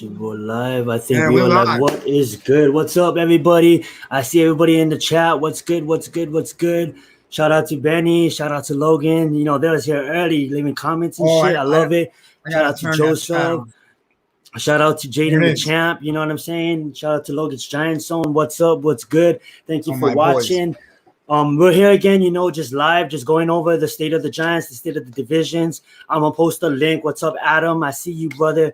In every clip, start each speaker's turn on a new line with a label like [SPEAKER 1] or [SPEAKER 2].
[SPEAKER 1] We're live. I think
[SPEAKER 2] Yeah,
[SPEAKER 1] we
[SPEAKER 2] we're
[SPEAKER 1] are live.
[SPEAKER 2] live.
[SPEAKER 1] What is good? What's up, everybody? I see everybody in the chat. What's good? What's good? What's good? Shout out to Benny. Shout out to Logan. You know, they was here early leaving comments and
[SPEAKER 2] Oh,
[SPEAKER 1] shit. I love it.
[SPEAKER 2] I
[SPEAKER 1] Shout
[SPEAKER 2] gotta
[SPEAKER 1] out to
[SPEAKER 2] turn that
[SPEAKER 1] Joseph.
[SPEAKER 2] down.
[SPEAKER 1] Shout out to
[SPEAKER 2] There
[SPEAKER 1] Jayden
[SPEAKER 2] it
[SPEAKER 1] the
[SPEAKER 2] is.
[SPEAKER 1] champ. You know what I'm saying? Shout out to Logan's Giant Zone. What's up? What's good? Thank you
[SPEAKER 2] Oh,
[SPEAKER 1] for
[SPEAKER 2] my boys.
[SPEAKER 1] watching. We're here again, you know, just live, just going over the state of the Giants, the state of the divisions. I'm gonna post a link. What's up, Adam? I see you, brother.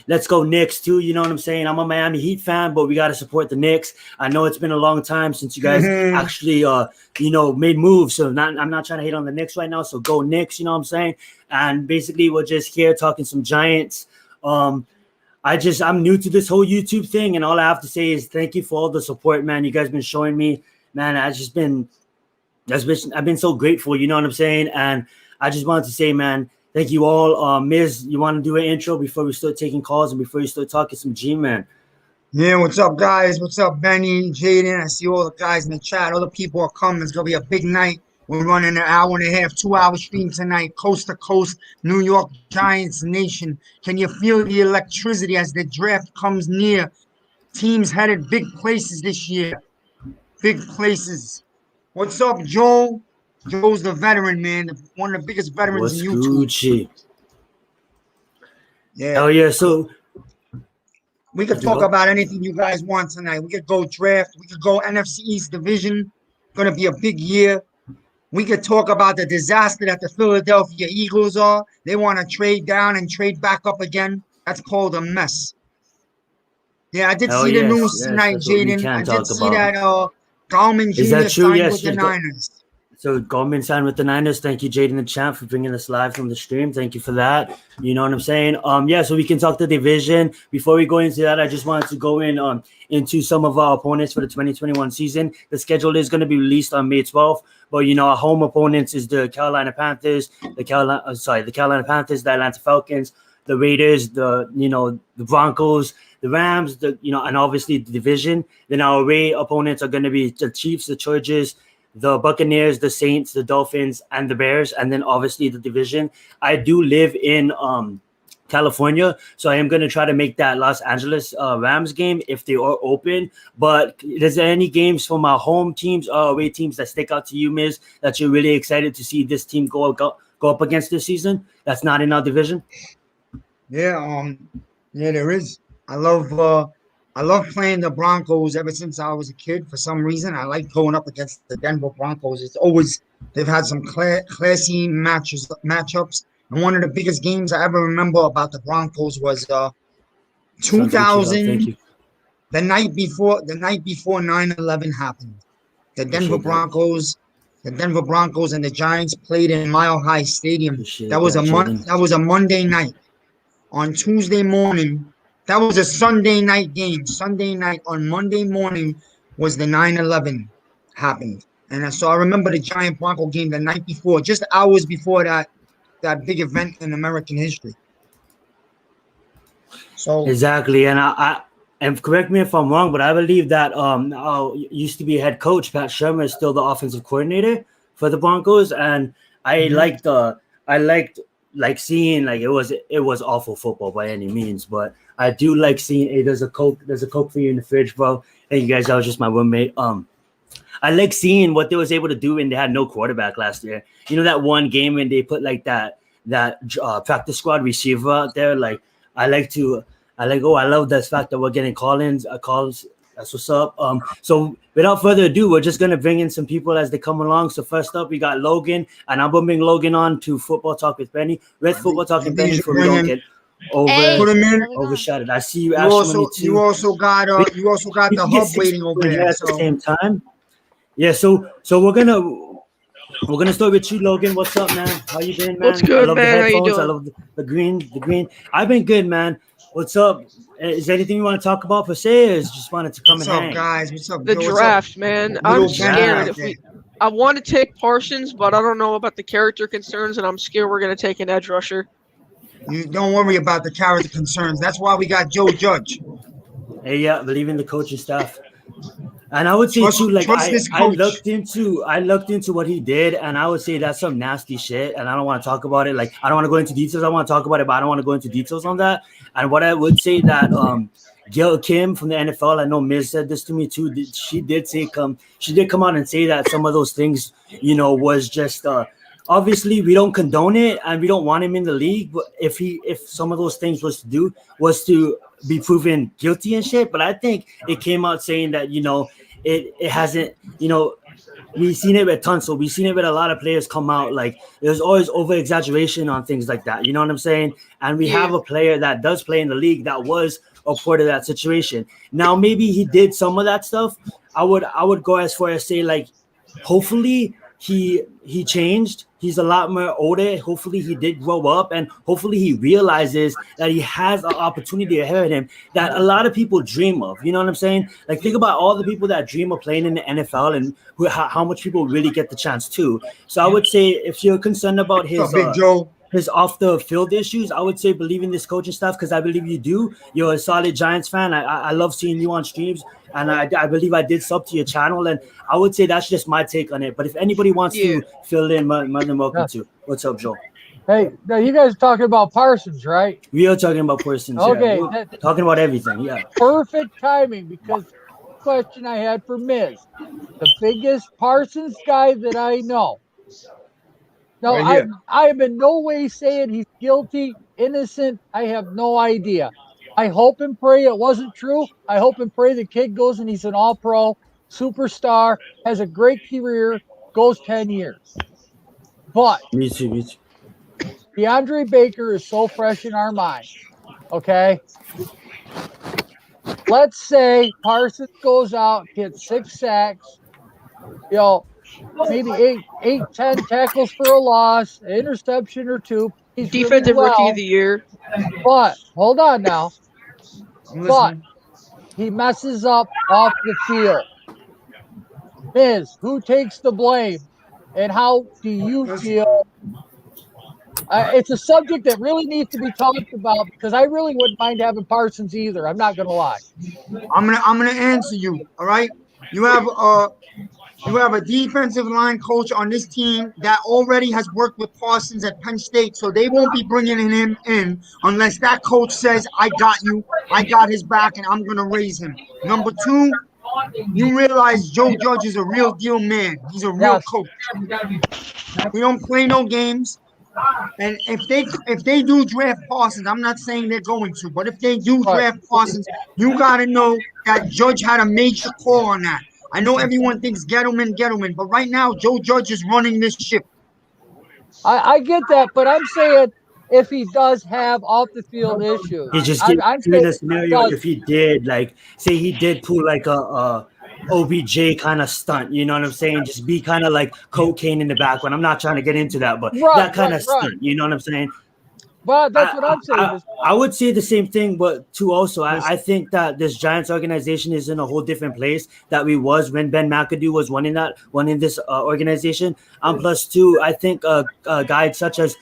[SPEAKER 1] Let's go Knicks too. You know what I'm saying? I'm a Miami Heat fan, but we got to support the Knicks. I know it's been a long time since you guys actually, made moves. So I'm not trying to hate on the Knicks right now. So go Knicks. You know what I'm saying? And basically, we're just here talking some Giants. I'm new to this whole YouTube thing, and all I have to say is thank you for all the support, man. You guys been showing me, man. I've been so grateful. You know what I'm saying? And I just wanted to say, man, thank you all. Miz, you want to do an intro before we start taking calls and before you start talking some G-Man?
[SPEAKER 2] Yeah, what's up, guys? What's up, Benny, Jayden? I see all the guys in the chat. All the people are coming. It's going to be a big night. We're running an hour and a half, 2-hour stream tonight, coast to coast, New York Giants Nation. Can you feel the electricity as the draft comes near? Teams headed big places this year. Big places. What's up, Joel? Joel's the veteran, man. One of the biggest veterans
[SPEAKER 1] What's
[SPEAKER 2] in YouTube.
[SPEAKER 1] Gucci?
[SPEAKER 2] Yeah.
[SPEAKER 1] Oh, yeah. So
[SPEAKER 2] we could talk about anything you guys want tonight. We could go draft. We could go NFC East division. Going to be a big year. We could talk about the disaster that the Philadelphia Eagles are. They want to trade down and trade back up again. That's called a mess. Yeah, I did see the news tonight, Jayden. I did see that Gallman Jr. signed with the Niners.
[SPEAKER 1] So Goldman signed with the Niners. Thank you, Jayden the champ, for bringing us live from the stream. Thank you for that. You know what I'm saying? So we can talk the division. Before we go into that, I just wanted to go into some of our opponents for the 2021 season. The schedule is going to be released on May 12th, but you know our home opponents is the Carolina Panthers, the Carolina Panthers, the Atlanta Falcons, the Raiders, the Broncos, the Rams, and obviously the division. Then our away opponents are going to be the Chiefs, the Chargers, the Buccaneers, the Saints, the Dolphins, and the Bears, and then obviously the division. I do live in California, so I am going to try to make that Los Angeles Rams game if they are open. But is there any games from our home teams or away teams that stick out to you, Miz, that you're really excited to see this team go up against this season that's not in our division?
[SPEAKER 2] Yeah, there is. I love playing the Broncos ever since I was a kid. For some reason, I like going up against the Denver Broncos. They've had some classy matchups. And one of the biggest games I ever remember about the Broncos was 2000, the night before 9/11 happened. The Denver Broncos and the Giants played in Mile High Stadium. That was a Monday night. On Tuesday morning, that was a Sunday night game. Sunday night on Monday morning was the 9/11 happened. And so I remember the Giant Bronco game the night before, just hours before that big event in American history. So
[SPEAKER 1] exactly, and and correct me if I'm wrong, but I believe that used to be head coach Pat Shermer is still the offensive coordinator for the Broncos, and I liked seeing it was awful football by any means, but I do like seeing there's a Coke for you in the fridge, bro. Hey, you guys, that was just my roommate. I like seeing what they was able to do when they had no quarterback last year. You know that one game when they put that practice squad receiver out there. I love the fact that we're getting calls. That's what's up. So without further ado, we're just gonna bring in some people as they come along. So first up, we got Logan, and I'm gonna bring Logan on to Football Talk with Benny. Let's Football Talk with Benny before we don't get overshadowed. I see you, Ashmoney too.
[SPEAKER 2] You also got the hub waiting over there
[SPEAKER 1] at the same time. Yeah, so we're gonna start with you, Logan. What's up, man? How you been, man?
[SPEAKER 3] What's good,
[SPEAKER 1] I love
[SPEAKER 3] man?
[SPEAKER 1] the headphones.
[SPEAKER 3] How you doing?
[SPEAKER 1] I love the green. I've been good, man. What's up? Is there anything you want to talk about per se, or just wanted to come and hang?
[SPEAKER 2] What's up, guys? What's up?
[SPEAKER 3] The draft, man. I'm scared. I want to take Parsons, but I don't know about the character concerns, and I'm scared we're gonna take an edge rusher.
[SPEAKER 2] You don't worry about the character concerns. That's why we got Joe Judge.
[SPEAKER 1] Hey, yeah, believe in the coaching staff. And I would say too, like I looked
[SPEAKER 2] coach.
[SPEAKER 1] into what he did, and I would say that's some nasty shit. And I don't want to talk about it. Like I don't want to go into details. I want to talk about it, but I don't want to go into details on that. And what I would say that Gail Kim from the NFL, I know Miz said this to me too. She did come out and say that some of those things, you know, was just obviously we don't condone it and we don't want him in the league. But if some of those things was to be proven guilty and shit. But I think it came out saying that, you know, it hasn't, you know, we've seen it with Tunsil. We've seen it with a lot of players come out. Like there's always over exaggeration on things like that. You know what I'm saying? And we have a player that does play in the league that was a part of that situation. Now, maybe he did some of that stuff. I would go as far as say, like, hopefully he changed. He's a lot more older. Hopefully he did grow up, and hopefully he realizes that he has an opportunity ahead of him that a lot of people dream of. You know what I'm saying? Like think about all the people that dream of playing in the NFL and how much people really get the chance too. So I would say if you're concerned about his off the field issues, I would say believe in this coaching staff because I believe you do. You're a solid Giants fan. I love seeing you on streams. And I believe I did sub to your channel, and I would say that's just my take on it. But if anybody wants to fill in, more than welcome to. What's up, Joe?
[SPEAKER 4] Hey, now you guys are talking about Parsons, right?
[SPEAKER 1] We are talking about Parsons.
[SPEAKER 4] Okay.
[SPEAKER 1] Yeah. Talking about everything, yeah.
[SPEAKER 4] Perfect timing because the question I had for Miz, the biggest Parsons guy that I know. Now, I am in no way saying he's guilty, innocent. I have no idea. I hope and pray it wasn't true. I hope and pray the kid goes and he's an all-pro, superstar, has a great career, goes 10 years. But
[SPEAKER 1] me too.
[SPEAKER 4] DeAndre Baker is so fresh in our mind, okay? Let's say Parsons goes out, gets 6 sacks, you know, maybe 10 tackles for a loss, an interception or 2. He's
[SPEAKER 3] defensive rookie of the year.
[SPEAKER 4] But hold on now. But he messes up off the field. Miz, who takes the blame? And how do you feel? It's a subject that really needs to be talked about because I really wouldn't mind having Parsons either. I'm not gonna lie.
[SPEAKER 2] I'm gonna answer you. All right. You have a defensive line coach on this team that already has worked with Parsons at Penn State, so they won't be bringing him in unless that coach says, I got you, I got his back, and I'm going to raise him. Number 2, you realize Joe Judge is a real deal man. He's a real coach. We don't play no games. And if they do draft Parsons, I'm not saying they're going to, but if they do draft Parsons, you got to know that Judge had a major call on that. I know everyone thinks Gettleman, but right now Joe Judge is running this ship.
[SPEAKER 4] I get that, but I'm saying if he does have off the field issues,
[SPEAKER 1] he just in a scenario if he did, like say he did pull like a OBJ kind of stunt, you know what I'm saying? Just be kind of like cocaine in the background. I'm not trying to get into that, but that kind of stunt, you know what I'm saying?
[SPEAKER 4] But that's what I'm saying.
[SPEAKER 1] I would say the same thing, but too also, I think that this Giants organization is in a whole different place that we was when Ben McAdoo was running this organization. Plus, too, I think a guy such as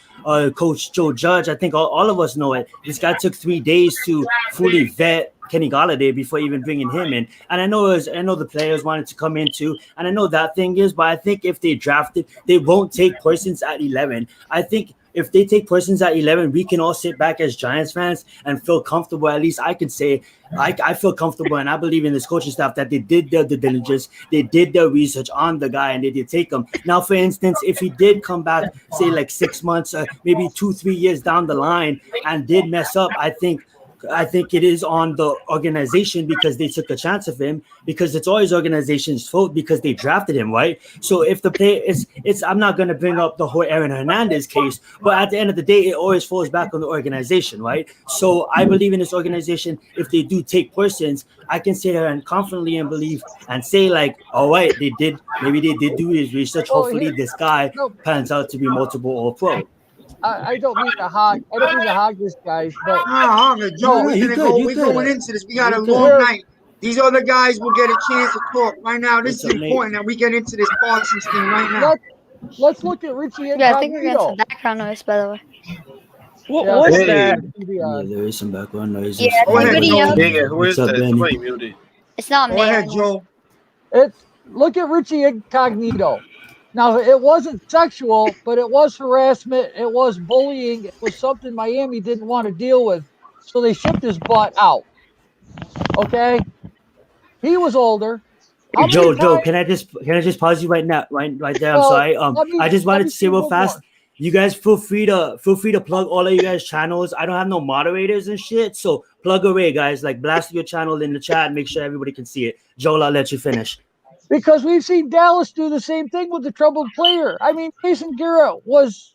[SPEAKER 1] Coach Joe Judge, I think all of us know it. This guy took 3 days to fully vet Kenny Golladay before even bringing him in. And I know the players wanted to come in too, and I know that thing is, but I think if they drafted, they won't take Parsons at 11. I think if they take Parsons at 11, we can all sit back as Giants fans and feel comfortable. At least I could say I feel comfortable, and I believe in this coaching staff that they did their due diligence, they did their research on the guy, and they did take him. Now, for instance, if he did come back, say like 6 months, maybe 2-3 years down the line, and did mess up, I think it is on the organization because they took a chance of him, because it's always organization's fault because they drafted him, right? So if the player it's I'm not going to bring up the whole Aaron Hernandez case, but at the end of the day, it always falls back on the organization, right? So I believe in this organization. If they do take Parsons, I can sit there and confidently and believe and say like, all right, maybe they did do his research. Hopefully this guy pans out to be multiple All-Pro.
[SPEAKER 4] I don't mean to hog. I don't mean to hog this, guys. But
[SPEAKER 2] Joe, we're going into this. We got a long night. These other guys will get a chance to talk right now. This is important that we get into this Parsons thing right now.
[SPEAKER 4] Let's look at Richie.
[SPEAKER 5] Yeah, I think we're getting some background noise, by the way.
[SPEAKER 3] What's that?
[SPEAKER 1] Yeah, there is some background noise.
[SPEAKER 5] Yeah,
[SPEAKER 2] Go ahead, Joe.
[SPEAKER 6] Who is that? Somebody muted.
[SPEAKER 5] It's not me.
[SPEAKER 2] Go ahead, Joe.
[SPEAKER 4] Look at Richie Incognito. Now, it wasn't sexual, but it was harassment. It was bullying. It was something Miami didn't want to deal with. So they shipped his butt out. Okay? He was older.
[SPEAKER 1] Joe, can I just pause you right now, right there? I'm sorry. I just wanted to say real fast. You guys feel free to plug all of you guys' channels. I don't have no moderators and shit, so plug away, guys. Like blast your channel in the chat. Make sure everybody can see it. Joel, I'll let you finish.
[SPEAKER 4] Because we've seen Dallas do the same thing with the troubled player. I mean, Jason Garrett was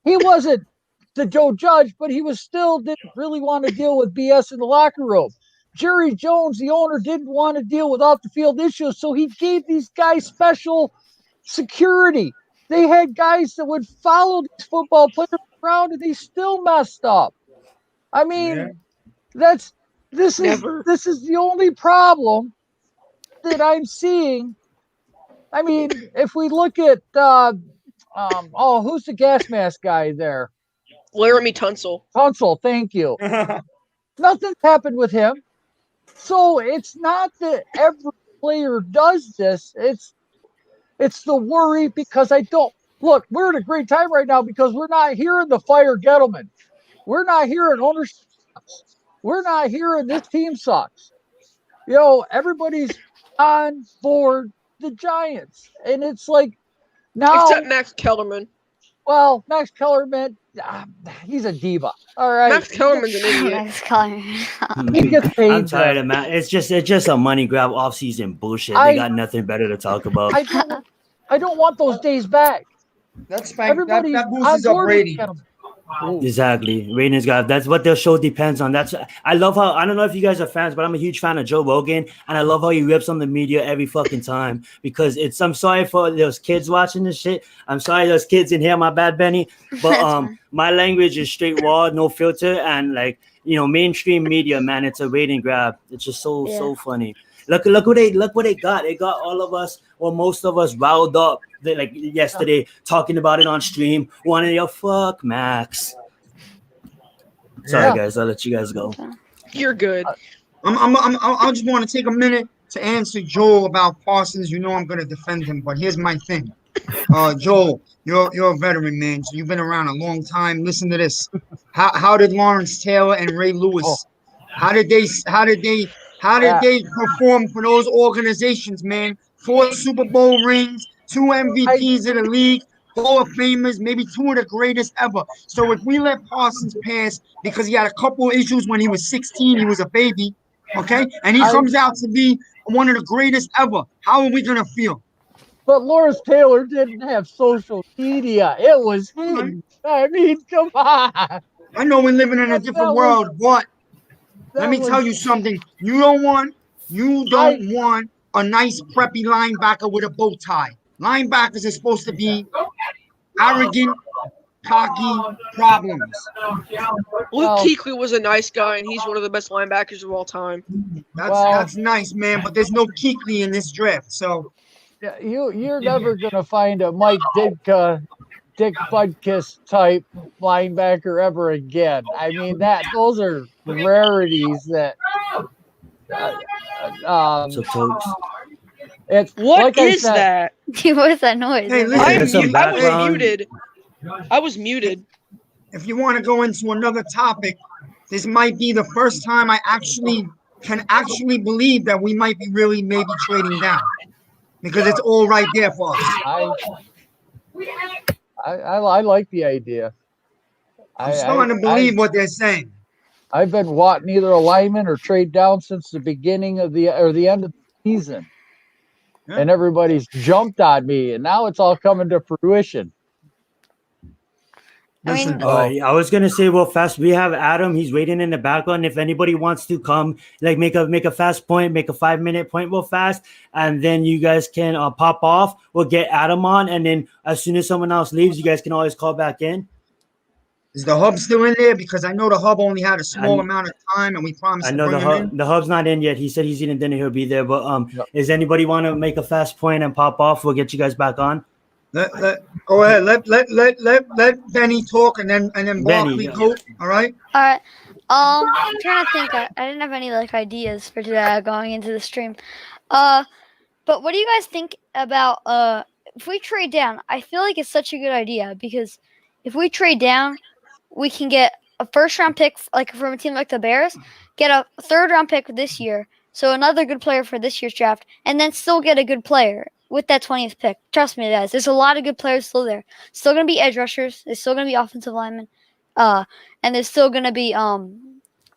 [SPEAKER 4] he wasn't the Joe Judge, but he was still didn't really want to deal with BS in the locker room. Jerry Jones, the owner, didn't want to deal with off the field issues, so he gave these guys special security. They had guys that would follow these football players around, and they still messed up. I mean, this is the only problem that I'm seeing. I mean, if we look at who's the gas mask guy there?
[SPEAKER 3] Laramie Tunsil.
[SPEAKER 4] Tunsil, thank you. Nothing's happened with him. So it's not that every player does this. It's the worry because we're in a great time right now because we're not hearing the fire Gettleman. We're not hearing ownership sucks. We're not hearing this team sucks. Everybody's on board the Giants. And it's like now.
[SPEAKER 3] Except Max Kellerman.
[SPEAKER 4] Well, Max Kellerman, he's a diva. All right.
[SPEAKER 3] Max Kellerman's an idiot.
[SPEAKER 5] Max Kellerman.
[SPEAKER 4] He gets paid.
[SPEAKER 1] I'm tired of Matt. It's just a money grab offseason bullshit. They got nothing better to talk about.
[SPEAKER 4] I don't want those days back.
[SPEAKER 2] That's fine. That boosts up rating.
[SPEAKER 1] Exactly. Ratings guy. That's what their show depends on. I love how, I don't know if you guys are fans, but I'm a huge fan of Joe Rogan, and I love how he rips on the media every fucking time because I'm sorry for those kids watching this shit. I'm sorry those kids in here, my bad, Benny. But my language is straight raw, no filter, and mainstream media, man, it's a rating grab. It's just so funny. Look what they got. They got all of us, or most of us, riled up. Like yesterday, talking about it on stream. One of your fuck Max. Sorry, guys. I'll let you guys go.
[SPEAKER 3] You're good.
[SPEAKER 2] I just want to take a minute to answer Joel about Parsons. You know I'm going to defend him, but here's my thing. Joel, you're a veteran, man. So you've been around a long time. Listen to this. How did Lawrence Taylor and Ray Lewis? How did they perform for those organizations, man? 4 Super Bowl rings, 2 MVPs of the league, Hall of Famers, maybe 2 of the greatest ever. So if we let Parsons pass because he had a couple issues when he was 16, he was a baby, okay? And he comes out to be one of the greatest ever, how are we going to feel?
[SPEAKER 4] But Lawrence Taylor didn't have social media. It was hidden. I mean, come on.
[SPEAKER 2] I know we're living in a different world, but let me tell you something. You don't want a nice preppy linebacker with a bow tie. Linebackers are supposed to be arrogant, cocky problems.
[SPEAKER 3] Luke Kuechly was a nice guy, and he's one of the best linebackers of all time.
[SPEAKER 2] That's nice, man. But there's no Kuechly in this draft, so
[SPEAKER 4] you're never gonna find a Mike Dick Budkiss type linebacker ever again. I mean those are rarities that.
[SPEAKER 3] What is that?
[SPEAKER 5] What's that noise?
[SPEAKER 2] Hey, listen,
[SPEAKER 3] I was muted.
[SPEAKER 2] If you want to go into another topic, this might be the first time I can believe that we might be really maybe trading down because it's all right there for us.
[SPEAKER 4] I like the idea.
[SPEAKER 2] I'm starting to believe what they're saying.
[SPEAKER 4] I've been wanting either a lineman or trade down since the beginning of the end of the season. Yeah. And everybody's jumped on me, and now it's all coming to fruition.
[SPEAKER 1] I was gonna say real fast. We have Adam. He's waiting in the background. If anybody wants to come, make a fast point, make a 5-minute point real fast, and then you guys can pop off. We'll get Adam on, and then as soon as someone else leaves, you guys can always call back in.
[SPEAKER 2] Is the hub still in there? Because I know the hub only had a small amount of time, and we promised.
[SPEAKER 1] I know the hub's not in yet. He said he's eating dinner. He'll be there. But Does anybody want to make a fast point and pop off? We'll get you guys back on.
[SPEAKER 2] Go ahead. Let Benny talk, and then Barkley go. All right.
[SPEAKER 5] All right. I'm trying to think. I didn't have any like ideas for today going into the stream. But what do you guys think about if we trade down? I feel like it's such a good idea because if we trade down, we can get a first round pick like from a team like the Bears, get a third round pick this year, so another good player for this year's draft, and then still get a good player with that 20th pick. Trust me, guys. There's a lot of good players still there. Still gonna be edge rushers. There's still gonna be offensive linemen. And there's still going to be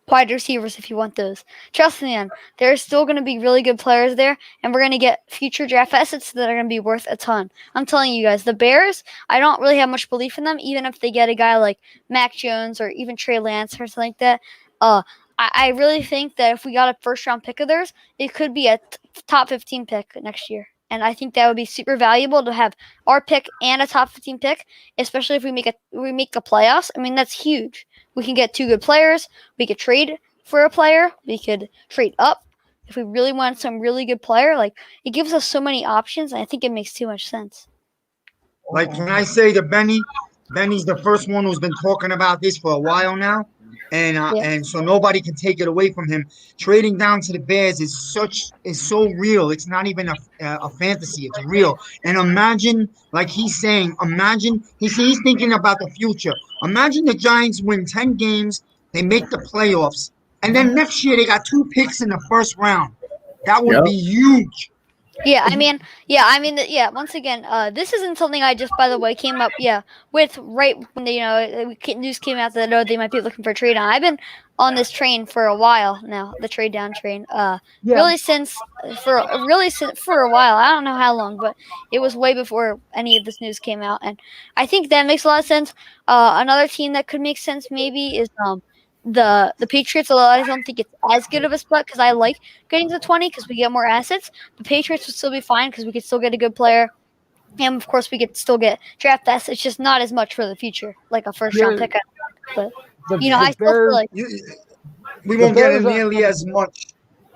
[SPEAKER 5] wide receivers if you want those. Trust me, man. There's still going to be really good players there, and we're going to get future draft assets that are going to be worth a ton. I'm telling you guys, the Bears, I don't really have much belief in them, even if they get a guy like Mac Jones or even Trey Lance or something like that. I really think that if we got a first-round pick of theirs, it could be a top 15 pick next year. And I think that would be super valuable to have our pick and a top 15 pick, especially if we make the playoffs. I mean, that's huge. We can get two good players. We could trade for a player. We could trade up if we really want some really good player. Like, it gives us so many options, and I think it makes too much sense.
[SPEAKER 2] Like, can I say to Benny? Benny's the first one who's been talking about this for a while now. And so nobody can take it away from him. Trading down to the Bears is so real. It's not even a fantasy. It's real. And imagine, like he's saying, he's thinking about the future. Imagine the Giants win 10 games, they make the playoffs, and then next year they got 2 picks in the first round. That would be huge. Once again, this isn't something I just, by the way, came up, with right when news came out that they might be looking for a trade on. I've been on this train for a while now, the trade down train. Really for a while. I don't know how long, but it was way before any of this news came out, and I think that makes a lot of sense. Another team that could make sense maybe is the Patriots, although I don't think it's as good of a split because I like getting to 20 because we get more assets. The Patriots would still be fine because we could still get a good player. And, of course, we could still get draft assets. It's just not as much for the future, like a first-round pick. But, I still feel like we won't get nearly as much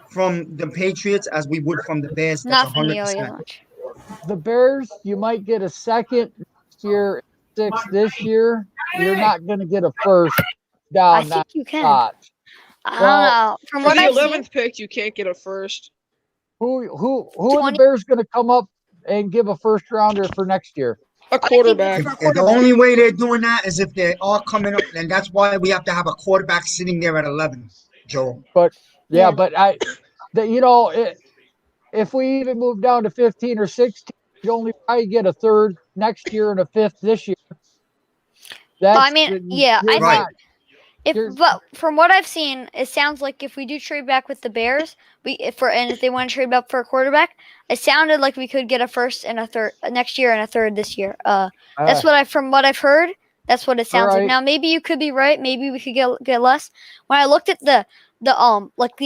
[SPEAKER 2] from the Patriots as we would from the Bears. That's
[SPEAKER 5] not nearly as much.
[SPEAKER 4] The Bears, you might get a second next year, 6 this year. You're not going to get a first.
[SPEAKER 5] I think you can. I don't know. From what
[SPEAKER 3] I've seen, 11th pick, you can't get a first.
[SPEAKER 4] Who are the Bears going to come up and give a first rounder for next year?
[SPEAKER 3] A quarterback.
[SPEAKER 2] The only way they're doing that is if they are coming up, and that's why we have to have a quarterback sitting there at 11, Joe.
[SPEAKER 4] But if we even move down to 15 or 16, you only probably get a third next year and a fifth this year.
[SPEAKER 5] But from what I've seen, it sounds like if we do trade back with the Bears, if they want to trade up for a quarterback, it sounded like we could get a first and a third next year and a third this year. That's from what I've heard. That's what it sounds like. Now maybe you could be right. Maybe we could get less. When I looked at the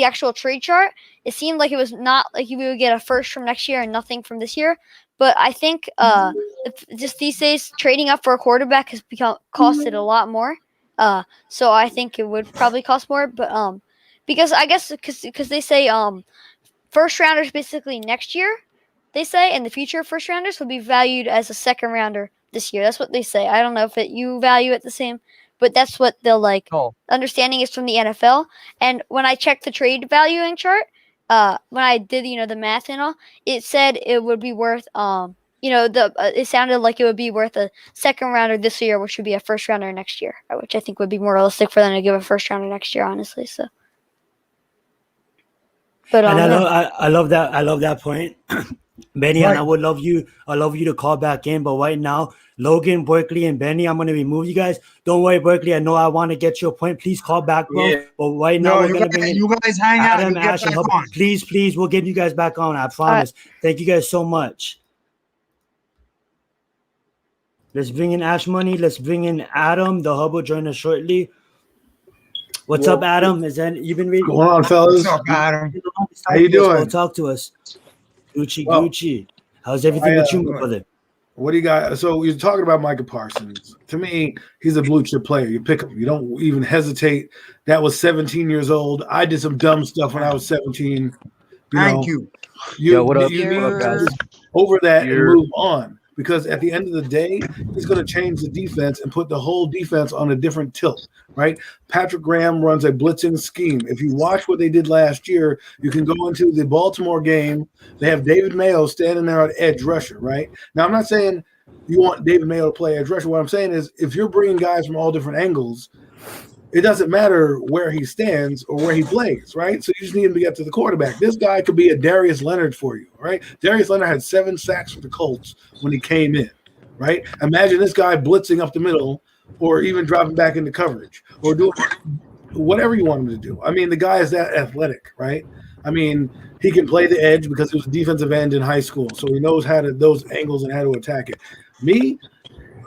[SPEAKER 5] actual trade chart, it seemed like it was not like we would get a first from next year and nothing from this year. But I think just these days trading up for a quarterback has costed a lot more. So I think it would probably cost more, but because they say first rounders basically next year, they say, and the future first rounders will be valued as a second rounder this year. That's what they say. I don't know if you value it the same, but that's what they'll like. Understanding is from the NFL, and when I checked the trade valuing chart, when I did the math and all, it said it would be worth it sounded like it would be worth a second rounder this year, which would be a first rounder next year, which I think would be more realistic for them to give a first rounder next year, honestly. So, but
[SPEAKER 1] I love that point, Benny. Right. And I love you to call back in, but right now, Logan, Barkley, and Benny, I'm going to remove you guys. Don't worry, Barkley. I know I want to get your point. Please call back, bro. Yeah. But right now, we're going to bring
[SPEAKER 2] you guys hang
[SPEAKER 1] Adam,
[SPEAKER 2] out.
[SPEAKER 1] Ash, and Hub. Please, we'll get you guys back on. I promise. Thank you guys so much. Let's bring in Ashmoney. Let's bring in Adam. The Hub will join us shortly. What's up, Adam? You been reading?
[SPEAKER 6] Go on, fellas.
[SPEAKER 2] What's up, Adam?
[SPEAKER 6] How you doing?
[SPEAKER 1] Talk to us. Gucci. How's everything with you, my brother?
[SPEAKER 6] What do you got? So you're talking about Micah Parsons. To me, he's a blue chip player. You pick him. You don't even hesitate. That was 17 years old. I did some dumb stuff when I was 17.
[SPEAKER 2] Thank you.
[SPEAKER 6] What up, guys? Over that and move on. because at the end of the day, he's going to change the defense and put the whole defense on a different tilt, right? Patrick Graham runs a blitzing scheme. If you watch what they did last year, you can go into the Baltimore game. They have David Mayo standing there at edge rusher, right? Now, I'm not saying you want David Mayo to play edge rusher. What I'm saying is if you're bringing guys from all different angles, it doesn't matter where he stands or where he plays, right? So you just need him to get to the quarterback. This guy could be a Darius Leonard for you, right? Darius Leonard had 7 sacks for the Colts when he came in, right? Imagine this guy blitzing up the middle or even dropping back into coverage or doing whatever you want him to do. I mean, the guy is that athletic, right? I mean, he can play the edge because he was a defensive end in high school, so he knows how to those angles and how to attack it. Me,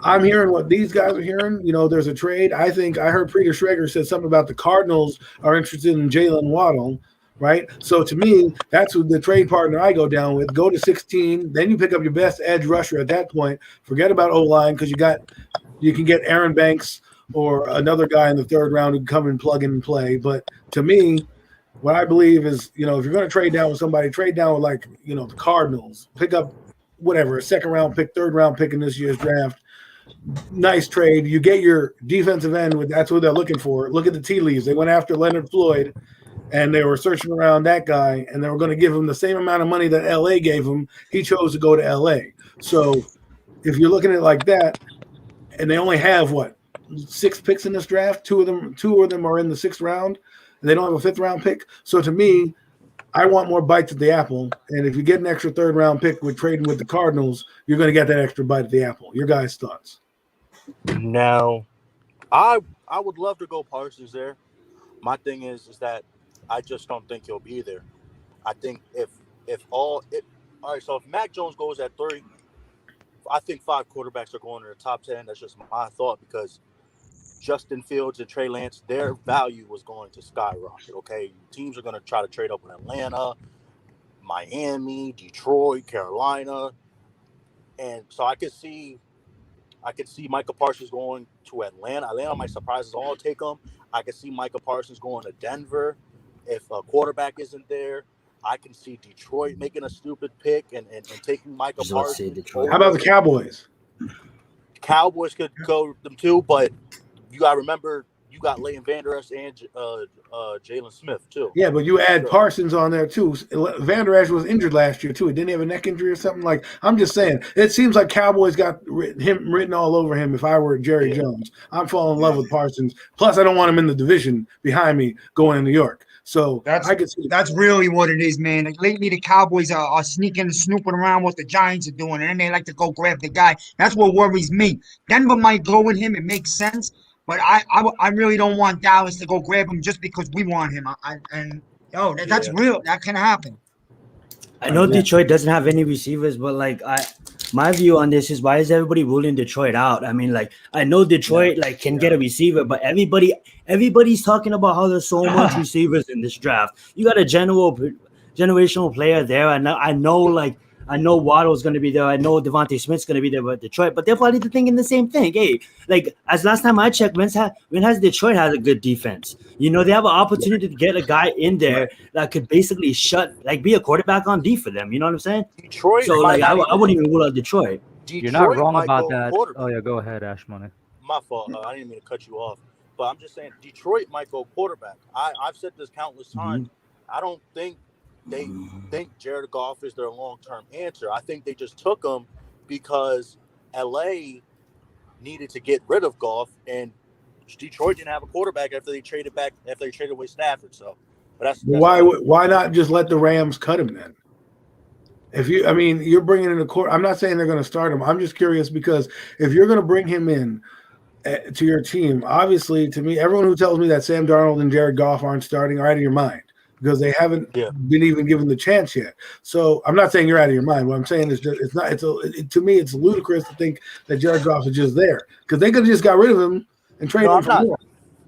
[SPEAKER 6] I'm hearing what these guys are hearing. You know, there's a trade. I think I heard Peter Schrager said something about the Cardinals are interested in Jalen Waddle, right? So to me, that's the trade partner I go down with. Go to 16, then you pick up your best edge rusher at that point. Forget about O-line because you can get Aaron Banks or another guy in the 3rd round who can come and plug in and play. But to me, what I believe is, you know, if you're going to trade down with somebody, trade down with like, you know, the Cardinals. Pick up whatever, a 2nd round pick, 3rd round pick in this year's draft. Nice trade. You get your defensive end. That's what they're looking for. Look at the tea leaves. They went after Leonard Floyd, and they were searching around that guy, and they were going to give him the same amount of money that LA gave him. He chose to go to LA. So if you're looking at it like that, and they only have 6 picks in this draft, two of them are in the 6th round, and they don't have a 5th round pick. So to me, I want more bites at the apple, and if you get an extra 3rd round pick with trading with the Cardinals, you're going to get that extra bite at the apple. Your guys' thoughts?
[SPEAKER 7] Now, I would love to go Parsons there. My thing is that I just don't think he'll be there. I think all right. So if Mac Jones goes at 3, I think 5 quarterbacks are going to the top 10. That's just my thought because Justin Fields and Trey Lance, their value was going to skyrocket, okay? Teams are going to try to trade up with Atlanta, Miami, Detroit, Carolina. And so I could see Micah Parsons going to Atlanta. Atlanta might surprise us all, take him. I could see Micah Parsons going to Denver if a quarterback isn't there. I can see Detroit making a stupid pick and taking Micah Parsons.
[SPEAKER 6] How about the Cowboys?
[SPEAKER 7] Cowboys could go with them too, but you got to remember you got Leighton Vander Esch and Jalen Smith too.
[SPEAKER 6] Yeah, but you add Parsons on there too. Vander Esch was injured last year too. He didn't have a neck injury or something like. I'm just saying. It seems like Cowboys got him written all over him. If I were Jerry Jones, I'm falling in love with Parsons. Plus, I don't want him in the division behind me going to New York. So
[SPEAKER 2] that's really what it is, man. Like lately, the Cowboys are sneaking and snooping around what the Giants are doing, and then they like to go grab the guy. That's what worries me. Denver might go with him; it makes sense. But I really don't want Dallas to go grab him just because we want him. That's real. That can happen.
[SPEAKER 1] I know Detroit doesn't have any receivers, but my view on this is why is everybody ruling Detroit out? I mean, I know Detroit can get a receiver, but everybody's talking about how there's so much receivers in this draft. You got a generational player there. I know Waddle's going to be there. I know Devontae Smith's going to be there with Detroit, but they're probably thinking the same thing. Hey, as last time I checked, when has Detroit had a good defense? You know, they have an opportunity to get a guy in there that could basically be a quarterback on D for them. You know what I'm saying?
[SPEAKER 7] Detroit.
[SPEAKER 1] So, I wouldn't even rule out Detroit.
[SPEAKER 8] You're not wrong about that. Oh, yeah, go ahead, Ashmoney.
[SPEAKER 7] My fault. I didn't mean to cut you off. But I'm just saying Detroit might go quarterback. I've said this countless times. I don't think they think Jared Goff is their long-term answer. I think they just took him because LA needed to get rid of Goff, and Detroit didn't have a quarterback after they traded away Stafford. So, but
[SPEAKER 6] why not just let the Rams cut him then? You're bringing in a quarter. I'm not saying they're going to start him. I'm just curious because if you're going to bring him in to your team, obviously, to me, everyone who tells me that Sam Darnold and Jared Goff aren't starting are out of your mind. Because they haven't been even given the chance yet. So I'm not saying you're out of your mind. What I'm saying is to me, it's ludicrous to think that Jared Goff is just there. Because they could have just got rid of him and traded him for more.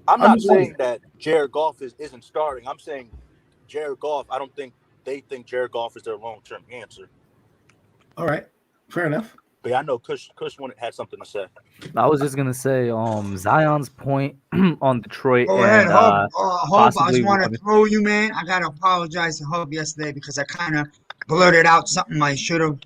[SPEAKER 7] I'm not saying that Jared Goff isn't starting. I'm saying Jared Goff, I don't think they think Jared Goff is their long-term answer.
[SPEAKER 6] All right. Fair enough.
[SPEAKER 7] But I know Kush had something to say.
[SPEAKER 8] I was just gonna say, Zion's point on Detroit.
[SPEAKER 2] Go ahead, Hub. Hub, I just want to throw you, man. I gotta apologize to Hub yesterday because I kind of blurted out something I should have.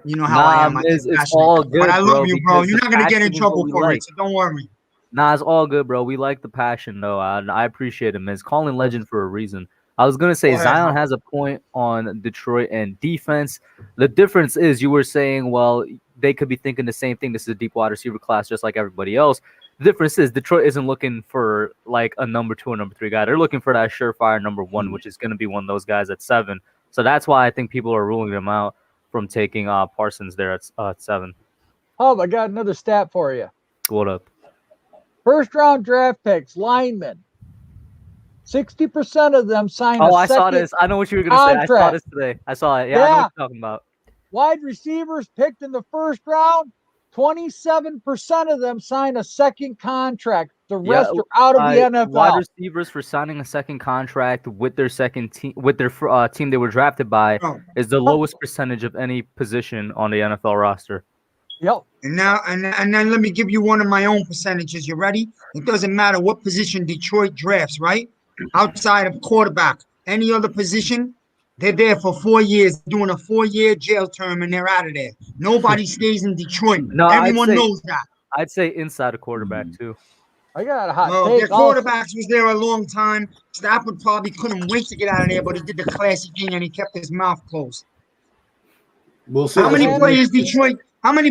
[SPEAKER 2] You know how I am.
[SPEAKER 8] It's all good,
[SPEAKER 2] but I love
[SPEAKER 8] bro,
[SPEAKER 2] you, bro.
[SPEAKER 8] because
[SPEAKER 2] You're
[SPEAKER 8] the
[SPEAKER 2] not gonna get in
[SPEAKER 8] passion is
[SPEAKER 2] trouble
[SPEAKER 8] what we
[SPEAKER 2] for
[SPEAKER 8] like.
[SPEAKER 2] it, so don't worry.
[SPEAKER 8] Nah, it's all good, bro. We like the passion, though. I appreciate it, man. It's calling legend for a reason. I was gonna say Zion has a point on Detroit and defense. The difference is you were saying, well, they could be thinking the same thing. This is a deep wide receiver class, just like everybody else. The difference is Detroit isn't looking for like a number 2 or number 3 guy. They're looking for that surefire number 1, which is going to be one of those guys at 7. So that's why I think people are ruling them out from taking Parsons there at 7.
[SPEAKER 4] Oh, I got another stat for you.
[SPEAKER 8] What up?
[SPEAKER 4] First round draft picks, linemen. 60% of them sign a second
[SPEAKER 8] I saw this. I know what you were going to say. I saw this today. I saw it. Yeah, I know what you're talking about.
[SPEAKER 4] Wide receivers picked in the first round, 27% of them sign a second contract. The rest are out of the NFL.
[SPEAKER 8] Wide receivers for signing a second contract with their second team, with their team they were drafted by, is the lowest percentage of any position on the NFL roster.
[SPEAKER 4] Yep.
[SPEAKER 2] And then let me give you one of my own percentages. You ready? It doesn't matter what position Detroit drafts, right? Outside of quarterback, any other position, they're there for 4 years, doing a 4-year jail term, and they're out of there. Nobody stays in Detroit.
[SPEAKER 8] No,
[SPEAKER 2] everyone knows that.
[SPEAKER 8] I'd say inside a quarterback too.
[SPEAKER 4] I got a hot take.
[SPEAKER 2] Their quarterbacks was there a long time. Stafford probably couldn't wait to get out of there, but he did the classy thing and he kept his mouth closed.
[SPEAKER 6] We'll see.
[SPEAKER 2] How many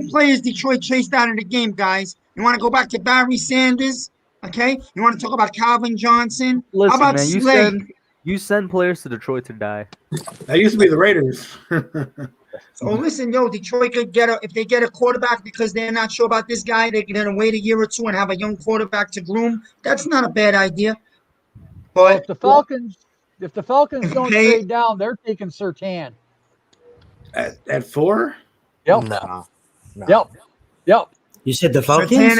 [SPEAKER 2] players Detroit chased out of the game, guys? You want to go back to Barry Sanders? Okay. You want to talk about Calvin Johnson?
[SPEAKER 8] Listen,
[SPEAKER 2] how about
[SPEAKER 8] man, you send players to Detroit to die.
[SPEAKER 6] That used to be the Raiders.
[SPEAKER 2] So listen, Detroit could if they get a quarterback because they're not sure about this guy, they're gonna wait a year or 2 and have a young quarterback to groom. That's not a bad idea. But
[SPEAKER 4] if the Falcons don't trade down, they're taking Surtain.
[SPEAKER 6] At 4?
[SPEAKER 4] Yep.
[SPEAKER 7] Nah.
[SPEAKER 4] Yep.
[SPEAKER 1] You said the Falcons?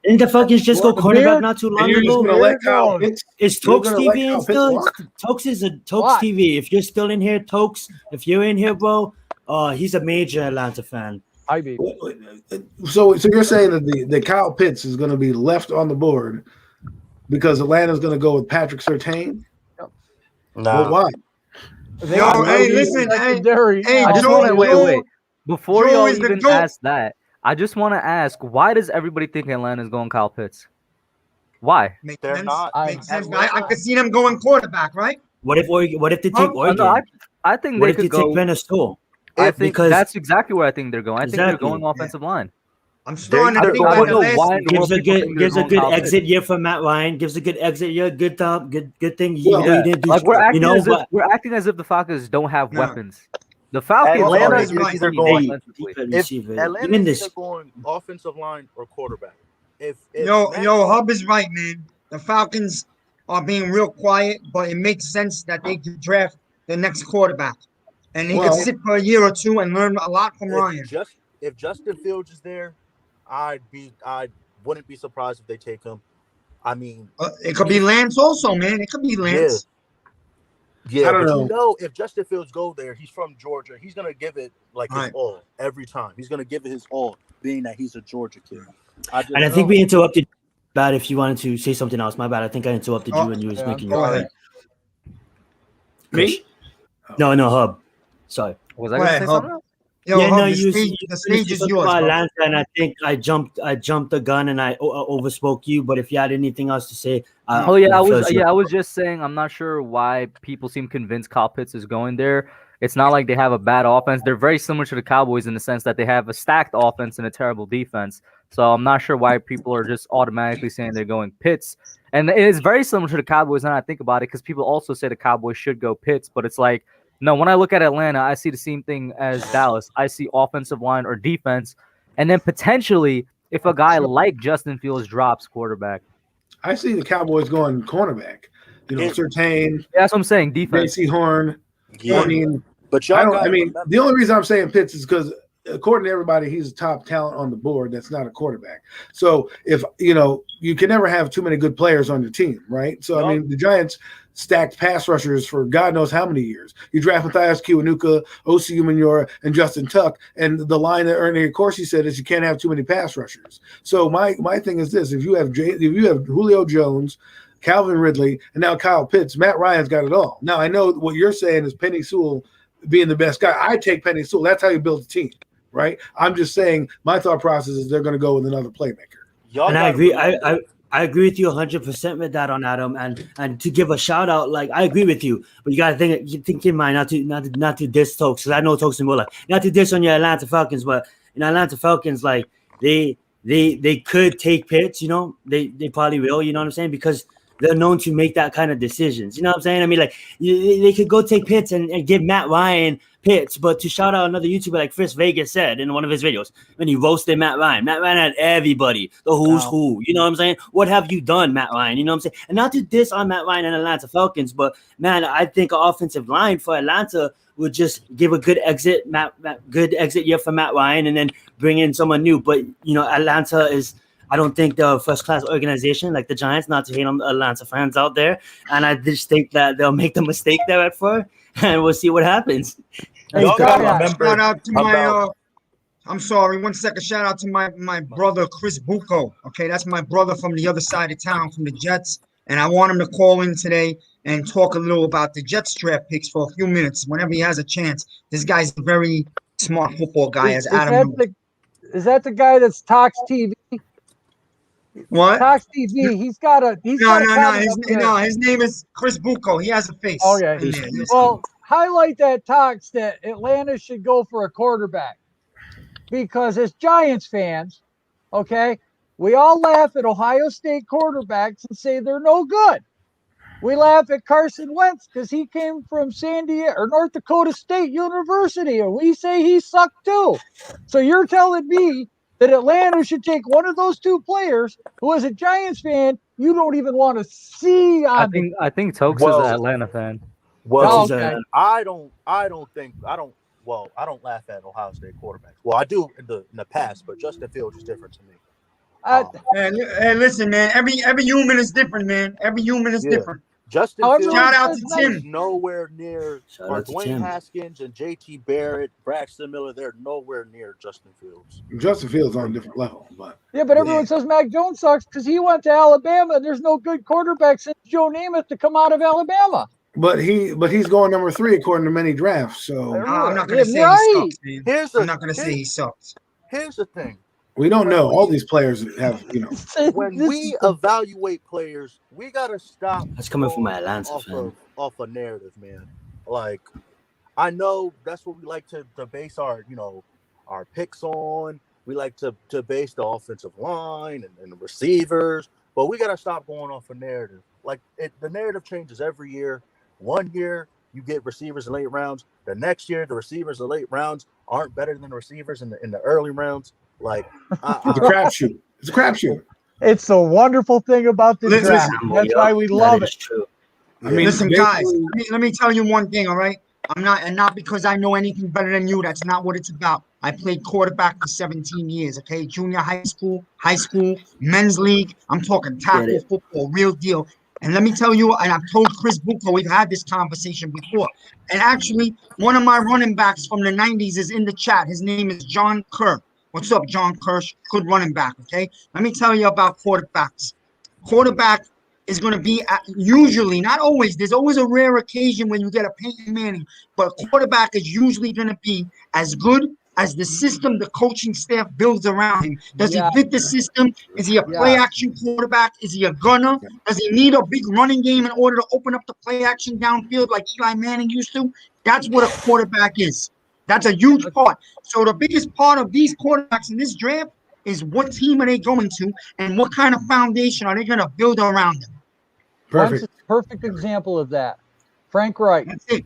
[SPEAKER 1] Didn't the Falcons just go quarterback not too long ago? Is Tokes TV in still? Tokes is a Tokes TV. If you're still in here, Tokes, if you're in here, bro, he's a major Atlanta fan.
[SPEAKER 6] So you're saying that the Kyle Pitts is going to be left on the board because Atlanta's going to go with Patrick Surtain?
[SPEAKER 7] No.
[SPEAKER 6] Well, why?
[SPEAKER 2] Listen.
[SPEAKER 8] I just want to wait. Before y'all even ask that, I just want to ask, why does everybody think Atlanta's going Kyle Pitts? Why?
[SPEAKER 2] Makes sense. I could see them going quarterback, right?
[SPEAKER 1] What if they take Oregon?
[SPEAKER 8] No, I think they could go.
[SPEAKER 1] Take Venezuela?
[SPEAKER 8] I think that's exactly where I think they're going. I think they're going offensive line.
[SPEAKER 2] I'm starting to think that
[SPEAKER 1] gives a good exit year for Matt Ryan. Gives a good exit year. Good thing.
[SPEAKER 8] We're acting as if the Falcons don't have weapons. The Falcons
[SPEAKER 7] Atlanta's
[SPEAKER 8] either
[SPEAKER 7] going offensive line or quarterback.
[SPEAKER 2] Hub is right, man. The Falcons are being real quiet, but it makes sense that they could draft the next quarterback, and he could sit for a year or 2 and learn a lot from Ryan.
[SPEAKER 7] If Justin Fields is there, I wouldn't be surprised if they take him. I mean,
[SPEAKER 2] it could be Lance also, man. It could be Lance.
[SPEAKER 7] Yeah,
[SPEAKER 6] I don't know.
[SPEAKER 7] If Justin Fields go there, he's from Georgia. He's gonna give it his all every time. He's gonna give it his all, being that he's a Georgia kid.
[SPEAKER 1] I think we interrupted. Bad if you wanted to say something else. My bad. I think I interrupted you when you was making your point.
[SPEAKER 6] Me?
[SPEAKER 1] No, Hub. Sorry.
[SPEAKER 8] Was I gonna say something else?
[SPEAKER 2] The stage is yours.
[SPEAKER 1] Atlanta, and I think I jumped the gun and I overspoke you. But if you had anything else to say,
[SPEAKER 8] I was just saying I'm not sure why people seem convinced Kyle Pitts is going there. It's not like they have a bad offense. They're very similar to the Cowboys in the sense that they have a stacked offense and a terrible defense. So I'm not sure why people are just automatically saying they're going Pitts. And it is very similar to the Cowboys now I think about it, because people also say the Cowboys should go Pitts, but it's like, no, when I look at Atlanta, I see the same thing as Dallas. I see offensive line or defense, and then potentially if a guy like Justin Fields drops quarterback.
[SPEAKER 6] I see the Cowboys going cornerback. Surtain.
[SPEAKER 8] That's what I'm saying. Defense.
[SPEAKER 6] J.C. Horn.
[SPEAKER 7] Yeah.
[SPEAKER 6] I mean,
[SPEAKER 7] but
[SPEAKER 6] the only reason I'm saying Pitts is because according to everybody, he's a top talent on the board. That's not a quarterback. So if you can never have too many good players on your team, right? So I mean, the Giants stacked pass rushers for God knows how many years. You draft Matthias Kiwanuka, Osi Umenyiora, and Justin Tuck, and the line that Ernie Accorsi said is you can't have too many pass rushers. So my thing is this: if you have Julio Jones, Calvin Ridley, and now Kyle Pitts, Matt Ryan's got it all. Now I know what you're saying is Penny Sewell being the best guy. I take Penny Sewell. That's how you build a team, right? I'm just saying my thought process is they're going to go with another playmaker.
[SPEAKER 1] And I agree. I agree with you 100% with that on Adam. And to give a shout out, like I agree with you, but you gotta think in mind not to diss Tokes, because I know Tokes and Muller, not to diss on your Atlanta Falcons, but in Atlanta Falcons, like they could take Pitts, you know, they probably will, you know what I'm saying, because they're known to make that kind of decisions. You know what I'm saying? I mean, like they could go take Pitts and give Matt Ryan Pitts, but to shout out another YouTuber like Chris Vegas said in one of his videos when he roasted Matt Ryan had everybody, the who's who. You know what I'm saying? What have you done, Matt Ryan? You know what I'm saying? And not to diss on Matt Ryan and Atlanta Falcons, but man, I think an offensive line for Atlanta would just give a good exit, good exit year for Matt Ryan, and then bring in someone new. But you know, Atlanta is. I don't think they're a first-class organization like the Giants, not to hate on the Atlanta fans out there. And I just think that they'll make the mistake there at 4, and we'll see what happens.
[SPEAKER 2] Hey, shout out to my I'm sorry, 1 second. Shout out to my brother Chris Bucco. Okay, that's my brother from the other side of town, from the Jets. And I want him to call in today and talk a little about the Jets draft picks for a few minutes whenever he has a chance. This guy's a very smart football guy, as Adam knows.
[SPEAKER 4] Is that the guy that's Talks TV?
[SPEAKER 2] What?
[SPEAKER 4] Talks TV. He's got a.
[SPEAKER 2] No. His name is Chris Bucco. He has a face.
[SPEAKER 4] Okay. Well, highlight that Talks that Atlanta should go for a quarterback, because as Giants fans, okay, we all laugh at Ohio State quarterbacks and say they're no good. We laugh at Carson Wentz because he came from San Diego or North Dakota State University, and we say he sucked too. So you're telling me that Atlanta should take one of those two players who, as a Giants fan, you don't even want to see on.
[SPEAKER 8] I think Tokes is an Atlanta fan.
[SPEAKER 7] Well, I don't laugh at Ohio State quarterbacks. Well, I do in the past, but Justin Fields is different to me.
[SPEAKER 2] Hey, listen, man. Every human is different, man. Every human is different.
[SPEAKER 7] Justin Fields,
[SPEAKER 2] shout out to Tim.
[SPEAKER 7] Nowhere near Dwayne Haskins and JT Barrett, Braxton Miller. They're nowhere near Justin Fields.
[SPEAKER 6] Justin Fields on a different level, but
[SPEAKER 4] everyone says Mac Jones sucks because he went to Alabama, and there's no good quarterback since Joe Namath to come out of Alabama.
[SPEAKER 6] But he's going number 3 according to many drafts. So
[SPEAKER 2] I'm not going to say he sucks, man. I'm not going to say he sucks.
[SPEAKER 7] Here's the thing.
[SPEAKER 6] We don't know. All these players have, you know.
[SPEAKER 7] When we evaluate players, we gotta stop.
[SPEAKER 1] That's coming from my Atlanta fan.
[SPEAKER 7] Off a narrative, man. Like, I know that's what we like to base our picks on. We like to base the offensive line and the receivers, but we gotta stop going off a narrative. Like, the narrative changes every year. One year you get receivers in late rounds. The next year the receivers in late rounds aren't better than the receivers in the early rounds. Like,
[SPEAKER 6] it's a crapshoot. It's a crapshoot.
[SPEAKER 4] It's a wonderful thing about the draft. That's why we love it.
[SPEAKER 2] True. I mean, listen, guys. Let me tell you one thing. All right, not because I know anything better than you. That's not what it's about. I played quarterback for 17 years. Okay, junior high school, men's league. I'm talking tackle football, real deal. And let me tell you, and I've told Chris Bucco, we've had this conversation before. And actually, one of my running backs from the 90s is in the chat. His name is John Kerr. What's up, John Kirsch? Good running back, okay? Let me tell you about quarterbacks. Quarterback is going to be usually, not always, there's always a rare occasion when you get a Peyton Manning, but quarterback is usually going to be as good as the system the coaching staff builds around him. Does he fit the system? Is he a play-action quarterback? Is he a gunner? Does he need a big running game in order to open up the play-action downfield like Eli Manning used to? That's what a quarterback is. That's a huge part. So the biggest part of these quarterbacks in this draft is what team are they going to and what kind of foundation are they going to build around them.
[SPEAKER 4] Perfect example of that. Frank Wright.
[SPEAKER 2] That's it.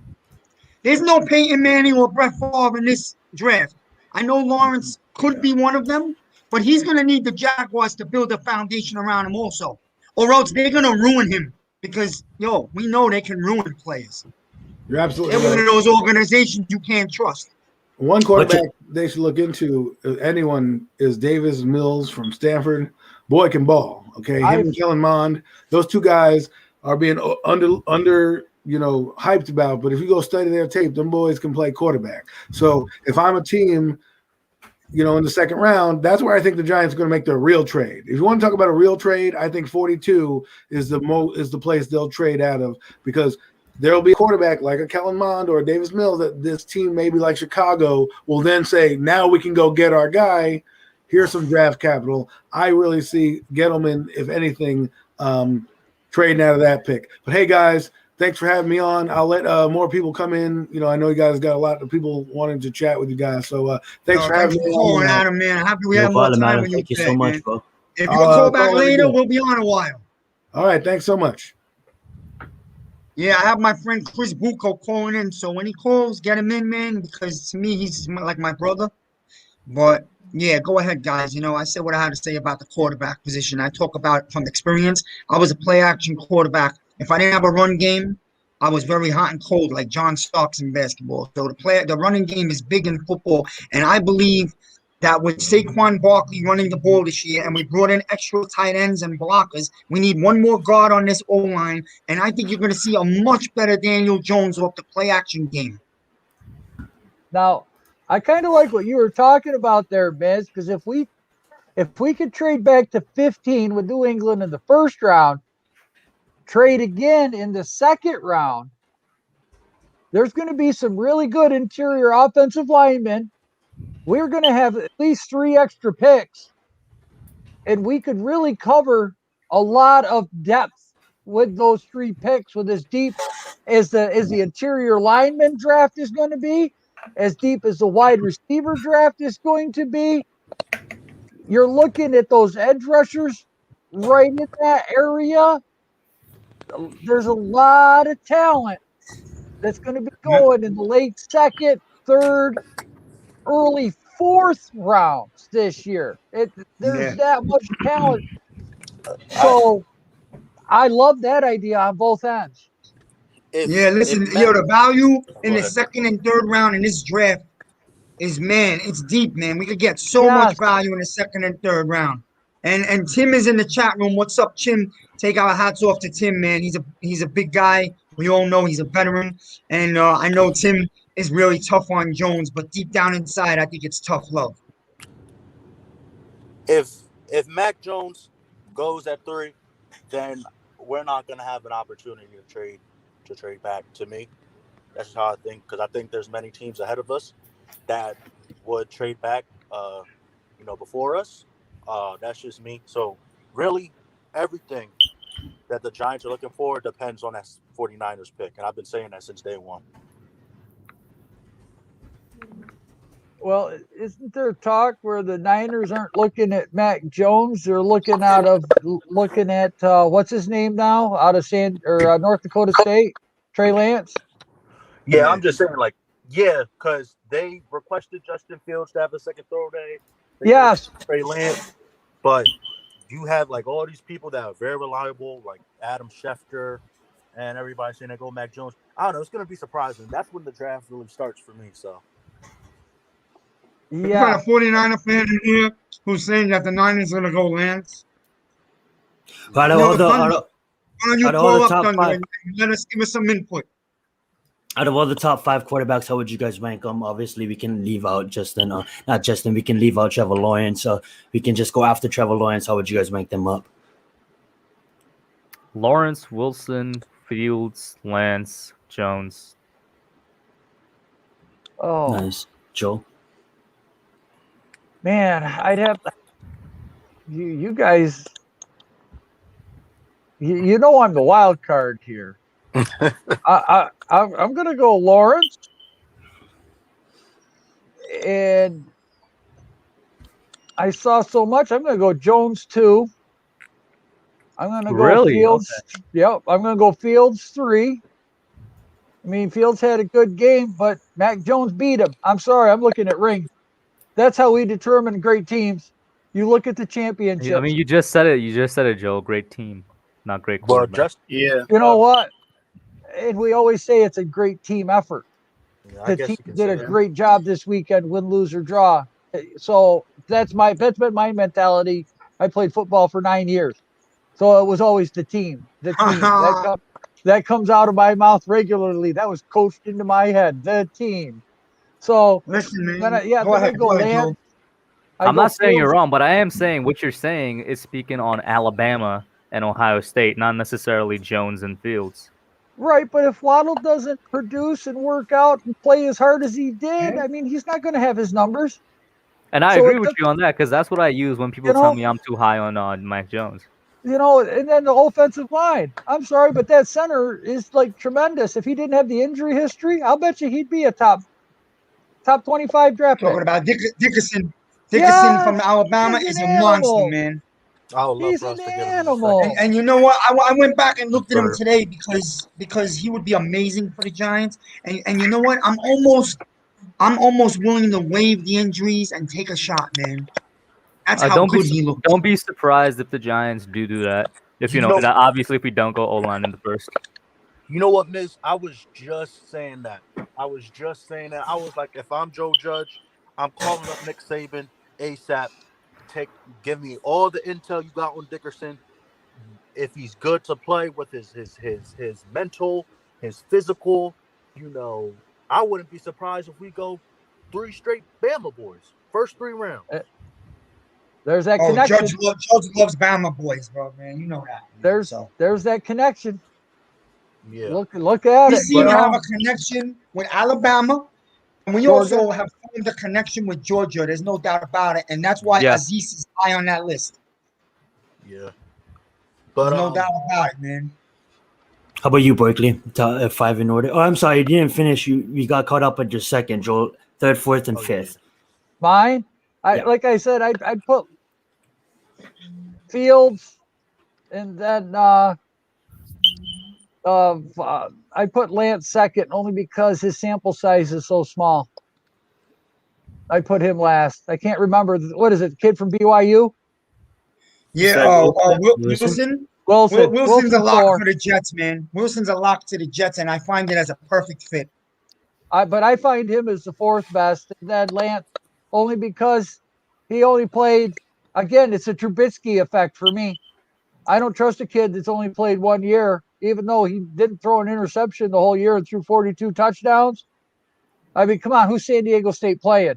[SPEAKER 2] There's no Peyton Manning or Brett Favre in this draft. I know Lawrence could be one of them, but he's going to need the Jaguars to build a foundation around him also. Or else they're going to ruin him because, we know they can ruin players.
[SPEAKER 6] You're absolutely
[SPEAKER 2] They're one of those organizations you can't trust.
[SPEAKER 6] One quarterback they should look into, if anyone, is Davis Mills from Stanford. Boy can ball. Okay, him and Kellen Mond. Those two guys are being under hyped about. But if you go study their tape, them boys can play quarterback. So if I'm a team, in the second round, that's where I think the Giants are going to make their real trade. If you want to talk about a real trade, I think 42 is the place they'll trade out of, because there will be a quarterback like a Kellen Mond or a Davis Mills that this team, maybe like Chicago, will then say, now we can go get our guy. Here's some draft capital. I really see Gettleman, if anything, trading out of that pick. But hey, guys, thanks for having me on. I'll let more people come in. I know you guys got a lot of people wanting to chat with you guys. So thanks for having me
[SPEAKER 2] on.
[SPEAKER 6] on.
[SPEAKER 2] Adam, man. Happy we have more time with you.
[SPEAKER 1] Thank you so much, bro.
[SPEAKER 2] If you call back later, we'll be on a while.
[SPEAKER 6] All right, thanks so much.
[SPEAKER 2] Yeah, I have my friend Chris Bucco calling in. So when he calls, get him in, man, because to me, he's like my brother. But yeah, go ahead, guys. I said what I had to say about the quarterback position. I talk about it from experience. I was a play-action quarterback. If I didn't have a run game, I was very hot and cold, like John Starks in basketball. So the running game is big in football, and I believe that with Saquon Barkley running the ball this year, and we brought in extra tight ends and blockers, we need one more guard on this O-line, and I think you're going to see a much better Daniel Jones off the play-action game.
[SPEAKER 4] Now, I kind of like what you were talking about there, Miz, because if we could trade back to 15 with New England in the first round, trade again in the second round, there's going to be some really good interior offensive linemen. We're going to have at least 3 extra picks, and we could really cover a lot of depth with those 3 picks, with as deep as the interior lineman draft is going to be, as deep as the wide receiver draft is going to be. You're looking at those edge rushers right in that area. There's a lot of talent that's going to be going in the late second, third, early fourth rounds this year. There's that much talent. So I love that idea on both ends.
[SPEAKER 2] The value in the second and third round in this draft is, man, it's deep, man. We could get so much value in the second and third round. And Tim is in the chat room. What's up, Tim? Take our hats off to Tim, man. He's a big guy. We all know he's a veteran. And I know Tim is really tough on Jones, but deep down inside, I think it's tough love.
[SPEAKER 7] If Mac Jones goes at 3, then we're not going to have an opportunity to trade back. To me, that's how I think, because I think there's many teams ahead of us that would trade back, before us. That's just me. So really, everything that the Giants are looking for depends on that 49ers pick, and I've been saying that since day one.
[SPEAKER 4] Well, isn't there talk where the Niners aren't looking at Mac Jones? They're looking at what's his name now, out of North Dakota State, Trey Lance.
[SPEAKER 7] Yeah, I'm just saying, because they requested Justin Fields to have a second throw day.
[SPEAKER 4] Yes,
[SPEAKER 7] Trey Lance, but you have all these people that are very reliable, like Adam Schefter, and everybody saying they go Mac Jones. I don't know. It's going to be surprising. That's when the draft really starts for me. So.
[SPEAKER 2] Yeah. You got a 49er fan in here who's saying that the Niners are going to go Lance.
[SPEAKER 1] Why don't you call up Thunder and
[SPEAKER 2] give us some input?
[SPEAKER 1] Out of all the top 5 quarterbacks, how would you guys rank them? Obviously, we can leave out not Justin. We can leave out Trevor Lawrence. So we can just go after Trevor Lawrence. How would you guys rank them up?
[SPEAKER 8] Lawrence, Wilson, Fields, Lance, Jones.
[SPEAKER 4] Oh,
[SPEAKER 1] nice, Joe.
[SPEAKER 4] Man, I'd have you guys. I'm the wild card here. I'm gonna go Lawrence, and I saw so much. I'm gonna go Jones 2. I'm gonna go Fields. Okay. Yep, I'm gonna go Fields 3. I mean, Fields had a good game, but Mac Jones beat him. I'm sorry, I'm looking at rings. That's how we determine great teams. You look at the championship.
[SPEAKER 8] I mean, you just said it, Joe. Great team, not great quarterback.
[SPEAKER 4] You know what? And we always say it's a great team effort.
[SPEAKER 7] Yeah,
[SPEAKER 4] the team did a great job this weekend, win, lose, or draw. So that's been my mentality. I played football for 9 years. So it was always the team. The team. That comes out of my mouth regularly. That was coached into my head. The team. So
[SPEAKER 2] listen, man.
[SPEAKER 4] Go ahead, Lance.
[SPEAKER 8] I'm not saying you're wrong, but I am saying what you're saying is speaking on Alabama and Ohio State, not necessarily Jones and Fields.
[SPEAKER 4] Right, but if Waddle doesn't produce and work out and play as hard as he did, I mean, he's not going to have his numbers.
[SPEAKER 8] And I
[SPEAKER 4] So
[SPEAKER 8] agree with you on that because that's what I use when people tell me I'm too high on Mike Jones.
[SPEAKER 4] You know, and then the offensive line. I'm sorry, but that center is like tremendous. If he didn't have the injury history, I'll bet you he'd be a top 25 draft pick.
[SPEAKER 2] Talking about Dickerson.
[SPEAKER 4] Yes,
[SPEAKER 2] from Alabama
[SPEAKER 4] he's
[SPEAKER 2] is
[SPEAKER 4] an
[SPEAKER 2] a monster,
[SPEAKER 4] animal.
[SPEAKER 2] man.
[SPEAKER 7] I would love
[SPEAKER 4] He's
[SPEAKER 7] for us
[SPEAKER 4] an
[SPEAKER 7] to get him in the
[SPEAKER 4] animal.
[SPEAKER 7] second.
[SPEAKER 2] And you know what? I went back and looked at him
[SPEAKER 7] Third.
[SPEAKER 2] today because he would be amazing for the Giants. And you know what? I'm almost willing to waive the injuries and take a shot, man. That's how good he looks.
[SPEAKER 8] Don't be surprised if the Giants do that. If obviously if we don't go O-line in the first.
[SPEAKER 7] You know what, Miz? I was just saying that. I was like, if I'm Joe Judge, I'm calling up Nick Saban ASAP. Give me all the intel you got on Dickerson. If he's good to play with his mental, his physical, I wouldn't be surprised if we go 3 straight Bama boys, first 3 rounds.
[SPEAKER 4] There's that connection.
[SPEAKER 2] Judge loves Bama boys, bro, man. You know that.
[SPEAKER 4] There's that connection.
[SPEAKER 7] Yeah.
[SPEAKER 4] Look at
[SPEAKER 2] we
[SPEAKER 4] it.
[SPEAKER 2] seem to have a connection with Alabama, and we also have formed a connection with Georgia. There's no doubt about it, and that's why Aziz is high on that list.
[SPEAKER 7] Yeah, but
[SPEAKER 2] there's no doubt about it, man.
[SPEAKER 1] How about you, Barkley? 5 in order. Oh, I'm sorry, you didn't finish. You got caught up at your second, Joel. 3rd, 4th, and 5th.
[SPEAKER 4] Mine. Like I said, I'd put Fields, and then I put Lance second only because his sample size is so small. I put him last. I can't remember. What is it? Kid from BYU?
[SPEAKER 2] Yeah. Wilson. Wilson's a lock for the Jets, man. Wilson's a lock to the Jets, and I find it as a perfect fit.
[SPEAKER 4] But I find him as the 4th best, and then Lance only because he only played. Again, it's a Trubisky effect for me. I don't trust a kid that's only played 1 year, even though he didn't throw an interception the whole year and threw 42 touchdowns. I mean, come on, who's San Diego State playing?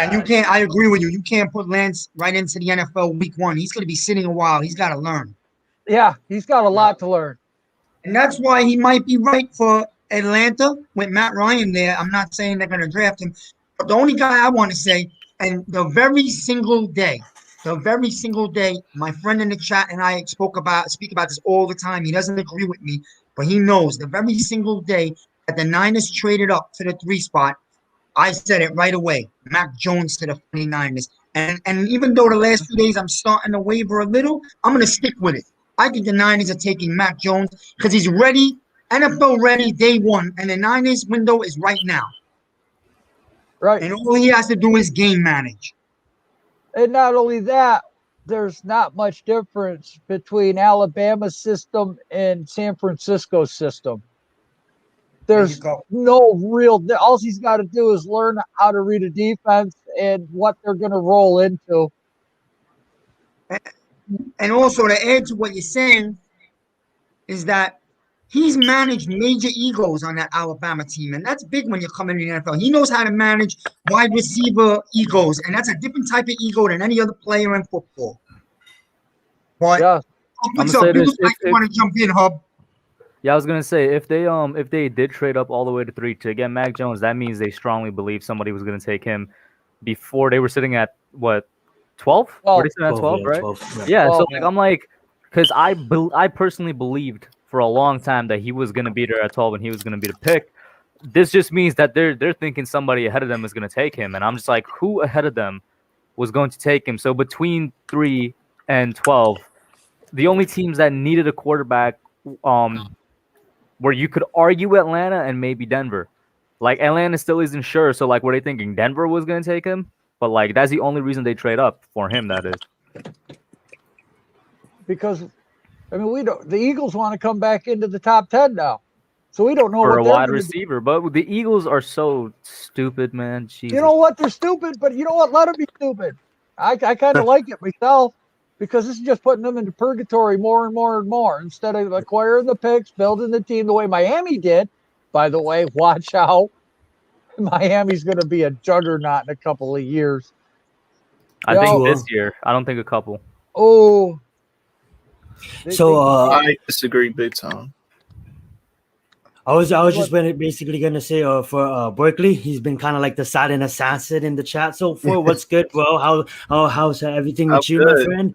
[SPEAKER 2] And you can't. I agree with you. You can't put Lance right into the NFL week 1. He's going to be sitting a while. He's got to learn.
[SPEAKER 4] Yeah, he's got a lot to learn.
[SPEAKER 2] And that's why he might be right for Atlanta with Matt Ryan there. I'm not saying they're going to draft him. But the only guy I want to say, and the very single day, my friend in the chat and I speak about this all the time. He doesn't agree with me, but he knows the very single day that the Niners traded up to the 3 spot, I said it right away. Mac Jones to the 49ers. And even though the last few days I'm starting to waver a little, I'm going to stick with it. I think the Niners are taking Mac Jones because he's ready, NFL ready, day 1. And the Niners window is right now.
[SPEAKER 4] Right.
[SPEAKER 2] And all he has to do is game manage.
[SPEAKER 4] And not only that, there's not much difference between Alabama's system and San Francisco's system. There's no real. All he's got to do is learn how to read a defense and what they're going to roll into.
[SPEAKER 2] And also to add to what you're saying is that he's managed major egos on that Alabama team, and that's big when you're coming in the NFL. He knows how to manage wide receiver egos, and that's a different type of ego than any other player in football. But
[SPEAKER 4] yeah,
[SPEAKER 2] what's up? You want to jump in, Hub?
[SPEAKER 8] Yeah, I was gonna say if they did trade up all the way to 3 to get Mac Jones, that means they strongly believe somebody was gonna take him before they were sitting at what 12? Were they sitting at 12, right? 12, yeah. 12, so I'm like, because I personally believed for a long time that he was gonna be there at 12 and he was gonna be the pick. This just means that they're thinking somebody ahead of them is gonna take him, and I'm just like, who ahead of them was going to take him? So between 3 and 12, the only teams that needed a quarterback, where you could argue Atlanta and maybe Denver. Like, Atlanta still isn't sure, so, like, were they thinking Denver was going to take him? But, like, that's the only reason they trade up for him, that is.
[SPEAKER 4] Because, I mean, the Eagles want to come back into the top 10 now. So we don't know
[SPEAKER 8] for
[SPEAKER 4] what
[SPEAKER 8] a
[SPEAKER 4] they're
[SPEAKER 8] wide receiver. But the Eagles are so stupid, man. Jesus.
[SPEAKER 4] You know what? They're stupid, but you know what? Let them be stupid. I kind of like it myself. Because this is just putting them into purgatory more and more and more instead of acquiring the picks, building the team the way Miami did. By the way, watch out. Miami's going to be a juggernaut in a couple of years.
[SPEAKER 8] I think this year. I don't think a couple.
[SPEAKER 4] Oh,
[SPEAKER 1] So
[SPEAKER 9] I disagree big time.
[SPEAKER 1] I was just basically gonna say for Barkley, he's been kind of like the silent assassin in the chat so far. What's good, bro? How's everything with you, my friend?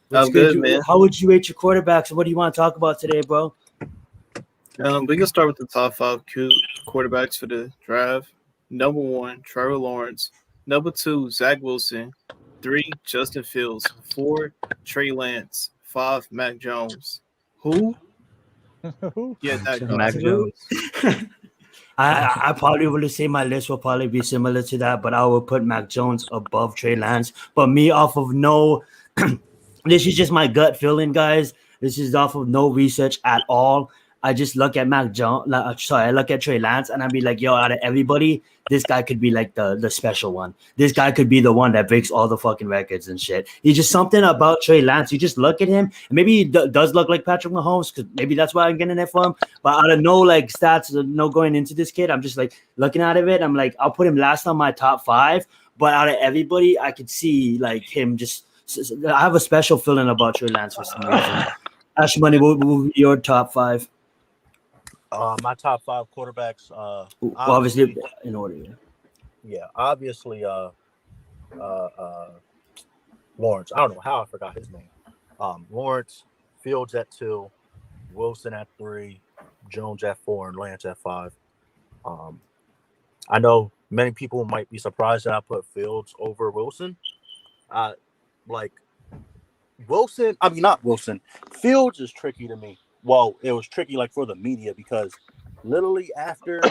[SPEAKER 1] What's
[SPEAKER 9] good, man.
[SPEAKER 1] How would you rate your quarterbacks? What do you want to talk about today, bro?
[SPEAKER 9] We can start with the top 5 quarterbacks for the draft. Number 1, Trevor Lawrence. Number 2, Zach Wilson. 3, Justin Fields. 4, Trey Lance. 5, Mac Jones. Who? Yeah, that
[SPEAKER 8] Mac Jones.
[SPEAKER 1] I probably would say my list will probably be similar to that, but I will put Mac Jones above Trey Lance. But me off of no, this is just my gut feeling, guys. This is off of no research at all. I just look at Mac Jones. I look at Trey Lance, and I'd be like, yo, out of everybody, this guy could be like the special one. This guy could be the one that breaks all the fucking records and shit. He's just something about Trey Lance. You just look at him, and maybe he does look like Patrick Mahomes, because maybe that's why I'm getting it from him. But out of no like stats, no going into this kid, I'm just like looking at it. I'm like, I'll put him last on my top 5. But out of everybody, I could see like him just. I have a special feeling about Trey Lance for some reason. Ashmoney, what will be your top 5?
[SPEAKER 7] My top 5 quarterbacks.
[SPEAKER 1] Obviously, in order.
[SPEAKER 7] Yeah, obviously, Lawrence. I don't know how I forgot his name. Lawrence, Fields at 2, Wilson at 3, Jones at 4, and Lance at 5. I know many people might be surprised that I put Fields over Wilson. Like Wilson. I mean, not Wilson. Fields is tricky to me. Well, it was tricky like for the media because literally after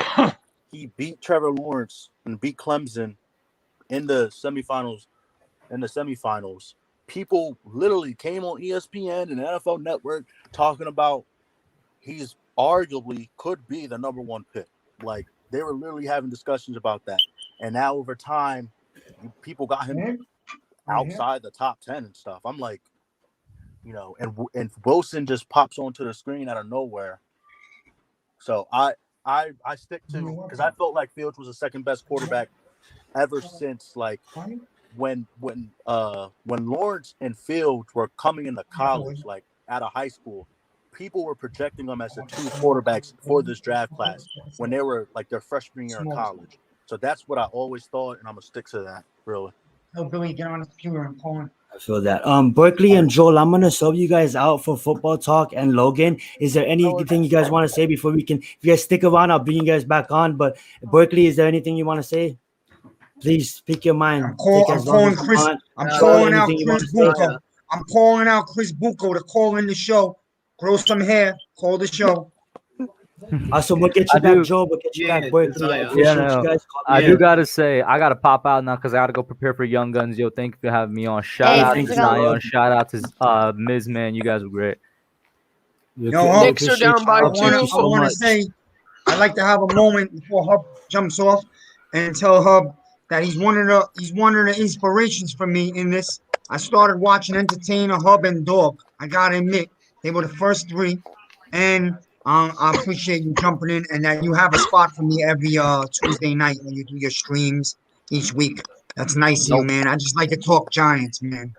[SPEAKER 7] he beat Trevor Lawrence and beat Clemson in the semifinals, people literally came on ESPN and NFL Network talking about he's arguably could be the number 1 pick. Like they were literally having discussions about that. And now over time, people got him outside the top 10 and stuff. I'm like, you know, and Wilson just pops onto the screen out of nowhere. So I stick to, because I felt like Fields was the second best quarterback ever since like when Lawrence and Fields were coming into college, like out of high school, people were projecting them as the 2 quarterbacks for this draft class when they were like their freshman year in college. So that's what I always thought, and I'm gonna stick to that, really.
[SPEAKER 2] Oh, Billy, get on the computer and call him.
[SPEAKER 1] I feel that. Barkley and Joel, I'm gonna sub you guys out for football talk and Logan. Is there anything you guys want to say before we can? If you guys stick around, I'll bring you guys back on. But Barkley, is there anything you want to say? Please speak your mind.
[SPEAKER 2] I'm calling out Chris Bucco to call in the show. Grow some hair. Call the show.
[SPEAKER 1] Also, we'll get you back, Joe. We'll get you back, Barkley.
[SPEAKER 8] I do gotta say, I gotta pop out now because I gotta go prepare for Young Guns. Yo, thank you for having me on. Shout out to Zion. Shout out to Miz, man. You guys were great.
[SPEAKER 3] Knicks are down by 2.
[SPEAKER 2] I want to say, I'd like to have a moment before Hub jumps off and tell Hub that he's one of the inspirations for me in this. I started watching Entertainer, Hub, and Dog. I gotta admit, they were the first 3, and I appreciate you jumping in and that you have a spot for me every Tuesday night when you do your streams each week. That's nice of you, man. I just like to talk Giants, man.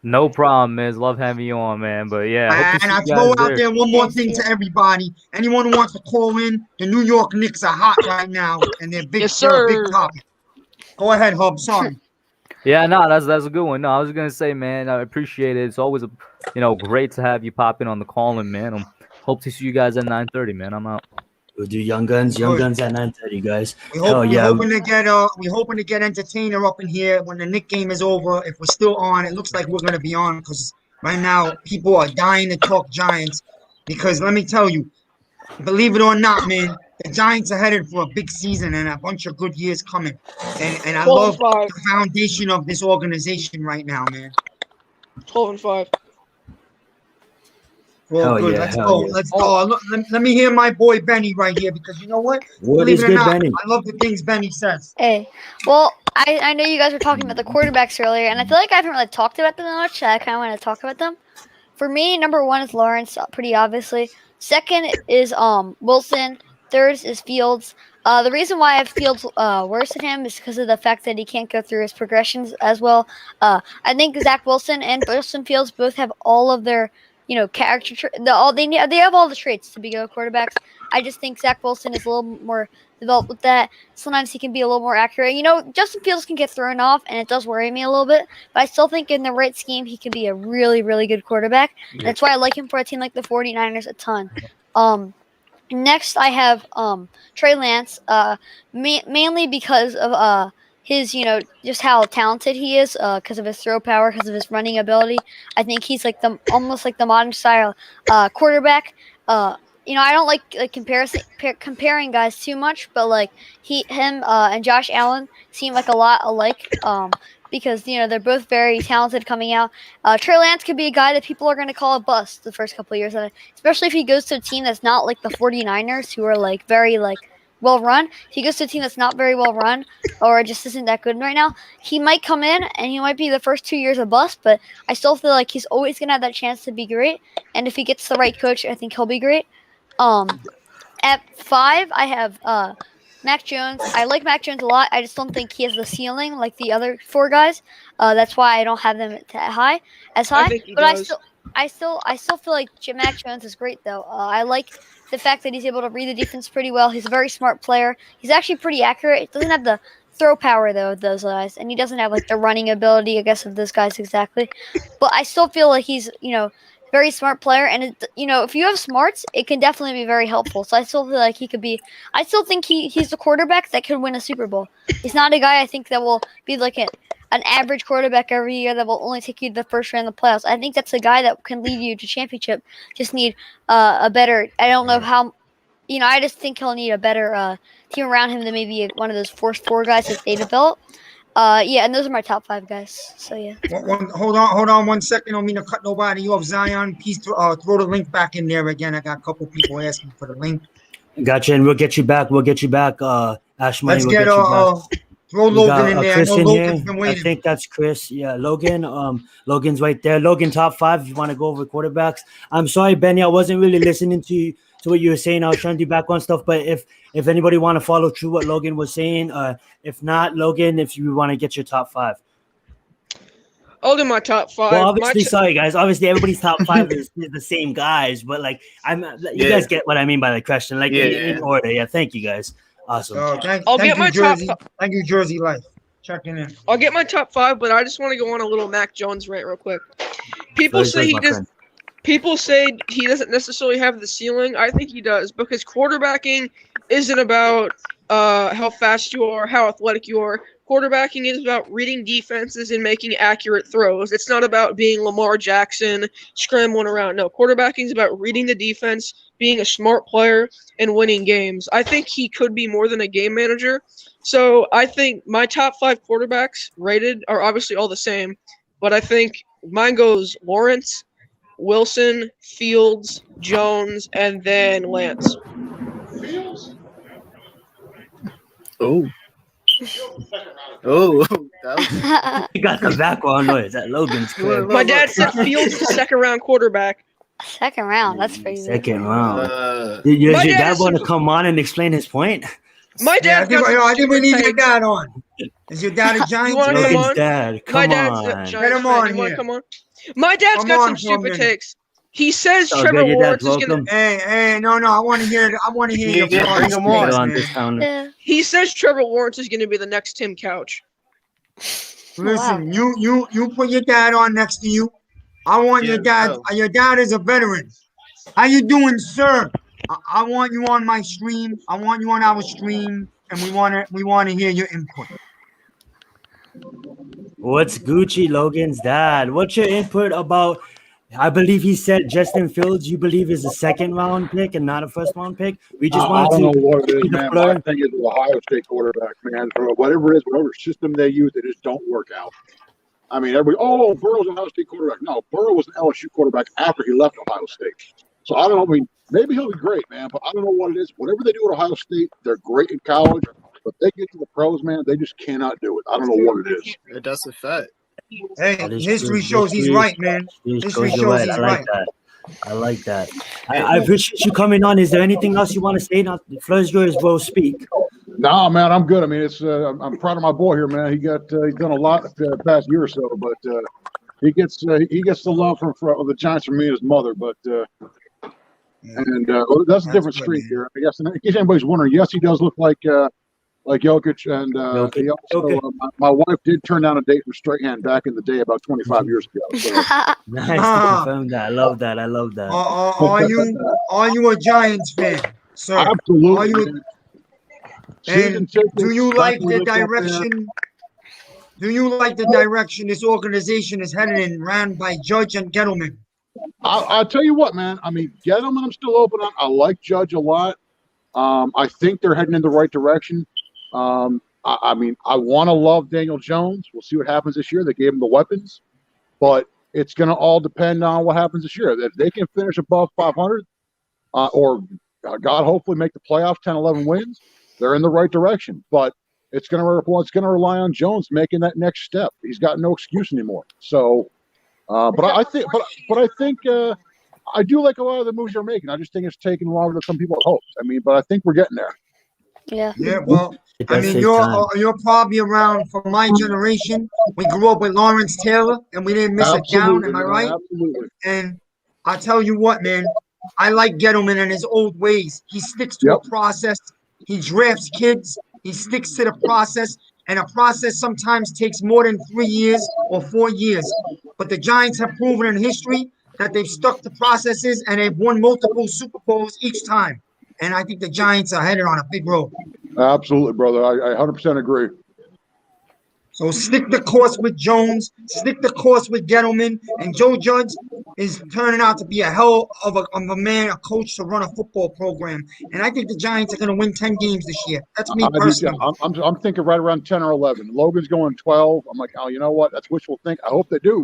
[SPEAKER 8] No problem, Miz. Love having you on, man. But yeah,
[SPEAKER 2] and I throw out there one more thing to everybody. Anyone who wants to call in, the New York Knicks are hot right now, and they're big.
[SPEAKER 3] Yes, sir.
[SPEAKER 2] Big topic. Go ahead, Hub. Sorry.
[SPEAKER 8] Yeah, no, that's a good one. No, I was gonna say, man, I appreciate it. It's always great to have you pop in on the call-in, man. Hope to see you guys at 9:30, man. I'm out.
[SPEAKER 1] We'll do Young Guns at 9:30, guys.
[SPEAKER 2] We're hoping to get Entertainer up in here when the Knick game is over. If we're still on, it looks like we're gonna be on because right now people are dying to talk Giants. Because let me tell you, believe it or not, man, the Giants are headed for a big season and a bunch of good years coming. And I love the foundation of this organization right now, man.
[SPEAKER 3] 12-5.
[SPEAKER 2] Well, good. Let's go. Let's go. Let me hear my boy Benny right here because you know what? Believe it or not, Benny? I love the things Benny says.
[SPEAKER 5] Hey, well, I know you guys were talking about the quarterbacks earlier, and I feel like I haven't really talked about them that much. I kind of want to talk about them. For me, number 1 is Lawrence, pretty obviously. Second is Wilson. Third is Fields. The reason why I have Fields worse than him is because of the fact that he can't go through his progressions as well. I think Zach Wilson and Justin Fields both have all of their character. They have all the traits to be good quarterbacks. I just think Zach Wilson is a little more developed with that. Sometimes he can be a little more accurate. Justin Fields can get thrown off, and it does worry me a little bit. But I still think in the right scheme, he can be a really, really good quarterback. Yeah. That's why I like him for a team like the 49ers a ton. Next, I have Trey Lance, mainly because of his, just how talented he is, because of his throw power, because of his running ability. I think he's almost like the modern style quarterback. I don't like comparing guys too much, but him and Josh Allen seem like a lot alike. Because they're both very talented coming out. Trey Lance could be a guy that people are going to call a bust the first couple of years, especially if he goes to a team that's not like the 49ers, who are very well run. If he goes to a team that's not very well run or just isn't that good right now, he might come in and he might be the first 2 years a bust. But I still feel like he's always going to have that chance to be great. And if he gets the right coach, I think he'll be great. At 5, I have Mac Jones. I like Mac Jones a lot. I just don't think he has the ceiling like the other 4 guys. That's why I don't have them as high. I still feel like Mac Jones is great though. I like the fact that he's able to read the defense pretty well. He's a very smart player. He's actually pretty accurate. He doesn't have the throw power though of those guys, and he doesn't have the running ability, I guess, of those guys exactly. But I still feel like he's very smart player, and if you have smarts, it can definitely be very helpful. So I still feel like he could be. I still think he's the quarterback that could win a Super Bowl. He's not a guy I think that will be an average quarterback every year that will only take you to the first round of the playoffs. I think that's a guy that can lead you to championship. Just need a better. I don't know how. I just think he'll need a better team around him than maybe one of those first 4 guys that they develop. And those are my top 5 guys. So yeah.
[SPEAKER 2] Hold on 1 second. I don't mean to cut nobody off. Zion, please throw the link back in there again. I got a couple people asking for the link.
[SPEAKER 1] Gotcha, and we'll get you back. Ashmoney.
[SPEAKER 2] Let's get throw Logan in there.
[SPEAKER 1] Chris
[SPEAKER 2] I know Logan's been waiting.
[SPEAKER 1] I think that's Chris. Yeah, Logan. Logan's right there. Logan, top 5. If you want to go over quarterbacks. I'm sorry, Benny. I wasn't really listening to what you were saying. I was trying to do background stuff, but if anybody want to follow through what Logan was saying, if not, Logan, if you want to get your top 5.
[SPEAKER 3] I'll do my top 5.
[SPEAKER 1] Well, obviously, sorry guys. Obviously, everybody's top 5 is the same guys, but you guys get what I mean by the question, in order. Yeah, thank you guys. Awesome.
[SPEAKER 2] Thank you, Jersey. Thank you, Jersey Life. Checking in.
[SPEAKER 3] I'll get my top 5, but I just want to go on a little Mac Jones rant real quick. People say he doesn't necessarily have the ceiling. I think he does, because quarterbacking isn't about how fast you are, how athletic you are. Quarterbacking is about reading defenses and making accurate throws. It's not about being Lamar Jackson, scrambling around. No, quarterbacking is about reading the defense, being a smart player, and winning games. I think he could be more than a game manager. So I think my top 5 quarterbacks rated are obviously all the same, but I think mine goes Lawrence, Wilson, Fields, Jones, and then Lance.
[SPEAKER 9] Oh,
[SPEAKER 1] you got the background noise. That Logan's good.
[SPEAKER 3] My dad said Fields is a second-round quarterback.
[SPEAKER 5] Second round, that's crazy.
[SPEAKER 1] Second round. Does your dad want to come on and explain his point?
[SPEAKER 3] My dad.
[SPEAKER 2] I think we need your dad on. Is your dad a Giants fan?
[SPEAKER 1] Logan's dad. Come on.
[SPEAKER 2] Get him on here.
[SPEAKER 3] Come on. My dad's got some stupid takes. He says Trevor Lawrence is going to.
[SPEAKER 2] Hey, no, I want to hear your
[SPEAKER 3] voice. He says Trevor Lawrence is going to be the next Tim Couch.
[SPEAKER 2] Listen, you put your dad on next to you. I want your dad. Your dad is a veteran. How you doing, sir? I want you on my stream. I want you on our stream, and we want to hear your input.
[SPEAKER 1] What's Gucci, Logan's dad? What's your input about? I believe he said Justin Fields, you believe, is a second-round pick and not a first-round pick. We just
[SPEAKER 10] I don't know what it is, man. I think it's the Ohio State quarterback, man. Whatever it is, whatever system they use, they just don't work out. I mean, Burrow's an Ohio State quarterback. No, Burrow was an LSU quarterback after he left Ohio State. So I don't know. I mean, maybe he'll be great, man, but I don't know what it is. Whatever they do at Ohio State, they're great in college, but they get to the pros, man, they just cannot do it. I don't know what it is.
[SPEAKER 9] That's a fact.
[SPEAKER 2] Hey, history shows he's right, man. History shows he's right.
[SPEAKER 1] I like that. I appreciate you coming on. Is there anything else you want to say? Now, the floor is yours, bro. Speak.
[SPEAKER 10] No, man, I'm good. I mean, it's I'm proud of my boy here, man. He's done a lot the past year or so, but He gets the love from the Giants from me and his mother, but that's a different streak here. I guess in case anybody's wondering, yes, he does look like Jokic, and he also my wife did turn down a date from Strahan back in the day about 25 years ago. So.
[SPEAKER 1] Nice to confirm that. I love that.
[SPEAKER 2] Are you a Giants fan, sir?
[SPEAKER 10] Absolutely.
[SPEAKER 2] Do you like the direction? Do you like the direction this organization is headed in, ran by Judge and Gettleman?
[SPEAKER 10] I'll tell you what, man. I mean, Gettleman, I'm still open on. I like Judge a lot. I think they're heading in the right direction. I mean, I want to love Daniel Jones. We'll see what happens this year. They gave him the weapons, but it's going to all depend on what happens this year. If they can finish above 500 or, God, hopefully make the playoffs, 10, 11 wins, they're in the right direction. But it's going to rely on Jones making that next step. He's got no excuse anymore. So, I think I do like a lot of the moves they're making. I just think it's taking longer than some people had hoped. I mean, but I think we're getting there.
[SPEAKER 5] Yeah.
[SPEAKER 2] Yeah. Well, I mean, you're probably around for my generation. We grew up with Lawrence Taylor, and we didn't miss it down. Am I right?
[SPEAKER 10] Absolutely.
[SPEAKER 2] And I tell you what, man, I like Gettleman and his old ways. He sticks to a process. He drafts kids. He sticks to the process, and a process sometimes takes more than 3 years or 4 years. But the Giants have proven in history that they've stuck to processes, and they've won multiple Super Bowls each time. And I think the Giants are headed on a big road.
[SPEAKER 10] Absolutely, brother. I 100% agree.
[SPEAKER 2] So stick the course with Jones, stick the course with Gettleman, and Joe Judge is turning out to be a hell of a man, a coach to run a football program. And I think the Giants are going to win 10 games this year. That's me personally.
[SPEAKER 10] I'm thinking right around 10 or 11. Logan's going 12. I'm like, oh, you know what? That's wishful thinking. I hope they do.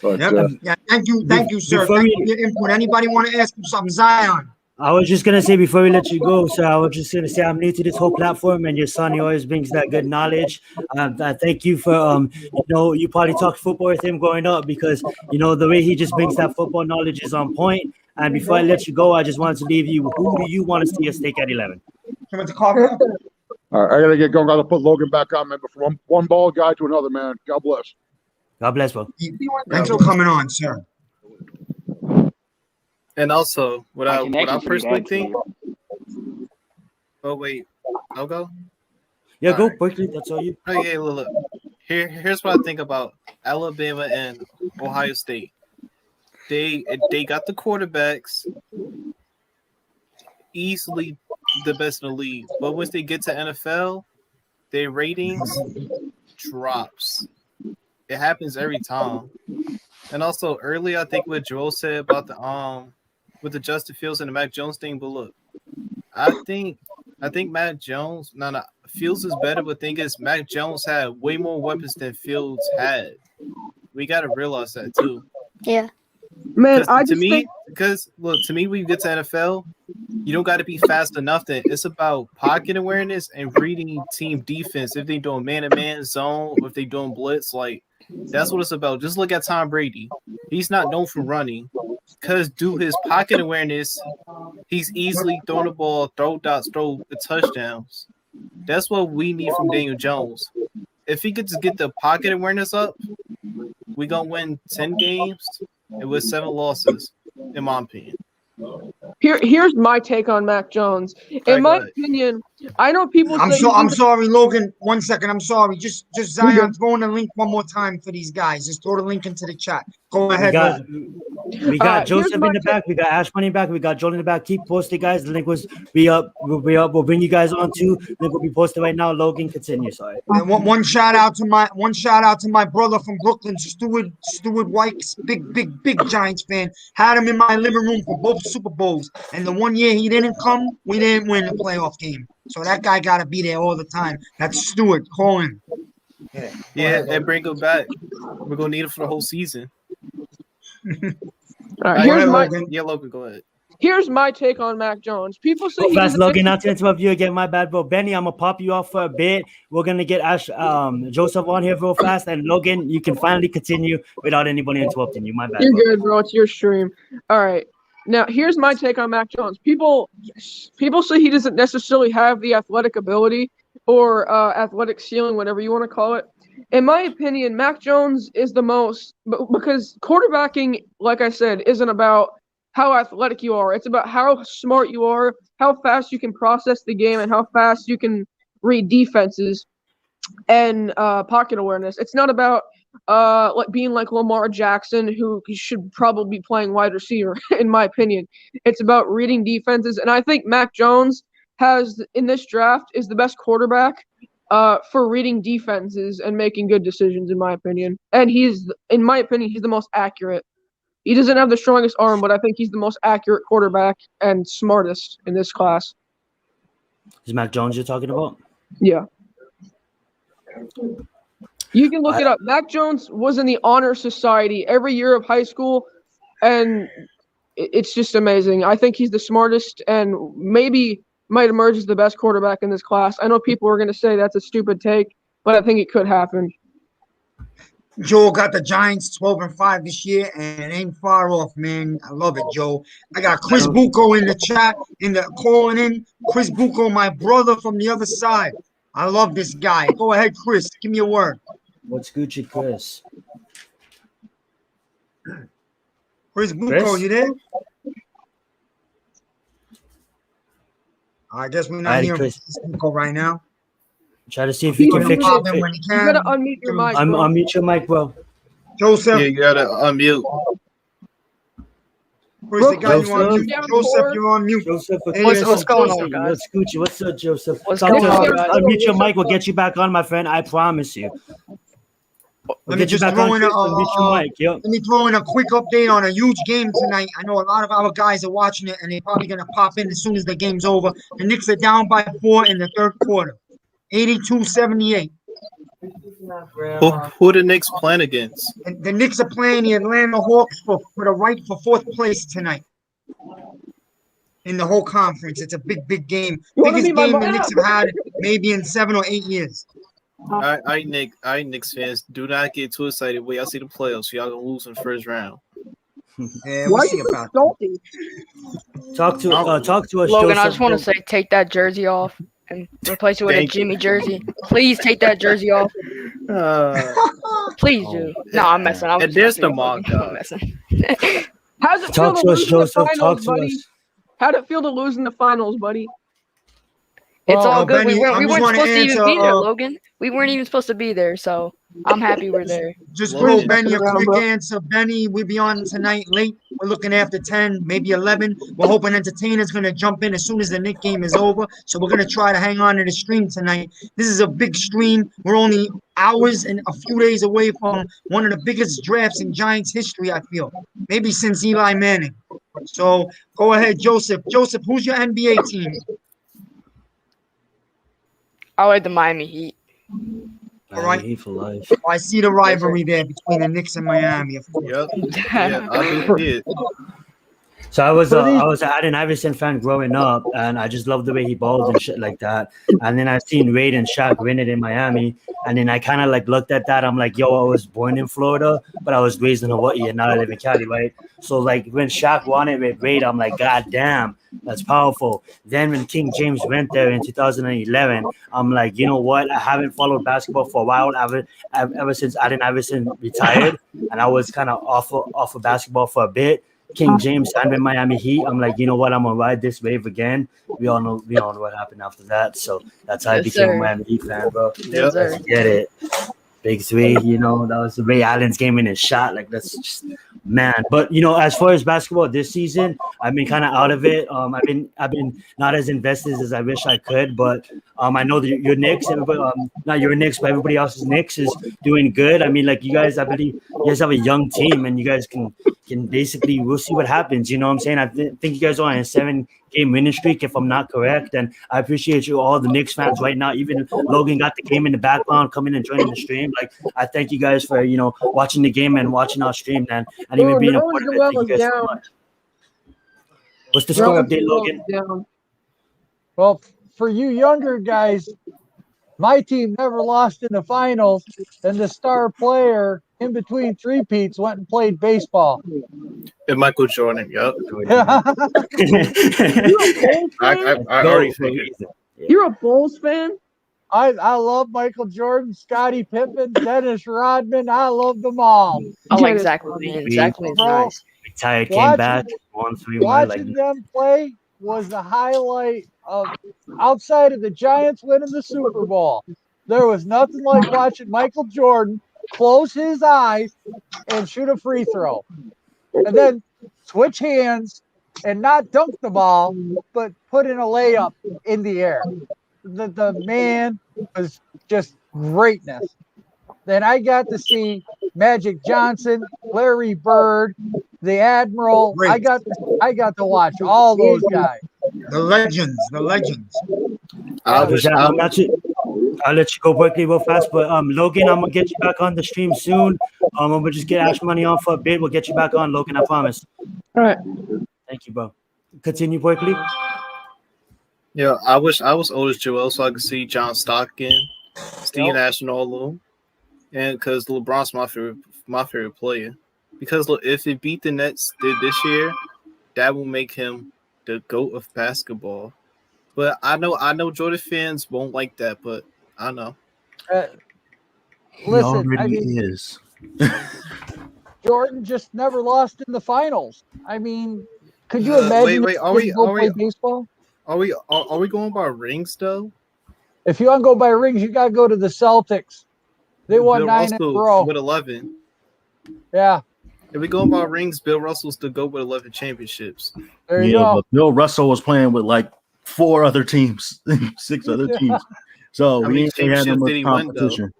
[SPEAKER 10] But,
[SPEAKER 2] yeah, thank you, sir. Thank you for your input. Anybody want to ask him something? Zion.
[SPEAKER 1] I was just gonna say before we let you go, sir. I was just gonna say I'm new to this whole platform, and your son, he always brings that good knowledge. I thank you for you probably talked football with him growing up because the way he just brings that football knowledge is on point. And before I let you go, I just wanted to leave you. Who do you want to see a steak at 11?
[SPEAKER 10] All right, I gotta get going. I gotta put Logan back on, man. But from one ball guy to another, man. God bless.
[SPEAKER 1] God bless, bro.
[SPEAKER 2] Thanks for coming on, sir.
[SPEAKER 9] And also, what I personally think. Oh wait, I'll go.
[SPEAKER 1] Yeah, go quickly. That's all you.
[SPEAKER 9] Oh yeah, look. Here's what I think about Alabama and Ohio State. They got the quarterbacks, easily the best in the league. But once they get to NFL, their ratings drops. It happens every time. And also earlier, I think what Joel said about the with the Justin Fields and the Mac Jones thing. But look, I think Mac Jones. No, Fields is better. But thing is, Mac Jones had way more weapons than Fields had. We got to realize that too.
[SPEAKER 5] Yeah.
[SPEAKER 3] Man,
[SPEAKER 9] to me, when you get to NFL, you don't got to be fast enough. That it's about pocket awareness and reading team defense. If they doing man-to-man zone, or if they doing blitz, like that's what it's about. Just look at Tom Brady. He's not known for running, because due his pocket awareness, he's easily throwing the ball, throw dots, throw the touchdowns. That's what we need from Daniel Jones. If he could just get the pocket awareness up, we gonna win 10 games. It was 7 losses, in my opinion.
[SPEAKER 3] Here's my take on Mac Jones. In my opinion, I know people.
[SPEAKER 2] I'm sorry, Logan. 1 second. I'm sorry. Just Zion, throw in the link one more time for these guys. Just throw the link into the chat. Go ahead.
[SPEAKER 1] We got Joseph in the back. We got Ashmoney in the back. We got Joel in the back. Keep posting, guys. The link was be up. We'll bring you guys on too. Link will be posted right now. Logan, continue. Sorry.
[SPEAKER 2] And one shout out to my brother from Brooklyn, Stuart White's big Giants fan. Had him in my living room for both Super Bowls, and the 1 year he didn't come, we didn't win the playoff game. So that guy got to be there all the time. That's Stuart. Call him.
[SPEAKER 9] Yeah, and bring him back. We're gonna need him for the whole season.
[SPEAKER 3] All right,
[SPEAKER 9] Logan, go ahead.
[SPEAKER 3] Here's my take on Mac Jones. People say
[SPEAKER 1] Logan, not to interrupt you again. My bad, bro. Benny, I'm gonna pop you off for a bit. We're gonna get Joseph on here real fast, and Logan, you can finally continue without anybody interrupting you. My bad.
[SPEAKER 3] You're good, bro. It's your stream. All right. Now, here's my take on Mac Jones. People say he doesn't necessarily have the athletic ability or athletic ceiling, whatever you want to call it. in my opinion, Mac Jones is the most, because quarterbacking, like I said, isn't about how athletic you are. It's about how smart you are, how fast you can process the game, and how fast you can read defenses and pocket awareness. It's not about like being like Lamar Jackson, who should probably be playing wide receiver, in my opinion. It's about reading defenses, and I think Mac Jones has, in this draft, is the best quarterback for reading defenses and making good decisions, in my opinion. And in my opinion, he's the most accurate. He doesn't have the strongest arm, but I think he's the most accurate quarterback and smartest in this class.
[SPEAKER 1] Is Mac Jones you're talking about?
[SPEAKER 3] Yeah. You can look it up. Mac Jones was in the honor society every year of high school, and it's just amazing. I think he's the smartest and maybe might emerge as the best quarterback in this class. I know people are going to say that's a stupid take, but I think it could happen.
[SPEAKER 2] Joe got the Giants 12-5 this year, and it ain't far off, man. I love it, Joe. I got Chris Bucco in the chat, calling in. Chris Bucco, my brother from the other side. I love this guy. Go ahead, Chris. Give me a word.
[SPEAKER 1] What's Gucci, Chris?
[SPEAKER 2] Chris Bucco, you there? I guess we're not hearing Chris Bucco right now.
[SPEAKER 1] Try to see if you can fix it.
[SPEAKER 3] You gotta unmute your mic, bro.
[SPEAKER 1] Unmute your mic, bro.
[SPEAKER 2] Joseph.
[SPEAKER 9] Yeah, you gotta unmute.
[SPEAKER 2] Where's the guy you on mute? Joseph, you're on mute.
[SPEAKER 1] Joseph,
[SPEAKER 11] what's going on, guys?
[SPEAKER 1] What's Gucci? What's up, Joseph?
[SPEAKER 11] What's going on, guys?
[SPEAKER 1] Unmute your mic. We'll get you back on, my friend. I promise you.
[SPEAKER 2] Let me throw in a quick update on a huge game tonight. I know a lot of our guys are watching it, and they're probably going to pop in as soon as the game's over. The Knicks are down by 4 in the third quarter, 82-78.
[SPEAKER 9] Who the Knicks playing against?
[SPEAKER 2] And the Knicks are playing the Atlanta Hawks for the right for 4th place tonight in the whole conference. It's a big game. Biggest game the Knicks have had maybe in 7 or 8 years.
[SPEAKER 9] I Knicks fans, do not get too excited. Wait, y'all see the playoffs. Y'all gonna lose in the first round.
[SPEAKER 2] Yeah, we'll see about that.
[SPEAKER 1] Talk to us,
[SPEAKER 11] Logan.
[SPEAKER 1] Joseph.
[SPEAKER 11] I just want to say, take that jersey off and replace it with a Jimmy jersey. Please take that jersey off. Please do. No, I'm messing.
[SPEAKER 9] And there's the mock.
[SPEAKER 3] How's it feel
[SPEAKER 1] Talk
[SPEAKER 3] to
[SPEAKER 1] to us,
[SPEAKER 3] lose in the
[SPEAKER 1] Joseph.
[SPEAKER 3] finals,
[SPEAKER 1] Talk to
[SPEAKER 3] buddy?
[SPEAKER 1] us.
[SPEAKER 3] How'd it feel to lose in the finals, buddy?
[SPEAKER 11] It's all good.
[SPEAKER 2] Benny,
[SPEAKER 11] we weren't supposed to even be there,
[SPEAKER 2] answer,
[SPEAKER 11] Logan. We weren't even supposed to be there, so I'm happy we're there.
[SPEAKER 2] Just throw Benny a quick answer. Benny, we'll be on tonight late. We're looking after 10, maybe 11. We're hoping Entertainer's going to jump in as soon as the Knicks game is over. So we're going to try to hang on to the stream tonight. This is a big stream. We're only hours and a few days away from one of the biggest drafts in Giants history, I feel. Maybe since Eli Manning. So go ahead, Joseph. Joseph, who's your NBA team?
[SPEAKER 11] I like the Miami Heat.
[SPEAKER 2] All right.
[SPEAKER 1] Heat for life.
[SPEAKER 2] I see the rivalry there between the Knicks and Miami, of course.
[SPEAKER 9] Yep. Yeah, I do see it.
[SPEAKER 1] So I was an Allen Iverson fan growing up, and I just loved the way he balled and shit like that. And then I seen Wade and Shaq win it in Miami, and then I kind of like looked at that. I'm like, yo, I was born in Florida, but I was raised in Hawaii, and now I live in Cali, right? So like when Shaq won it with Wade, I'm like, god damn, that's powerful. Then when King James went there in 2011, I'm like, you know what? I haven't followed basketball for a while ever since Allen Iverson retired, and I was kind of off of basketball for a bit. King James signed with Miami Heat. I'm like, you know what? I'm gonna ride this wave again. We all know what happened after that. So that's how I became a Miami Heat fan, bro.
[SPEAKER 11] Yes,
[SPEAKER 1] Let's get it. Big Tsvi, that was the Ray Allen's game in his shot. Like that's just man. But as far as basketball this season, I've been kind of out of it. I've been not as invested as I wish I could. But I know that your Knicks, everybody, not your Knicks, but everybody else's Knicks is doing good. I mean, like you guys, I believe you guys have a young team, and you guys can basically, we'll see what happens. You know what I'm saying? I think you guys are on a 7-game winning streak, if I'm not correct. And I appreciate you, all the Knicks fans right now. Even Logan got the game in the background, coming and joining the stream. Like, I thank you guys for, watching the game and watching our stream, man. And even being a part of it. Thank you guys so much. What's the score update, Logan?
[SPEAKER 4] Well, for you younger guys, my team never lost in the finals, and the star player in between three-peats went and played baseball.
[SPEAKER 9] And Michael Jordan, yep. I already figured.
[SPEAKER 3] You're a Bulls fan?
[SPEAKER 4] I love Michael Jordan, Scottie Pippen, Dennis Rodman. I love them all.
[SPEAKER 11] I like Zach Levine. Zach Levine's
[SPEAKER 4] Bro,
[SPEAKER 11] nice.
[SPEAKER 1] Retired, came back, won 3 1.
[SPEAKER 4] Watching them play was the highlight of outside of the Giants winning the Super Bowl. There was nothing like watching Michael Jordan close his eyes and shoot a free throw. And then switch hands and not dunk the ball, but put in a layup in the air. The man was just greatness. Then I got to see Magic Johnson, Larry Bird, the Admiral.
[SPEAKER 2] Great.
[SPEAKER 4] I got to watch all those guys.
[SPEAKER 2] The legends.
[SPEAKER 1] I'll let you go quickly real fast, but Logan, I'm gonna get you back on the stream soon. I'm gonna just get Ashmoney on for a bit. We'll get you back on, Logan. I promise.
[SPEAKER 11] All right.
[SPEAKER 1] Thank you, bro. Continue quickly.
[SPEAKER 9] Yeah, I wish I was old as Joel so I could see John Stockton, Steve Nash, and all of them. And because LeBron's my favorite player. Because look, if it beat the Nets did this year, that will make him the GOAT of basketball. But I know Jordan fans won't like that, but I know.
[SPEAKER 4] Listen, I
[SPEAKER 12] he
[SPEAKER 4] mean,
[SPEAKER 12] is.
[SPEAKER 4] Jordan just never lost in the finals. I mean, could you imagine?
[SPEAKER 9] Wait,
[SPEAKER 4] if he go play baseball?
[SPEAKER 9] Are we going by rings though?
[SPEAKER 4] If you want to go by rings, you got to go to the Celtics. They won
[SPEAKER 9] Bill
[SPEAKER 4] 9 in a
[SPEAKER 9] Russell
[SPEAKER 4] row.
[SPEAKER 9] with 11.
[SPEAKER 4] Yeah.
[SPEAKER 9] If we going by rings, Bill Russell's the GOAT with 11 championships.
[SPEAKER 4] There you go.
[SPEAKER 12] But Bill Russell was playing with like 4 other teams, 6 other teams. So
[SPEAKER 9] How
[SPEAKER 12] we
[SPEAKER 9] many
[SPEAKER 12] ain't had
[SPEAKER 9] championships
[SPEAKER 12] much
[SPEAKER 9] did he win, though?
[SPEAKER 12] competition.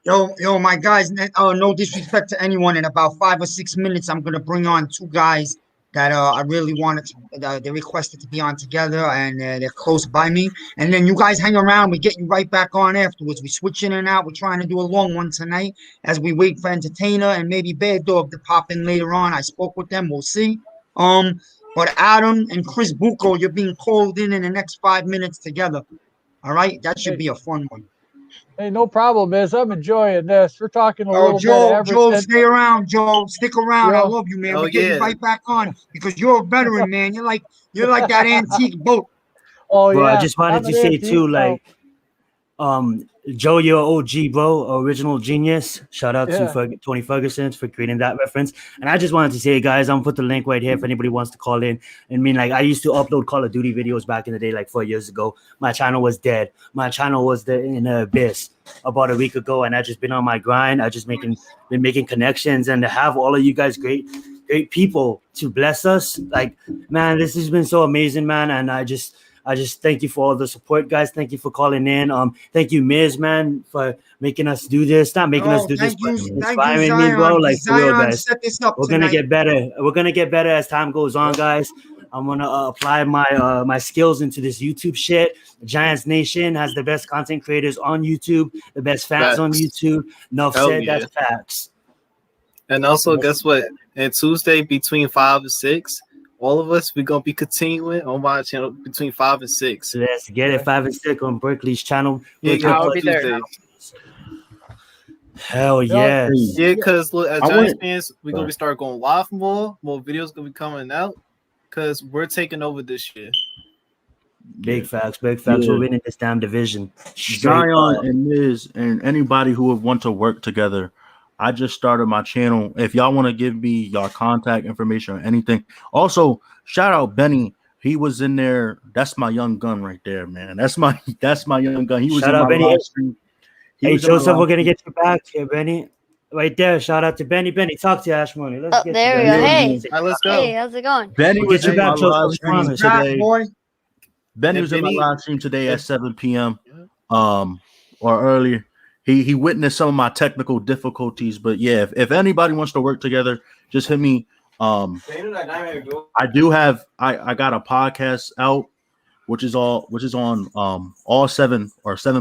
[SPEAKER 2] Yo, my guys, no disrespect to anyone. In about 5 or 6 minutes, I'm gonna bring on 2 guys that I really wanted to, they requested to be on together, and they're close by me. And then you guys hang around. We get you right back on afterwards. We switch in and out. We're trying to do a long one tonight as we wait for Entertainer and maybe Bear Dog to pop in later on. I spoke with them. We'll see. But Adam and Chris Bucco, you're being called in the next 5 minutes together. All right? That should be a fun one.
[SPEAKER 4] Hey, no problem, Miz. I'm enjoying this. We're talking a little bit of everything.
[SPEAKER 2] Joe, stay around, Joe. Stick around. I love you, man.
[SPEAKER 9] Oh,
[SPEAKER 2] We get you right back on because you're a veteran, man. You're like that antique boat.
[SPEAKER 4] Oh,
[SPEAKER 1] Bro,
[SPEAKER 4] yeah.
[SPEAKER 1] I just wanted to say too, like, Joe, you're OG, bro, original genius. Shout out to Tony Ferguson for creating that reference. And I just wanted to say, guys, I'm gonna put the link right here if anybody wants to call in. I mean, like, I used to upload Call of Duty videos back in the day, like 4 years ago. My channel was dead. My channel was in the abyss about a week ago, and I just been on my grind. I just been making connections, and to have all of you guys great people to bless us, like, man, this has been so amazing, man. And I just thank you for all the support, guys. Thank you for calling in. Thank you, Miz, man, for making us do this. Not making us do this, but inspiring me, bro. Like, for real, guys. We're gonna get better. We're gonna get better as time goes on, guys. I'm gonna apply my skills into this YouTube shit. Giants Nation has the best content creators on YouTube, the best fans on YouTube. Enough said. That's facts.
[SPEAKER 9] And also, guess what? And Tuesday between 5 and 6. All of us, we're going to be continuing on my channel between 5 and 6.
[SPEAKER 1] Let's get it. 5 and 6 on Berkeley's channel.
[SPEAKER 9] I'll be there.
[SPEAKER 1] Hell yeah.
[SPEAKER 9] Yeah, because look, as Giants fans, we're going to start going live more videos going to be coming out because we're taking over this year.
[SPEAKER 1] Big facts. We're winning this damn division.
[SPEAKER 12] Zion and Miz and anybody who would want to work together, I just started my channel. If y'all want to give me your contact information or anything. Also, shout out Benny. He was in there. That's my young gun right there, man. That's my young gun. He was
[SPEAKER 1] shout
[SPEAKER 12] in
[SPEAKER 1] out
[SPEAKER 12] my
[SPEAKER 1] Benny.
[SPEAKER 12] live stream.
[SPEAKER 1] Hey, Joseph, we're gonna get you back here, Benny. Right there. Shout out to Benny. Benny, talk to Ashmoney. Let's get
[SPEAKER 5] there
[SPEAKER 1] you
[SPEAKER 5] we go. Hey,
[SPEAKER 9] right, let's go.
[SPEAKER 5] Hey, how's it going?
[SPEAKER 12] Benny was in my live stream today. Benny was in my
[SPEAKER 2] Benny,
[SPEAKER 12] live stream today at 7 p.m. Or earlier. He witnessed some of my technical difficulties, but yeah, if anybody wants to work together, just hit me. I got a podcast out, which is on all seven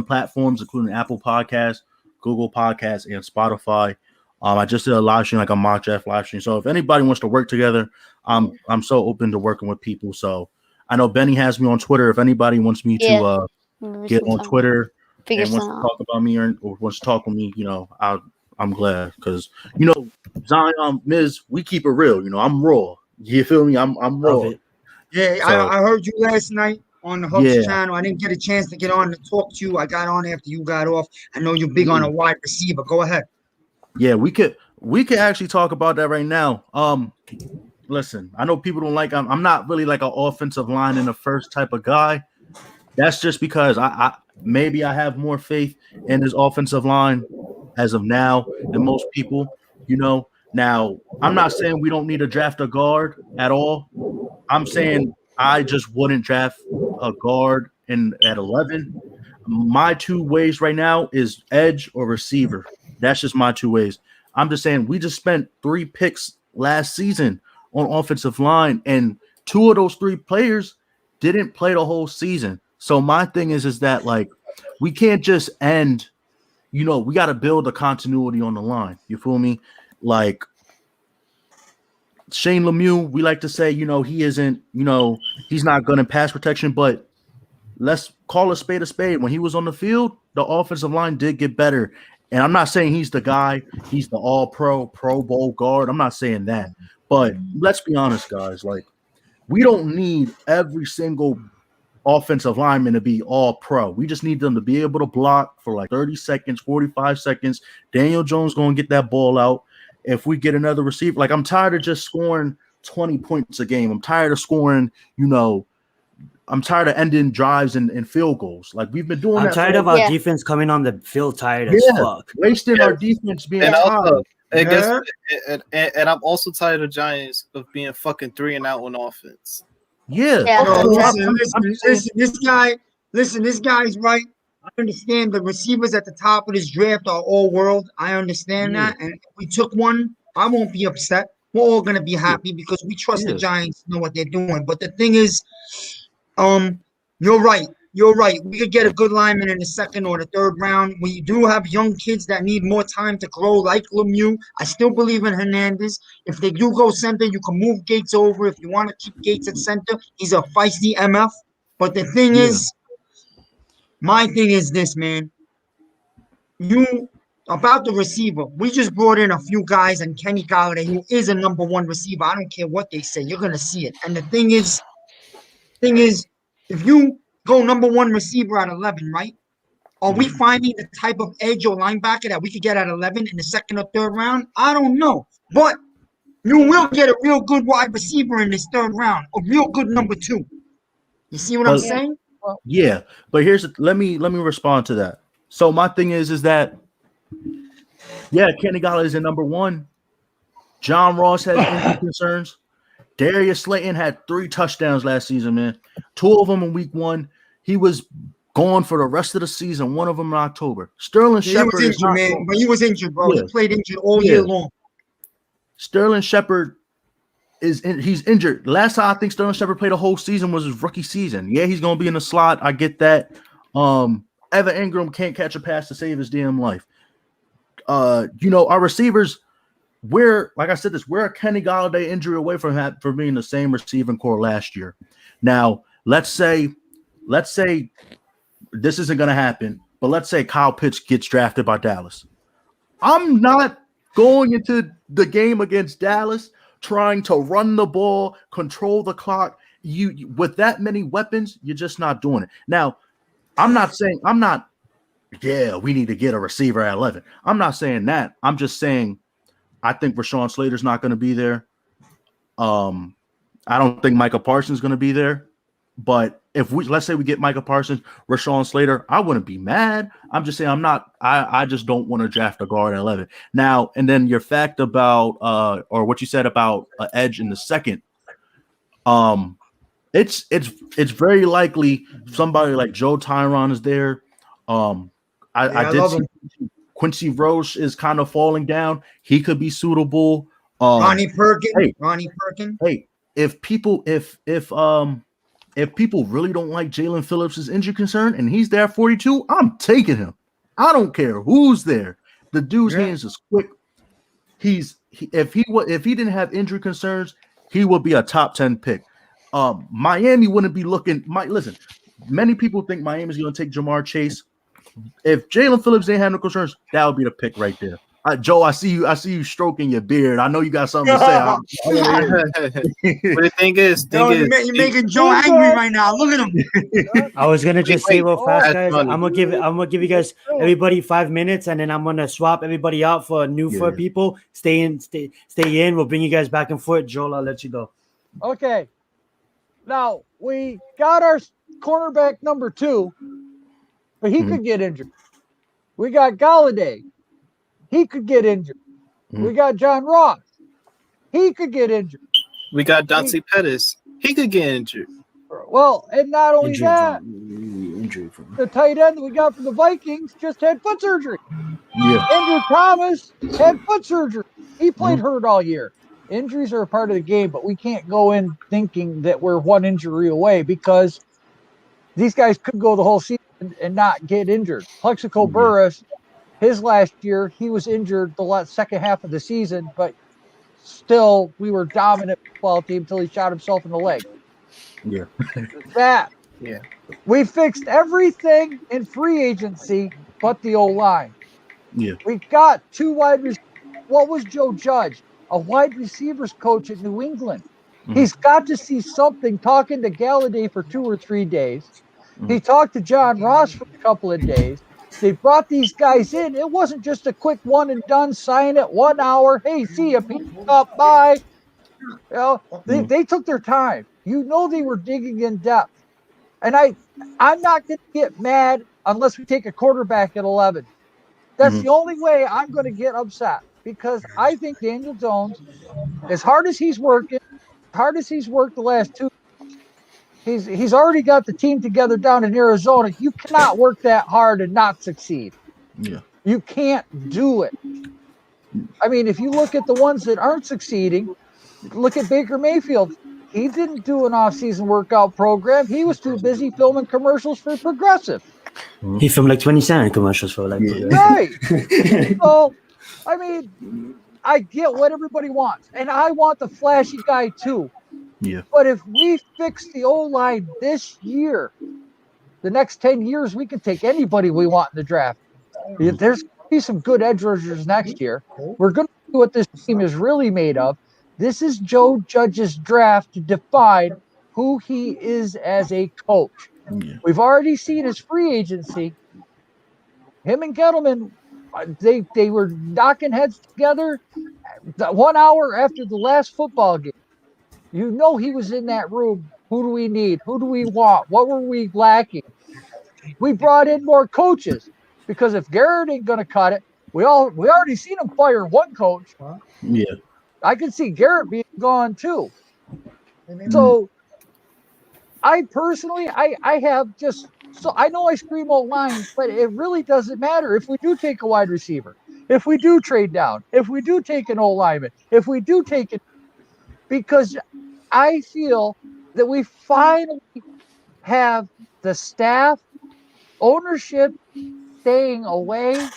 [SPEAKER 12] platforms, including Apple Podcasts, Google Podcasts, and Spotify. I just did a live stream, like a mock draft live stream. So if anybody wants to work together, I'm so open to working with people. So I know Benny has me on Twitter. If anybody wants me to get on Twitter and wants to talk about me or wants to talk with me, I'm glad because Zion, Miz, we keep it real. I'm raw. You feel me? I'm raw.
[SPEAKER 2] Yeah, I heard you last night on the Hubs channel. I didn't get a chance to get on to talk to you. I got on after you got off. I know you're big on a wide receiver. Go ahead.
[SPEAKER 12] Yeah, we could actually talk about that right now. Listen, I know people don't like. I'm not really like an offensive line in the first type of guy. That's just because I maybe I have more faith in his offensive line as of now than most people. Now I'm not saying we don't need to draft a guard at all. I'm saying I just wouldn't draft a guard at 11. My two ways right now is edge or receiver. That's just my two ways. I'm just saying we just spent 3 picks last season on offensive line, and 2 of those 3 players didn't play the whole season. So my thing is that like we can't just end. We got to build a continuity on the line. You feel me? Like Shane Lemieux, we like to say, he isn't, he's not good in pass protection, but let's call a spade a spade. When he was on the field, the offensive line did get better. And I'm not saying he's the guy, he's the all-pro, Pro Bowl guard. I'm not saying that. But let's be honest, guys. Like, we don't need every single offensive lineman to be all-pro. We just need them to be able to block for like 30 seconds, 45 seconds. Daniel Jones going to get that ball out. If we get another receiver, like I'm tired of just scoring 20 points a game. I'm tired of scoring, I'm tired of ending drives and field goals. Like we've been doing.
[SPEAKER 1] I'm tired of our defense coming on the field tired as fuck.
[SPEAKER 12] Wasting our defense being tired.
[SPEAKER 9] And I'm also tired of Giants of being fucking 3 and out on offense.
[SPEAKER 2] Yeah. Listen, this guy's right. I understand the receivers at the top of this draft are all world. I understand that. And if we took one, I won't be upset. We're all going to be happy because we trust the Giants know what they're doing. But the thing is, you're right. You're right. We could get a good lineman in the 2nd or the 3rd round. We do have young kids that need more time to grow, like Lemieux. I still believe in Hernandez. If they do go center, you can move Gates over. If you want to keep Gates at center, he's a feisty MF. But the thing is, my thing is this, man. About the receiver, we just brought in a few guys and Kenny Golladay, who is a number 1 receiver. I don't care what they say. You're going to see it. And the thing is, if you go number 1 receiver at 11, right? Are we finding the type of edge or linebacker that we could get at 11 in the 2nd or 3rd round? I don't know. But you will get a real good wide receiver in this 3rd round, a real good number 2. You see what I'm saying?
[SPEAKER 12] Yeah, but let me respond to that. So my thing is that Kenny Golladay is a number 1. John Ross has injury concerns. Darius Slayton had 3 touchdowns last season, man. 2 of them in week 1. He was gone for the rest of the season. 1 of them in October. Sterling Shepard
[SPEAKER 2] he was injured, man. But he was injured, bro. He played injured all year long. Sterling
[SPEAKER 12] Shepard he's injured. Last time I think Sterling Shepard played a whole season was his rookie season. Yeah, he's gonna be in the slot. I get that. Evan Ingram can't catch a pass to save his damn life. Our receivers, we're a Kenny Golladay injury away from being the same receiving core last year. Now, let's say this isn't gonna happen, but let's say Kyle Pitts gets drafted by Dallas. I'm not going into the game against Dallas trying to run the ball, control the clock. You with that many weapons, you're just not doing it. Now, we need to get a receiver at 11. I'm not saying that. I'm just saying I think Rashawn Slater's not going to be there. I don't think Micah Parsons is going to be there. But let's say we get Micah Parsons, Rashawn Slater, I wouldn't be mad. I'm just saying I just don't want to draft a guard at 11. Now, and then your fact about or what you said about edge in the 2nd, it's very likely somebody like Joe Tyron is there. I did see Quincy Roche is kind of falling down. He could be suitable.
[SPEAKER 2] Ronnie Perkins.
[SPEAKER 12] Hey, if people really don't like Jalen Phillips' injury concern and he's there at 42, I'm taking him. I don't care who's there. The dude's hands is quick. If he didn't have injury concerns, he would be a top 10 pick. Miami wouldn't be looking. Listen, many people think Miami's going to take Jamar Chase. If Jalen Phillips didn't have no concerns, that would be the pick right there. Joe, I see you stroking your beard. I know you got something to say.
[SPEAKER 9] But the thing is,
[SPEAKER 2] you're making Joe angry right now. Look at him.
[SPEAKER 1] I was gonna just say real fast, guys.
[SPEAKER 9] funny.
[SPEAKER 1] I'm gonna give you guys everybody 5 minutes, and then I'm gonna swap everybody out for people. Stay in. We'll bring you guys back and forth. Joel, I'll let you go.
[SPEAKER 4] Okay. Now we got our cornerback number 2, but he could get injured. We got Galladay. He could get injured. We got John Ross. He could get injured.
[SPEAKER 9] We got Dante Pettis. He could get injured.
[SPEAKER 4] Well, and not only that, the tight end that we got from the Vikings just had foot surgery.
[SPEAKER 12] Yeah.
[SPEAKER 4] Andrew Thomas had foot surgery. He played hurt all year. Injuries are a part of the game, but we can't go in thinking that we're one injury away because these guys could go the whole season and not get injured. Plexico Burress, his last year, he was injured the second half of the season, but still we were dominant football team until he shot himself in the leg.
[SPEAKER 12] Yeah.
[SPEAKER 4] We fixed everything in free agency but the O-line.
[SPEAKER 12] Yeah.
[SPEAKER 4] We got 2 wide receivers. What was Joe Judge? A wide receivers coach at New England. He's got to see something, talking to Galladay for 2 or 3 days. He talked to John Ross for a couple of days. They brought these guys in. It wasn't just a quick one and done, sign it 1 hour. Hey, see you, pick up, bye. You know, they took their time. You know, they were digging in depth. And I'm not going to get mad unless we take a quarterback at 11. That's the only way I'm going to get upset, because I think Daniel Jones, as hard as he's worked the last 2, he's already got the team together down in Arizona. You cannot work that hard and not succeed.
[SPEAKER 12] Yeah.
[SPEAKER 4] You can't do it. I mean, if you look at the ones that aren't succeeding, look at Baker Mayfield. He didn't do an off-season workout program. He was too busy filming commercials for Progressive.
[SPEAKER 1] He filmed like 27 commercials for like
[SPEAKER 4] right. So, I mean, I get what everybody wants, and I want the flashy guy too.
[SPEAKER 12] Yeah.
[SPEAKER 4] But if we fix the O-line this year, the next 10 years, we can take anybody we want in the draft. There's going to be some good edge rushers next year. We're going to see what this team is really made of. This is Joe Judge's draft to define who he is as a coach.
[SPEAKER 12] Yeah.
[SPEAKER 4] We've already seen his free agency. Him and Gettleman, they were knocking heads together 1 hour after the last football game. You know he was in that room. Who do we need? Who do we want? What were we lacking? We brought in more coaches, because if Garrett ain't going to cut it, we already seen him fire one coach.
[SPEAKER 12] Yeah.
[SPEAKER 4] I can see Garrett being gone too. So I personally, I have just, so I know I scream O-line, but it really doesn't matter if we do take a wide receiver, if we do trade down, if we do take an O-lineman, if we do take it, because I feel that we finally have the staff, ownership staying away.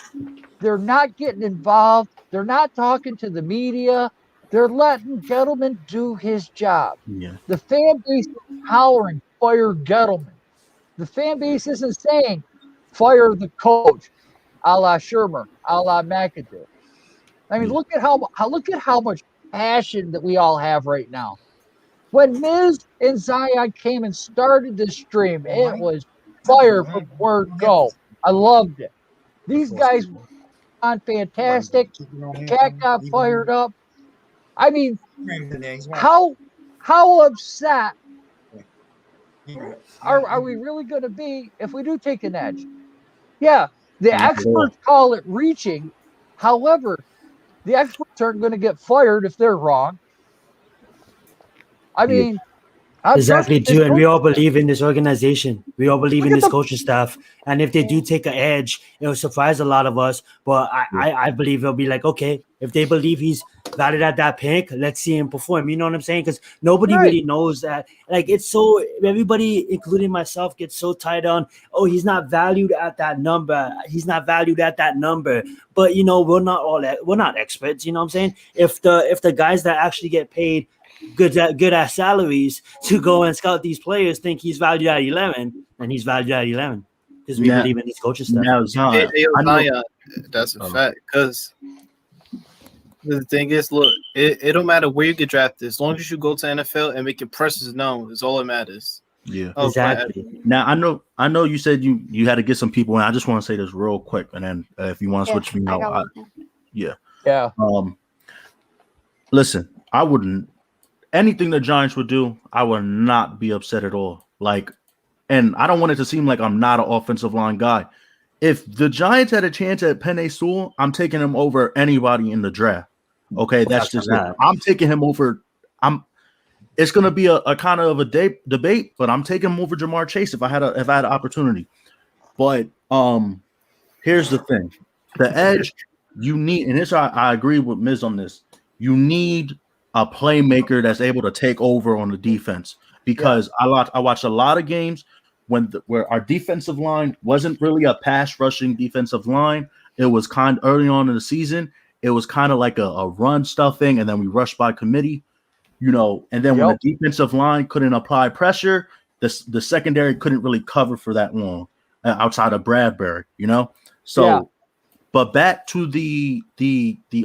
[SPEAKER 4] They're not getting involved. They're not talking to the media. They're letting Gettleman do his job.
[SPEAKER 12] Yeah.
[SPEAKER 4] The fan base is hollering, fire Gettleman. The fan base isn't saying, fire the coach, a la Shermer, a la McAdoo. I mean, look at how much passion that we all have right now. When Miz and Zion came and started this stream, it was fire from word go. I loved it. These guys were on fantastic. Cat got fired up. I mean, how upset are we really going to be if we do take an edge? Yeah, the experts call it reaching. However, the experts aren't going to get fired if they're wrong. I mean,
[SPEAKER 1] exactly, too. And we all believe in this organization. We all believe in this coaching staff. And if they do take an edge, it'll surprise a lot of us. But I believe it'll be like, okay, if they believe he's valued at that pick, let's see him perform. You know what I'm saying? Because nobody really knows that. Like, it's so, everybody, including myself, gets so tied on, oh, he's not valued at that number. He's not valued at that number. But, you know, we're not experts. You know what I'm saying? If the guys that actually get paid good ass salaries to go and scout these players think he's valued at 11, and he's valued at 11 because we believe in these coaches stuff.
[SPEAKER 9] That's a fact, because The thing is, look, it don't matter where you get drafted. As long as you go to NFL and make your presence known is all that matters.
[SPEAKER 12] Yeah,
[SPEAKER 1] exactly.
[SPEAKER 12] Now I know you said you had to get some people in. I just want to say this real quick, and then if you want to switch me out, yeah. Listen, I wouldn't anything the Giants would do. I would not be upset at all. Like, and I don't want it to seem like I'm not an offensive line guy. If the Giants had a chance at Penei Sewell, I'm taking him over anybody in the draft. Okay, that's just it. I'm taking him over. It's going to be a kind of a debate, but I'm taking him over Jamar Chase if I had an opportunity. But here's the thing: the edge you need, and this I agree with Miz on this. You need a playmaker that's able to take over on the defense because I watched a lot of games where our defensive line wasn't really a pass rushing defensive line. It was kind of early on in the season. It was kind of like a run stuffing, and then we rushed by committee, you know. And then when the defensive line couldn't apply pressure, the secondary couldn't really cover for that long outside of Bradbury, you know. So, but back to the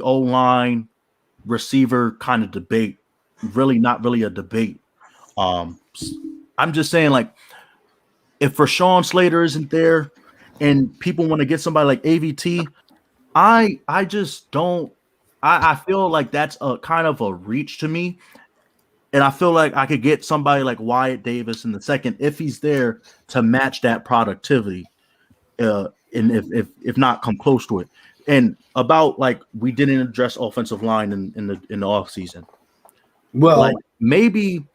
[SPEAKER 12] O-line receiver kind of debate. Really, not really a debate. I'm just saying, like, if Rashawn Slater isn't there and people want to get somebody like AVT, I just don't. I feel like that's a kind of a reach to me, and I feel like I could get somebody like Wyatt Davis in the second if he's there to match that productivity, and if not come close to it. And about like we didn't address offensive line in the offseason. Well, like maybe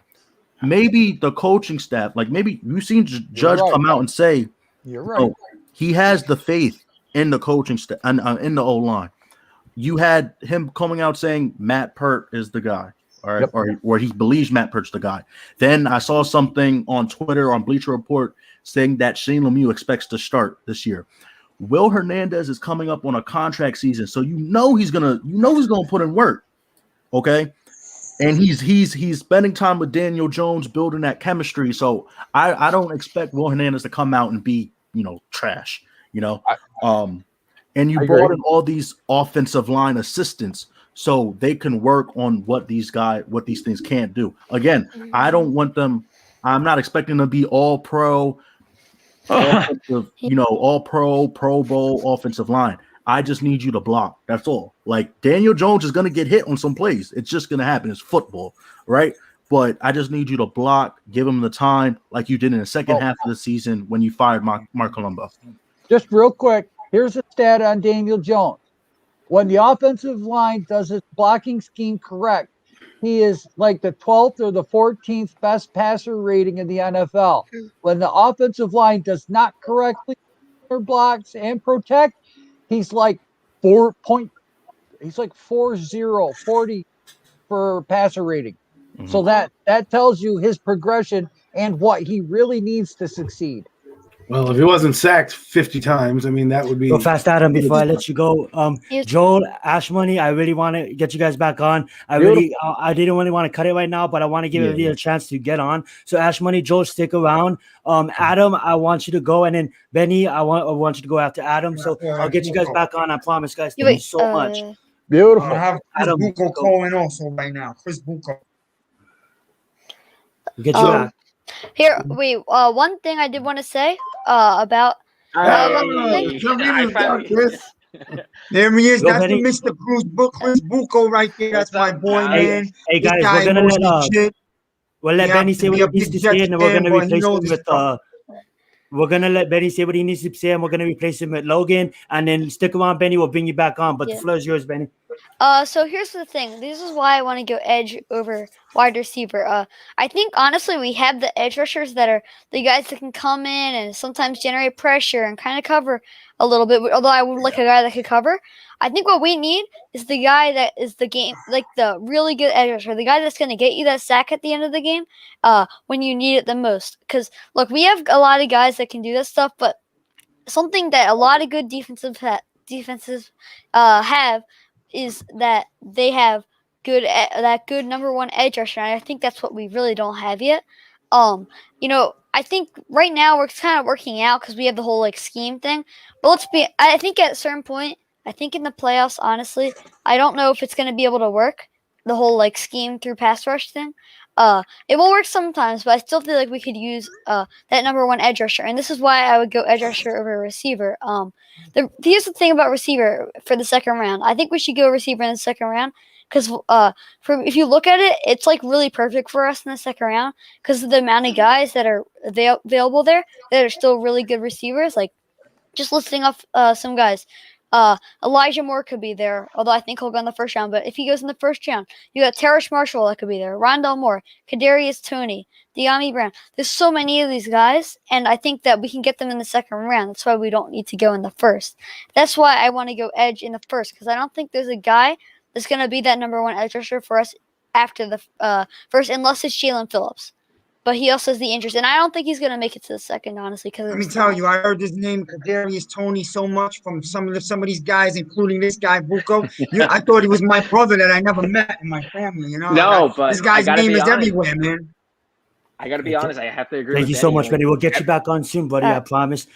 [SPEAKER 12] the coaching staff, like maybe you've seen Judge come out and say,
[SPEAKER 4] "You're right."
[SPEAKER 12] Oh, he has the faith in the coaching staff and in the O-line. You had him coming out saying Matt Pert is the guy, all right, or he believes Matt Pert's the guy. Then I saw something on Twitter on Bleacher Report saying that Shane Lemieux expects to start this year. Will Hernandez is coming up on a contract season, so he's gonna put in work, okay? And he's spending time with Daniel Jones, building that chemistry. So I don't expect Will Hernandez to come out and be, you know, trash, you know. And you brought in all these offensive line assistants so they can work on what these things can't do. Again, I don't want them. I'm not expecting them to be all pro, all pro bowl offensive line. I just need you to block. That's all. Like Daniel Jones is going to get hit on some plays. It's just going to happen. It's football, right? But I just need you to block, give him the time like you did in the second half of the season when you fired Mark Colombo.
[SPEAKER 4] Just real quick, here's a stat on Daniel Jones. When the offensive line does its blocking scheme correct, he is like the 12th or the 14th best passer rating in the NFL. When the offensive line does not correctly blocks and protect, he's like 40 for passer rating. Mm-hmm. So that tells you his progression and what he really needs to succeed.
[SPEAKER 6] Well, if he wasn't sacked 50 times, I mean, that would be...
[SPEAKER 1] Go fast, Adam, before I let you go. Joel, Ashmoney, I really want to get you guys back on. I didn't really want to cut it right now, but I want to give everybody a chance to get on. So, Ashmoney, Joel, stick around. Adam, I want you to go, and then Benny, I want you to go after Adam. So, I'll get you guys back on. I promise, guys. Thank you so much.
[SPEAKER 2] Beautiful. I have Chris Bucco calling also right now. Chris Bucco.
[SPEAKER 1] We'll get you back.
[SPEAKER 5] Here, wait. One thing I did want to say about.
[SPEAKER 2] There he is. That's Mr. Chris Bucco right there. That's my boy, man.
[SPEAKER 1] Hey guys, we'll let Benny say what he needs to say, and then we're gonna replace him with. We're gonna let Benny say what he needs to say, and we're gonna replace him with Logan. And then stick around, Benny. We'll bring you back on. But the floor is yours, Benny.
[SPEAKER 5] So here's the thing. This is why I want to go edge over wide receiver. I think honestly we have the edge rushers that are the guys that can come in and sometimes generate pressure and kind of cover a little bit. Although I would like a guy that could cover. I think what we need is the guy that is the game, like the really good edge rusher, the guy that's going to get you that sack at the end of the game when you need it the most. Because look, we have a lot of guys that can do this stuff, but something that a lot of good defenses have is that they have that good number one edge rusher. And I think that's what we really don't have yet. I think right now we're kind of working out because we have the whole like scheme thing. But I think at a certain point I think in the playoffs, honestly, I don't know if it's going to be able to work, the whole like scheme through pass rush thing. It will work sometimes, but I still feel like we could use that number one edge rusher, and this is why I would go edge rusher over receiver. Here's the thing about receiver for the second round. I think we should go receiver in the second round because if you look at it, it's like really perfect for us in the second round because of the amount of guys that are available there that are still really good receivers. Like just listing off some guys. Elijah Moore could be there, although I think he'll go in the first round. But if he goes in the first round, you got Terrace Marshall that could be there, Rondell Moore, Kadarius Toney, De'Ami Brown. There's so many of these guys, and I think that we can get them in the second round. That's why we don't need to go in the first. That's why I want to go edge in the first, because I don't think there's a guy that's going to be that number one edge rusher for us after the first, unless it's Jalen Phillips. But he also has the injuries, and I don't think he's going to make it to the second, honestly.
[SPEAKER 2] Let me tell you, I heard this name, Kadarius Toney, so much from some of these guys, including this guy, Buko. I thought he was my brother that I never met in my family. You know,
[SPEAKER 13] no, but
[SPEAKER 2] this guy's name is everywhere, man.
[SPEAKER 13] I got to be honest. I have to agree.
[SPEAKER 1] Thank you so much, Benny. We'll get you back on soon, buddy. I promise.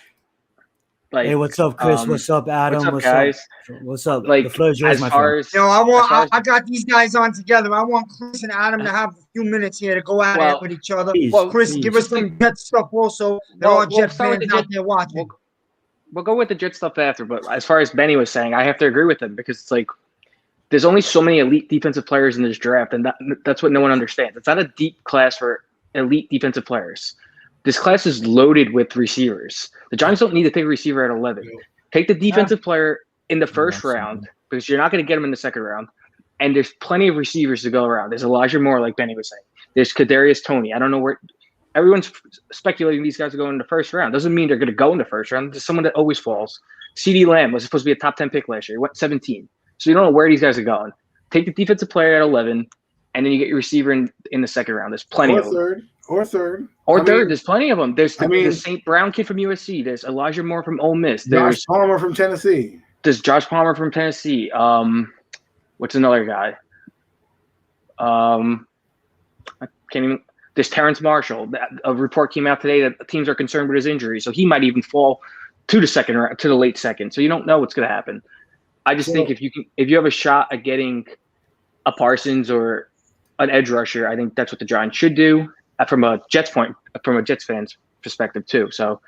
[SPEAKER 13] Like,
[SPEAKER 1] hey, what's up, Chris? What's up, Adam?
[SPEAKER 13] What's up, guys?
[SPEAKER 1] What's up?
[SPEAKER 13] Like,
[SPEAKER 1] the floor is yours, my friend.
[SPEAKER 2] I got these guys on together. I want Chris and Adam to have a few minutes here to go at it with each other. Chris, give us some Jet stuff also. They're all Jet fans out there watching.
[SPEAKER 13] We'll go with the Jet stuff after, but as far as Benny was saying, I have to agree with him because it's like there's only so many elite defensive players in this draft, and that's what no one understands. It's not a deep class for elite defensive players. This class is loaded with receivers. The Giants don't need to take a receiver at 11. Take the defensive player in the first round because you're not going to get him in the second round. And there's plenty of receivers to go around. There's Elijah Moore, like Benny was saying. There's Kadarius Toney. I don't know where – everyone's speculating these guys are going in the first round. Doesn't mean they're going to go in the first round. There's someone that always falls. CeeDee Lamb was supposed to be a top 10 pick last year. He went 17. So you don't know where these guys are going. Take the defensive player at 11, and then you get your receiver in the second round. There's plenty of them.
[SPEAKER 6] Or third.
[SPEAKER 13] There's plenty of them. There's the St. Brown kid from USC. There's Elijah Moore from Ole Miss. There's
[SPEAKER 6] Josh Palmer from Tennessee.
[SPEAKER 13] There's Josh Palmer from Tennessee. What's another guy? I can't even. There's Terrace Marshall. A report came out today that teams are concerned with his injury, so he might even fall to the second round, to the late second. So you don't know what's going to happen. I just think if you have a shot at getting a Parsons or an edge rusher, I think that's what the Giants should do. From a Jets fan's perspective too. So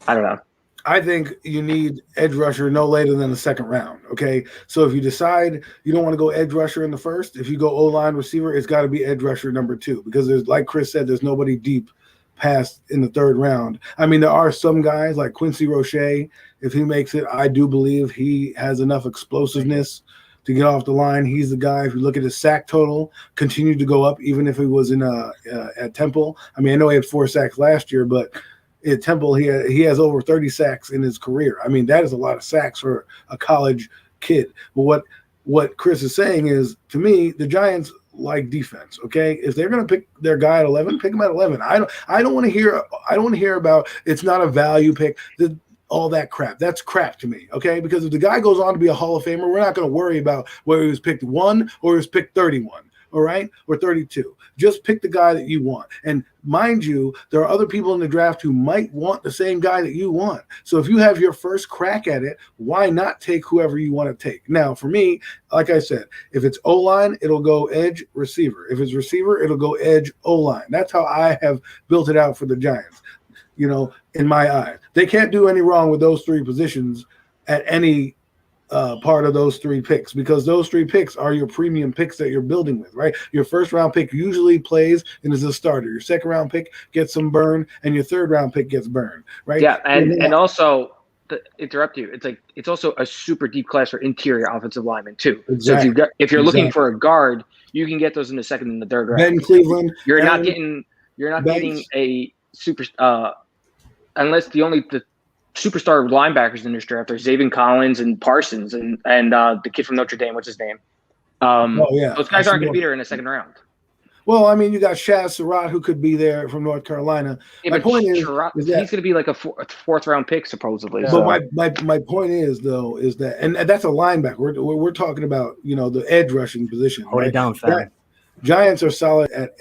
[SPEAKER 13] I don't know.
[SPEAKER 6] I think you need edge rusher no later than the second round. Okay. So if you decide you don't want to go edge rusher in the first, if you go O-line receiver, it's got to be edge rusher number 2 because there's, like Chris said, there's nobody deep past in the third round. I mean, there are some guys like Quincy Roche. If he makes it, I do believe he has enough explosiveness to get off the line. He's the guy. If you look at his sack total, continued to go up, even if he was in at Temple. I mean, I know he had 4 sacks last year, but at Temple, he has over 30 sacks in his career. I mean, that is a lot of sacks for a college kid. But what Chris is saying is, to me, the Giants like defense. Okay, if they're going to pick their guy at 11, pick him at 11. I don't want to hear about it's not a value pick. All that crap. That's crap to me, okay? Because if the guy goes on to be a Hall of Famer, we're not going to worry about whether he was picked 1 or he was picked 31, all right? Or 32. Just pick the guy that you want. And mind you, there are other people in the draft who might want the same guy that you want. So if you have your first crack at it, why not take whoever you want to take? Now, for me, like I said, if it's O-line, it'll go edge receiver. If it's receiver, it'll go edge O-line. That's how I have built it out for the Giants. You know, in my eyes, they can't do any wrong with those 3 positions at any part of those 3 picks because those 3 picks are your premium picks that you're building with, right? Your first round pick usually plays and is a starter. Your second round pick gets some burn, and your third round pick gets burned, right?
[SPEAKER 13] Yeah, and also to interrupt you, it's also a super deep class for interior offensive linemen too.
[SPEAKER 6] Exactly.
[SPEAKER 13] So if you're looking for a guard, you can get those in the second and the third round.
[SPEAKER 6] Ben Cleveland,
[SPEAKER 13] you're not getting a super unless the superstar linebackers in this draft are Zaven Collins and Parsons and the kid from Notre Dame. What's his name? Those guys aren't going to be there in the second round.
[SPEAKER 6] Well, I mean, you got Shaz Surratt who could be there from North Carolina.
[SPEAKER 13] Yeah,
[SPEAKER 6] my point is
[SPEAKER 13] that he's going to be like a fourth round pick supposedly.
[SPEAKER 6] But
[SPEAKER 13] so.
[SPEAKER 6] my point is though is that and that's a linebacker. We're talking about the edge rushing position.
[SPEAKER 1] Hold it down, fam.
[SPEAKER 6] Giants are solid at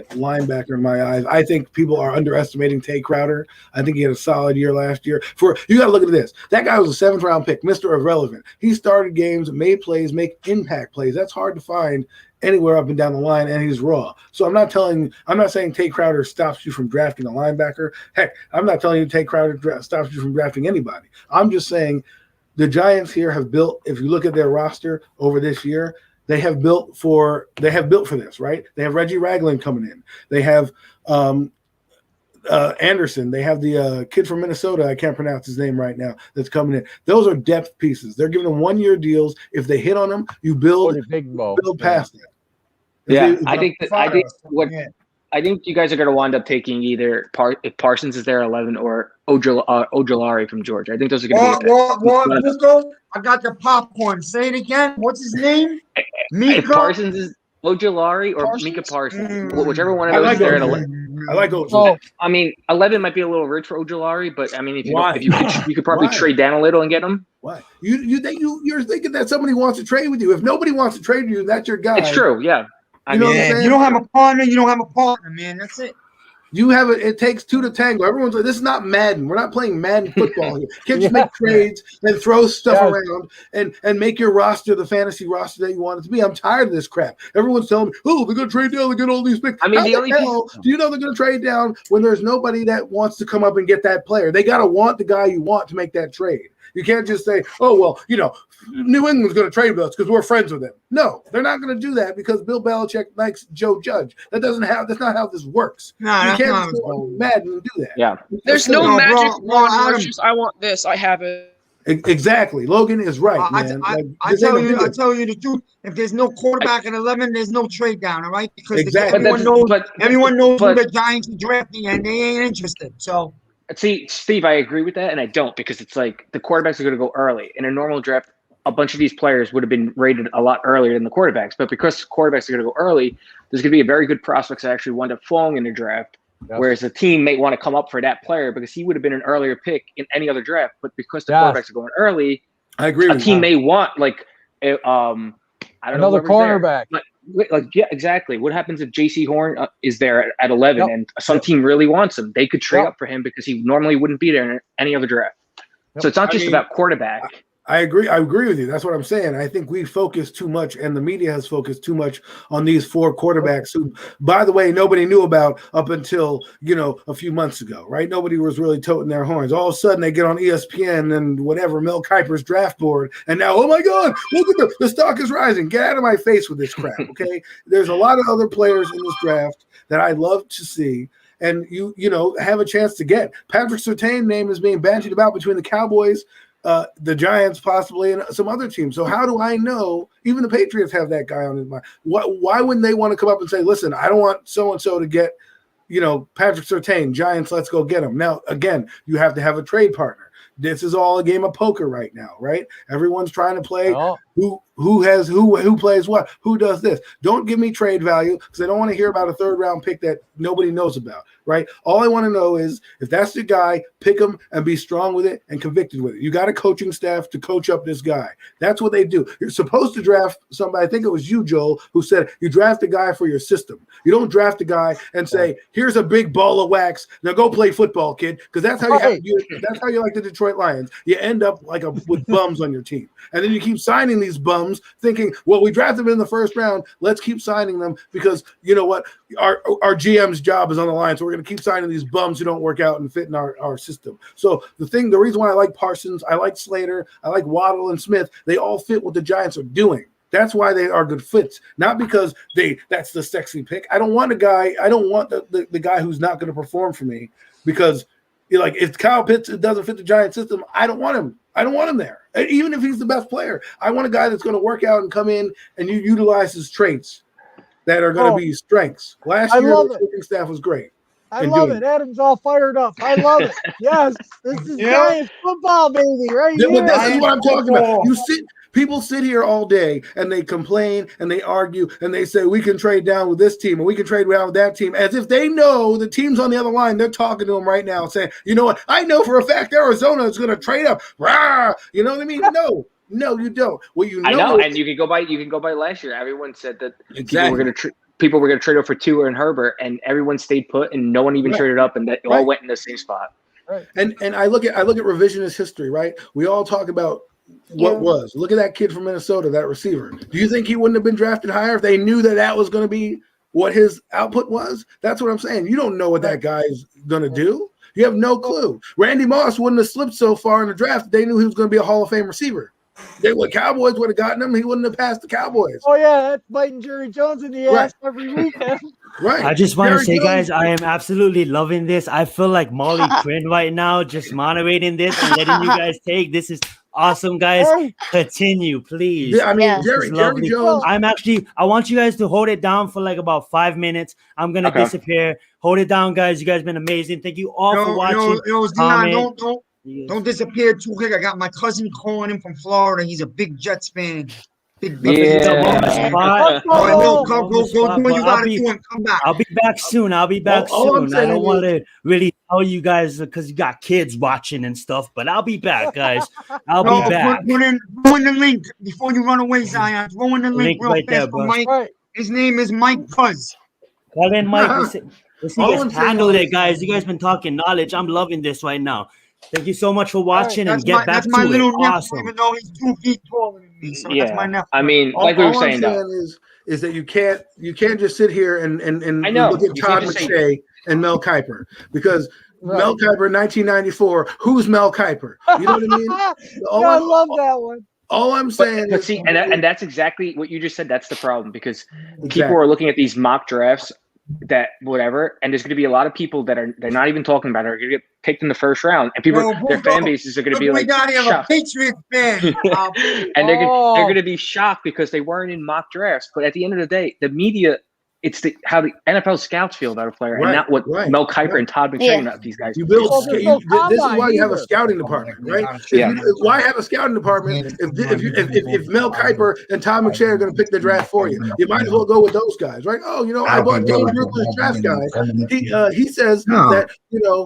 [SPEAKER 6] linebacker in my eyes. I think people are underestimating Tay Crowder. I think he had a solid year last year. You got to look at this. That guy was a 7th round pick, Mr. Irrelevant. He started games, made plays, make impact plays. That's hard to find anywhere up and down the line, and he's raw. So I'm not saying Tay Crowder stops you from drafting a linebacker. Heck, I'm not telling you Tay Crowder stops you from drafting anybody. I'm just saying the Giants here have built, if you look at their roster over this year, they have built for this, right? They have Reggie Ragland coming in. They have Anderson. They have the kid from Minnesota. I can't pronounce his name right now. That's coming in. Those are depth pieces. They're giving them 1-year deals. If they hit on them, you build past that.
[SPEAKER 13] I think you guys are going to wind up taking either if Parsons is there 11 or Ojolari from Georgia. I think those are going to be
[SPEAKER 2] what? I got the popcorn. Say it again. What's his name?
[SPEAKER 13] If Parsons is Ojolari or Micah Parsons, whichever one of those is there at 11.
[SPEAKER 6] I like Ojolari.
[SPEAKER 13] I mean, 11 might be a little rich for Ojolari, but I mean, if you could probably trade down a little and get him.
[SPEAKER 6] Why? You're thinking that somebody wants to trade with you. If nobody wants to trade with you, that's your guy.
[SPEAKER 13] It's true, yeah.
[SPEAKER 2] You don't have a partner, man. That's it.
[SPEAKER 6] It takes 2 to tango. Everyone's like, this is not Madden. We're not playing Madden football here. Can't you make trades and throw stuff around and make your roster the fantasy roster that you want it to be? I'm tired of this crap. Everyone's telling me, oh, they're going to trade down and get all these picks. I mean, do you know they're going to trade down when there's nobody that wants to come up and get that player? They got to want the guy you want to make that trade. You can't just say, oh, well, New England's going to trade with us because we're friends with them. No, they're not going to do that because Bill Belichick likes Joe Judge. That's not how this works. No, you can't just go mad and do that.
[SPEAKER 13] Yeah.
[SPEAKER 3] There's no magic wand where it's just, I want this, I have it.
[SPEAKER 6] Exactly. Logan is right, man.
[SPEAKER 2] I tell you the truth. If there's no quarterback at 11, there's no trade down, all right? Because everyone knows who the Giants are drafting, and they ain't interested. So.
[SPEAKER 13] See, Steve, I agree with that, and I don't, because it's like the quarterbacks are going to go early. In a normal draft, a bunch of these players would have been rated a lot earlier than the quarterbacks. But because quarterbacks are going to go early, there's going to be a very good prospects that actually wind up falling in the draft, whereas the team may want to come up for that player because he would have been an earlier pick in any other draft. But because the quarterbacks are going early,
[SPEAKER 6] I agree.
[SPEAKER 13] A team may want
[SPEAKER 4] another cornerback.
[SPEAKER 13] Yeah, exactly. What happens if J.C. Horn is there at 11 and some team really wants him? They could trade up for him because he normally wouldn't be there in any other draft. So it's not just about quarterback.
[SPEAKER 6] I agree with you. That's what I'm saying. I think we focus too much, and the media has focused too much on these 4 quarterbacks who, by the way, nobody knew about up until, a few months ago, right? Nobody was really toting their horns. All of a sudden, they get on ESPN and whatever, Mel Kiper's draft board, and now, oh my God, look at the stock is rising. Get out of my face with this crap, okay? There's a lot of other players in this draft that I love to see, and you have a chance to get. Patrick Surtain name is being bandied about between the Cowboys, the Giants possibly, and some other teams. So how do I know? Even the Patriots have that guy on his mind. Why wouldn't they want to come up and say, listen, I don't want so-and-so to get, Patrick Surtain, Giants, let's go get him. Now, again, you have to have a trade partner. This is all a game of poker right now, right? Everyone's trying to play who plays what, who does this. Don't give me trade value because I don't want to hear about a 3rd-round pick that nobody knows about, right? All I want to know is if that's the guy, pick him and be strong with it and convicted with it. You got a coaching staff to coach up this guy. That's what they do. You're supposed to draft somebody. I think it was you, Joel, who said you draft a guy for your system. You don't draft a guy and say, here's a big ball of wax. Now go play football, kid, because that's how that's how you like the Detroit Lions. You end up with bums on your team. And then you keep signing these bums thinking, well, we drafted them in the 1st round. Let's keep signing them because you know what? Our GM's job is on the line. So we're going to keep signing these bums who don't work out and fit in our system. So the reason why I like Parsons, I like Slater, I like Waddle and Smith, they all fit what the Giants are doing. That's why they are good fits, not because that's the sexy pick. I don't want a guy. I don't want the guy who's not going to perform for me because if Kyle Pitts doesn't fit the Giant system, I don't want him. I don't want him there. Even if he's the best player, I want a guy that's going to work out and come in and you utilize his traits that are going to be strengths. Last year, the coaching staff was great.
[SPEAKER 4] I love it. Adam's all fired up. I love it. Yes, this is Giants football, baby, right here.
[SPEAKER 6] But this is what I'm talking about. People sit here all day and they complain and they argue and they say we can trade down with this team and we can trade down with that team as if they know the teams on the other line. They're talking to them right now saying, you know what? I know for a fact Arizona is going to trade up. Rah! You know what I mean? No, you don't. Well,
[SPEAKER 13] I know, and you can go by last year. Everyone said that people were going to people were going to trade over for Tua and Herbert, and everyone stayed put, and no one even traded up, and that all went in the same spot.
[SPEAKER 4] Right.
[SPEAKER 6] And I look at revisionist history, right? We all talk about what was. Look at that kid from Minnesota, that receiver. Do you think he wouldn't have been drafted higher if they knew that was going to be what his output was? That's what I'm saying. You don't know what that guy is going to do. You have no clue. Randy Moss wouldn't have slipped so far in the draft if they knew he was going to be a Hall of Fame receiver. Cowboys would have gotten him. He wouldn't have passed the Cowboys.
[SPEAKER 4] Oh, yeah, that's biting Jerry Jones in the ass every weekend.
[SPEAKER 6] Right.
[SPEAKER 1] I just want to say, guys, I am absolutely loving this. I feel like Molly Quinn right now, just moderating this and letting you guys take. This is awesome, guys. Continue, please.
[SPEAKER 6] Yeah, I mean, Jerry Jones.
[SPEAKER 1] I want you guys to hold it down for like about 5 minutes. I'm gonna disappear. Hold it down, guys. You guys been amazing. Thank you all for watching.
[SPEAKER 2] Don't disappear too quick. I got my cousin calling him from Florida. He's a big Jets fan. Big
[SPEAKER 1] Go do what you gotta do and come back. I'll be back soon. I don't want to really tell you guys because you got kids watching and stuff, but I'll be back, guys. I'll be back.
[SPEAKER 2] Throw in the link before you run away, Zion. Throw in the link real
[SPEAKER 1] right
[SPEAKER 2] fast
[SPEAKER 1] there,
[SPEAKER 2] for Mike. His name is Mike Cuz.
[SPEAKER 1] Call in Mike. Let's see you guys handle it, guys. You guys been talking knowledge. I'm loving this right now. Thank you so much for watching and get back to it. Awesome.
[SPEAKER 2] Even though he's 2 feet taller than me, so that's my nephew.
[SPEAKER 13] I mean, like we were saying,
[SPEAKER 6] is that you can't just sit here and look at Todd McShay and Mel Kiper because Mel Kiper in 1994. Who's Mel Kiper? You know what I mean?
[SPEAKER 4] I love that one.
[SPEAKER 6] All I'm saying
[SPEAKER 13] is, see, and that's exactly what you just said. That's the problem because people are looking at these mock drafts that whatever, and there's going to be a lot of people that they're not even talking about it are going to get picked in the first round, and people their fan bases are going to be like shocked.
[SPEAKER 2] Patriot fan.
[SPEAKER 13] And they're going to be shocked because they weren't in mock drafts. But at the end of the day, the media, it's how the NFL scouts feel about a player, and not what Mel Kiper and Todd McShay about these guys.
[SPEAKER 6] You build. This is why you have a scouting department, right? Why have a scouting department if Mel Kiper and Todd McShay are going to pick the draft for you? You might as well go with those guys, right? Oh, I bought James Brooklyn's draft guy. He says that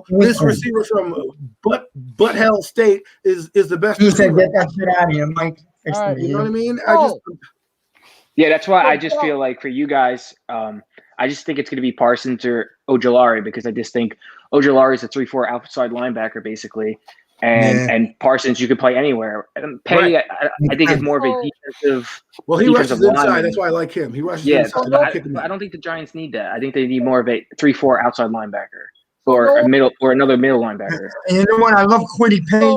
[SPEAKER 6] this receiver from Butt Hell State is the best.
[SPEAKER 2] He said, "Get that shit out of here, Mike."
[SPEAKER 6] You know what I mean?
[SPEAKER 13] Yeah, that's why I just feel like for you guys, I just think it's going to be Parsons or Ojulari because I just think Ojulari is a 3-4 outside linebacker basically, and Parsons you could play anywhere. And Petty, I think is more of a defensive.
[SPEAKER 6] Well, he rushes inside. That's why I like him. He rushes inside.
[SPEAKER 13] I don't think the Giants need that. I think they need more of a 3-4 outside linebacker or another middle linebacker.
[SPEAKER 2] And you know what? I love Kwity Paye.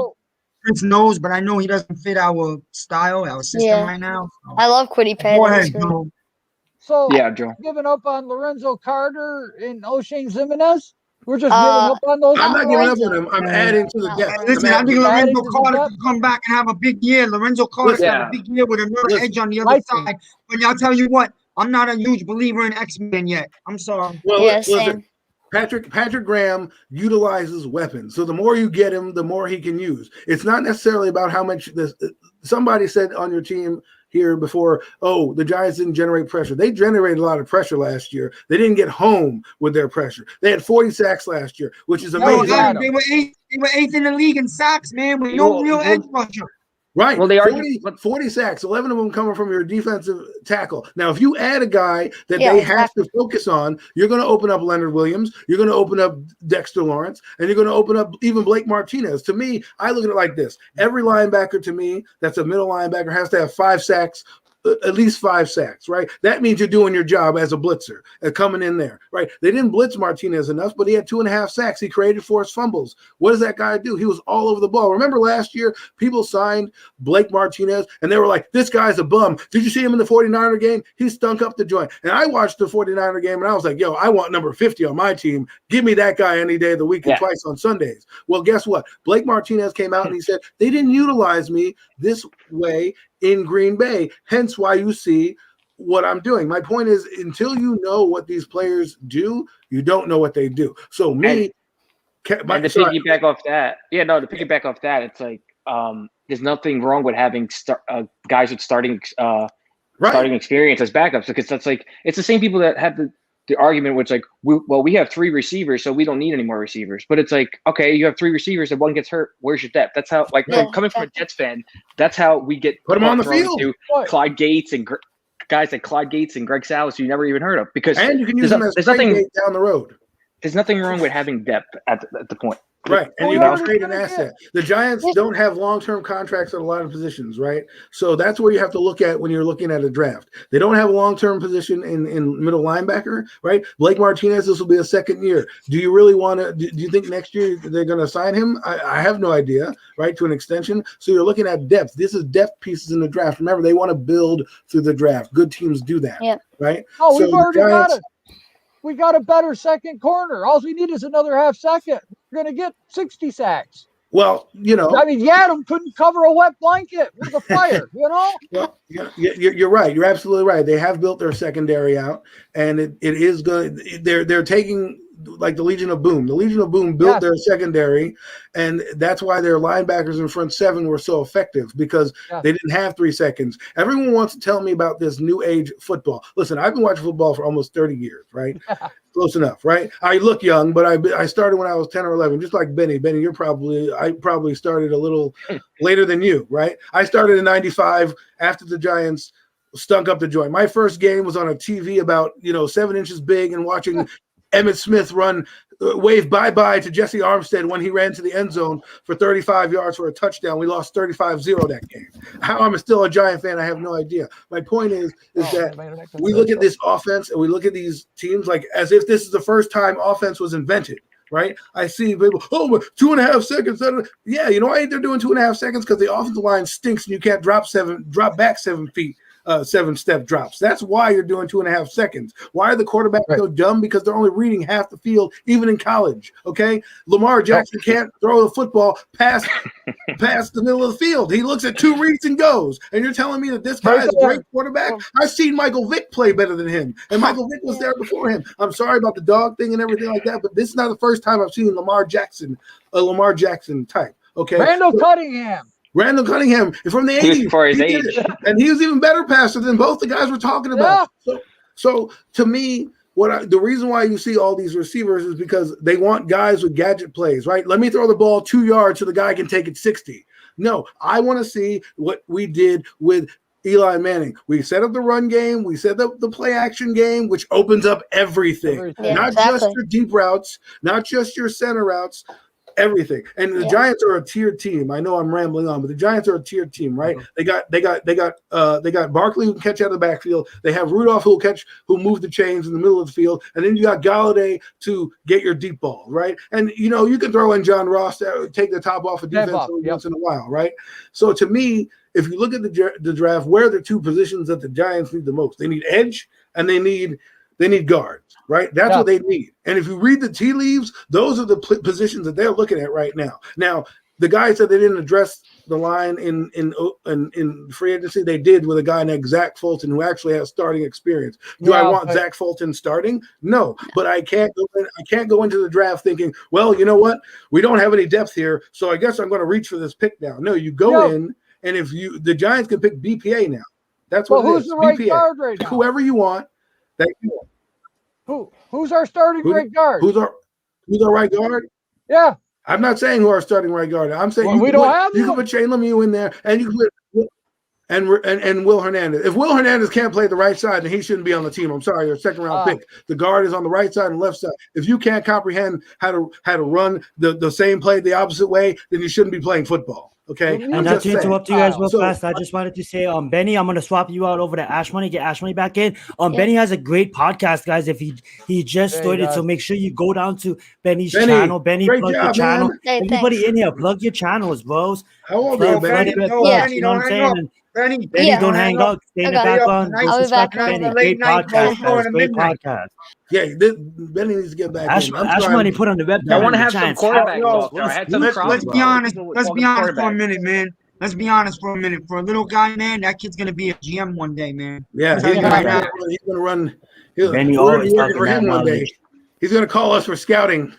[SPEAKER 2] Prince knows, but I know he doesn't fit our style, our system right now. So.
[SPEAKER 5] I love Kwity Paye.
[SPEAKER 2] Go ahead, Joe.
[SPEAKER 4] So,
[SPEAKER 13] Joe.
[SPEAKER 4] Giving up on Lorenzo Carter and O'Shane Zimenez? We're just giving up on those.
[SPEAKER 6] I'm not giving up on him. I'm adding to the depth.
[SPEAKER 2] Listen, I think Lorenzo Carter can come back and have a big year. Lorenzo Carter can have a big year with another edge on the other side. But I'll tell you what, I'm not a huge believer in X-Men yet. I'm sorry.
[SPEAKER 6] Well, listen. Patrick Graham utilizes weapons. So the more you get him, the more he can use. It's not necessarily about how much this. Somebody said on your team here before, the Giants didn't generate pressure. They generated a lot of pressure last year. They didn't get home with their pressure. They had 40 sacks last year, which is amazing.
[SPEAKER 2] They were eighth in the league in sacks, man, with no real edge rusher.
[SPEAKER 6] Right. Well, they 40 sacks, 11 of them coming from your defensive tackle. Now, if you add a guy that they have to focus on, you're going to open up Leonard Williams, you're going to open up Dexter Lawrence, and you're going to open up even Blake Martinez. To me, I look at it like this. Every linebacker, to me, that's a middle linebacker, has to have 5 sacks, at least 5 sacks, right? That means you're doing your job as a blitzer and coming in there, right? They didn't blitz Martinez enough, but he had 2.5 sacks. He created forced fumbles. What does that guy do? He was all over the ball. Remember last year, people signed Blake Martinez, and they were like, this guy's a bum. Did you see him in the 49er game? He stunk up the joint. And I watched the 49er game, and I was like, I want number 50 on my team. Give me that guy any day of the week and twice on Sundays. Well, guess what? Blake Martinez came out, and he said, they didn't utilize me this way in Green Bay, hence why you see what I'm doing. My point is, until you know what these players do, you don't know what they do. So to
[SPEAKER 13] piggyback off that, it's like there's nothing wrong with having guys with starting experience as backups because that's like it's the same people that have the argument which like we have 3 receivers, so we don't need any more receivers. But it's like, okay, you have 3 receivers and one gets hurt. Where's your depth? That's how, coming from a Jets fan, that's how we get
[SPEAKER 6] put them on the field.
[SPEAKER 13] Clyde Gates and guys like Clyde Gates and Greg Salas who you never even heard of. Because
[SPEAKER 6] and you can use them as trade bait down the road.
[SPEAKER 13] There's nothing wrong with having depth at the point.
[SPEAKER 6] Right, and you can trade an asset. The Giants don't have long-term contracts at a lot of positions, right? So that's where you have to look at when you're looking at a draft. They don't have a long-term position in middle linebacker, right? Blake Martinez, this will be a second year. Do you really want to? Do you think next year they're going to sign him? I have no idea, right? To an extension. So you're looking at depth. This is depth pieces in the draft. Remember, they want to build through the draft. Good teams do that, right?
[SPEAKER 4] Oh, we've already got it. We got a better second corner. All we need is another half second. We're going to get 60 sacks.
[SPEAKER 6] Well, you know.
[SPEAKER 4] I mean, Yadam couldn't cover a wet blanket with a fire, you know?
[SPEAKER 6] Well, you're right. You're absolutely right. They have built their secondary out, and it is good. They're taking like the Legion of Boom. The Legion of Boom built their secondary, and that's why their linebackers in front seven were so effective because they didn't have 3 seconds. Everyone wants to tell me about this new age football. Listen, I've been watching football for almost 30 years, right? Close enough, right? I look young, but I started when I was 10 or 11, just like Benny. Benny, I probably started a little later than you, right? I started in 95 after the Giants stunk up the joint. My first game was on a TV about 7 inches big and watching Emmitt Smith wave bye-bye to Jesse Armstead when he ran to the end zone for 35 yards for a touchdown. We lost 35-0 that game. How I'm still a Giant fan, I have no idea. My point is that we look at this offense and we look at these teams like as if this is the first time offense was invented, right? I see people, 2.5 seconds. Yeah, you know why they're doing 2.5 seconds? Because the offensive line stinks and you can't drop back 7 feet. 7-step drops. That's why you're doing 2.5 seconds. Why are the quarterbacks so dumb? Because they're only reading half the field, even in college. Okay, Lamar Jackson can't throw the football past the middle of the field. He looks at 2 reads and goes. And you're telling me that this guy is a great quarterback? I've seen Michael Vick play better than him, and Michael Vick was there before him. I'm sorry about the dog thing and everything like that, but this is not the first time I've seen Lamar Jackson type. Okay,
[SPEAKER 4] Randall Cunningham
[SPEAKER 6] from the 80s.
[SPEAKER 13] Before his age.
[SPEAKER 6] And he was even better passer than both the guys we're talking about. Yeah. So to me, the reason why you see all these receivers is because they want guys with gadget plays, right? Let me throw the ball 2 yards so the guy can take it 60. No, I want to see what we did with Eli Manning. We set up the run game. We set up the play action game, which opens up everything. Not just your deep routes, not just your center routes, everything. And the Giants are a tiered team. I know I'm rambling on, but the Giants are a tiered team, right? They got Barkley who can catch out of the backfield. They have Rudolph who move the chains in the middle of the field, and then you got Galladay to get your deep ball, right? And you can throw in John Ross to take the top off of defense once in a while, right? So to me, if you look at the draft, where are the 2 positions that the Giants need the most? They need edge and they need guards, right? That's what they need. And if you read the tea leaves, those are the positions that they're looking at right now. Now, the guys said they didn't address the line in free agency. They did with a guy named Zach Fulton who actually has starting experience. Do I want Zach Fulton starting? No, but I can't go into the draft thinking, well, you know what? We don't have any depth here, so I guess I'm going to reach for this pick now. No, you go in, and the Giants can pick BPA now. That's what
[SPEAKER 4] who's the right guard right now?
[SPEAKER 6] Whoever you want.
[SPEAKER 4] Who's our starting right guard?
[SPEAKER 6] Who's our right guard?
[SPEAKER 4] Yeah.
[SPEAKER 6] I'm not saying who our starting right guard. I'm saying you can put Shane Lemieux in there, and you can put and Will Hernandez. If Will Hernandez can't play the right side, then he shouldn't be on the team. I'm sorry, your second round pick. The guard is on the right side and left side. If you can't comprehend how to run the same play the opposite way, then you shouldn't be playing football. Okay.
[SPEAKER 1] And not to interrupt you guys real fast, I just wanted to say, Benny, I'm gonna swap you out over to Ashmoney, get Ashmoney back in. Benny has a great podcast, guys. If he just started, so make sure you go down to Benny's channel. Benny, plug your channel. Hey, anybody in here, plug your channels, bros.
[SPEAKER 6] How old are you, Benny?
[SPEAKER 1] You know what I'm saying? Benny, don't hang up. Stay in the background.
[SPEAKER 5] I'll be back.
[SPEAKER 1] Benny, great podcast. Great podcast.
[SPEAKER 6] Yeah, Benny needs to get back.
[SPEAKER 1] Ashmoney put on the web.
[SPEAKER 13] I want to have some quarterback talk.
[SPEAKER 2] Let's be honest for a minute, man. Let's be honest for a minute. For a little guy, man, that kid's gonna be a GM one day, man.
[SPEAKER 6] Yeah, he's gonna run. Benny always for him one day. He's gonna call us for scouting.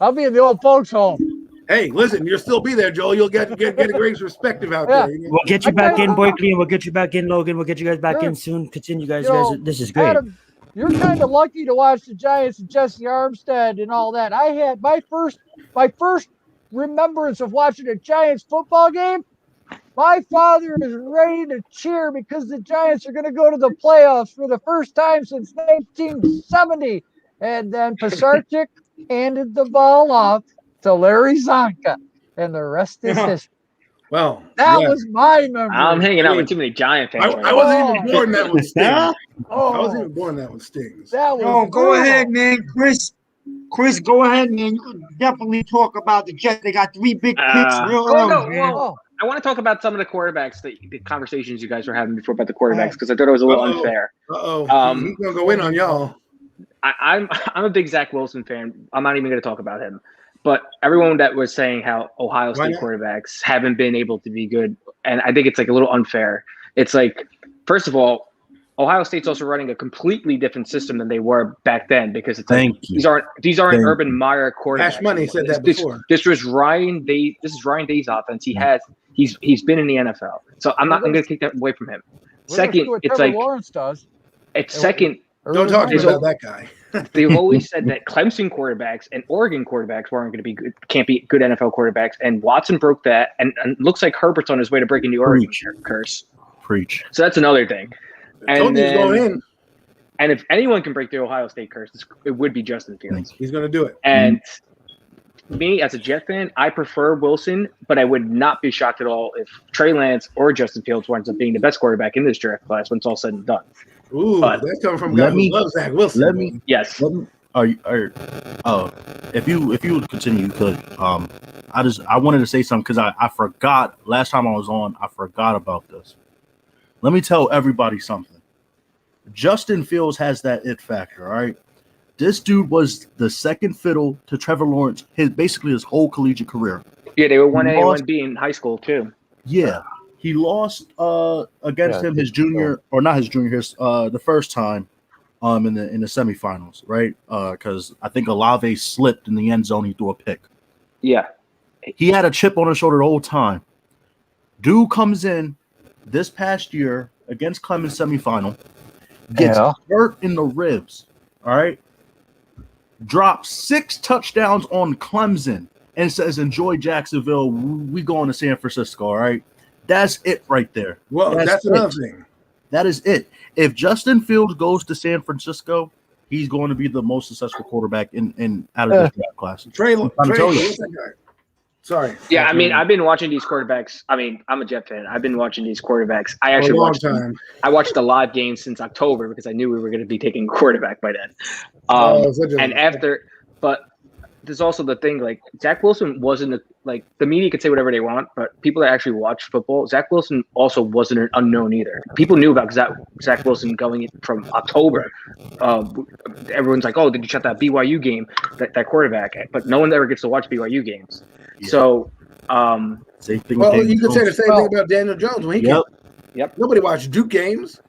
[SPEAKER 4] I'll be in the old folks' home.
[SPEAKER 6] Hey, listen, you'll still be there, Joel. You'll get a great perspective out there.
[SPEAKER 1] We'll get you back in, Barkley, and we'll get you back in, Logan. We'll get you guys back in soon. Continue, guys. This is great.
[SPEAKER 4] Adam, you're kind of lucky to watch the Giants and Jesse Armstead and all that. I had my first remembrance of watching a Giants football game My father is ready to cheer because the Giants are going to go to the playoffs for the first time since 1970. And then Pisarcik handed the ball off to Larry Zonka, and the rest is history.
[SPEAKER 6] Well,
[SPEAKER 4] that was my memory.
[SPEAKER 13] I'm hanging out with too many Giant fans.
[SPEAKER 6] I wasn't even born that one stings. I
[SPEAKER 4] Oh,
[SPEAKER 6] wasn't even born that one stings.
[SPEAKER 4] that was
[SPEAKER 2] No, go
[SPEAKER 4] brutal.
[SPEAKER 2] ahead, man, Chris. Chris, go ahead, man. You can definitely talk about the Jets. They got 3 big picks real early, man.
[SPEAKER 4] Oh,
[SPEAKER 13] I want to talk about some of the quarterbacks, the conversations you guys were having before about the quarterbacks, because I thought it was a little unfair.
[SPEAKER 6] He's gonna go in on y'all.
[SPEAKER 13] I'm a big Zach Wilson fan. I'm not even going to talk about him. But everyone that was saying how Ohio State quarterbacks haven't been able to be good, and I think it's like a little unfair. It's like, first of all, Ohio State's also running a completely different system than they were back then, because it's like these aren't Urban Meyer quarterbacks.
[SPEAKER 6] Ashmoney said that before.
[SPEAKER 13] This was Ryan Day. This is Ryan Day's offense. He's been in the NFL, so I'm going to take that away from him. Second, it's like
[SPEAKER 4] Lawrence does.
[SPEAKER 13] It's second.
[SPEAKER 6] Don't talk to me about that guy.
[SPEAKER 13] They've always said that Clemson quarterbacks and Oregon quarterbacks weren't going to be good, can't be good NFL quarterbacks, and Watson broke that, and looks like Herbert's on his way to breaking the Oregon curse.
[SPEAKER 12] Preach.
[SPEAKER 13] So that's another thing. And
[SPEAKER 6] He's going in.
[SPEAKER 13] And if anyone can break the Ohio State curse, it would be Justin Fields.
[SPEAKER 6] He's going to do it.
[SPEAKER 13] And me, as a Jet fan, I prefer Wilson, but I would not be shocked at all if Trey Lance or Justin Fields winds up being the best quarterback in this draft class when it's all said and done.
[SPEAKER 6] Ooh, that's coming from a guy who loves Zach Wilson.
[SPEAKER 13] Yes.
[SPEAKER 12] If you would continue, you could. I wanted to say something because I forgot last time I was on. I forgot about this. Let me tell everybody something. Justin Fields has that it factor. All right, this dude was the second fiddle to Trevor Lawrence basically his whole collegiate career.
[SPEAKER 13] Yeah, they were 1A and 1B in high school too.
[SPEAKER 12] Yeah, he lost against him his junior, or not his junior, the first time in the semifinals, right? Because I think Olave slipped in the end zone. He threw a pick.
[SPEAKER 13] Yeah,
[SPEAKER 12] he had a chip on his shoulder the whole time. Dude comes in this past year against Clemson semifinal, gets hurt in the ribs. All right, drops 6 touchdowns on Clemson and says, "Enjoy Jacksonville. We going to San Francisco." All right, that's it right there.
[SPEAKER 6] Well, that's another thing.
[SPEAKER 12] That is it. If Justin Fields goes to San Francisco, he's going to be the most successful quarterback in out of this draft class.
[SPEAKER 6] Trey, what's that guy? Sorry.
[SPEAKER 13] Yeah, I mean, I've been watching these quarterbacks. I mean, I'm a Jet fan. I've been watching these quarterbacks. I actually watched the live games since October because I knew we were going to be taking quarterback by then. But there's also the thing, like, Zach Wilson wasn't like, the media could say whatever they want, but people that actually watch football, Zach Wilson also wasn't an unknown either. People knew about Zach Wilson going in from October. Everyone's like, "Oh, did you check that BYU game, that quarterback?" But no one ever gets to watch BYU games. Yeah. So,
[SPEAKER 6] you could say the same thing about Daniel Jones when he came.
[SPEAKER 13] Yep.
[SPEAKER 6] Nobody watched Duke games.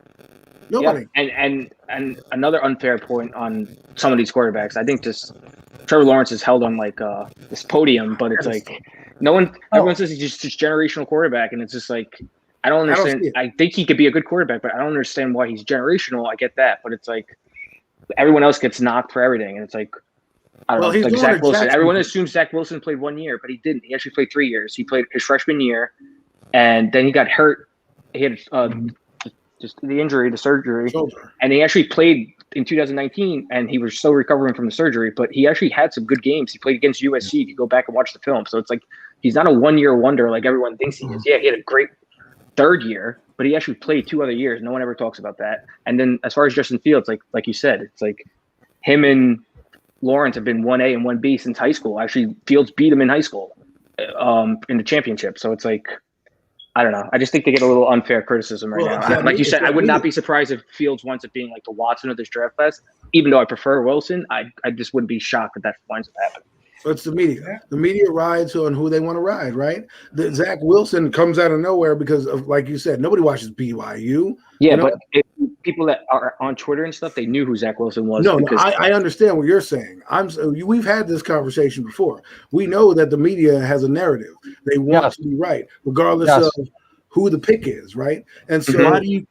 [SPEAKER 6] Nobody.
[SPEAKER 13] Yep. And another unfair point on some of these quarterbacks, I think just Trevor Lawrence is held on like this podium, but it's like everyone says he's just generational quarterback, and it's just like I don't understand. I think he could be a good quarterback, but I don't understand why he's generational. I get that, but it's like everyone else gets knocked for everything, and it's like I don't know. Like Zach Wilson. Everyone assumes Zach Wilson played 1 year, but he didn't. He actually played 3 years. He played his freshman year, and then he got hurt. He had just the injury, the surgery, and he actually played in 2019, and he was still recovering from the surgery. But he actually had some good games. He played against USC. If you go back and watch the film, so it's like he's not a 1 year wonder like everyone thinks he is. Yeah, he had a great third year, but he actually played 2 other years. No one ever talks about that. And then as far as Justin Fields, like you said, it's like him and Lawrence have been 1A and 1B since high school. Actually, Fields beat him in high school in the championship. So it's like, I don't know. I just think they get a little unfair criticism right now. Like you said, I would not be surprised if Fields winds up being like the Watson of this draft class. Even though I prefer Wilson, I just wouldn't be shocked if that winds up happening.
[SPEAKER 6] So it's the media. The media rides on who they want to ride, right? Zach Wilson comes out of nowhere because of, like you said, nobody watches BYU.
[SPEAKER 13] Yeah, but if people that are on Twitter and stuff, they knew who Zach Wilson was.
[SPEAKER 6] No, I understand what you're saying. We've had this conversation before. We know that the media has a narrative. They want to be right, regardless of who the pick is, right? And so
[SPEAKER 12] why do you?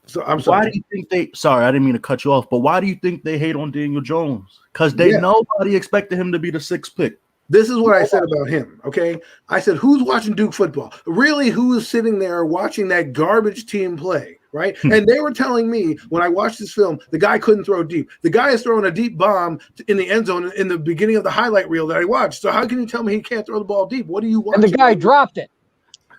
[SPEAKER 12] So I'm sorry. Why do you think they? Sorry, I didn't mean to cut you off. But why do you think they hate on Daniel Jones? Because nobody expected him to be the 6th pick.
[SPEAKER 6] This is what I said about him, okay? I said, who's watching Duke football? Really, who is sitting there watching that garbage team play, right? And they were telling me when I watched this film, the guy couldn't throw deep. The guy is throwing a deep bomb in the end zone in the beginning of the highlight reel that I watched. So how can you tell me he can't throw the ball deep? What do you want?
[SPEAKER 4] And the guy dropped it.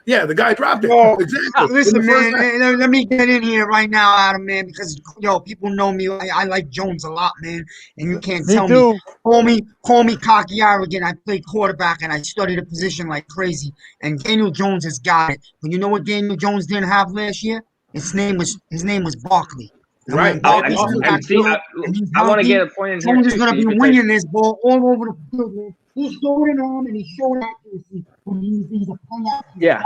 [SPEAKER 6] Yeah, the guy dropped it.
[SPEAKER 2] Yo,
[SPEAKER 6] Exactly.
[SPEAKER 2] listen, man, let me get in here right now, Adam, man, because, people know me. I like Jones a lot, man, and you can't tell me. Call me cocky arrogant. I played quarterback, and I studied the position like crazy, and Daniel Jones has got it. But you know what Daniel Jones didn't have last year? His name was Barkley.
[SPEAKER 6] Right.
[SPEAKER 13] I want to get a point in here.
[SPEAKER 2] Jones is going to be winging this ball all over the field, man. He showed it on and he showed accuracy. He's a
[SPEAKER 13] yeah.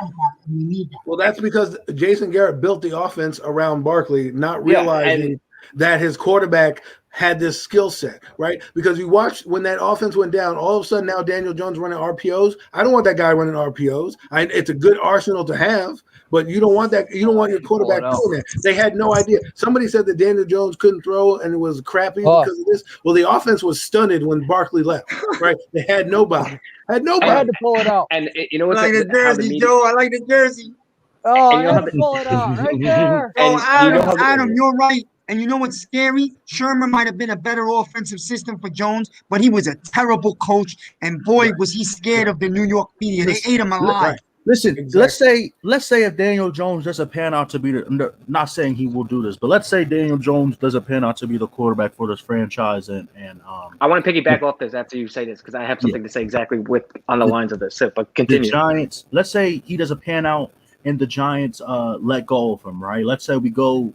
[SPEAKER 6] Well, that's because Jason Garrett built the offense around Barkley, not realizing that his quarterback had this skill set, right? Because you watch when that offense went down, all of a sudden now Daniel Jones running RPOs. I don't want that guy running RPOs. It's a good arsenal to have, but you don't want that. You don't want your quarterback doing that. They had no idea. Somebody said that Daniel Jones couldn't throw and it was crappy because of this. Well, the offense was stunted when Barkley left, right? They had nobody.
[SPEAKER 4] I had to pull it out.
[SPEAKER 13] And you know what's
[SPEAKER 2] I like the jersey, Joe. I like the jersey.
[SPEAKER 4] Oh, I had to pull it out right there.
[SPEAKER 2] Adam, you're right. And you know what's scary? Sherman might have been a better offensive system for Jones, but he was a terrible coach. And boy, was he scared of the New York media. They ate him alive.
[SPEAKER 12] Right. Listen, exactly. let's say if Daniel Jones doesn't pan out to be not saying he will do this, but let's say Daniel Jones doesn't pan out to be the quarterback for this franchise, and
[SPEAKER 13] I want to piggyback off this after you say this because I have something to say exactly on the lines of this. So, but continue.
[SPEAKER 12] The Giants. Let's say he doesn't pan out, and the Giants let go of him. Right. Let's say we go,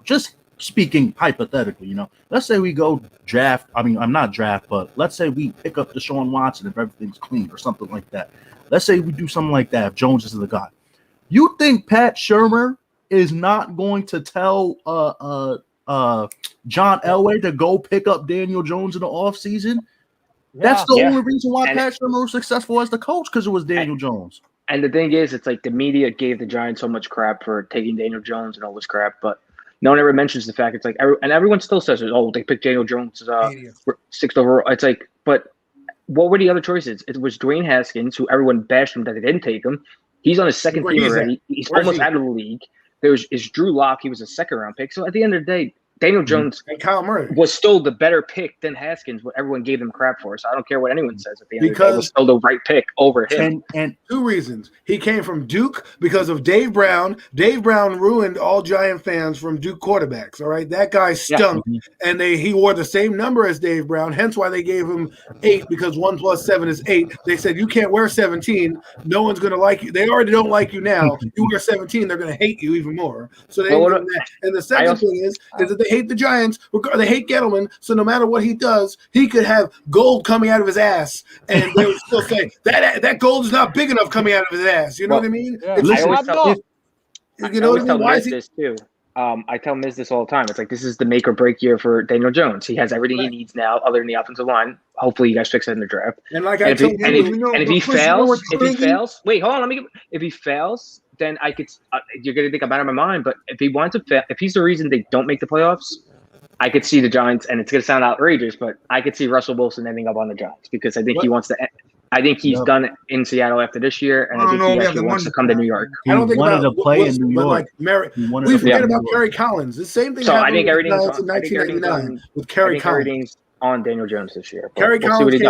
[SPEAKER 12] just speaking hypothetically, let's say we go draft. I mean, I'm not draft, but let's say we pick up Deshaun Watson if everything's clean or something like that. Let's say we do something like that if Jones is the guy. You think Pat Shurmur is not going to tell John Elway to go pick up Daniel Jones in the offseason? That's the only reason why Pat Shurmur was successful as the coach, because it was Daniel Jones.
[SPEAKER 13] And the thing is, it's like the media gave the Giants so much crap for taking Daniel Jones and all this crap, but no one ever mentions the fact it's like, and everyone still says, "Oh, they picked Daniel Jones 6th overall." It's like, but what were the other choices? It was Dwayne Haskins, who everyone bashed him that they didn't take him. He's on his second team already. He's almost out of the league. Is Drew Lock. He was a second-round pick. So at the end of the day, Daniel Jones
[SPEAKER 6] and Kyle Murray
[SPEAKER 13] was still the better pick than Haskins, what everyone gave them crap for. So I don't care what anyone says at the end of the day. It was still the right pick over him.
[SPEAKER 6] And two reasons. He came from Duke because of Dave Brown. Dave Brown ruined all Giant fans from Duke quarterbacks, all right? That guy stunk, and he wore the same number as Dave Brown, hence why they gave him 8, because 1 + 7 is 8. They said, you can't wear 17. No one's going to like you. They already don't like you now. You wear 17, they're going to hate you even more. So they didn't do that. And the second thing is that they hate the Giants. They hate Gettleman, so no matter what he does, he could have gold coming out of his ass, and they would still say that gold is not big enough coming out of his ass. You know what I mean?
[SPEAKER 13] I always tell Miz this too. I tell Miz this all the time. It's like, this is the make or break year for Daniel Jones. He has everything he needs now, other than the offensive line. Hopefully, you guys fix it in the draft.
[SPEAKER 6] And like I told you,
[SPEAKER 13] if he fails, wait, hold on. If he fails, then I could. You're gonna think I'm out of my mind. But if he wants to fail, if he's the reason they don't make the playoffs, I could see the Giants, and it's going to sound outrageous, but I could see Russell Wilson ending up on the Giants because I think he wants to. I think he's done it in Seattle after this year, and I think he actually wants to come to New York.
[SPEAKER 6] I don't think
[SPEAKER 12] wanted to play in New York.
[SPEAKER 6] We forget about Kerry Collins. The same thing happened in 1999 with Kerry Collins.
[SPEAKER 13] Everything's on Daniel Jones this year.
[SPEAKER 6] Kerry Collins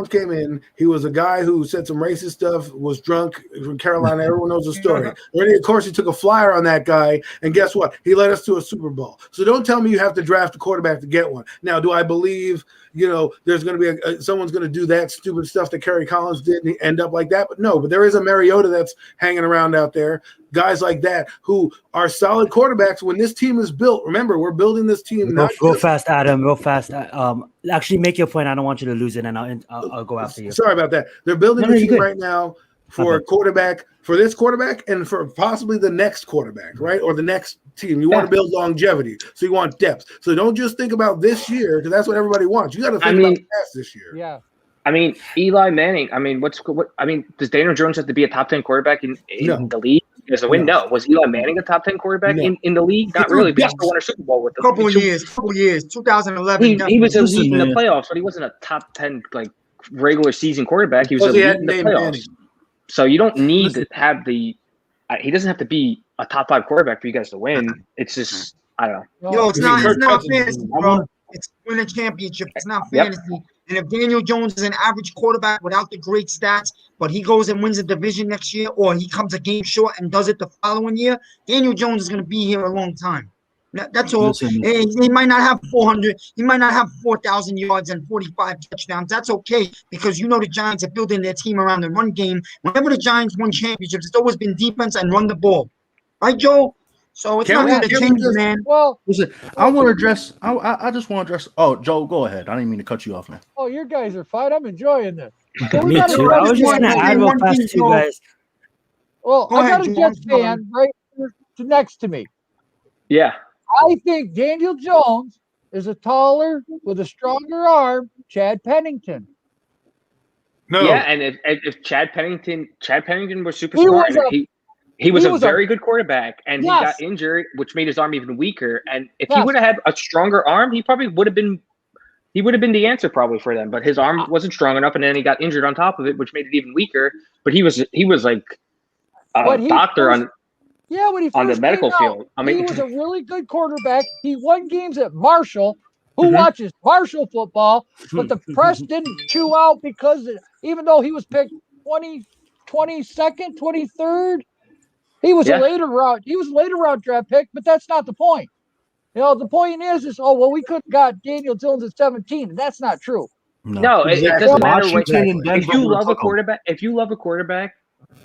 [SPEAKER 6] came in. He was a guy who said some racist stuff, was drunk from Carolina. Everyone knows the story. Of course, he took a flyer on that guy, and guess what? He led us to a Super Bowl. So don't tell me you have to draft a quarterback to get one. Now, do I believe, there's going to be someone's going to do that stupid stuff that Kerry Collins did and end up like that? But no, but there is a Mariota that's hanging around out there. Guys like that who are solid quarterbacks when this team is built. Remember, we're building this team.
[SPEAKER 1] Go fast, Adam. Go fast. Actually, make your point. I don't want you to lose it, and I'll go after you.
[SPEAKER 6] Sorry about that. They're building a team right now for a quarterback, for this quarterback, and for possibly the next quarterback, right? Or the next team. You want to build longevity, so you want depth. So don't just think about this year, because that's what everybody wants. You got to think about the past this year.
[SPEAKER 4] Yeah.
[SPEAKER 13] I mean, Eli Manning. I mean, does Daniel Jones have to be a top 10 quarterback in the league? As a win? No. Was Eli Manning a top 10 quarterback in the league? Not really, but he still won a Super Bowl with them.
[SPEAKER 2] Couple years. 2011.
[SPEAKER 13] He was elite in the playoffs, but he wasn't a top 10 regular season quarterback. He was elite in the playoffs. So you don't need to have he doesn't have to be a top 5 quarterback for you guys to win. It's just, I don't know.
[SPEAKER 2] Yo, it's not fantasy, bro. It's win a championship. It's not fantasy. And if Daniel Jones is an average quarterback without the great stats, but he goes and wins a division next year, or he comes a game short and does it the following year, Daniel Jones is going to be here a long time. That's all. He might not have 400. He might not have 4,000 yards and 45 touchdowns. That's okay, because you know the Giants are building their team around the run game. Whenever the Giants won championships, it's always been defense and run the ball. Right, Joe? So it's not going to change, man.
[SPEAKER 4] Well,
[SPEAKER 12] listen, I want to address. I just want to address. Oh, Joe, go ahead. I didn't mean to cut you off, man.
[SPEAKER 4] Oh, you guys are fine. I'm enjoying this. So
[SPEAKER 1] Me too. I was just going to add real fast to you guys.
[SPEAKER 4] Well, I got a Jets fan right next to me.
[SPEAKER 13] Yeah.
[SPEAKER 4] I think Daniel Jones is a taller, with a stronger arm, Chad Pennington.
[SPEAKER 13] No. Yeah, and if Chad Pennington was super smart, he was a very good quarterback, and he got injured, which made his arm even weaker. And if he would have had a stronger arm, he probably would have been the answer probably for them. But his arm wasn't strong enough, and then he got injured on top of it, which made it even weaker. But he was like a doctor on the medical field. I mean,
[SPEAKER 4] he was a really good quarterback. He won games at Marshall. Who watches Marshall football? But the press didn't chew out because even though he was picked 22nd, 23rd, he was a later round draft pick. But that's not the point. You know, the point is we could have got Daniel Jones at 17, and that's not true.
[SPEAKER 13] No, it doesn't matter. If you love a quarterback,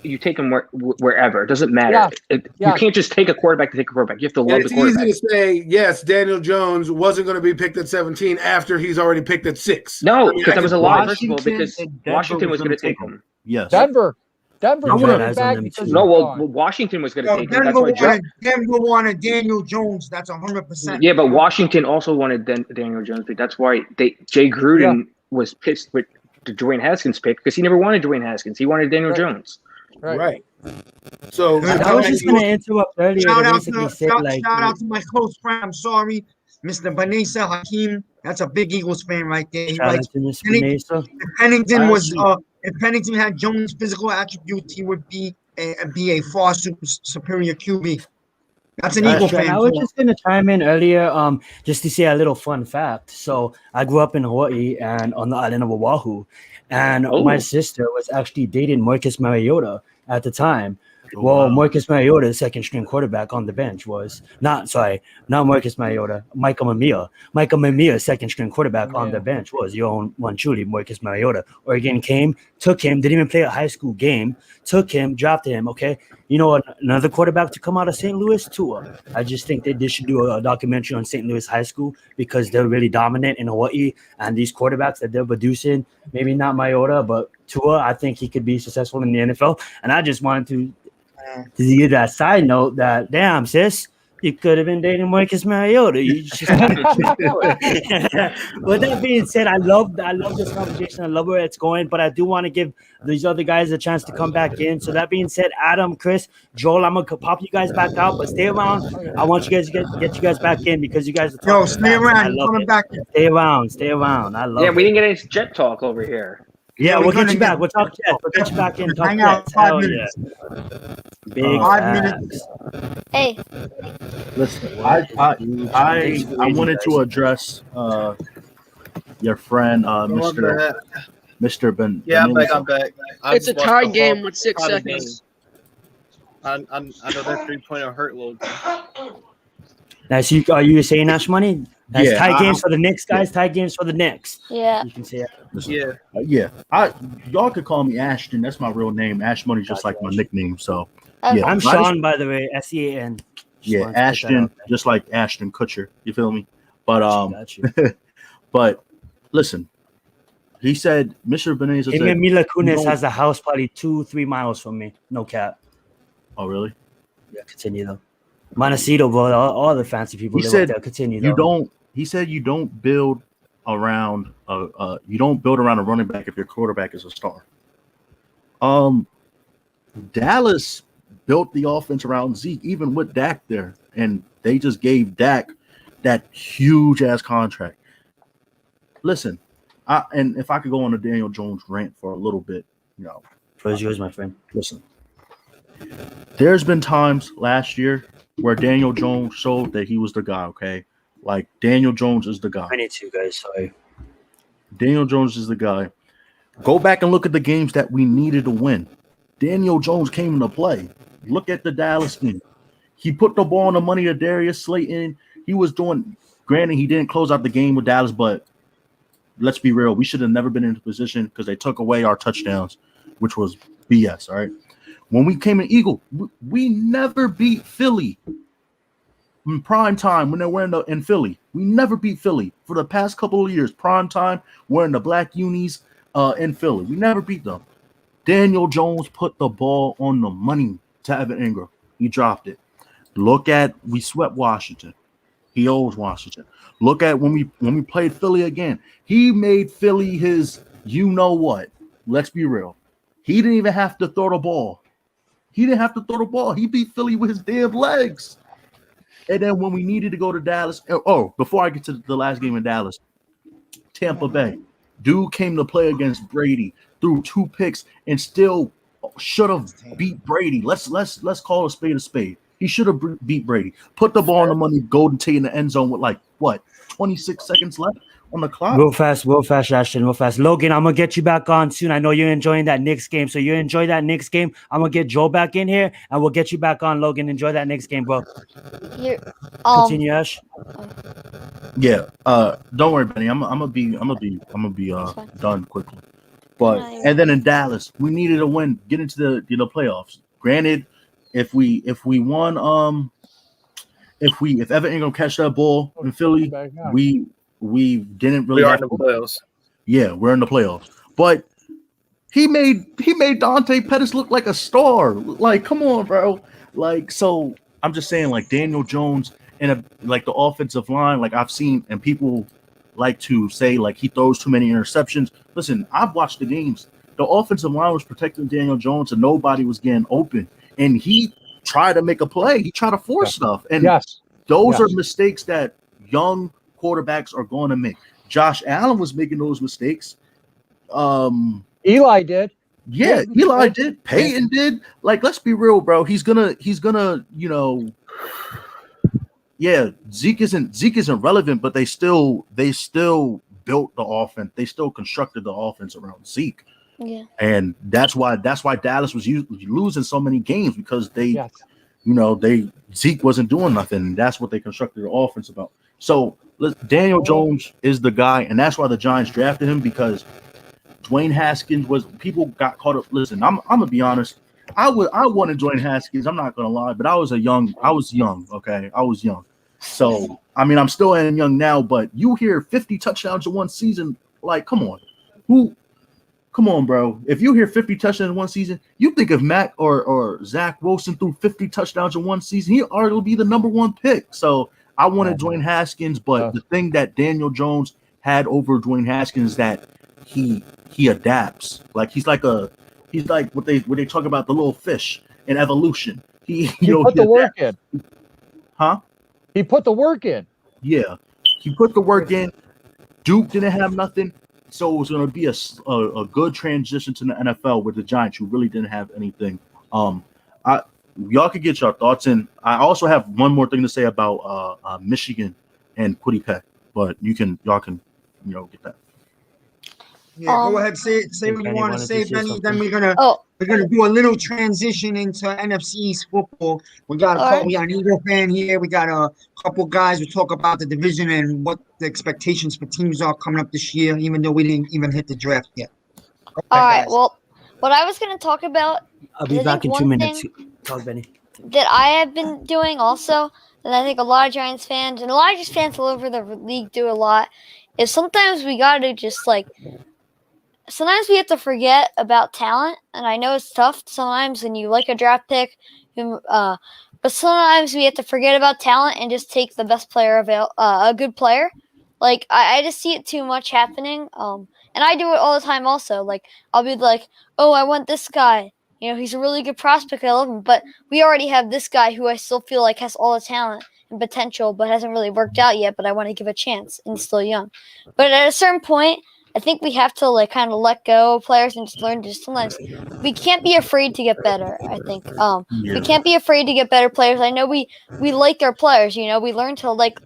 [SPEAKER 13] you take him wherever. It doesn't matter. You can't just take a quarterback to take a quarterback. You have to love the quarterback.
[SPEAKER 6] It's easy to say, yes, Daniel Jones wasn't going to be picked at 17 after he's already picked at 6.
[SPEAKER 13] No, because that was a lie, first of all, because Washington was going to take him.
[SPEAKER 12] Yes.
[SPEAKER 4] Denver
[SPEAKER 13] wanted back because Washington was going to take him. That's why
[SPEAKER 2] Denver wanted Daniel Jones. That's 100%.
[SPEAKER 13] Yeah, but Washington also wanted Daniel Jones. That's why Jay Gruden was pissed with the Dwayne Haskins pick, because he never wanted Dwayne Haskins. He wanted Daniel Jones.
[SPEAKER 6] Right. So
[SPEAKER 1] I was just going to interrupt earlier.
[SPEAKER 2] Shout out to my close friend. I'm sorry, Mr. Banesa Hakeem. That's a big Eagles fan right there. He writes, if Pennington had Jones' physical attributes, he would be a far superior QB. That's an Eagle fan.
[SPEAKER 1] I was just going to chime in earlier, just to say a little fun fact. So I grew up in Hawaii and on the island of Oahu, and my sister was actually dating Marcus Mariota at the time. Well, Marcus Mariota, the second string quarterback on the bench, was not Marcus Mariota, Micah Mamiya. Micah Mamiya, second string quarterback on the bench, was your own one truly, Marcus Mariota. Oregon came, took him, didn't even play a high school game, took him, drafted him. Okay, you know another quarterback to come out of St. Louis, Tua. I just think that they should do a documentary on St. Louis High School, because they're really dominant in Hawaii, and these quarterbacks that they're producing, maybe not Mariota, but Tua, I think he could be successful in the NFL. And I just wanted to give that side note that, damn, sis, you could have been dating Marcus Mariota. You just With that being said, I love this conversation. I love where it's going, but I do want to give these other guys a chance to come back in. So that being said, Adam, Chris, Joel, I'm gonna pop you guys back out, but stay around. I want you guys to get you guys back in, because you guys are talking.
[SPEAKER 2] Yo, stay around. Coming back.
[SPEAKER 1] Stay around. I love it.
[SPEAKER 13] Yeah, we didn't get any jet talk over here.
[SPEAKER 1] Yeah, we'll get you back. We'll talk Jets. We'll get you back in.
[SPEAKER 2] Hang out 5 minutes.
[SPEAKER 1] Big
[SPEAKER 2] 5 minutes.
[SPEAKER 5] Hey.
[SPEAKER 12] Listen, I wanted to address your friend, Mr. Ben.
[SPEAKER 9] Yeah, I'm back.
[SPEAKER 3] It's a tie game with 6 seconds.
[SPEAKER 9] I know that 3-pointer hurt Logan.
[SPEAKER 1] Nice. Are you saying Ashmoney? That's tie games for the Knicks, guys. Tie games for the Knicks.
[SPEAKER 5] Yeah.
[SPEAKER 1] You can say
[SPEAKER 9] it.
[SPEAKER 12] Y'all could call me Ashton. That's my real name. Ashmoney's just like my nickname. So
[SPEAKER 1] I'm Sean, by the way. SEAN.
[SPEAKER 12] Yeah, Ashton, just like Ashton Kutcher. You feel me? But but listen, he said Mr. Benitez said
[SPEAKER 1] Mila Kunis has a house probably 2-3 miles from me. No cap.
[SPEAKER 12] Oh really?
[SPEAKER 1] Yeah, continue though. Montecito, but all the fancy people live up there. Continue though.
[SPEAKER 12] He said you don't build around a running back if your quarterback is a star. Dallas built the offense around Zeke, even with Dak there, and they just gave Dak that huge ass contract. Listen, And if I could go on a Daniel Jones rant for a little bit,
[SPEAKER 1] Floor is yours, my friend.
[SPEAKER 12] Listen, there's been times last year where Daniel Jones showed that he was the guy. Okay, like Daniel Jones is the guy.
[SPEAKER 1] I need to, guys. Sorry.
[SPEAKER 12] Daniel Jones is the guy. Go back and look at the games that we needed to win. Daniel Jones came into play. Look at the Dallas game. He put the ball on the money to Darius Slayton. He was doing. Granted, he didn't close out the game with Dallas, but let's be real. We should have never been in a position because they took away our touchdowns, which was BS. All right. When we came in Eagle, we never beat Philly in prime time when they were in Philly. We never beat Philly for the past couple of years. Prime time, wearing the black unis in Philly. We never beat them. Daniel Jones put the ball on the money to Evan Ingram. He dropped it. We swept Washington. He owes Washington. Look at when we played Philly again. He made Philly his you know what. Let's be real. He didn't even have to throw the ball. He beat Philly with his damn legs. And then when we needed to go to Dallas, before I get to the last game in Dallas, Tampa Bay, dude came to play against Brady, threw 2 picks, and still should have beat Brady. Let's call a spade a spade. He should have beat Brady. Put the ball on the money, Golden Tate in the end zone with 26 seconds left on the clock.
[SPEAKER 1] Real fast, Ashton, real fast. Logan, I'm going to get you back on soon. I know you're enjoying that Knicks game. So you enjoy that Knicks game. I'm going to get Joe back in here, and we'll get you back on, Logan. Enjoy that Knicks game, bro. Continue, Ash.
[SPEAKER 12] Yeah. Don't worry, Benny. I'm gonna be done quickly. But and then in Dallas, we needed a win, get into the playoffs. Granted, if won, if Evan Ingram catch that ball in Philly, we didn't really.
[SPEAKER 9] We are in the playoffs.
[SPEAKER 12] Yeah, we're in the playoffs. But he made Dante Pettis look like a star. Like, come on, bro. Like, so I'm just saying, like Daniel Jones and the offensive line, like I've seen, and people like to say like he throws too many interceptions. Listen, I've watched the games. The offensive line was protecting Daniel Jones, and nobody was getting open. And he tried to make a play. He tried to force stuff. And those are mistakes that young quarterbacks are going to make. Josh Allen was making those mistakes.
[SPEAKER 4] Eli did.
[SPEAKER 12] Yeah, Eli did. Peyton did. Like, let's be real, bro. He's gonna, Zeke isn't relevant, but they still built the offense. They still constructed the offense around Zeke.
[SPEAKER 5] Yeah.
[SPEAKER 12] And that's why Dallas was losing so many games because Zeke wasn't doing nothing. That's what they constructed the offense about. So Daniel Jones is the guy, and that's why the Giants drafted him, because Dwayne Haskins people got caught up. Listen, I'm gonna be honest. I wanted Dwayne Haskins. I'm not gonna lie, but I was young. Okay, I was young. So I mean, I'm still young now. But you hear 50 touchdowns in one season, like, come on, Come on, bro. If you hear 50 touchdowns in one season, you think if Mac or Zach Wilson threw 50 touchdowns in one season, he already will be the number 1 pick. So I wanted Dwayne Haskins, but the thing that Daniel Jones had over Dwayne Haskins is that he adapts. Like he's like what they talk about, the little fish in evolution. He
[SPEAKER 4] put the work in.
[SPEAKER 12] Huh?
[SPEAKER 4] He put the work in.
[SPEAKER 12] Yeah. He put the work in. Duke didn't have nothing. So it was going to be a good transition to the NFL with the Giants, who really didn't have anything. Y'all could get your thoughts in. I also have one more thing to say about Michigan and Quinnipiac, but y'all can get that.
[SPEAKER 2] Yeah, go ahead. Say what you want to say, Benny. Then we're gonna do a little transition into NFC East football. We got an Eagle fan here. We got a couple guys who talk about the division and what the expectations for teams are coming up this year, even though we didn't even hit the draft yet.
[SPEAKER 5] All right. Well, what I was going to talk about.
[SPEAKER 1] I'll be back in 2 minutes. Talk, Benny.
[SPEAKER 5] That I have been doing also, and I think a lot of Giants fans and a lot of just fans all over the league do a lot, is sometimes we got to just sometimes we have to forget about talent, and I know it's tough sometimes when you like a draft pick, but sometimes we have to forget about talent and just take the best player a good player. Like I just see it too much happening, and I do it all the time also. Like I'll be like, oh, I want this guy. He's a really good prospect. I love him, but we already have this guy who I still feel like has all the talent and potential, but hasn't really worked out yet. But I want to give a chance, and he's still young. But at a certain point, I think we have to like kind of let go of players and just learn to sometimes we can't be afraid to get better. I think we can't be afraid to get better players. I know we like our players, you know, we learn to like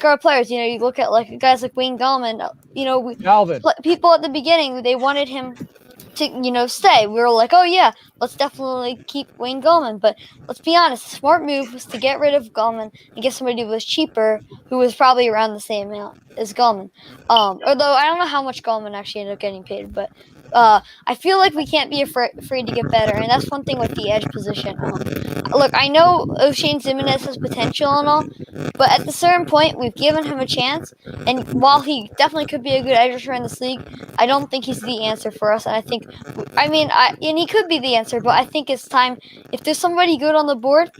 [SPEAKER 5] our players. You know, you look at like guys like Wayne Gallman, you know, people at the beginning, they wanted him to, you know, stay. We were like, oh yeah, let's definitely keep Wayne Gallman. But let's be honest, the smart move was to get rid of Gallman and get somebody who was cheaper, who was probably around the same amount as Gallman. Although I don't know how much Gallman actually ended up getting paid, but I feel like we can't be afraid to get better, and that's one thing with the edge position. Look, I know O'Shane Ximines has potential and all, but at the certain point, we've given him a chance, and while he definitely could be a good edge rusher in this league, I don't think he's the answer for us. And I think, and he could be the answer, but I think it's time. If there's somebody good on the board,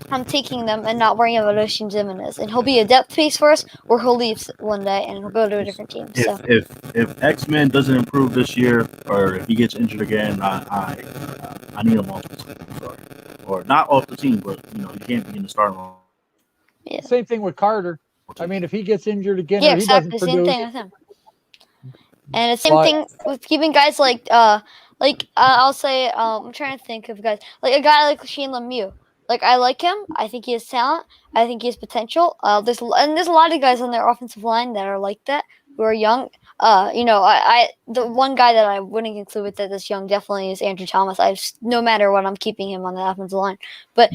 [SPEAKER 5] I'm taking them and not worrying about O'Shane Ximines, and he'll be a depth piece for us, or he'll leave one day and he'll go to a different team. So
[SPEAKER 12] If X-Men doesn't improve this year, or if he gets injured again, I need him off the team. Sorry. Or not off the team, but you know he can't be in the starting line.
[SPEAKER 4] Yeah. Same thing with Carter. I mean, if he gets injured again,
[SPEAKER 5] yeah,
[SPEAKER 4] or he
[SPEAKER 5] exactly.
[SPEAKER 4] doesn't
[SPEAKER 5] Same
[SPEAKER 4] produce,
[SPEAKER 5] thing with him. And it's same thing with keeping guys like I'll say I'm trying to think of guys like a guy like Shane Lemieux. Like I like him. I think he has talent. I think he has potential. There's a lot of guys on their offensive line that are like that who are young. You know, the one guy that I wouldn't include with that is young definitely is Andrew Thomas. No matter what, I'm keeping him on the offensive line. But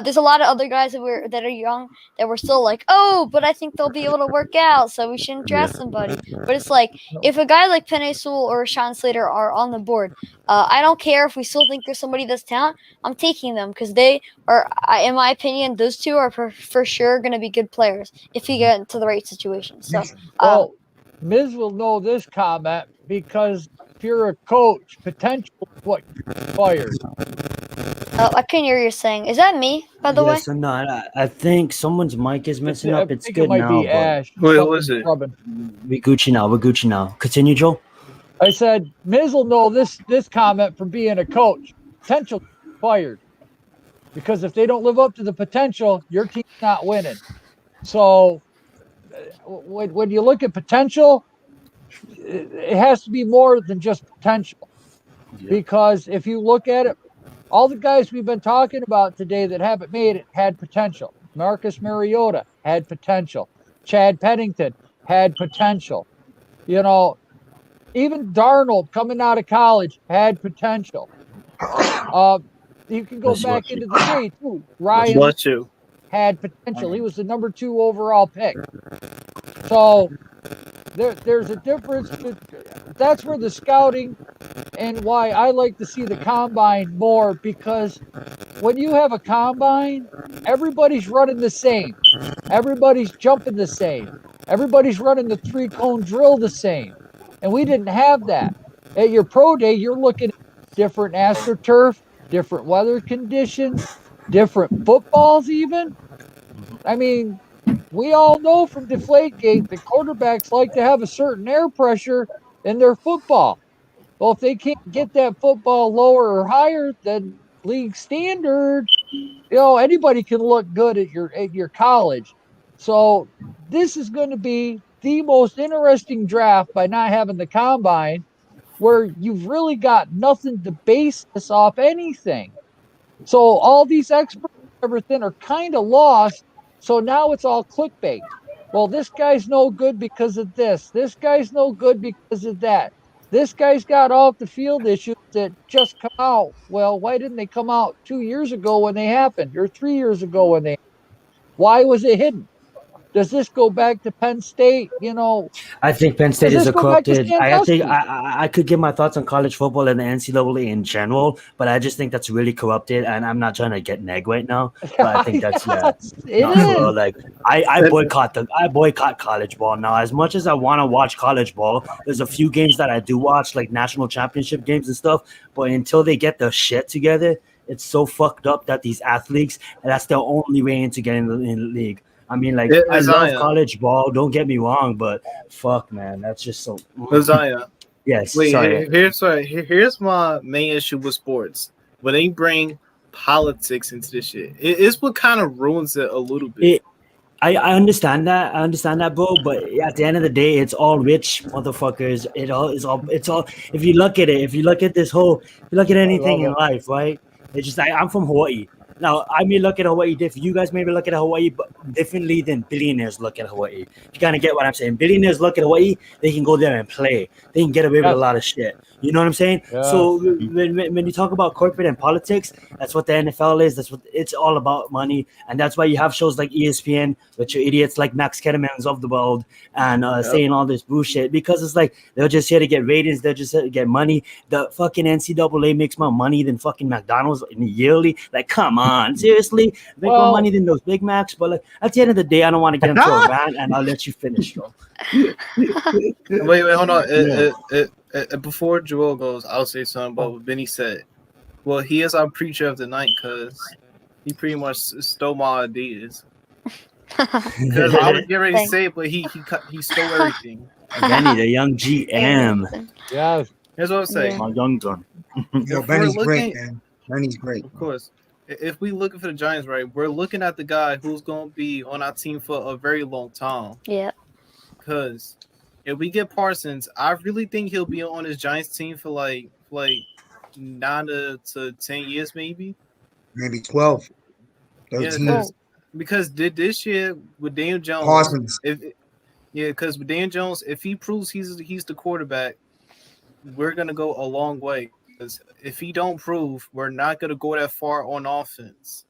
[SPEAKER 5] there's a lot of other guys that are young that we're still like, oh, but I think they'll be able to work out, so we shouldn't draft somebody. But it's like if a guy like Penei Sewell or Sean Slater are on the board, I don't care if we still think there's somebody that's talent. I'm taking them because they are, in my opinion, those two are for sure going to be good players if you get into the right situation. So,
[SPEAKER 4] Miz will know this comment because if you're a coach, potential is what you're fired.
[SPEAKER 5] I can hear you saying. Is that me, by the way?
[SPEAKER 1] Yes or not? I think someone's mic is messing up. It's good
[SPEAKER 4] it might
[SPEAKER 1] now.
[SPEAKER 4] Be Ash.
[SPEAKER 9] Wait, what was it?
[SPEAKER 1] We're Gucci now. We're Gucci now. Continue, Joe.
[SPEAKER 4] I said Miz will know this comment from being a coach. Potential fired. Because if they don't live up to the potential, your team's not winning. So when you look at potential, it has to be more than just potential. Yeah. Because if you look at it, all the guys we've been talking about today that haven't made it had potential. Marcus Mariota had potential. Chad Pennington had potential. You know, even Darnold coming out of college had potential. You can go back into the trade too. Ryan had potential. He was the number 2 overall pick. So there's a difference. That's where the scouting and why I like to see the combine more, because when you have a combine, everybody's running the same. Everybody's jumping the same. Everybody's running the 3-cone drill the same. And we didn't have that. At your pro day, you're looking at different AstroTurf, different weather conditions, different footballs even. I mean, we all know from Deflategate that quarterbacks like to have a certain air pressure in their football. Well, if they can't get that football lower or higher than league standard, you know, anybody can look good at your college. So this is going to be the most interesting draft by not having the combine, where you've really got nothing to base this off anything. So all these experts and everything are kind of lost. So now it's all clickbait. Well, this guy's no good because of this. This guy's no good because of that. This guy's got off the field issues that just come out. Well, why didn't they come out 2 years ago when they happened, or 3 years ago when they happened? Why was it hidden? Does this go back to Penn State? You know,
[SPEAKER 1] I think Penn State is a corrupted. I think I could give my thoughts on college football and the NCAA in general, but I just think that's really corrupted. And I'm not trying to get neg right now, but I think that's like I boycott college ball now. As much as I want to watch college ball, there's a few games that I do watch, like national championship games and stuff. But until they get their shit together, it's so fucked up that these athletes, and that's their only way into getting in the league. I mean, like, I love college ball. Don't get me wrong, but fuck, man, that's just so.
[SPEAKER 9] Isaiah.
[SPEAKER 1] Yes.
[SPEAKER 9] Wait,
[SPEAKER 1] sorry.
[SPEAKER 9] Here's my main issue with sports. When they bring politics into this shit, it's what kind of ruins it a little bit.
[SPEAKER 1] I understand that. I understand that, bro. But at the end of the day, it's all rich motherfuckers. It's all. If you look at it, if you look at anything in life, right? It's just like I'm from Hawaii. Now I may look at Hawaii different. You guys maybe look at Hawaii differently than billionaires look at Hawaii. You kind of get what I'm saying. Billionaires look at Hawaii. They can go there and play. They can get away with a lot of shit. You know what I'm saying?
[SPEAKER 4] Yes.
[SPEAKER 1] So when you talk about corporate and politics, that's what the NFL is. That's what it's all about, money. And that's why you have shows like ESPN, which are idiots like Max Kettermans of the world, and saying all this bullshit, because it's like they're just here to get ratings. They're just here to get money. The fucking NCAA makes more money than fucking McDonald's yearly. Like, come on, seriously, make more money than those Big Macs. But like at the end of the day, I don't want to get into a rant, and I'll let you finish, bro.
[SPEAKER 9] Wait, hold on. Before Joel goes, I'll say something about what Benny said. Well, he is our preacher of the night because he pretty much stole my ideas. Because I was getting ready to say it, but he stole everything.
[SPEAKER 1] Benny, the young GM.
[SPEAKER 4] Yes.
[SPEAKER 9] Here's what I'm saying.
[SPEAKER 12] My young gun.
[SPEAKER 2] Yo, Benny's great, man. Benny's great.
[SPEAKER 9] Of course. If we looking for the Giants, right, we're looking at the guy who's going to be on our team for a very long time.
[SPEAKER 5] Yeah.
[SPEAKER 9] Because if we get Parsons, I really think he'll be on his Giants team for like 9 to 10 years, maybe
[SPEAKER 2] 12. 13.
[SPEAKER 9] Yeah, because this year with Daniel Jones,
[SPEAKER 2] Parsons.
[SPEAKER 9] Because with Daniel Jones, if he proves he's the quarterback, we're gonna go a long way. Because if he don't prove, we're not gonna go that far on offense.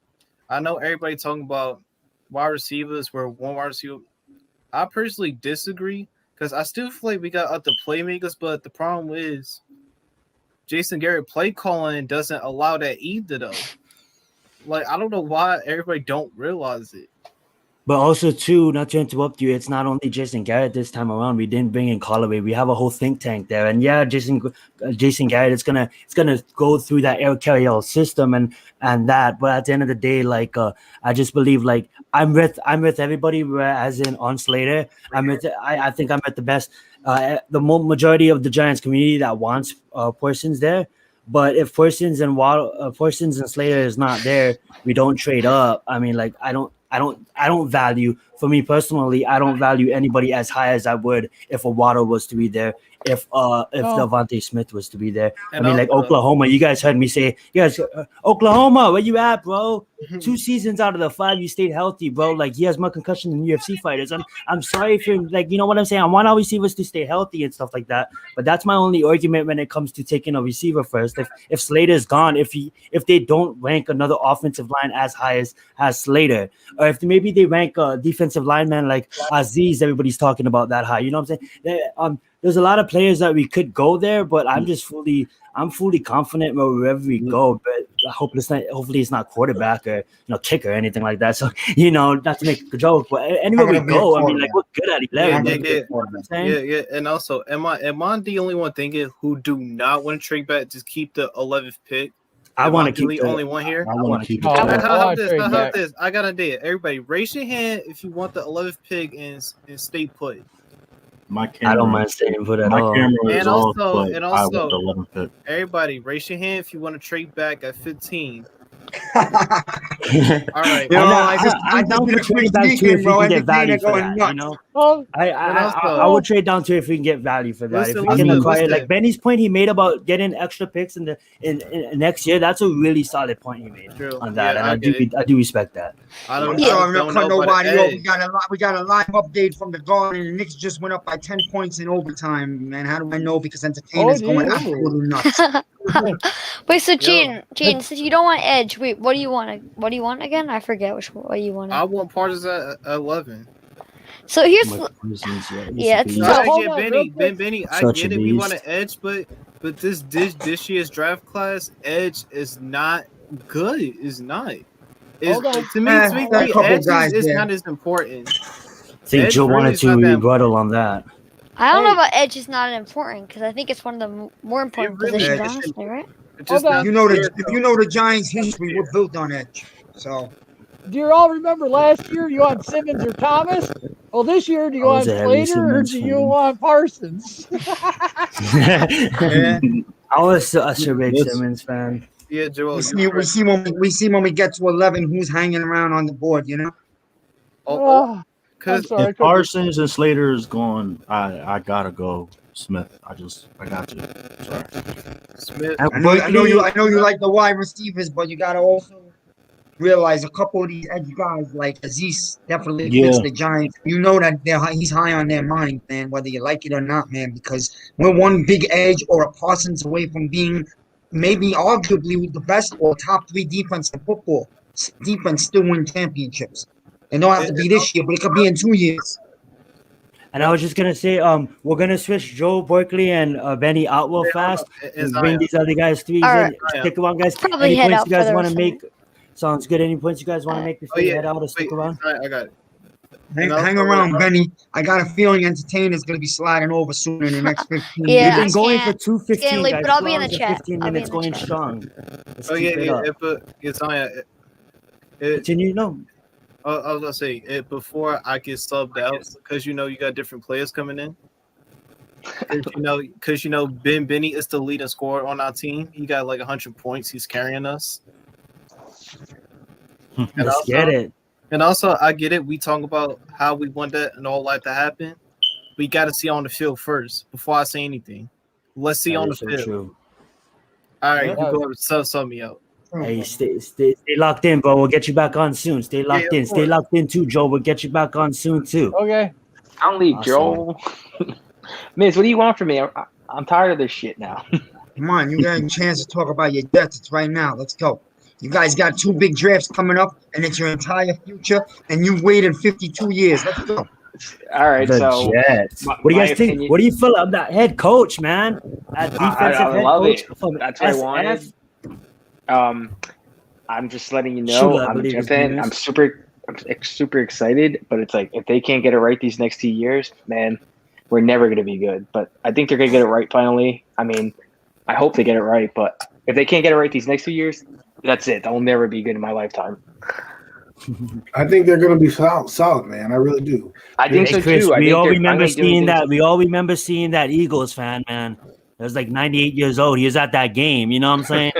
[SPEAKER 9] I know everybody talking about wide receivers. We're one wide receiver. I personally disagree. Because I still feel like we got other playmakers, but the problem is Jason Garrett play calling doesn't allow that either, though. Like, I don't know why everybody don't realize it.
[SPEAKER 1] But also, too, not to interrupt you, it's not only Jason Garrett this time around. We didn't bring in Callaway. We have a whole think tank there, and yeah, Jason Garrett is gonna go through that Eric Carriel system and that. But at the end of the day, like I just believe, like I'm with everybody, as in on Slater. I think I'm at the best. The majority of the Giants community that wants Parsons there. But if Parsons and Slater is not there, we don't trade up. I mean, like I don't value, for me personally, I don't value anybody as high as I would if a Waddle was to be there, if Devontae Smith was to be there. I mean, like Oklahoma, you guys heard me say, Oklahoma, where you at, bro? 2 seasons out of the 5, you stayed healthy, bro. Like, he has more concussion than UFC fighters. I'm sorry if you're like, you know what I'm saying? I want our receivers to stay healthy and stuff like that. But that's my only argument when it comes to taking a receiver first. If Slater's gone, if they don't rank another offensive line as high as Slater, or if maybe they rank a defensive lineman like Aziz, everybody's talking about that high. You know what I'm saying? There's a lot of players that we could go there, but I'm fully confident wherever we go. But hopefully it's not quarterback or kicker or anything like that. So not to make a joke, but anywhere we go, I mean, like we're good at 11.
[SPEAKER 9] Yeah. And also, am I the only one thinking who do not want to trade back? Just keep the 11th pick.
[SPEAKER 1] I want to keep
[SPEAKER 9] the only one here.
[SPEAKER 12] I want to keep it.
[SPEAKER 9] How about this? I got an idea. Everybody, raise your hand if you want the 11th pick and stay put.
[SPEAKER 1] I don't mind staying put at all.
[SPEAKER 9] And also, I want the 11th pick. Everybody, raise your hand if you want to trade back at 15. All right.
[SPEAKER 1] I'm down for trading back too if we can get value for that. I would trade down to if we can get value for that. If we can acquire, like Benny's point he made about getting extra picks in next year, that's a really solid point he made on that, and I do respect that.
[SPEAKER 2] I don't cut nobody off. We got a live update from the Garden. The Knicks just went up by 10 points in overtime. Man, how do I know? Because entertainment's going absolutely nuts.
[SPEAKER 5] Wait, so Jayden, since you don't want edge, wait, what do you want? What do you want again? I forget what you want.
[SPEAKER 9] I want Parsons at 11.
[SPEAKER 5] So here's
[SPEAKER 9] Benny, I get it. We want an edge, but this year's draft class edge is not good. It's not. To me, edge is not as important.
[SPEAKER 1] I think Joe wanted to rebuttal on that.
[SPEAKER 5] I don't know about edge is not important because I think it's one of the more important positions, honestly, right?
[SPEAKER 2] If you know the Giants' history, we're built on edge. So,
[SPEAKER 4] do you all remember last year you want Simmons or Thomas? Well, this year do you want Slater or do you want Parsons?
[SPEAKER 1] I was such a big Simmons fan.
[SPEAKER 9] Yeah, Joel.
[SPEAKER 2] We see when we get to 11 who's hanging around on the board,
[SPEAKER 4] I'm
[SPEAKER 9] Because
[SPEAKER 4] sorry.
[SPEAKER 12] If Parsons and Slater is gone, I gotta go Smith. I got to. Sorry.
[SPEAKER 9] Smith.
[SPEAKER 2] I know you like the wide receivers, but you gotta also realize a couple of these edge guys like Aziz definitely fits the Giants. You know that he's high on their mind, man, whether you like it or not, man, because we're one big edge or a Parsons away from being maybe arguably the best or top 3 defense in football. Defense still win championships. It don't have to be this year, but it could be in 2 years.
[SPEAKER 1] And I was just gonna say, we're gonna switch Joe, Barkley, and Benny out real fast, and bring these other guys 3 in. Stick around, guys.
[SPEAKER 5] Probably
[SPEAKER 1] Any
[SPEAKER 5] head
[SPEAKER 1] points
[SPEAKER 5] out
[SPEAKER 1] you guys
[SPEAKER 5] for the
[SPEAKER 1] want to
[SPEAKER 5] rest of
[SPEAKER 1] make? Sounds good. Any points you guys want to make before you head out or stick around?
[SPEAKER 9] I got it.
[SPEAKER 2] Hang around, Benny. I got a feeling Entertainer's going to be sliding over soon in the next 15
[SPEAKER 5] Yeah,
[SPEAKER 2] minutes.
[SPEAKER 1] We've been going for 2:15,
[SPEAKER 5] Stanley,
[SPEAKER 1] guys.
[SPEAKER 5] but I'll be in the
[SPEAKER 1] 2 hours and
[SPEAKER 5] chat.
[SPEAKER 1] 15
[SPEAKER 5] I'll be
[SPEAKER 1] minutes
[SPEAKER 5] in the
[SPEAKER 1] going
[SPEAKER 5] chat.
[SPEAKER 1] strong. Let's
[SPEAKER 9] Oh
[SPEAKER 1] keep
[SPEAKER 9] yeah,
[SPEAKER 1] it up. Continue, no.
[SPEAKER 9] I was gonna say before I get subbed out because you got different players coming in. Because Benny is the leading scorer on our team. He got like 100 points. He's carrying us.
[SPEAKER 1] Let's get it.
[SPEAKER 9] And also, I get it. We talk about how we want that and all that to happen. We got to see on the field first before I say anything. Let's see on the field.
[SPEAKER 1] True.
[SPEAKER 9] All right, you go ahead and sub me out.
[SPEAKER 1] Hey, stay locked in, bro. We'll get you back on soon. Stay locked in. Stay locked in too, Joe. We'll get you back on soon too.
[SPEAKER 4] Okay.
[SPEAKER 13] I don't leave Joe. Miz, what do you want from me? I'm tired of this shit now.
[SPEAKER 2] Come on, you got a chance to talk about your Jets. It's right now. Let's go. You guys got 2 big drafts coming up, and it's your entire future, and you've waited 52 years. Let's go.
[SPEAKER 13] All right,
[SPEAKER 1] the
[SPEAKER 13] so
[SPEAKER 1] Jets. What do you guys think? What do you feel about that head coach, man? That defensive
[SPEAKER 13] I
[SPEAKER 1] head
[SPEAKER 13] love
[SPEAKER 1] coach
[SPEAKER 13] it.
[SPEAKER 1] from
[SPEAKER 13] That's what I
[SPEAKER 1] SF?
[SPEAKER 13] wanted. I'm just letting you know.
[SPEAKER 1] Shula, I
[SPEAKER 13] I'm a
[SPEAKER 1] believe
[SPEAKER 13] Jet
[SPEAKER 1] his
[SPEAKER 13] fan.
[SPEAKER 1] name
[SPEAKER 13] I'm
[SPEAKER 1] is.
[SPEAKER 13] super excited, but it's like if they can't get it right these next 2 years, man, we're never going to be good. But I think they're going to get it right finally. I mean, I hope they get it right, but if they can't get it right these next 2 years, that's it. I'll never be good in my lifetime.
[SPEAKER 6] I think they're going to be solid, man. I really do.
[SPEAKER 13] I think so
[SPEAKER 1] Chris,
[SPEAKER 13] too.
[SPEAKER 1] we all remember seeing that. We all remember seeing that Eagles fan, man. It was like 98 years old. He was at that game. You know what I'm saying?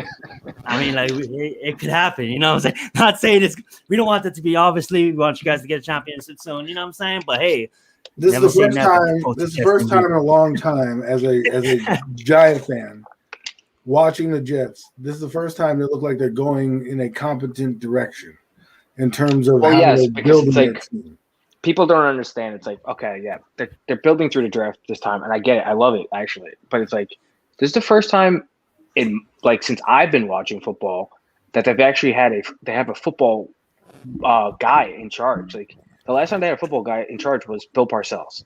[SPEAKER 1] I mean, like it could happen. You know what I'm saying? Not saying this. We don't want it to be. Obviously, we want you guys to get a championship soon. You know what I'm saying? But hey,
[SPEAKER 6] this is the first time. This is the first time in a long time as a Giant fan watching the Jets. This is the first time they look like they're going in a competent direction in terms of how they're building their team.
[SPEAKER 13] People don't understand. It's like, okay, yeah, they're building through the draft this time, and I get it. I love it actually, but it's like this is the first time in like since I've been watching football that they've actually they have a football guy in charge. Like the last time they had a football guy in charge was Bill Parcells.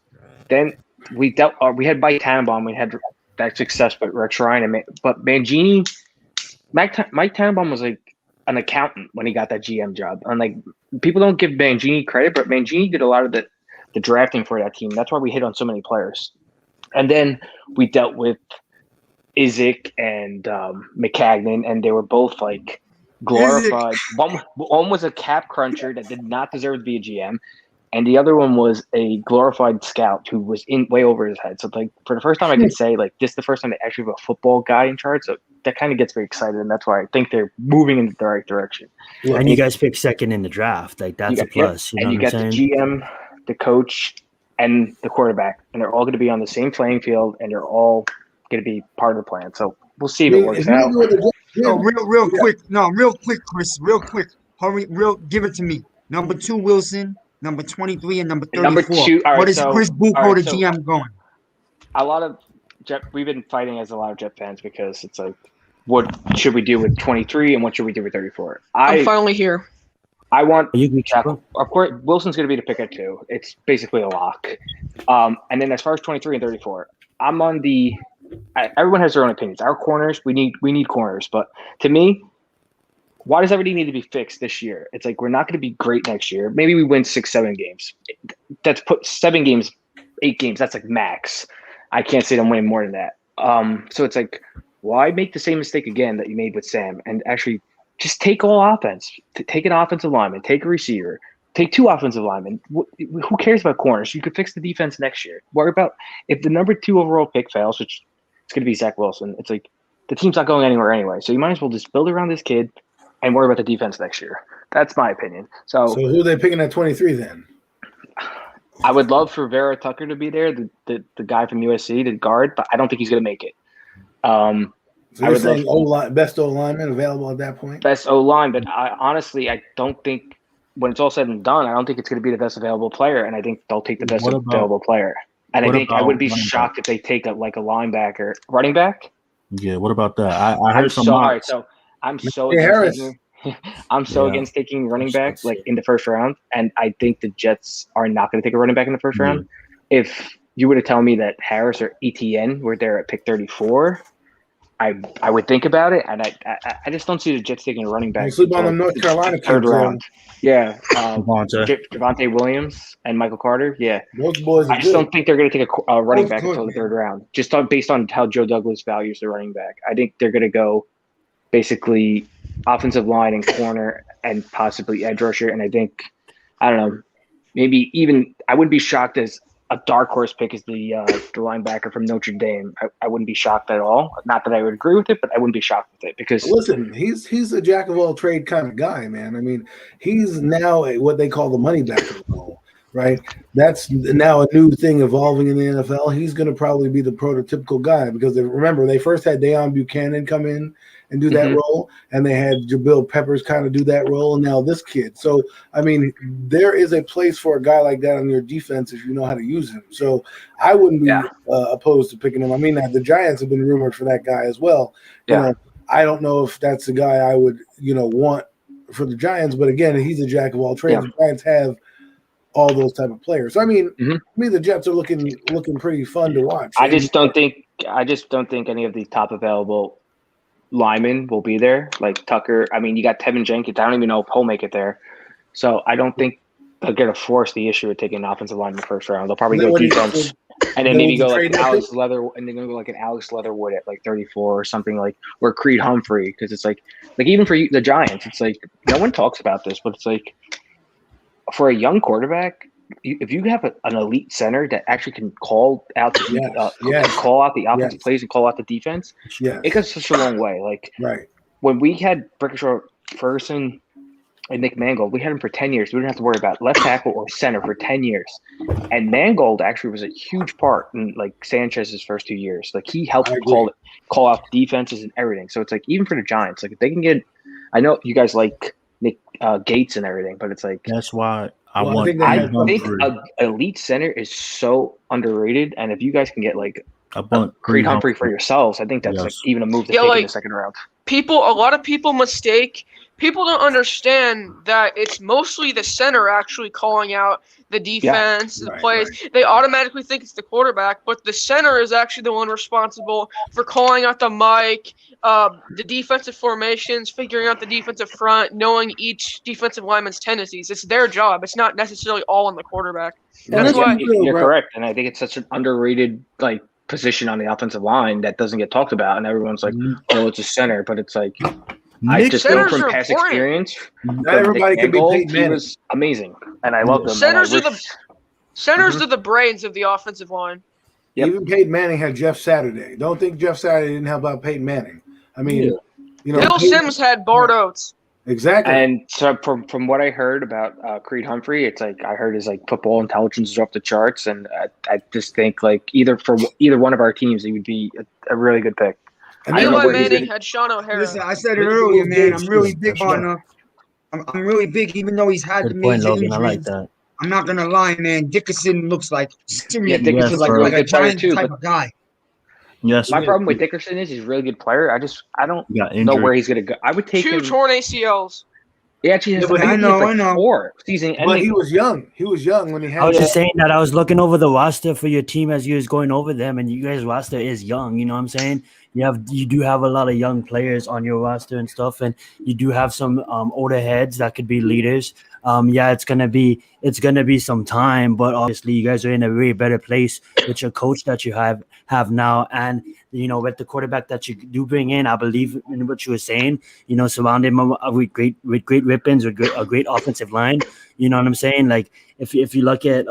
[SPEAKER 13] Then we had Mike Tannenbaum. We had that success, but Rex Ryan but Mangini, Mike Tannenbaum was like an accountant when he got that GM job. And like people don't give Mangini credit, but Mangini did a lot of the drafting for that team. That's why we hit on so many players. And then we dealt with Izek and McCagnon, and they were both like glorified. One was a cap cruncher that did not deserve to be a GM, and the other one was a glorified scout who was in way over his head. So like for the first time, I could say like this is the first time they actually have a football guy in charge. So that kind of gets me excited, and that's why I think they're moving in the right direction.
[SPEAKER 1] And you guys picked second in the draft. Like that's a plus.
[SPEAKER 13] And you got the GM, the coach, and the quarterback, and they're all going to be on the same playing field, and they're all going to be part of the plan. So we'll see if it works out.
[SPEAKER 2] No, real quick, Chris. Real quick. Hurry, give it to me. Number 2, Wilson. Number 23 and number 34.
[SPEAKER 13] Number 2.
[SPEAKER 2] What is Chris Bucco, the GM, going?
[SPEAKER 13] A lot of we've been fighting as a lot of Jet fans because it's like, what should we do with 23 and what should we do with 34?
[SPEAKER 3] I'm finally here.
[SPEAKER 13] I want of course Wilson's going to be the pick at 2. It's basically a lock. And then as far as 23 and 34, I'm on the. Everyone has their own opinions. Our corners, we need corners, but to me, why does everything need to be fixed this year? It's like we're not going to be great next year. Maybe we win 6-7 games. That's put 7 games, 8 games. That's like max. I can't say I'm winning more than that. So it's like, why make the same mistake again that you made with Sam and actually just take all offense? Take an offensive lineman, take a receiver, take 2 offensive linemen. Who cares about corners? You could fix the defense next year. Worry about if the number 2 overall pick fails, which it's going to be Zach Wilson. It's like the team's not going anywhere anyway. So you might as well just build around this kid and worry about the defense next year. That's my opinion. So
[SPEAKER 6] who are they picking at 23 then?
[SPEAKER 13] I would love for Vera Tucker to be there, the guy from USC, the guard, but I don't think he's going to make it.
[SPEAKER 6] So you're saying best O-lineman available at that point?
[SPEAKER 13] Best O-line, but honestly, I don't think when it's all said and done, I don't think it's going to be the best available player, and I think they'll take the best available player. And I think I would be shocked if they take a linebacker, running back.
[SPEAKER 12] Yeah, what about that? I heard some.
[SPEAKER 13] Sorry, so I'm so against taking running back like in the first round, and I think the Jets are not going to take a running back in the first round. If you were to tell me that Harris or ETN were there at pick 34, I would think about it, and I just don't see the Jets taking a running back.
[SPEAKER 6] Sleep on the North Carolina
[SPEAKER 13] third round. Yeah, Javonte Williams and Michael Carter. Yeah,
[SPEAKER 6] those boys.
[SPEAKER 13] I just don't think they're going to take a running back until the third round. Just based on how Joe Douglas values the running back, I think they're going to go basically offensive line and corner and possibly edge rusher. And I think I don't know, maybe even I wouldn't be shocked as a dark horse pick is the linebacker from Notre Dame. I wouldn't be shocked at all. Not that I would agree with it, but I wouldn't be shocked with it because
[SPEAKER 6] listen, he's a jack of all trade kind of guy, man. I mean, he's now what they call the money backer role, right? That's now a new thing evolving in the NFL. He's going to probably be the prototypical guy because remember they first had Deion Buchanan come in and do that role, and they had Jabril Peppers kind of do that role, and now this kid. So, I mean, there is a place for a guy like that on your defense if you know how to use him. So, I wouldn't be opposed to picking him. I mean, the Giants have been rumored for that guy as well.
[SPEAKER 13] Yeah.
[SPEAKER 6] I don't know if that's the guy I would, want for the Giants, but again, he's a jack of all trades. The Giants have all those type of players. So, I mean, to me, the Jets are looking pretty fun to watch.
[SPEAKER 13] I just don't think any of the top available linemen will be there, like Tucker. I mean, you got Tevin Jenkins. I don't even know if he'll make it there. So I don't think they're going to force the issue of taking an offensive line in the first round. They'll probably go defense, and then maybe go like Alex Leather, and then go like an Alex Leatherwood at like 34 or something like, or Creed Humphrey, because it's like even for the Giants, it's like no one talks about this, but it's like for a young quarterback, if you have an elite center that actually can call out call out the offensive plays and call out the defense, it goes such a long way. Like when we had Brickenshaw, Ferguson, and Nick Mangold, we had him for 10 years. We didn't have to worry about left tackle or center for 10 years. And Mangold actually was a huge part in like Sanchez's first 2 years. Like he helped call out defenses and everything. So it's like even for the Giants, like if they can get, I know you guys like Nick Gates and everything, but it's like
[SPEAKER 12] that's why. I
[SPEAKER 13] think an elite center is so underrated, and if you guys can get like Creed Humphrey for yourselves, I think that's like even a move to take in the second round.
[SPEAKER 3] A lot of people don't understand that it's mostly the center actually calling out the defense, the plays. Right. They automatically think it's the quarterback, but the center is actually the one responsible for calling out the mic, the defensive formations, figuring out the defensive front, knowing each defensive lineman's tendencies. It's their job. It's not necessarily all on the quarterback.
[SPEAKER 13] That's why you're correct, and I think it's such an underrated position on the offensive line that doesn't get talked about, and everyone's like, "Oh, it's a center," but it's like. I just know from past experience.
[SPEAKER 6] Not everybody can be Peyton Manning.
[SPEAKER 13] He was amazing, and I love them.
[SPEAKER 3] Centers are the brains of the offensive line.
[SPEAKER 6] Yep. Even Peyton Manning had Jeff Saturday. Don't think Jeff Saturday didn't help out Peyton Manning. I mean,
[SPEAKER 3] Bill Sims had Bart Oates.
[SPEAKER 6] Exactly.
[SPEAKER 13] And so from what I heard about Creed Humphrey, it's like I heard his football intelligence is off the charts, and I just think either one of our teams, he would be a really good pick.
[SPEAKER 3] And Eli Manning had Sean O'Hara.
[SPEAKER 2] Listen, I said it earlier, man. I'm really big on. I'm really big, even though he's had the major injuries. I like that. I'm not gonna lie, man. Dickerson looks like
[SPEAKER 13] Dickerson's
[SPEAKER 2] like a giant type of guy.
[SPEAKER 12] Yes.
[SPEAKER 13] My problem with Dickerson is he's a really good player. I don't know where he's gonna go. I would take
[SPEAKER 3] two torn ACLs.
[SPEAKER 13] He actually has.
[SPEAKER 2] I know.
[SPEAKER 13] 4 season.
[SPEAKER 6] But he was young. He was young when he had.
[SPEAKER 1] I was just saying that I was looking over the roster for your team as you was going over them, and you guys' roster is young. You know what I'm saying? You do have a lot of young players on your roster and stuff, and you do have some older heads that could be leaders. It's gonna be some time, but obviously you guys are in a way better place with your coach that you have now, and with the quarterback that you do bring in. I believe in what you were saying. Surround him with great weapons, with a great offensive line. You know what I'm saying? Like if you look at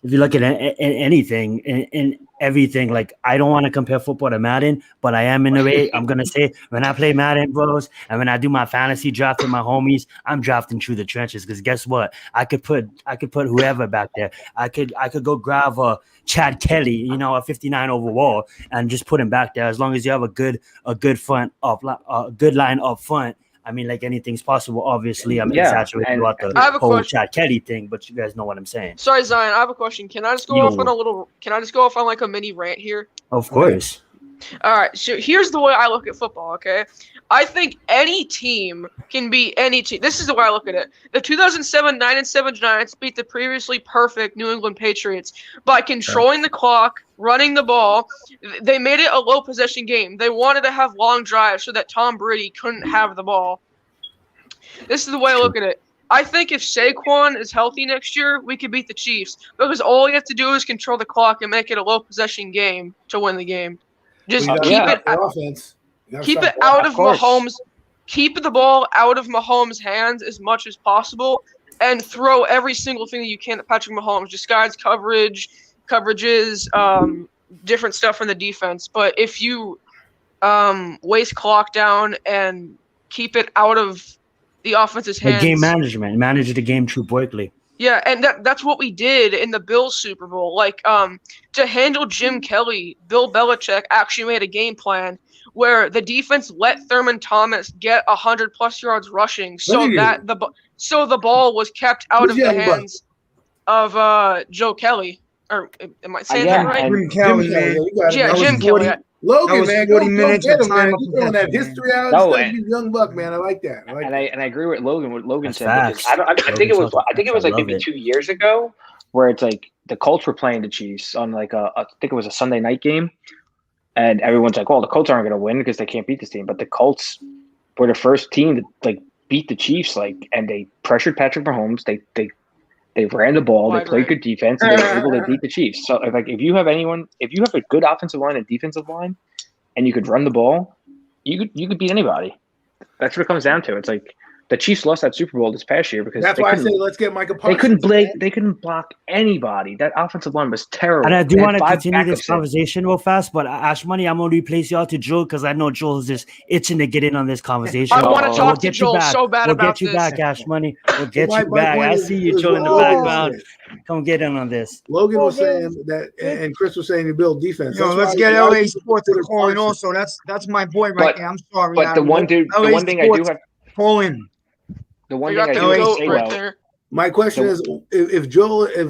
[SPEAKER 1] if you look at anything in everything, like I don't want to compare football to Madden, but I am in a way. I'm gonna say when I play Madden, bros, and when I do my fantasy draft with my homies, I'm drafting through the trenches because guess what? I could put whoever back there. I could go grab a Chad Kelly, a 59 overall, and just put him back there. As long as you have a good front up, a good line up front. I mean, like anything's possible. Obviously, I'm exaggerating about the whole Chad Kelly thing, but you guys know what I'm saying.
[SPEAKER 3] Sorry, Zion. I have a question. Can I just go off on a little? Can I just go off on like a mini rant here?
[SPEAKER 1] Of course.
[SPEAKER 3] All right. So here's the way I look at football. Okay, I think any team can beat any team. This is the way I look at it. The 2007 9-7 Giants beat the previously perfect New England Patriots by controlling the clock, running the ball. They made it a low possession game. They wanted to have long drives so that Tom Brady couldn't have the ball. This is the way I look at it. I think if Saquon is healthy next year, we could beat the Chiefs because all you have to do is control the clock and make it a low possession game to win the game. Just keep it out of Mahomes. Keep the ball out of Mahomes' hands as much as possible, and throw every single thing that you can at Patrick Mahomes. Disguise coverages, different stuff from the defense. But if you waste clock down and keep it out of the offense's hands,
[SPEAKER 1] game management, manage the game through Barkley.
[SPEAKER 3] Yeah, and that's what we did in the Bills Super Bowl. Like, to handle Jim Kelly, Bill Belichick actually made a game plan where the defense let Thurman Thomas get 100+ yards rushing, so that the ball was kept out of the hands of Joe Kelly. Or am I saying that right?
[SPEAKER 2] Jim Kelly, man.
[SPEAKER 3] Jim Kelly.
[SPEAKER 6] Logan, man,
[SPEAKER 2] 40 minutes of time.
[SPEAKER 6] You're throwing that history out. Young buck, man. I like that.
[SPEAKER 13] And I agree with Logan. What Logan said. I think it was like maybe 2 years ago, where it's like the Colts were playing the Chiefs on like I think it was a Sunday night game, and everyone's like, "Well, the Colts aren't going to win because they can't beat this team." But the Colts were the first team to like beat the Chiefs, and they pressured Patrick Mahomes. They ran the ball. They played good defense, and they were able to beat the Chiefs. So, if you have a good offensive line and defensive line, and you could run the ball, you could beat anybody. That's what it comes down to. It's like the Chiefs lost that Super Bowl this past year because
[SPEAKER 6] that's why I say let's get Micah Parsons.
[SPEAKER 13] They couldn't block anybody. That offensive line was terrible.
[SPEAKER 1] And I do want to continue this conversation real fast, but Ashmoney, I'm going to replace y'all to Joel because I know Joel is just itching to get in on this conversation.
[SPEAKER 3] I want to talk to Joel so bad about this.
[SPEAKER 1] We'll get you back, Ashmoney. We'll get you back. I see you, Joel, in the background. Come get in on this.
[SPEAKER 6] Logan was saying that, and Chris was saying to build defense.
[SPEAKER 2] Let's get LA Sports to call in also. That's my boy right there. I'm sorry.
[SPEAKER 13] But the one thing I do have
[SPEAKER 2] call in.
[SPEAKER 13] The one thing I do have to say
[SPEAKER 3] right
[SPEAKER 6] my question is, if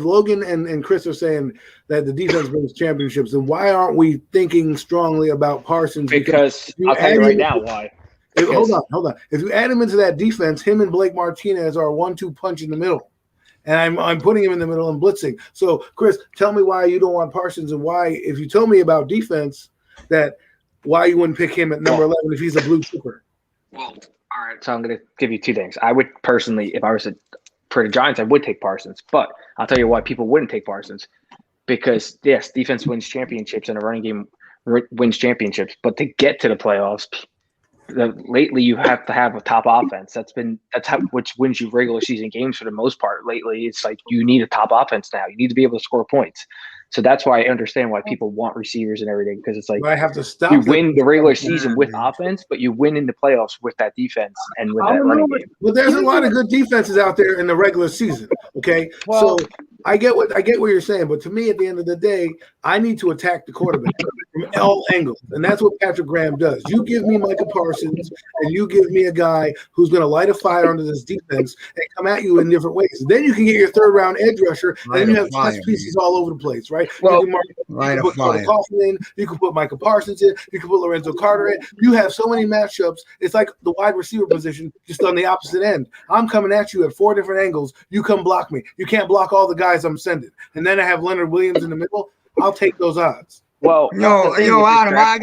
[SPEAKER 6] Logan and Chris are saying that the defense brings championships, then why aren't we thinking strongly about Parsons?
[SPEAKER 13] Because I'll tell you right now why.
[SPEAKER 6] Hold on. If you add him into that defense, him and Blake Martinez are a 1-2 punch in the middle. And I'm putting him in the middle and blitzing. So, Chris, tell me why you don't want Parsons and why, if you tell me about defense, why you wouldn't pick him at number 11 if he's a blue chipper.
[SPEAKER 13] Well, all right, so I'm going to give you two things. I would personally, if I was for the Giants, I would take Parsons. But I'll tell you why people wouldn't take Parsons. Because, yes, defense wins championships and a running game wins championships. But to get to the playoffs, lately you have to have a top offense. Which wins you regular season games for the most part. Lately, it's like you need a top offense now. You need to be able to score points. So that's why I understand why people want receivers and everything, because it's like
[SPEAKER 6] I have to stop.
[SPEAKER 13] You win the regular season with offense, but you win in the playoffs with that defense and with that running game.
[SPEAKER 6] Well, there's a lot of good defenses out there in the regular season. Okay, so I get what you're saying, but to me, at the end of the day, I need to attack the quarterback from all angles, and that's what Patrick Graham does. You give me Micah Parsons, and you give me a guy who's going to light a fire under this defense and come at you in different ways. Then you can get your third-round edge rusher, and then you have chess pieces all over the place, right?
[SPEAKER 13] Well,
[SPEAKER 6] you can put Coughlin in, you can put Micah Parsons in, you can put Lorenzo Carter in. You have so many matchups. It's like the wide receiver position, just on the opposite end. I'm coming at you at 4 different angles. You come block me. You can't block all the guys I'm sending. And then I have Leonard Williams in the middle. I'll take those odds.
[SPEAKER 13] Well,
[SPEAKER 2] Adam, I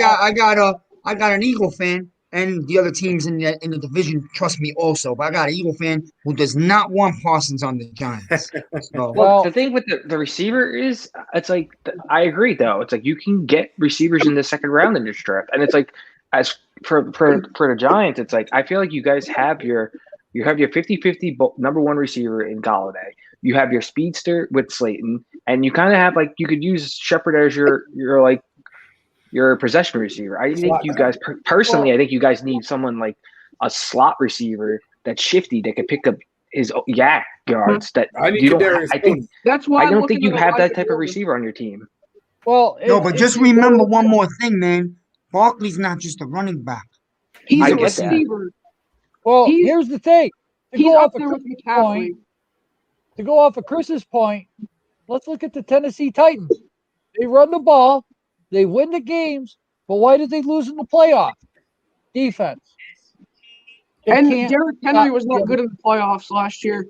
[SPEAKER 2] got an Eagle fan, and the other teams in the division trust me also. But I got an Eagle fan who does not want Parsons on the Giants. So.
[SPEAKER 13] Well, the thing with the receiver is, it's like I agree though. It's like you can get receivers in the second round in this draft, and it's like as for the Giants, it's like I feel like you guys have your 50-50 number one receiver in Galladay. You have your speedster with Slayton, and you kind of have like you could use Shepard as your possession receiver. I think you guys personally, I think you guys need someone like a slot receiver that's shifty that can pick up his yak yards. That you don't. I think
[SPEAKER 3] that's why
[SPEAKER 13] I don't think you have that type of receiver on your team.
[SPEAKER 4] Well,
[SPEAKER 2] no, but just remember one more thing, man. Barkley's not just a running back.
[SPEAKER 3] He's a receiver.
[SPEAKER 4] Well, here's the thing. To go off of Chris's point, let's look at the Tennessee Titans. They run the ball, they win the games, but why did they lose in the playoffs? Defense.
[SPEAKER 3] And Derrick Henry was not good in the playoffs last year.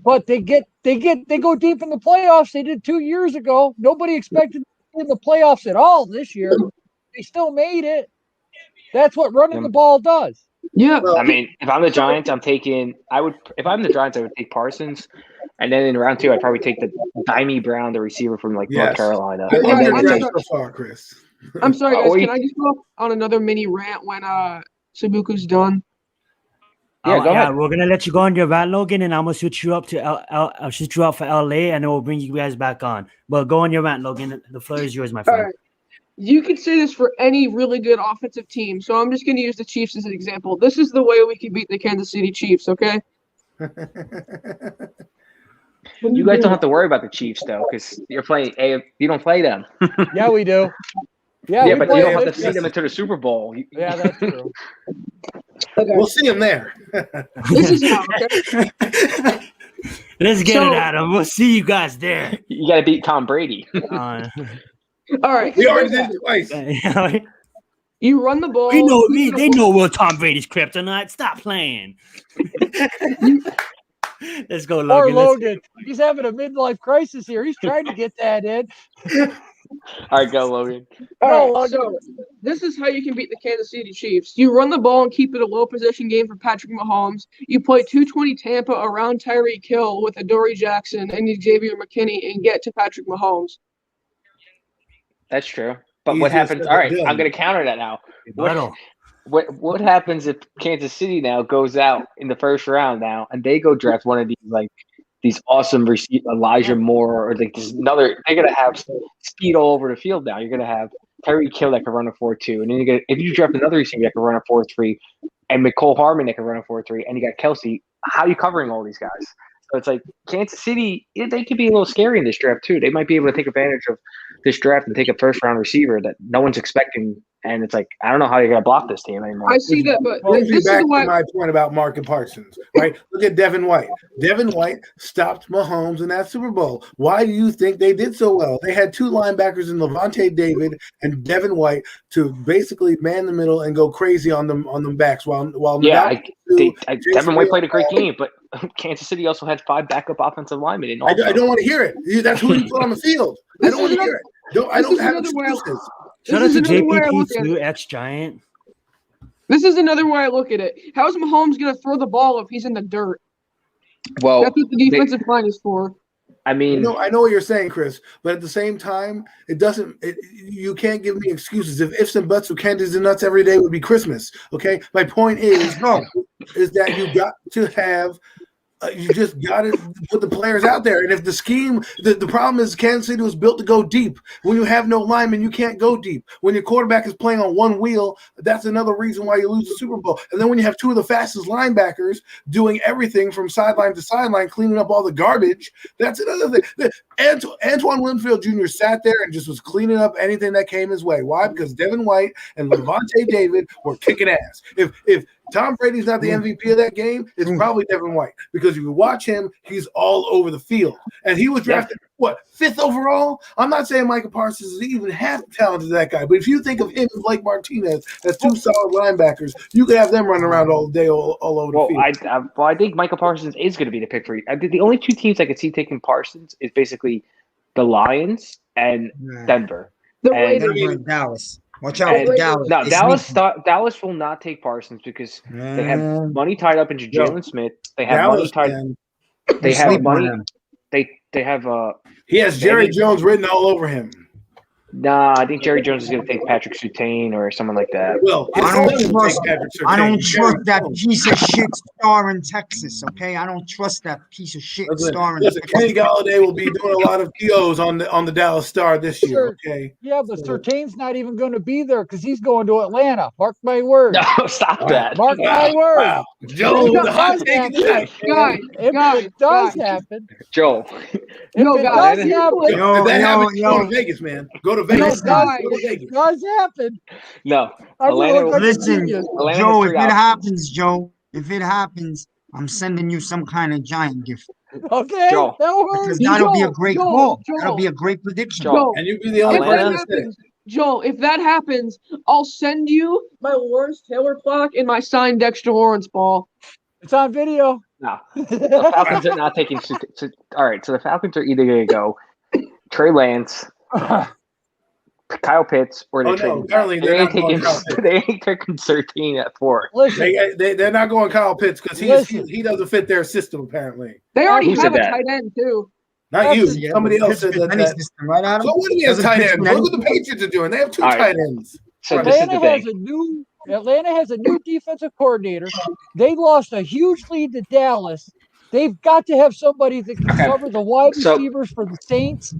[SPEAKER 4] But they go deep in the playoffs. They did 2 years ago. Nobody expected them to be in the playoffs at all this year. They still made it. That's what running the ball does.
[SPEAKER 3] Yeah.
[SPEAKER 13] I mean, if I'm the Giants, I would take Parsons. And then in round 2, I'd probably take the Dimey Brown, the receiver from North Carolina.
[SPEAKER 6] So far, Chris.
[SPEAKER 3] I'm sorry, guys. Can I just go on another mini rant when Sabuku's done?
[SPEAKER 13] Yeah, go ahead.
[SPEAKER 1] We're gonna let you go on your rant, Logan, and I'm gonna switch you up to I'll switch you out for LA, and then we'll bring you guys back on. But go on your rant, Logan. The floor is yours, my friend.
[SPEAKER 3] All right. You could say this for any really good offensive team, so I'm just gonna use the Chiefs as an example. This is the way we can beat the Kansas City Chiefs, okay?
[SPEAKER 13] You guys don't have to worry about the Chiefs though, because you're playing. You don't play them.
[SPEAKER 4] Yeah, we do.
[SPEAKER 13] Yeah, but you don't have to see them into the Super Bowl.
[SPEAKER 4] Yeah, that's true.
[SPEAKER 6] Okay. We'll see him there.
[SPEAKER 3] This is how, okay?
[SPEAKER 1] Let's get it, Adam. We'll see you guys there.
[SPEAKER 13] You got to beat Tom Brady.
[SPEAKER 3] All right.
[SPEAKER 6] We already did it twice.
[SPEAKER 3] You run the ball.
[SPEAKER 1] They know we're Tom Brady's kryptonite. Stop playing. Let's go, Logan.
[SPEAKER 4] Poor Logan. He's having a midlife crisis here. He's trying to get that in.
[SPEAKER 13] All right, go, Logan.
[SPEAKER 3] All right, so this is how you can beat the Kansas City Chiefs. You run the ball and keep it a low-possession game for Patrick Mahomes. You play 220 Tampa around Tyreek Hill with Adoree Jackson and Xavier McKinney and get to Patrick Mahomes.
[SPEAKER 13] That's true. But what happens? All right, I'm going to counter that now. What happens if Kansas City now goes out in the first round now and they go draft one of these awesome receivers, Elijah Moore, or like this another? They're gonna have speed all over the field now. You're gonna have Tyreek Hill that can run a 4.2, and then if you draft another receiver that can run a 4.3, and McCole Harmon that can run a 4.3, and you got Kelsey. How are you covering all these guys? So it's like Kansas City, they could be a little scary in this draft too. They might be able to take advantage of this draft and take a first-round receiver that no one's expecting. And it's like, I don't know how you're going to block this team anymore.
[SPEAKER 3] I see that, but
[SPEAKER 6] brings me back to my point about Micah Parsons, right? Look at Devin White. Devin White stopped Mahomes in that Super Bowl. Why do you think they did so well? They had two linebackers in Levante David and Devin White to basically man the middle and go crazy on them backs. Devin
[SPEAKER 13] White played a great game, but Kansas City also had 5 backup offensive linemen.
[SPEAKER 6] I don't want to hear it. That's who you put on the field. I don't want to hear it. I don't have excuses.
[SPEAKER 1] Shout out to JPP2, ex-Giant.
[SPEAKER 3] This is another way I look at it. How is Mahomes going to throw the ball if he's in the dirt?
[SPEAKER 13] Well,
[SPEAKER 3] that's what the defensive line is for.
[SPEAKER 13] I mean,
[SPEAKER 6] I know what you're saying, Chris, but at the same time, you can't give me excuses. If ifs and buts or candies and nuts every day would be Christmas, okay? My point is that you got to have you just got to put the players out there. And if the scheme, the problem is Kansas City was built to go deep. When you have no linemen, you can't go deep. When your quarterback is playing on one wheel, that's another reason why you lose the Super Bowl. And then when you have two of the fastest linebackers doing everything from sideline to sideline, cleaning up all the garbage, that's another thing. Antoine Winfield Jr. sat there and just was cleaning up anything that came his way. Why? Because Devin White and Levante David were kicking ass. If Tom Brady's not the MVP of that game, it's probably Devin White, because if you watch him, he's all over the field. And he was drafted, 5th overall? I'm not saying Micah Parsons is even half the talent of that guy, but if you think of him and Blake Martinez as two solid linebackers, you could have them running around all day all over the field.
[SPEAKER 13] I think Micah Parsons is going to be the pick for you. I think the only two teams I could see taking Parsons is basically the Lions and Denver.
[SPEAKER 2] Denver and Dallas. Watch out for Dallas.
[SPEAKER 13] No, Dallas will not take Parsons because they have money tied up into Jalen Smith. They have money tied. They have money. They have
[SPEAKER 6] He has Jerry Jones written all over him.
[SPEAKER 13] Nah, I think Jerry Jones is going to take Patrick Surtain or someone like that.
[SPEAKER 6] Well,
[SPEAKER 2] I don't trust that piece of shit star in Texas. Okay, I don't trust that piece of shit star in Texas.
[SPEAKER 6] Kenny Galladay will be doing a lot of POs on the Dallas Star this year. Okay.
[SPEAKER 4] Yeah, but Surtain's not even going to be there because he's going to Atlanta. Mark my words.
[SPEAKER 13] No, stop that.
[SPEAKER 4] Mark my words.
[SPEAKER 6] Wow. Joe, the hot take is that.
[SPEAKER 4] If it does happen,
[SPEAKER 13] Joe.
[SPEAKER 4] If it does happen,
[SPEAKER 6] If that happens, go to Vegas, man. Go to Vegas.
[SPEAKER 4] If it does happen,
[SPEAKER 13] no.
[SPEAKER 2] Listen, Joe, if it happens, if it happens, I'm sending you some kind of giant gift.
[SPEAKER 4] Okay,
[SPEAKER 2] because that'll be a great call. That'll be a great prediction.
[SPEAKER 6] And you'll be the only one that says.
[SPEAKER 3] Joe, if that happens, I'll send you my Lawrence Taylor plaque and my signed Dexter Lawrence ball.
[SPEAKER 4] It's on video.
[SPEAKER 13] No. The Falcons are not taking all right, so the Falcons are either going to go Trey Lance, Kyle Pitts, or they're trading.
[SPEAKER 6] Apparently
[SPEAKER 13] they ain't taking Surtain at 4.
[SPEAKER 6] They're not going Kyle Pitts because he doesn't fit their system apparently.
[SPEAKER 3] They already have a tight end too.
[SPEAKER 6] Not you. Somebody else said that.
[SPEAKER 2] System, right, Adam?
[SPEAKER 6] So what do you have tight ends? Look what the Patriots are doing. They have 2 tight ends.
[SPEAKER 13] So
[SPEAKER 4] Atlanta has a new defensive coordinator. They lost a huge lead to Dallas. They've got to have somebody that can cover the wide receivers for the Saints.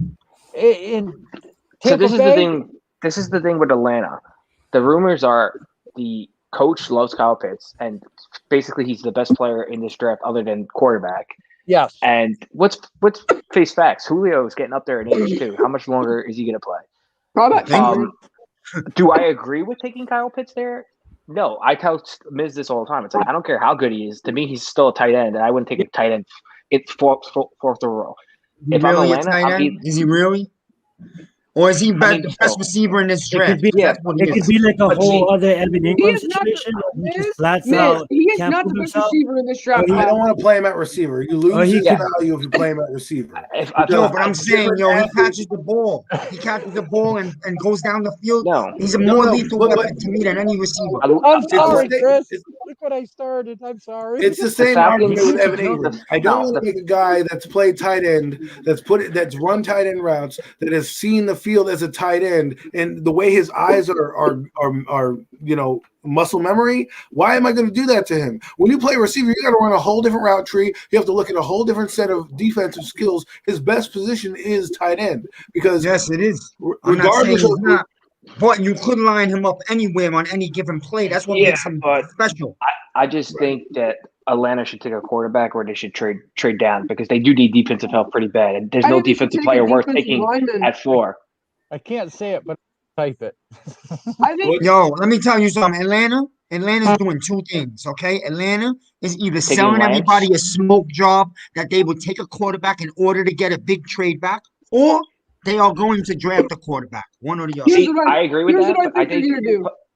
[SPEAKER 13] So this is the thing. This is the thing with Atlanta. The rumors are the coach loves Kyle Pitts, and basically he's the best player in this draft other than quarterback.
[SPEAKER 4] Yes.
[SPEAKER 13] And let's face facts. Julio is getting up there in age too. How much longer is he going to play? Do I agree with taking Kyle Pitts there? No. I tell Miz this all the time. It's like I don't care how good he is. To me, he's still a tight end, and I wouldn't take a tight end. It's fourth overall.
[SPEAKER 2] If I'm Atlanta, is he really? Or is he the best receiver in this draft?
[SPEAKER 1] It could be like a whole other Evan Ingram situation. He is not
[SPEAKER 3] the best receiver in this draft.
[SPEAKER 6] You don't want to play him at receiver. You lose his value if you play him at receiver.
[SPEAKER 2] But I'm saying, he catches the ball. He catches the ball and goes down the field. He's a more lethal weapon to me than any receiver.
[SPEAKER 4] I'm sorry, Chris. Look what I started. I'm sorry.
[SPEAKER 6] It's the same argument with Evan Ingram. I don't want to make a guy that's played tight end, that's run tight end routes, that has seen the field as a tight end, and the way his eyes are muscle memory. Why am I going to do that to him? When you play receiver, you got to run a whole different route tree. You have to look at a whole different set of defensive skills. His best position is tight end because
[SPEAKER 2] yes, it is.
[SPEAKER 6] Regardless of
[SPEAKER 2] not. But you could line him up anywhere on any given play. That's what makes him special.
[SPEAKER 13] I just think that Atlanta should take a quarterback, or they should trade down because they do need defensive help pretty bad, and there's no defensive player worth taking at 4.
[SPEAKER 4] I can't say it, but type it.
[SPEAKER 2] Let me tell you something. Atlanta's doing 2 things, okay? Atlanta is either selling everybody a smoke job that they would take a quarterback in order to get a big trade back, or they are going to draft a quarterback. One or the other.
[SPEAKER 13] I agree with that. I think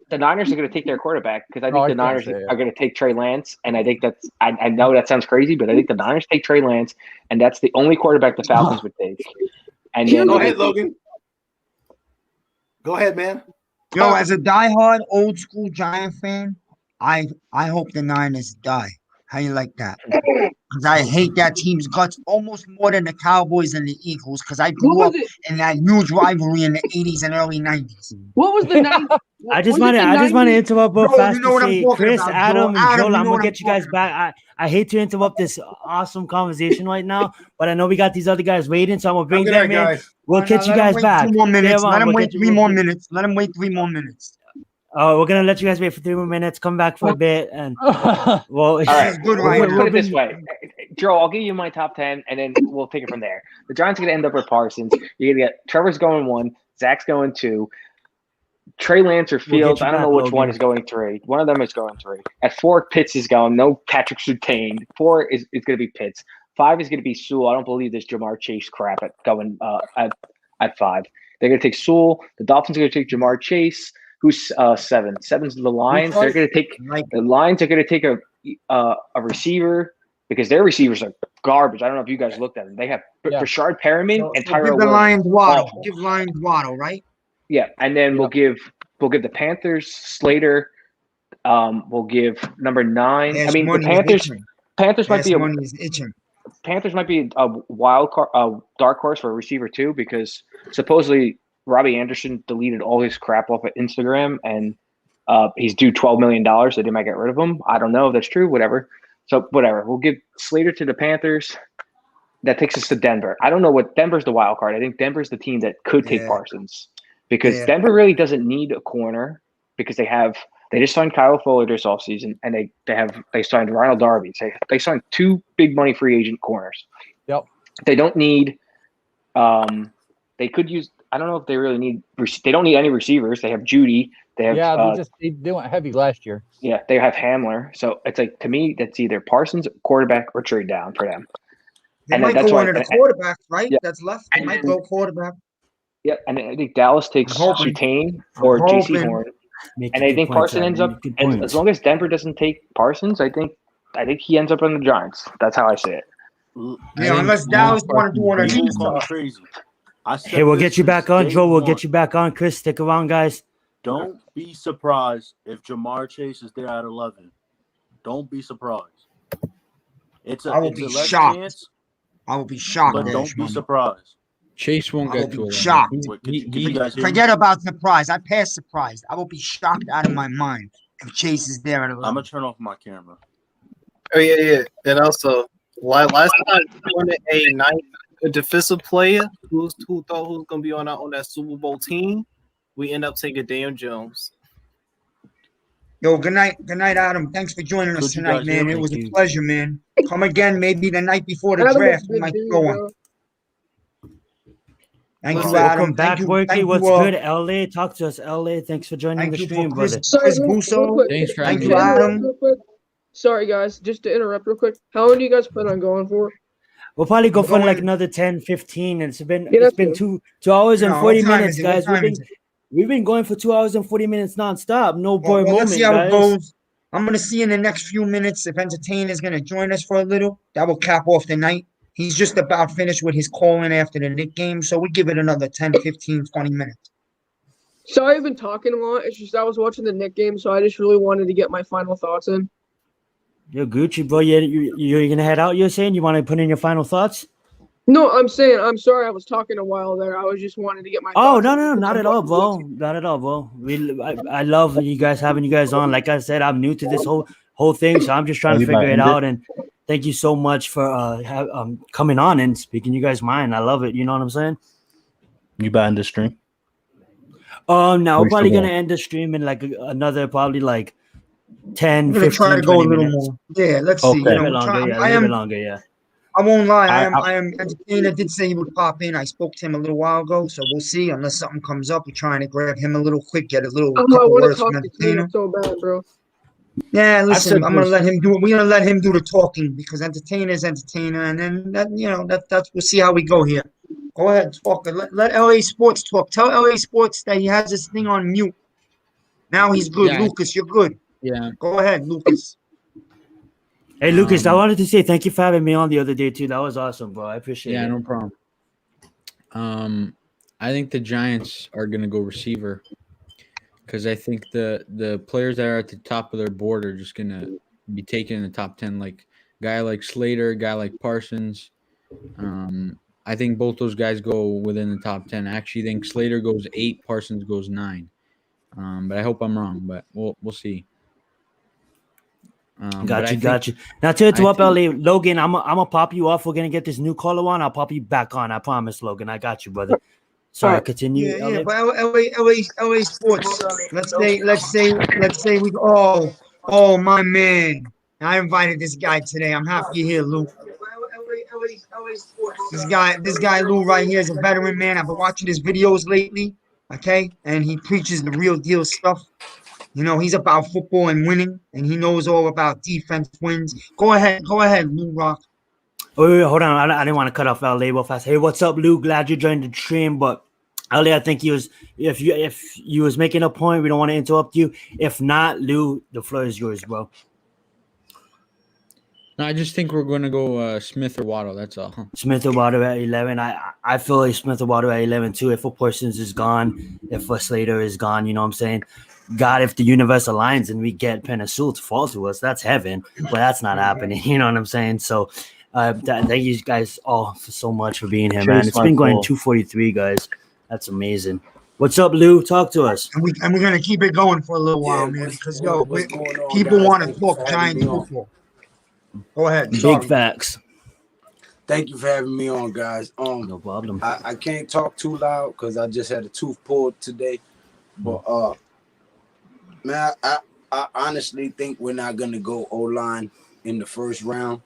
[SPEAKER 13] the Niners are going to take their quarterback because I think the Niners are going to take Trey Lance, and I think that's. I know that sounds crazy, but I think the Niners take Trey Lance, and that's the only quarterback the Falcons would take. And then
[SPEAKER 6] go ahead, Logan. Go ahead, man.
[SPEAKER 2] As a diehard old school Giant fan, I hope the Niners die. How you like that? Because I hate that team's guts almost more than the Cowboys and the Eagles. Because I grew up in that huge rivalry in the 80s and early 90s.
[SPEAKER 3] What was the 90s?
[SPEAKER 1] I just want to interrupt real fast to say, Chris,
[SPEAKER 2] about,
[SPEAKER 1] Adam, and Joel, I'm gonna get you guys
[SPEAKER 2] about.
[SPEAKER 1] back. I hate to interrupt this awesome conversation right now, but I know we got these other guys waiting, so I'm gonna bring them in. We'll get you guys back.
[SPEAKER 2] 2 more minutes. Let them wait 3 more minutes. Let them wait 3 more minutes.
[SPEAKER 1] Oh, we're gonna let you guys wait for 3 more minutes. Come back for a bit, and well,
[SPEAKER 13] all right. Put it this way, Joe. I'll give you my top 10, and then we'll take it from there. The Giants are gonna end up with Parsons. You're gonna get Trevor's going 1, Zach's going 2, Trey Lance or Fields. I don't know which one is going 3. One of them is going 3. At 4, Pitts is going. No Patrick Surtain. 4 is gonna be Pitts. 5 is gonna be Sewell. I don't believe there's Jamar Chase crap at 5. They're gonna take Sewell. The Dolphins are gonna take Jamar Chase. Who's 7? 7's the Lions. They're going to take the Lions are going to take a receiver because their receivers are garbage. I don't know if you guys looked at them. They have Rashard Perriman and Tyrell
[SPEAKER 2] Williams. Give the Lions Waddle. Give Lions Waddle, right?
[SPEAKER 13] Yeah, and then we'll give the Panthers Slater. We'll give number 9. The Panthers might be Panthers might be a wild card, dark horse for a receiver too, because supposedly Robbie Anderson deleted all his crap off of Instagram, and he's due $12 million, so they might get rid of him. I don't know if that's true, whatever. So whatever. We'll give Slater to the Panthers. That takes us to Denver. I don't know what Denver's the wild card. I think Denver's the team that could take Parsons because Denver really doesn't need a corner because they just signed Kyle Fuller this offseason, and they signed Ronald Darby. They signed 2 big money free agent corners.
[SPEAKER 4] Yep.
[SPEAKER 13] They don't need they could use I don't know if they really need they don't need any receivers. They have Judy. They have
[SPEAKER 4] they went heavy last year.
[SPEAKER 13] Yeah, they have Hamler. So it's like to me that's either Parsons, quarterback, or trade down for them.
[SPEAKER 2] They might go one of the quarterbacks, right? Yeah. That's left. They might go quarterback.
[SPEAKER 13] Yeah, and I think Dallas takes Surtain or JC Horn. And I think Parsons ends up, and as long as Denver doesn't take Parsons, I think he ends up on the Giants. That's how I say it.
[SPEAKER 2] Yeah, unless Dallas want to do one of these stuff.
[SPEAKER 12] Crazy.
[SPEAKER 1] Hey, we'll get you back on, Joe. We'll get you back on. Chris, stick around, guys.
[SPEAKER 12] Don't be surprised if Jamar Chase is there at 11. Don't be surprised.
[SPEAKER 2] I will be shocked. I will be shocked.
[SPEAKER 12] But don't be surprised.
[SPEAKER 14] Chase won't get to it.
[SPEAKER 2] Shocked. Forget about surprise. I passed surprised. I will be shocked out of my mind if Chase is there at 11.
[SPEAKER 12] I'm gonna turn off my camera.
[SPEAKER 9] Oh yeah. And also, last time we wanted a defensive player who thought who was gonna be on that Super Bowl team. We end up taking Dan Jones.
[SPEAKER 2] Yo, good night, Adam. Thanks for joining us tonight, man. It was a pleasure, man. Come again, maybe the night before the draft. We might go on. Thank you, Adam.
[SPEAKER 1] Welcome back, Worky. What's good, LA? Talk to us, LA. Thanks for joining the stream, brother.
[SPEAKER 3] Chris Busso.
[SPEAKER 2] Thank you, Adam.
[SPEAKER 3] Sorry, guys. Just to interrupt real quick. How long do you guys plan on going for?
[SPEAKER 1] We'll probably go for like another 10, 15. And it's been 2 hours and 40 minutes, guys. We've been going for 2 hours and 40 minutes nonstop. No boy moment,
[SPEAKER 2] let's see how
[SPEAKER 1] guys.
[SPEAKER 2] It goes. I'm going to see in the next few minutes if Entertainer is going to join us for a little. That will cap off the night. He's just about finished with his calling after the Knicks game, so we give it another 10, 15, 20 minutes.
[SPEAKER 3] Sorry, I've been talking a lot. It's just I was watching the Knicks game, so I just really wanted to get my final thoughts in.
[SPEAKER 1] You're Gucci, bro. You're going to head out, you're saying? You want to put in your final thoughts?
[SPEAKER 3] No, I'm saying, I'm sorry I was talking a while there. I was just wanting to get my
[SPEAKER 1] thoughts. No, not at all, bro. Not at all, bro. I love you guys having you guys on. Like I said, I'm new to this whole thing, so I'm just trying to figure it out. And thank you so much for coming on and speaking you guys' mind. I love it. You know what I'm saying?
[SPEAKER 12] You buying the stream?
[SPEAKER 1] No, we're probably gonna end the stream in like another probably like 10, 15,
[SPEAKER 2] try to go a little
[SPEAKER 1] minutes.
[SPEAKER 2] more. Yeah, let's see.
[SPEAKER 1] A little bit longer, yeah.
[SPEAKER 2] I won't lie. I am Entertainer did say he would pop in. I spoke to him a little while ago, so we'll see. Unless something comes up, we're trying to grab him a little quick, get a little couple words from Entertainer.
[SPEAKER 3] So bad, bro.
[SPEAKER 2] Yeah, listen, I'm gonna let him do it. We're gonna let him do the talking because Entertainer is Entertainer, and then that's we'll see how we go here. Go ahead, talk. Let LA Sports talk. Tell LA Sports that he has this thing on mute. Now he's good. Yeah. Lucas, you're good.
[SPEAKER 14] Yeah.
[SPEAKER 2] Go ahead, Lucas.
[SPEAKER 1] Hey, Lucas, I wanted to say thank you for having me on the other day, too. That was awesome, bro. I appreciate it.
[SPEAKER 14] Yeah, no problem. I think the Giants are going to go receiver because I think the players that are at the top of their board are just going to be taken in the top 10, like guy like Slater, guy like Parsons. I think both those guys go within the top 10. I actually think Slater goes 8, Parsons goes 9. But I hope I'm wrong, but we'll see.
[SPEAKER 1] Got you. Now to interrupt, LA, Logan, I'm gonna pop you off. We're gonna get this new caller on. I'll pop you back on. I promise, Logan. I got you, brother. Sorry, continue.
[SPEAKER 2] Yeah, but LA Sports. Let's say we. Oh, my man. I invited this guy today. I'm happy you're here, Lou. This guy Lou right here is a veteran man. I've been watching his videos lately. Okay, and he preaches the real deal stuff. You know, he's about football and winning, and he knows all about defense wins. Go ahead, Lou Rock.
[SPEAKER 1] Wait, hold on. I didn't want to cut off LA real fast. Hey, what's up, Lou? Glad you joined the stream, but LA, I think if you was making a point, we don't want to interrupt you. If not, Lou, the floor is yours, bro.
[SPEAKER 14] No, I just think we're going to go Smith or Waddle. That's all.
[SPEAKER 1] Smith or Waddle at 11. I feel like Smith or Waddle at 11 too. If a Parsons is gone, if a Slater is gone, you know what I'm saying? God, if the universe aligns and we get Penasul to fall to us, that's heaven. But that's not happening. You know what I'm saying? So thank you guys all so much for being here, man. It's been going 2:43, guys. That's amazing. What's up, Lou? Talk to us.
[SPEAKER 2] And we're gonna keep it going for a little while, man, because people want to talk Giants football. Go ahead.
[SPEAKER 1] Big facts.
[SPEAKER 15] Thank you for having me on, guys.
[SPEAKER 1] No problem.
[SPEAKER 15] I can't talk too loud because I just had a tooth pulled today. But man, I honestly think we're not gonna go O-line in the first round.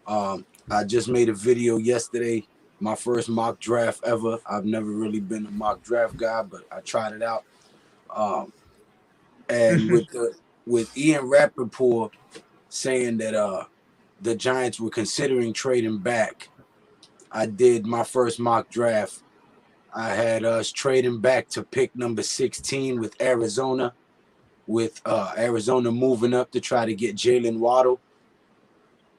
[SPEAKER 15] I just made a video yesterday, my first mock draft ever. I've never really been a mock draft guy, but I tried it out. And with Ian Rappaport saying that the Giants were considering trading back, I did my first mock draft. I had us trading back to pick number 16 with Arizona, with Arizona moving up to try to get Jaylen Waddle.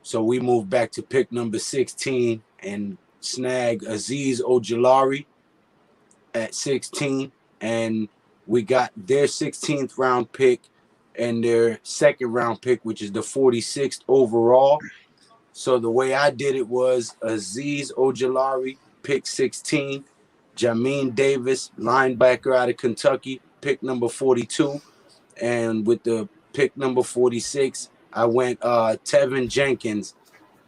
[SPEAKER 15] So we moved back to pick number 16 and snag Azeez Ojulari at 16. And we got their 16th round pick and their second round pick, which is the 46th overall. So the way I did it was Azeez Ojulari, pick 16, Jamin Davis, linebacker out of Kentucky, pick number 42. And with the pick number 46, I went Tevin Jenkins,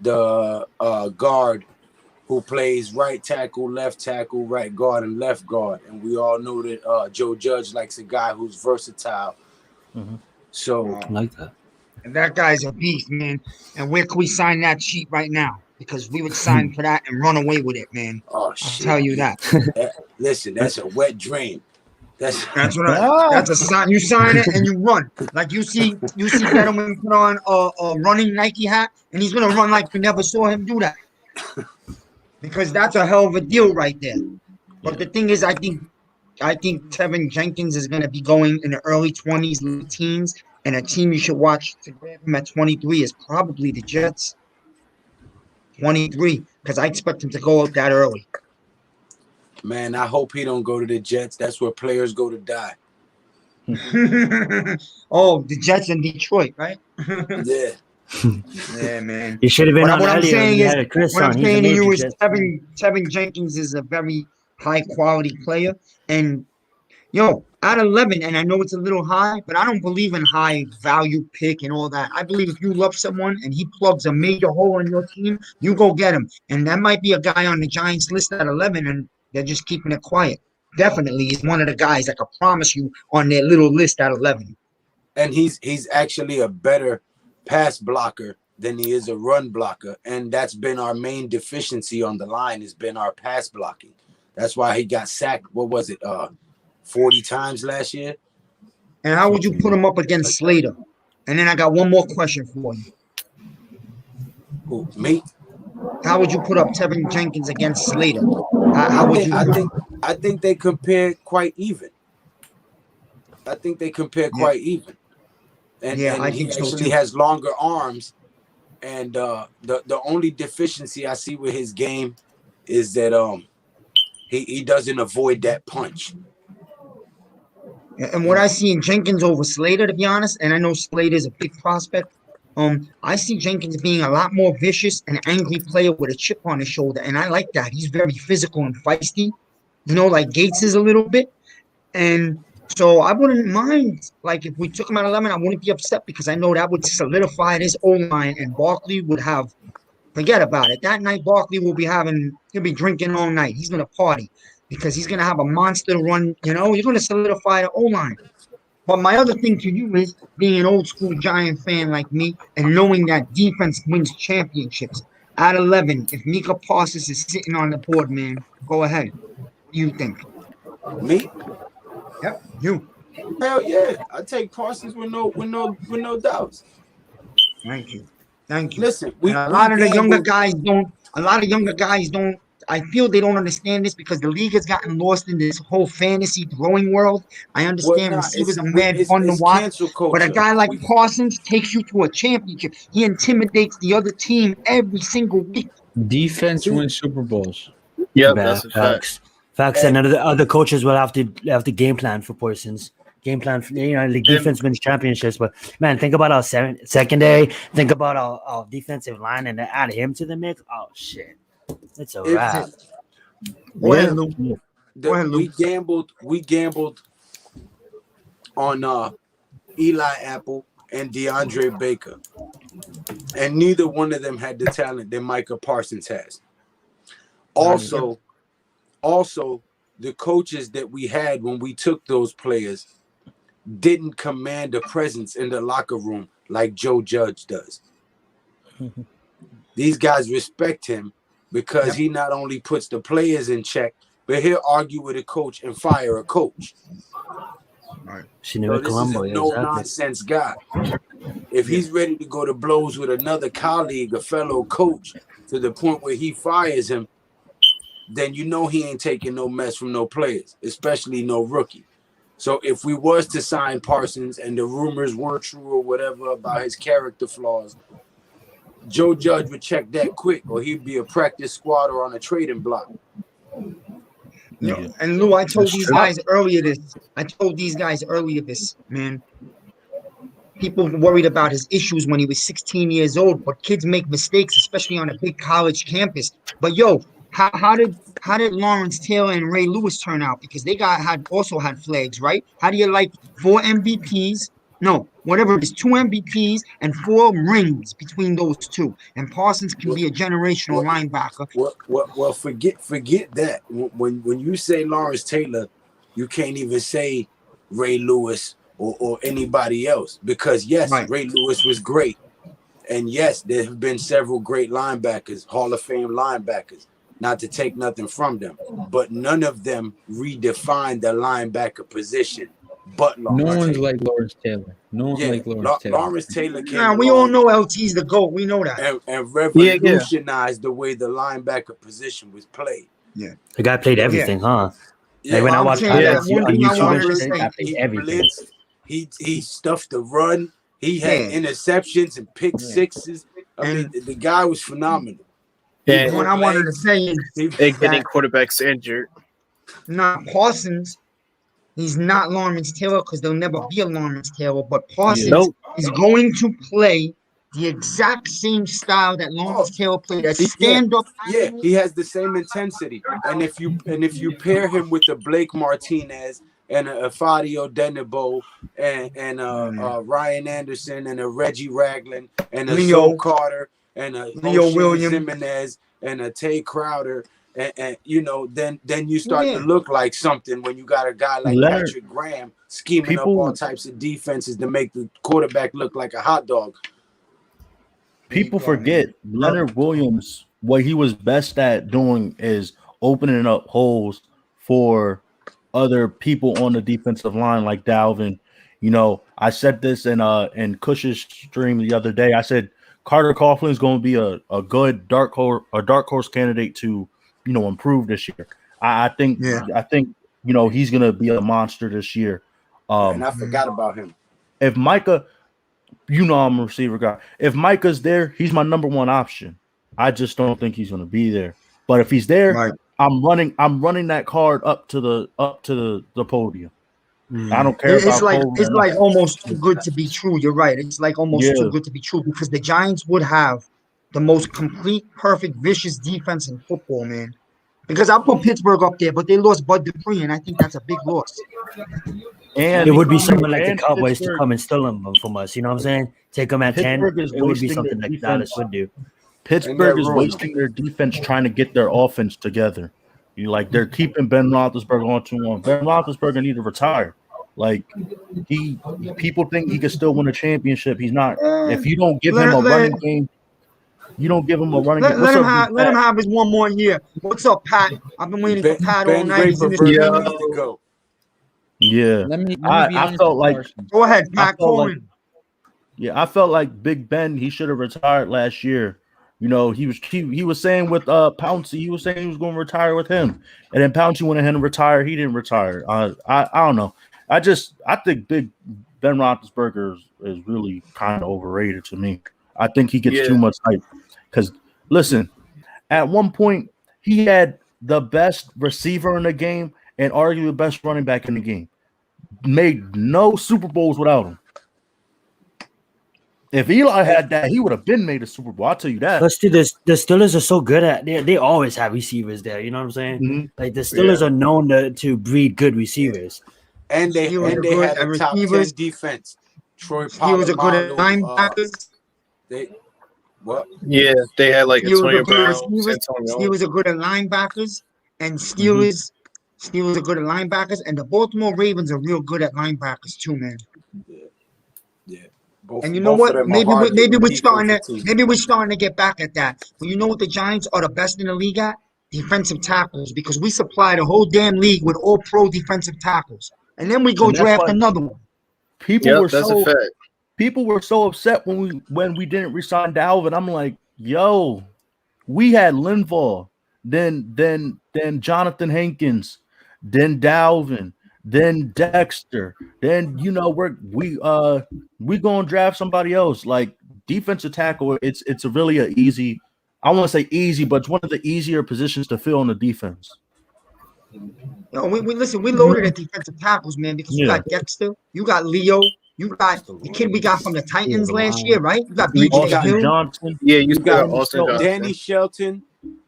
[SPEAKER 15] the guard who plays right tackle, right guard, and left guard. And we all know that Joe Judge likes a guy who's versatile.
[SPEAKER 1] Mm-hmm.
[SPEAKER 15] So
[SPEAKER 1] I like that.
[SPEAKER 2] And that guy's a beast, man. And where can we sign that sheet right now? Because we would sign for that and run away with it, man.
[SPEAKER 15] Oh,
[SPEAKER 2] I'll
[SPEAKER 15] shit.
[SPEAKER 2] tell you that.
[SPEAKER 15] Listen, that's a wet dream. That's
[SPEAKER 2] what that's a sign. You sign it and you run. Like you see Gentleman put on a running Nike hat, and he's gonna run like you never saw him do that. Because that's a hell of a deal right there. But the thing is, I think Tevin Jenkins is gonna be going in the early 20s, late teens, and a team you should watch to grab him at 23 is probably the Jets. 23, because I expect him to go out that early.
[SPEAKER 15] Man, I hope he don't go to the Jets. That's where players go to die.
[SPEAKER 2] Oh, the Jets in Detroit, right?
[SPEAKER 15] Yeah.
[SPEAKER 2] Yeah, man.
[SPEAKER 1] You should have been on
[SPEAKER 2] what I'm
[SPEAKER 1] earlier.
[SPEAKER 2] saying
[SPEAKER 1] You
[SPEAKER 2] is,
[SPEAKER 1] had Chris
[SPEAKER 2] what I'm
[SPEAKER 1] on. He's
[SPEAKER 2] saying to you
[SPEAKER 1] amazing,
[SPEAKER 2] is
[SPEAKER 1] Jets.
[SPEAKER 2] Tevin Jenkins is a very high quality player. And at 11, and I know it's a little high, but I don't believe in high value pick and all that. I believe if you love someone and he plugs a major hole in your team, you go get him. And that might be a guy on the Giants list at 11, and they're just keeping it quiet. Definitely, he's one of the guys I can promise you on their little list at 11.
[SPEAKER 15] And he's actually a better pass blocker than he is a run blocker. And that's been our main deficiency on the line, has been our pass blocking. That's why he got sacked, 40 times last year.
[SPEAKER 2] And how would you put him up against Slater? And then I got one more question for you.
[SPEAKER 15] Who, me?
[SPEAKER 2] How would you put up Tevin Jenkins against Slater? How would you?
[SPEAKER 15] I think they compare quite even. I think they compare quite even. And,
[SPEAKER 2] I
[SPEAKER 15] he
[SPEAKER 2] think so
[SPEAKER 15] actually
[SPEAKER 2] too.
[SPEAKER 15] has longer arms. And the only deficiency I see with his game is that he doesn't avoid that punch.
[SPEAKER 2] And what I see in Jenkins over Slater, to be honest, and I know Slater is a big prospect, I see Jenkins being a lot more vicious and angry player with a chip on his shoulder, and I like that. He's very physical and feisty, like Gates is a little bit. And so I wouldn't mind, like, if we took him at 11, I wouldn't be upset because I know that would solidify his O-line, and Barkley would have, forget about it. That night, Barkley will be he'll be drinking all night. He's going to party because he's going to have a monster run. You're going to solidify the O-line. But my other thing to you is being an old school Giant fan like me and knowing that defense wins championships. At 11, if Micah Parsons is sitting on the board, man, go ahead. What do you think?
[SPEAKER 15] Me?
[SPEAKER 2] Yep, you.
[SPEAKER 15] Hell yeah, I take Parsons with no doubts.
[SPEAKER 2] Thank you.
[SPEAKER 15] Listen,
[SPEAKER 2] a lot of younger guys don't. I feel they don't understand this because the league has gotten lost in this whole fantasy throwing world. I understand receivers are mad fun to watch, but a guy like Parsons takes you to a championship. He intimidates the other team every single week.
[SPEAKER 14] Defense wins Super Bowls.
[SPEAKER 9] Yeah, that's a fact.
[SPEAKER 1] Facts, and other coaches will have to game plan for Parsons. Game plan for the defense wins championships. But man, think about our secondary. Think about our defensive line, and add him to the mix. Oh shit, it's a wrap.
[SPEAKER 15] we gambled on Eli Apple and DeAndre Baker, and neither one of them had the talent that Micah Parsons has. Also, the coaches that we had when we took those players didn't command a presence in the locker room like Joe Judge does. These guys respect him because he not only puts the players in check, but he'll argue with a coach and fire a coach.
[SPEAKER 1] Right.
[SPEAKER 15] So this is a no-nonsense guy. If he's ready to go to blows with another colleague, a fellow coach, to the point where he fires him, then you know he ain't taking no mess from no players, especially no rookie. So if we was to sign Parsons and the rumors weren't true or whatever about his character flaws, Joe Judge would check that quick, or he'd be a practice squad or on a trading block.
[SPEAKER 2] And Lou, I told these guys earlier this, man. People worried about his issues when he was 16 years old, but kids make mistakes, especially on a big college campus. But how did Lawrence Taylor and Ray Lewis turn out? Because they also had flags, right? How do you like 4 MVPs? No, whatever it is, 2 MVPs and 4 rings between those two. And Parsons can be a generational linebacker.
[SPEAKER 15] Well, forget that. When you say Lawrence Taylor, you can't even say Ray Lewis or anybody else, because Ray Lewis was great. And yes, there have been several great linebackers, Hall of Fame linebackers, not to take nothing from them, but none of them redefined the linebacker position. But
[SPEAKER 14] no one's like Lawrence Taylor. No one's like Lawrence Taylor.
[SPEAKER 15] Lawrence Taylor came
[SPEAKER 2] we all know LT's the GOAT. We know that.
[SPEAKER 15] And revolutionized the way the linebacker position was played.
[SPEAKER 1] Yeah. The guy played everything, huh?
[SPEAKER 15] Yeah,
[SPEAKER 1] like when I watched
[SPEAKER 15] everything. He stuffed the run. He had interceptions and pick sixes. I mean, the guy was phenomenal.
[SPEAKER 2] Yeah. What I wanted to say is
[SPEAKER 9] they're getting quarterbacks injured.
[SPEAKER 2] Parsons, he's not Lawrence Taylor because there'll never be a Lawrence Taylor, but Parsons is going to play the exact same style that Lawrence Taylor played, a stand-up.
[SPEAKER 15] Yeah, he has the same intensity. And if you pair him with a Blake Martinez and a Fadio Denebo and Ryan Anderson and a Reggie Ragland and a Zoe Carter and a
[SPEAKER 2] Leo Williams
[SPEAKER 15] Jimenez and a Tay Crowder, and then you start to look like something when you got a guy like Patrick Graham scheming up all types of defenses to make the quarterback look like a hot dog.
[SPEAKER 12] People forget Leonard Williams, what he was best at doing is opening up holes for other people on the defensive line like Dalvin. I said this in Cush's stream the other day. I said Carter Coughlin is going to be a good dark horse candidate to improve this year. I think he's going to be a monster this year.
[SPEAKER 15] And I forgot about him.
[SPEAKER 12] If Micah, I'm a receiver guy. If Micah's there, he's my number one option. I just don't think he's going to be there. But if he's there, I'm running that card up to the podium. I don't care.
[SPEAKER 2] It's like almost too good to be true. You're right. It's like almost too good to be true because the Giants would have the most complete, perfect, vicious defense in football, man. Because I put Pittsburgh up there, but they lost Bud Dupree, and I think that's a big loss.
[SPEAKER 1] And it would be someone like the Cowboys to come and steal them from us. You know what I'm saying? Take them at 10. It would be something like Dallas would do.
[SPEAKER 12] Pittsburgh is wasting their defense trying to get their offense together. They're keeping Ben Roethlisberger on too long. Ben Roethlisberger needs to retire. People think he can still win a championship. He's not. If you don't give him a running game, you don't give him a running game.
[SPEAKER 2] Let him have his one more year. What's up, Pat? I've been waiting for Pat all night.
[SPEAKER 12] Yeah. I felt like.
[SPEAKER 2] Go ahead, Pat.
[SPEAKER 12] I felt like Big Ben. He should have retired last year. He was saying with Pouncey, he was saying he was going to retire with him, and then Pouncey went ahead and retired. He didn't retire. I don't know. I think Big Ben Roethlisberger is really kind of overrated to me. I think he gets too much hype. Because listen, at one point he had the best receiver in the game and arguably the best running back in the game. Made no Super Bowls without him. If Eli had that, he would have been made a Super Bowl. I'll tell you that.
[SPEAKER 1] Plus, too, the Steelers are so good at they always have receivers there. You know what I'm saying?
[SPEAKER 12] Mm-hmm.
[SPEAKER 1] Like the Steelers are known to breed good receivers.
[SPEAKER 15] And they had a top 10 defense. Troy Pollard,
[SPEAKER 2] Steelers are good at linebackers.
[SPEAKER 9] Yeah, they had like Antonio Brown,
[SPEAKER 2] Steelers are good at linebackers, and Steelers are good at linebackers, and the Baltimore Ravens are real good at linebackers too, man.
[SPEAKER 15] Yeah.
[SPEAKER 2] And you know what? Maybe we're starting to get back at that. But you know what the Giants are the best in the league at? Defensive tackles, because we supply the whole damn league with all pro defensive tackles. And then we go draft another one.
[SPEAKER 12] People were so upset when we didn't resign Dalvin. I'm like, yo, we had Linval, then Jonathan Hankins, then Dalvin, then Dexter, then we gonna draft somebody else. Like defensive tackle, it's a really a easy. I won't say easy, but it's one of the easier positions to fill on the defense.
[SPEAKER 2] No, we loaded at defensive tackles, man, because you got Dexter, you got Leo, you got the kid we got from the Titans last year, right? You got BJ Hill.
[SPEAKER 12] Johnson.
[SPEAKER 9] Yeah, you got
[SPEAKER 15] Austin Johnson. Danny Shelton.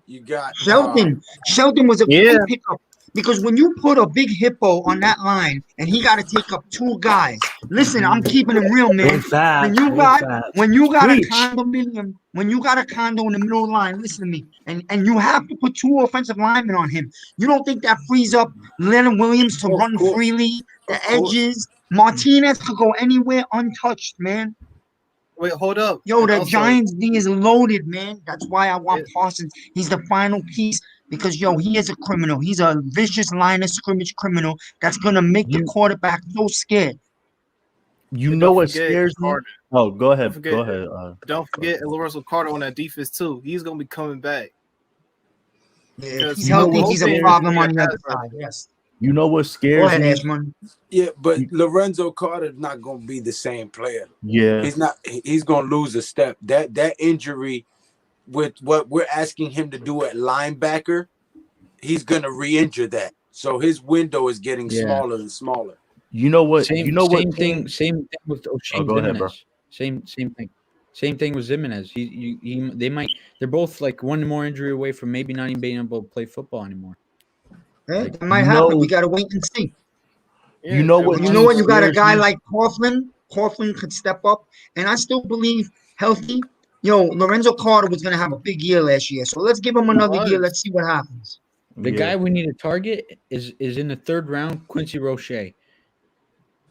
[SPEAKER 15] You got
[SPEAKER 2] Shelton. Shelton was a great pickup. Because when you put a big hippo on that line and he got to take up two guys, listen, I'm keeping him real, man. When you got a condominium, when you got a condo in the middle of the line, listen to me, and you have to put two offensive linemen on him. You don't think that frees up Leonard Williams to run freely, the edges? Martinez could go anywhere untouched, man.
[SPEAKER 9] Wait, hold up.
[SPEAKER 2] Yo, the Giants D is loaded, man. That's why I want Parsons. He's the final piece. Because, he is a criminal. He's a vicious line of scrimmage criminal that's going to make the quarterback so scared.
[SPEAKER 12] You know what scares me? Oh, go ahead.
[SPEAKER 9] Don't forget Lorenzo Carter on that defense, too. He's going to be coming back.
[SPEAKER 2] Yeah, if he's healthy, he's a problem on the other side, yes.
[SPEAKER 12] You know what scares me?
[SPEAKER 2] Ashmoney.
[SPEAKER 15] Yeah, but Lorenzo Carter's not going to be the same player.
[SPEAKER 12] Yeah.
[SPEAKER 15] He's not. He's going to lose a step. That injury with what we're asking him to do at linebacker, he's going to re-injure that. So his window is getting smaller and smaller.
[SPEAKER 12] You know what?
[SPEAKER 14] Same thing with O'Shane Jimenez. Same thing. Same thing with Jimenez. They're both like one more injury away from maybe not even being able to play football anymore.
[SPEAKER 2] Hey, that might happen. We got to wait and see.
[SPEAKER 12] You know what?
[SPEAKER 2] You got a guy like Coughlin. Coughlin could step up, and I still believe healthy. Lorenzo Carter was going to have a big year last year, so let's give him another year. Let's see what happens.
[SPEAKER 14] The guy we need to target is in the third round, Quincy Roche.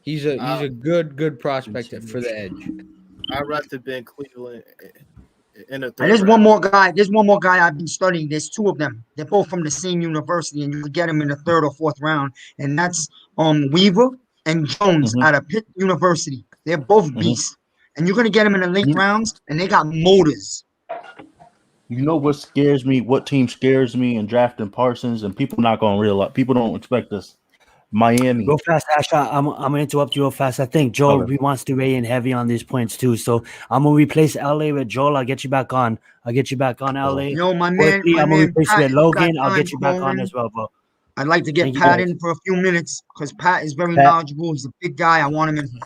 [SPEAKER 14] He's a good prospect for the edge.
[SPEAKER 9] I'd rather be in Cleveland in the third
[SPEAKER 2] And there's
[SPEAKER 9] round.
[SPEAKER 2] one more guy I've been studying. There's two of them. They're both from the same university, and you can get them in the third or fourth round. And that's Weaver and Jones out of Pitt University. They're both beasts. And you're going to get them in the late rounds, and they got motors.
[SPEAKER 12] You know what scares me? What team scares me in drafting Parsons? And people not going to realize. People don't expect this. Miami.
[SPEAKER 1] Go fast, Ash. I'm going to interrupt you real fast. I think Joel wants to weigh in heavy on these points too. So I'm going to replace LA with Joel. I'll get you back on. LA.
[SPEAKER 2] My man.
[SPEAKER 1] I'm going to replace you with Logan. I'll get you back on as well, bro.
[SPEAKER 2] I'd like to get Pat in for a few minutes because Pat is very knowledgeable. He's a big guy. I want him in here.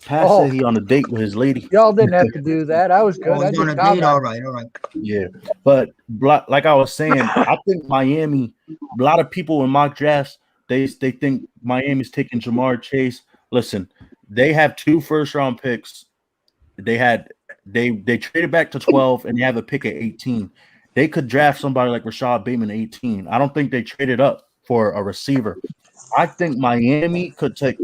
[SPEAKER 12] Pat said he on a date with his lady.
[SPEAKER 4] Y'all didn't have to do that. I was good.
[SPEAKER 2] I on a date. All right.
[SPEAKER 12] Yeah, but like I was saying, I think Miami. A lot of people in mock drafts they think Miami's taking Jamar Chase. Listen, they have 2 first-round picks. They traded back to 12 and they have a pick at 18. They could draft somebody like Rashad Bateman at 18. I don't think they traded up for a receiver. I think Miami could take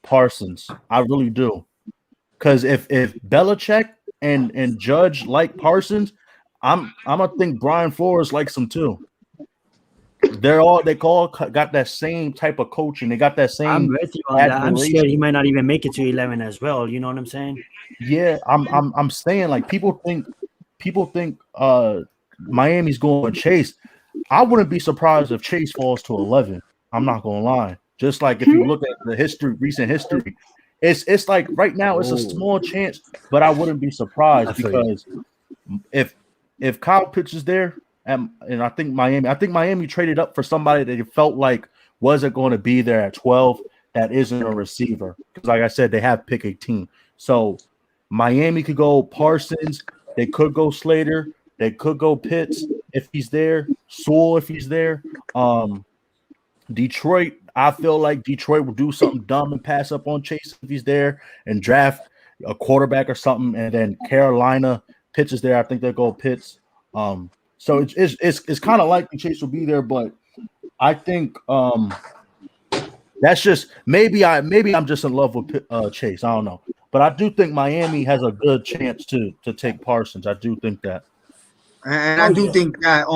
[SPEAKER 12] Parsons. I really do. Because if Belichick and Judge like Parsons, I'm gonna think Brian Flores likes him too. They all got that same type of coaching. They got that same.
[SPEAKER 1] I'm with you on that. I'm scared he might not even make it to 11 as well. You know what I'm saying?
[SPEAKER 12] Yeah, I'm saying like people think Miami's going with Chase. I wouldn't be surprised if Chase falls to 11. I'm not gonna lie. Just like if you look at the recent history, it's like right now it's a small chance, but I wouldn't be surprised because if Kyle Pitts is there, and I think Miami traded up for somebody that they felt like wasn't going to be there at 12. that isn't a receiver. Because like I said, they have pick 18. So Miami could go Parsons. They could go Slater. They could go Pitts if he's there. Sewell if he's there. Detroit, I feel like Detroit will do something dumb and pass up on Chase if he's there and draft a quarterback or something. And then Carolina, Pitts is there. I think they'll go Pitts. So it's kind of likely Chase will be there, but I think that's just maybe I'm just in love with Chase. I don't know, but I do think Miami has a good chance to take Parsons. I do think that,
[SPEAKER 2] and I do think that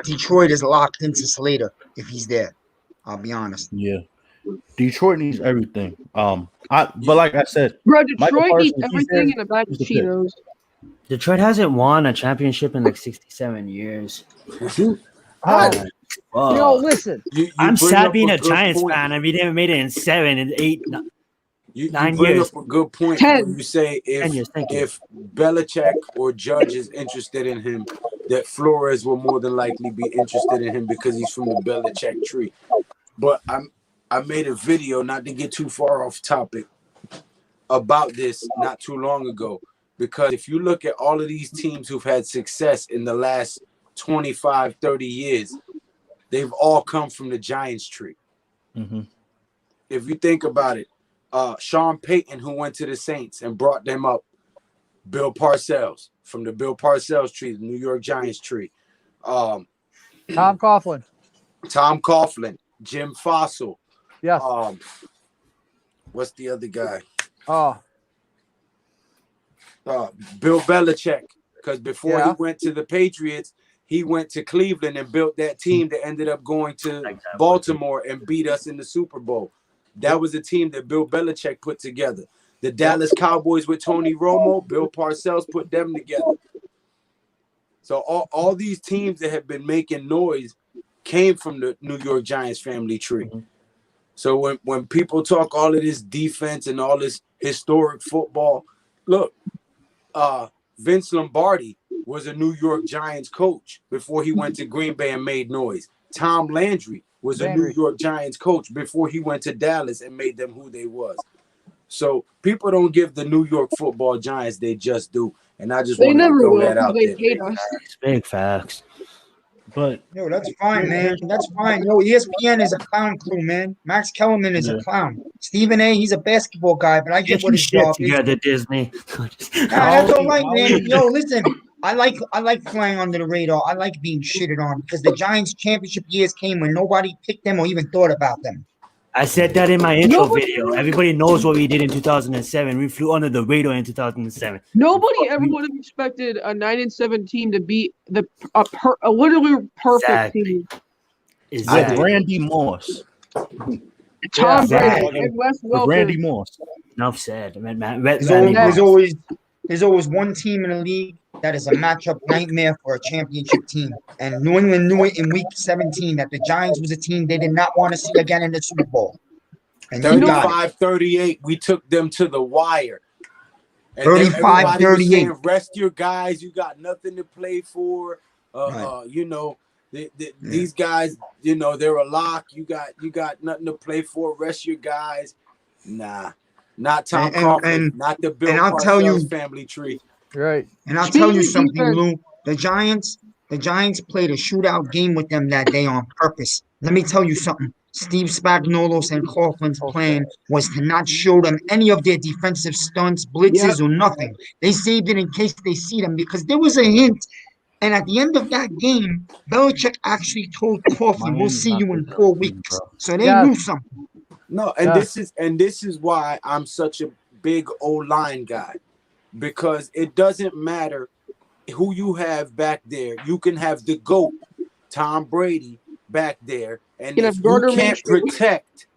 [SPEAKER 2] Detroit is locked into Slater if he's there. I'll be honest.
[SPEAKER 12] Yeah, Detroit needs everything. But like I said,
[SPEAKER 3] bro, Detroit needs
[SPEAKER 12] Parsons,
[SPEAKER 3] everything in a bag of Cheetos.
[SPEAKER 1] Detroit hasn't won a championship in like 67 years.
[SPEAKER 4] Listen.
[SPEAKER 1] I'm sad being a Giants fan. I mean, they haven't made it in 7 and 8, 9
[SPEAKER 15] You
[SPEAKER 1] years.
[SPEAKER 15] bring up a good point when you say if Belichick or Judge is interested in him, that Flores will more than likely be interested in him because he's from the Belichick tree. But I made a video, not to get too far off topic, about this not too long ago. Because if you look at all of these teams who've had success in the last 25, 30 years, they've all come from the Giants tree.
[SPEAKER 12] Mm-hmm.
[SPEAKER 15] If you think about it, Sean Payton, who went to the Saints and brought them up, Bill Parcells from the Bill Parcells tree, the New York Giants tree.
[SPEAKER 4] Tom Coughlin,
[SPEAKER 15] Jim Fossil.
[SPEAKER 4] Yes.
[SPEAKER 15] What's the other guy?
[SPEAKER 12] Bill
[SPEAKER 15] Belichick, because before he went to the Patriots, he went to Cleveland and built that team that ended up going to Baltimore and beat us in the Super Bowl. That was a team that Bill Belichick put together. The Dallas Cowboys with Tony Romo, Bill Parcells put them together. So all these teams that have been making noise came from the New York Giants family tree. So when people talk all of this defense and all this historic football, look, Vince Lombardi was a New York Giants coach before he went to Green Bay and made noise. Tom Landry was a New York Giants coach before he went to Dallas and made them who they was. So people don't give the New York Football Giants, they just do. And I just want to throw that out there.
[SPEAKER 1] It's big facts.
[SPEAKER 12] But
[SPEAKER 2] that's fine, man. That's fine. ESPN is a clown crew, man. Max Kellerman is a clown. Stephen A. He's a basketball guy, but I get what his job is.
[SPEAKER 1] Together, Disney.
[SPEAKER 2] That's all right, man. Listen. I like flying under the radar. I like being shitted on because the Giants championship years came when nobody picked them or even thought about them.
[SPEAKER 1] I said that in my intro video. Everybody knows what we did in 2007. We flew under the radar in 2007.
[SPEAKER 3] Nobody ever would have expected a 9-7 team to beat a literally perfect team.
[SPEAKER 12] With Randy Moss.
[SPEAKER 3] Tom Brady and Wes Welker.
[SPEAKER 12] Randy Moss.
[SPEAKER 1] Enough said.
[SPEAKER 2] There's always one team in the league that is a matchup nightmare for a championship team. And New England knew it in week 17 that the Giants was a team they did not want to see again in the Super Bowl. And
[SPEAKER 15] 35-38, we took them to the wire.
[SPEAKER 2] 35-38.
[SPEAKER 15] Rest your guys. You got nothing to play for. These guys, they're a lock. You got nothing to play for. Rest your guys. Nah, not Tom Coughlin, not the Bill Parcells family tree.
[SPEAKER 4] Right.
[SPEAKER 2] And I'll tell you something, Lou. The Giants played a shootout game with them that day on purpose. Let me tell you something. Steve Spagnuolo's and Coughlin's plan was to not show them any of their defensive stunts, blitzes, or nothing. They saved it in case they see them because there was a hint. And at the end of that game, Belichick actually told Coughlin, "We'll see you in 4 weeks." So they knew something.
[SPEAKER 15] No, this is why I'm such a big O-line guy. Because it doesn't matter who you have back there. You can have the GOAT, Tom Brady, back there. And if you can't protect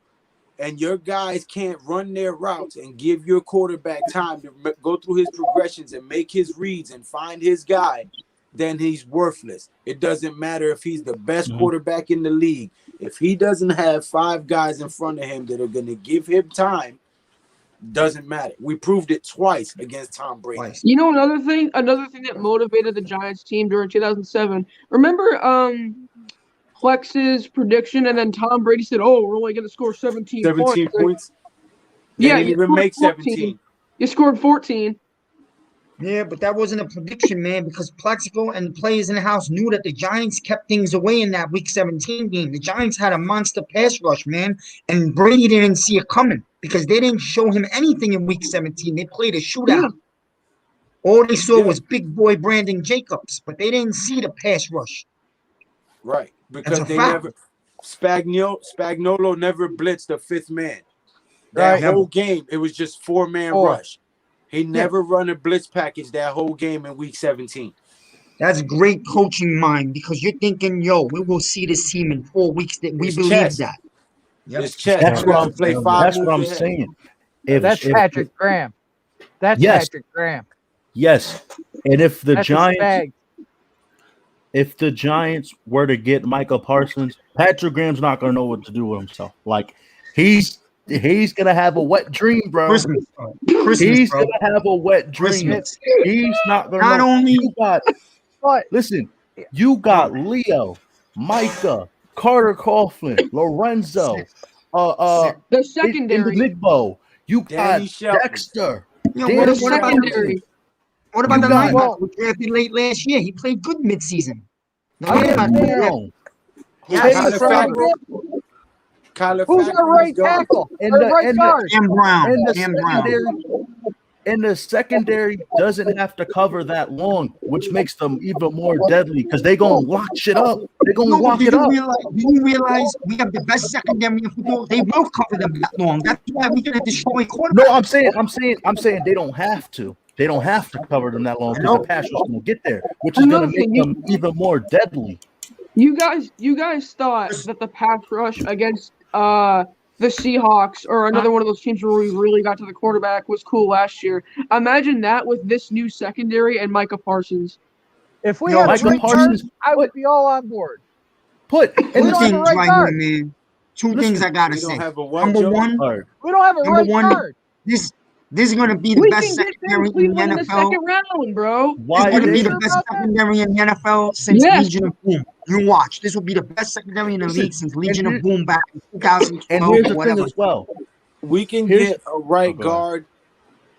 [SPEAKER 15] and your guys can't run their routes and give your quarterback time to go through his progressions and make his reads and find his guy, then he's worthless. It doesn't matter if he's the best quarterback in the league. If he doesn't have 5 guys in front of him that are going to give him time, doesn't matter. We proved it twice against Tom Brady.
[SPEAKER 3] Another thing that motivated the Giants team during 2007. Remember, Plex's prediction, and then Tom Brady said, "Oh, we're only going to score 17
[SPEAKER 15] points.
[SPEAKER 3] Yeah,
[SPEAKER 15] didn't even make 17.
[SPEAKER 3] You scored 14.
[SPEAKER 2] Yeah, but that wasn't a prediction, man, because Plexico and the players in the house knew that the Giants kept things away in that Week 17 game. The Giants had a monster pass rush, man, and Brady didn't see it coming because they didn't show him anything in Week 17. They played a shootout. Yeah. All they saw was big boy Brandon Jacobs, but they didn't see the pass rush.
[SPEAKER 15] Right, because they never Spagnuolo never blitzed a fifth man. That whole game, it was just four-man rush. He never run a blitz package that whole game in Week 17.
[SPEAKER 2] That's great coaching mind because you're thinking, yo, we will see this team in 4 weeks that we believe that.
[SPEAKER 15] Yep.
[SPEAKER 12] That's what I'm saying.
[SPEAKER 4] That's Patrick Graham. That's Patrick Graham.
[SPEAKER 12] Yes. And if the Giants were to get Micah Parsons, Patrick Graham's not gonna know what to do with himself. Like he's gonna have a wet dream, bro. He's gonna have a wet dream. He's not gonna.
[SPEAKER 2] Not only
[SPEAKER 12] you got. Listen, you got Leo, Micah, Carter Coughlin, Lorenzo,
[SPEAKER 3] the secondary,
[SPEAKER 12] Midbow. You got Dexter.
[SPEAKER 2] Secondary. What about the linebacker who drafted late last year? He played good midseason.
[SPEAKER 4] Who's our right tackle? Right guard?
[SPEAKER 2] Cam Brown.
[SPEAKER 12] And the secondary doesn't have to cover that long, which makes them even more deadly because they're going to lock shit up. They're going to lock it up.
[SPEAKER 2] Do you realize we have the best secondary in football? They will cover them that long. That's why we're going to destroy quarterbacks.
[SPEAKER 12] No, I'm saying they don't have to. They don't have to cover them that long because the pass is going to get there, which is going to make them even more deadly.
[SPEAKER 3] You guys thought that the pass rush against the Seahawks or another one of those teams where we really got to the quarterback was cool last year. Imagine that with this new secondary and Micah Parsons.
[SPEAKER 4] If we had Micah Parsons, I would be all on board.
[SPEAKER 2] Two things I gotta say. Number one,
[SPEAKER 4] we don't have a right guard.
[SPEAKER 2] This is going to be the best secondary in the NFL.
[SPEAKER 3] The second round, bro.
[SPEAKER 2] It's going to be the best secondary in the NFL since Legion of Boom. You watch. This will be the best secondary in the league since Legion of Boom back in 2012
[SPEAKER 12] and here's the thing as well.
[SPEAKER 15] We can get a right guard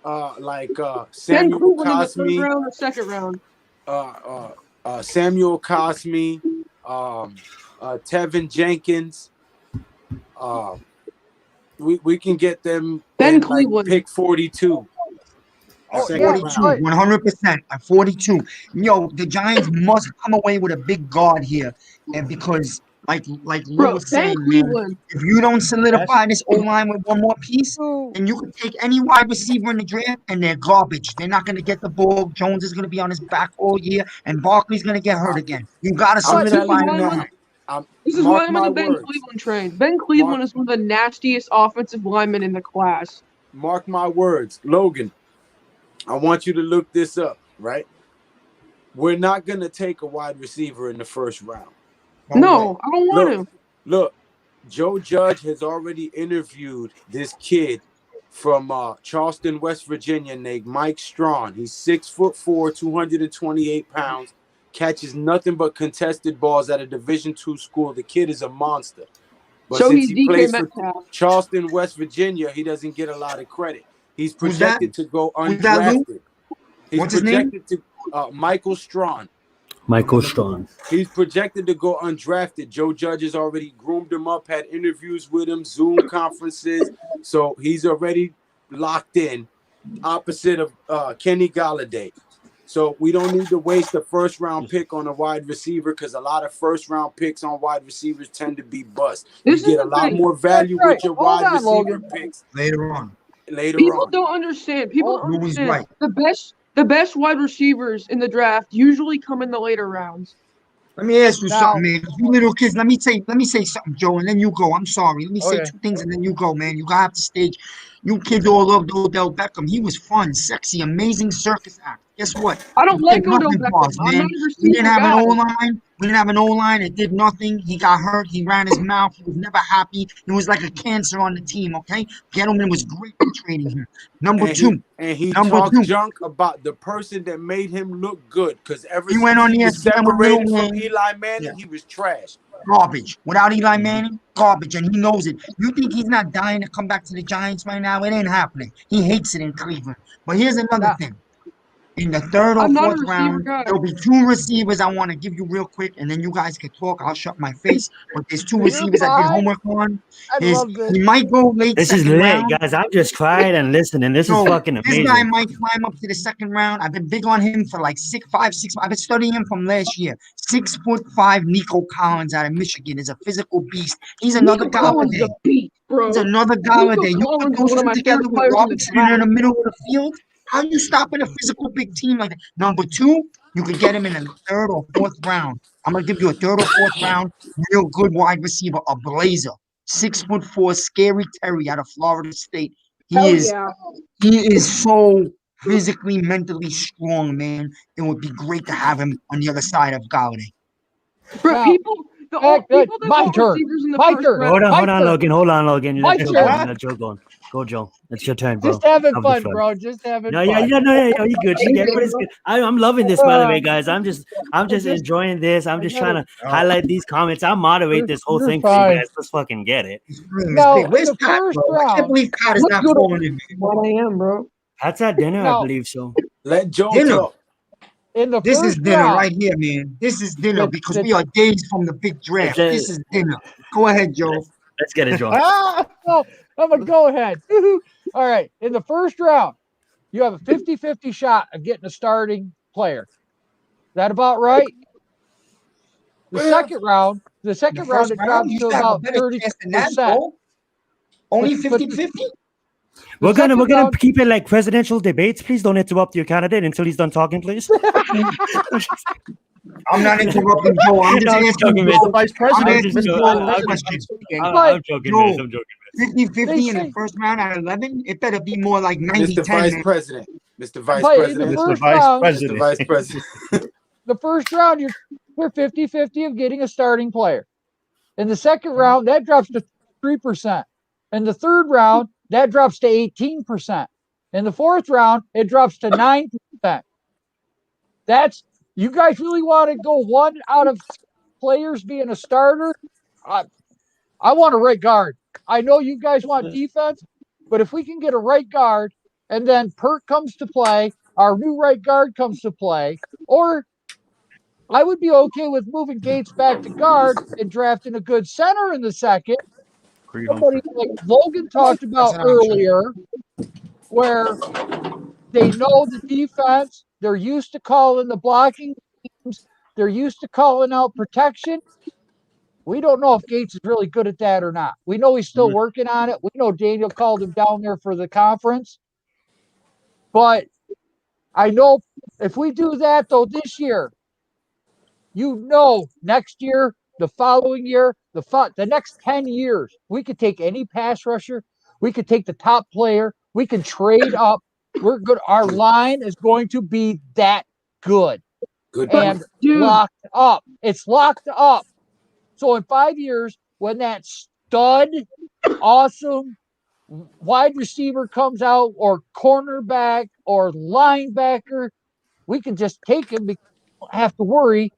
[SPEAKER 15] like Samuel Cosme.
[SPEAKER 3] Second round.
[SPEAKER 15] Samuel Cosme, Tevin Jenkins. We can get them
[SPEAKER 3] Ben Cleveland
[SPEAKER 15] pick 42.
[SPEAKER 2] 42, 100% at 42. Yo, the Giants must come away with a big guard here, and because like Lou was saying, man, if you don't solidify this O-line with one more piece, then you can take any wide receiver in the draft, and they're garbage. They're not going to get the ball. Jones is going to be on his back all year, and Barkley's going to get hurt again. You got to solidify that.
[SPEAKER 3] This is why I'm on the Ben Cleveland train. Ben Cleveland is one of the nastiest offensive linemen in the class.
[SPEAKER 15] Mark my words. Logan, I want you to look this up, right? We're not going to take a wide receiver in the first round.
[SPEAKER 3] No, I don't want to.
[SPEAKER 15] Look, Joe Judge has already interviewed this kid from Charleston, West Virginia named Mike Strawn. He's 6'4", 228 pounds. Catches nothing but contested balls at a Division II school. The kid is a monster. But
[SPEAKER 3] so
[SPEAKER 15] since he plays
[SPEAKER 3] for
[SPEAKER 15] Charleston, West Virginia, he doesn't get a lot of credit. He's projected to go undrafted.
[SPEAKER 2] What's his name?
[SPEAKER 15] Michael Strawn.
[SPEAKER 1] Michael Strawn.
[SPEAKER 15] He's projected to go undrafted. Joe Judge has already groomed him up, had interviews with him, Zoom conferences. So he's already locked in, opposite of Kenny Galladay. So we don't need to waste a first-round pick on a wide receiver because a lot of first-round picks on wide receivers tend to be bust. You get a lot more value with your wide receiver picks
[SPEAKER 2] later on.
[SPEAKER 3] People don't understand. People don't understand.
[SPEAKER 2] Right.
[SPEAKER 3] The best wide receivers in the draft usually come in the later rounds.
[SPEAKER 2] Let me ask you something, man. You little kids, let me say something, Joe, and then you go. I'm sorry. Let me say two things, and then you go, man. You got off the stage. You kids all loved Odell Beckham. He was fun, sexy, amazing circus act. Guess what?
[SPEAKER 3] I don't like Odell Beckham.
[SPEAKER 2] Man. We didn't have an O-line. We didn't have an O-line. It did nothing. He got hurt. He ran his mouth. He was never happy. It was like a cancer on the team, okay? Gettleman was great for training him. Number two.
[SPEAKER 15] He talked junk about the person that made him look good because ever
[SPEAKER 2] he went on
[SPEAKER 15] he
[SPEAKER 2] the
[SPEAKER 15] was separated from Eli Manning, he was trash.
[SPEAKER 2] Garbage. Without Eli Manning, garbage, and he knows it. You think he's not dying to come back to the Giants right now? It ain't happening. He hates it in Cleveland. But here's another thing. In the third or
[SPEAKER 3] I'm not a
[SPEAKER 2] fourth
[SPEAKER 3] receiver
[SPEAKER 2] round,
[SPEAKER 3] guy.
[SPEAKER 2] there'll be two receivers I want to give you real quick, and then you guys can talk. I'll shut my face. But there's two
[SPEAKER 4] You're
[SPEAKER 2] receivers I did
[SPEAKER 4] fine.
[SPEAKER 2] homework on.
[SPEAKER 4] I love this.
[SPEAKER 2] He might go late
[SPEAKER 1] This is
[SPEAKER 2] second
[SPEAKER 1] lit,
[SPEAKER 2] round.
[SPEAKER 1] guys. I'm just crying and listening. This is
[SPEAKER 2] No,
[SPEAKER 1] fucking
[SPEAKER 2] this guy
[SPEAKER 1] amazing.
[SPEAKER 2] might climb up to the second round. I've been big on him for like 6'5". I've been studying him from last year. 6'5" Nico Collins out of Michigan is a physical beast. He's another
[SPEAKER 3] Nico Collins is
[SPEAKER 2] Galladay.
[SPEAKER 3] a beast, bro.
[SPEAKER 2] He's another Galladay. You put
[SPEAKER 3] Collins is
[SPEAKER 2] those
[SPEAKER 3] one of
[SPEAKER 2] two
[SPEAKER 3] my
[SPEAKER 2] together
[SPEAKER 3] favorite
[SPEAKER 2] with
[SPEAKER 3] players in the
[SPEAKER 2] Robinson in the
[SPEAKER 3] draft.
[SPEAKER 2] middle of the field. How you stopping a physical big team like that? Number two, you could get him in the third or fourth round. I'm gonna give you a third or fourth round, real good wide receiver, a blazer. 6'4", scary Terry out of Florida State. He is so physically, mentally strong, man. It would be great to have him on the other side of Galladay.
[SPEAKER 3] Bro,
[SPEAKER 4] Now,
[SPEAKER 3] people that want receivers in the first round.
[SPEAKER 1] Hold on, Logan. Hold on, Logan.
[SPEAKER 4] My
[SPEAKER 1] Let Joe
[SPEAKER 4] turn.
[SPEAKER 1] go. Let Joe go. Go, Joe. It's your turn, bro.
[SPEAKER 4] Just having
[SPEAKER 1] Have the
[SPEAKER 4] fun, bro. Just having
[SPEAKER 1] No,
[SPEAKER 4] fun.
[SPEAKER 1] you good. You get, but it's good. I'm loving this, by the way, guys. I'm just enjoying this. I'm just trying to highlight these comments. I'll moderate this whole thing for you guys. Let's fucking get it.
[SPEAKER 4] No,
[SPEAKER 2] Where's
[SPEAKER 4] in the
[SPEAKER 2] Pat,
[SPEAKER 4] first
[SPEAKER 2] bro? I can't
[SPEAKER 4] round.
[SPEAKER 2] believe Pat is not calling him.
[SPEAKER 3] 1 a.m., bro.
[SPEAKER 1] That's at dinner, I
[SPEAKER 4] No.
[SPEAKER 1] believe so.
[SPEAKER 15] Let Joe
[SPEAKER 2] Dinner.
[SPEAKER 15] talk.
[SPEAKER 4] In the
[SPEAKER 2] This
[SPEAKER 4] first
[SPEAKER 2] is dinner
[SPEAKER 4] round,
[SPEAKER 2] right here, man. This is dinner because
[SPEAKER 4] the-
[SPEAKER 2] we are days from the big draft. This is dinner. Go ahead, Joe.
[SPEAKER 1] Let's get it, Joe.
[SPEAKER 4] No, I'm gonna go ahead. All right. In the first round, you have a 50-50 shot of getting a starting player. Is that about right? The second round,
[SPEAKER 2] The
[SPEAKER 4] it
[SPEAKER 2] first round,
[SPEAKER 4] drops
[SPEAKER 2] you
[SPEAKER 4] to
[SPEAKER 2] should have a
[SPEAKER 4] about
[SPEAKER 2] better chance than that,
[SPEAKER 4] 30%.
[SPEAKER 2] bro. Only
[SPEAKER 4] But
[SPEAKER 2] 50-50?
[SPEAKER 1] We're gonna
[SPEAKER 4] round-
[SPEAKER 1] keep it like presidential debates. Please don't interrupt your candidate until he's done talking, please.
[SPEAKER 2] I'm not interrupting Joe. I'm just
[SPEAKER 1] No, I'm
[SPEAKER 2] asking
[SPEAKER 1] joking,
[SPEAKER 2] Joe.
[SPEAKER 1] man. The vice president
[SPEAKER 2] I'm
[SPEAKER 1] is
[SPEAKER 2] asking
[SPEAKER 1] just-
[SPEAKER 2] Joe
[SPEAKER 1] I'm
[SPEAKER 2] a
[SPEAKER 1] just-
[SPEAKER 2] question.
[SPEAKER 1] I'm joking,
[SPEAKER 2] Joe,
[SPEAKER 1] man. I'm joking, man.
[SPEAKER 2] 50-50 in the first round out of 11? It better be more like 90-10.
[SPEAKER 15] Mr. Vice
[SPEAKER 2] man.
[SPEAKER 15] President. Mr. Vice
[SPEAKER 4] But in
[SPEAKER 15] President.
[SPEAKER 4] the first round,
[SPEAKER 15] Mr. Vice President.
[SPEAKER 4] the first round, you're 50-50 of getting a starting player. In the second round, that drops to 3%. In the third round, that drops to 18%. In the fourth round, it drops to 9%. You guys really want to go one out of players being a starter? I want a right guard. I know you guys want defense, but if we can get a right guard and then Perk comes to play, our new right guard comes to play, or I would be okay with moving Gates back to guard and drafting a good center in the second. Somebody like Logan talked about earlier, where they know the defense, they're used to calling the blocking teams, they're used to calling out protection. We don't know if Gates is really good at that or not. We know he's still working on it. We know Daniel called him down there for the conference. But I know if we do that, though, this year, next year, the following year, the next 10 years, we could take any pass rusher. We could take the top player. We can trade up. We're good. Our line is going to be that good. And locked up. It's locked up. So in 5 years, when that stud, awesome wide receiver comes out, or cornerback or linebacker, we can just take him. We don't have to worry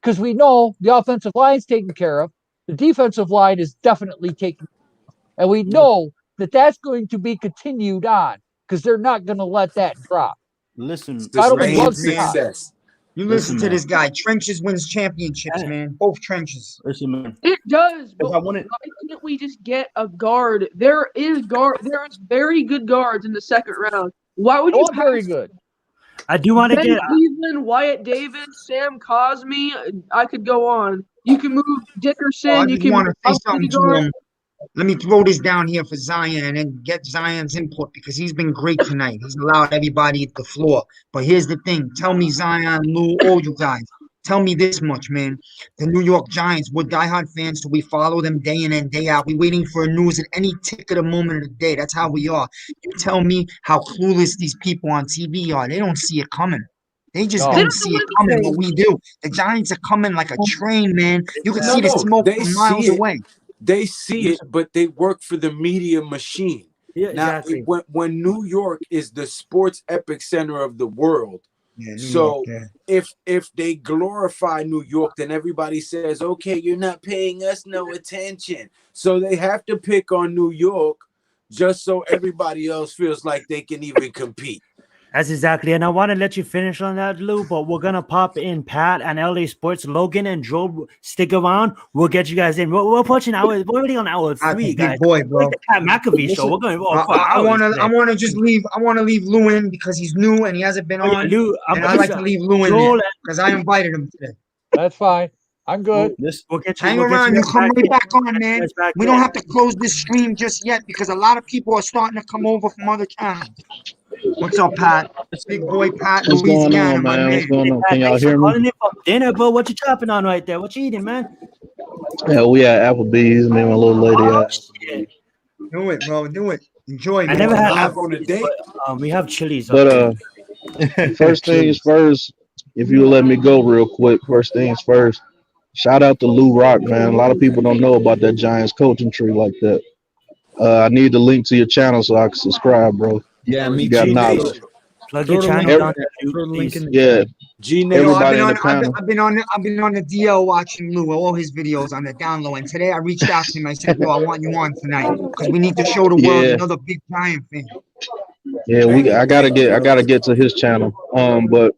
[SPEAKER 4] because we know the offensive line is taken care of. The defensive line is definitely taken care of. And we know that that's going to be continued on because they're not going to let that drop.
[SPEAKER 12] Listen,
[SPEAKER 15] success.
[SPEAKER 2] You listen to this guy. Trenches wins championships, man. Both trenches.
[SPEAKER 12] Listen, man.
[SPEAKER 3] It does, but
[SPEAKER 12] I wanted,
[SPEAKER 3] why can't we just get a guard? There is very good guards in the second round. Why would you
[SPEAKER 4] very good?
[SPEAKER 1] I do want to get
[SPEAKER 3] Cleveland, Wyatt Davis, Sam Cosmi. I could go on. You can move Dickerson.
[SPEAKER 2] I
[SPEAKER 3] you
[SPEAKER 2] just
[SPEAKER 3] can
[SPEAKER 2] want
[SPEAKER 3] move
[SPEAKER 2] to say something to him. Let me throw this down here for Zion and then get Zion's input because he's been great tonight. He's allowed everybody at the floor. But here's the thing. Tell me, Zion, Lou, all you guys. Tell me this much, man. The New York Giants, we're diehard fans, so we follow them day in and day out. We're waiting for news at any tick of the moment of the day. That's how we are. You tell me how clueless these people on TV are. They don't see it coming. They just don't see it coming, but we do. The Giants are coming like a train, man. You can see the smoke from miles away.
[SPEAKER 15] They see it, but they work for the media machine.
[SPEAKER 1] Yeah,
[SPEAKER 15] now,
[SPEAKER 1] exactly.
[SPEAKER 15] when New York is the sports epic center of the world, So if they glorify New York, then everybody says, okay, you're not paying us no attention. So they have to pick on New York just so everybody else feels like they can even compete.
[SPEAKER 1] That's exactly, and I want to let you finish on that, Lou, but we're going to pop in Pat and LA Sports. Logan and Joe, stick around. We'll get you guys in. We're pushing we're already on hour 3, guys.
[SPEAKER 2] Big boy, bro.
[SPEAKER 1] Like the Pat McAfee show. We're going
[SPEAKER 2] I want to just leave. I want to leave Lou in because he's new and he hasn't been on.
[SPEAKER 1] Lou,
[SPEAKER 2] and I like to leave Lou in there because I invited him today.
[SPEAKER 4] That's fine. I'm good.
[SPEAKER 2] Hang around. You come right back on, man. We don't have to close this stream just yet because a lot of people are starting to come over from other channels. What's up, Pat? Big boy Pat,
[SPEAKER 16] What's going
[SPEAKER 2] Louisiana,
[SPEAKER 16] on,
[SPEAKER 2] my
[SPEAKER 16] man?
[SPEAKER 2] man.
[SPEAKER 16] What's going on? Can y'all
[SPEAKER 1] Thanks for
[SPEAKER 16] hear me?
[SPEAKER 1] calling in for dinner, bro. What you chopping on right there? What you eating, man?
[SPEAKER 16] Yeah, we at Applebee's. Me and my little lady at.
[SPEAKER 2] Do it, bro. Do it. Enjoy.
[SPEAKER 1] I
[SPEAKER 2] man.
[SPEAKER 1] never had
[SPEAKER 2] Live
[SPEAKER 1] on a date. We have Chili's.
[SPEAKER 16] But first things first, if you let me go real quick, first things first, shout out to Lou Rock, man. A lot of people don't know about that Giants coaching tree like that. I need the link to your channel so I can subscribe, bro.
[SPEAKER 14] Yeah, me
[SPEAKER 16] you got
[SPEAKER 14] too.
[SPEAKER 16] knowledge.
[SPEAKER 1] Plug your channel down there.
[SPEAKER 16] Yeah. Everybody in the
[SPEAKER 2] I've
[SPEAKER 16] panel.
[SPEAKER 2] been on the DL watching Lou, all his videos on the down low. And today I reached out to him. I said, bro, I want you on tonight because we need to show the world another big Giant fan.
[SPEAKER 16] Yeah, I gotta get to his channel. But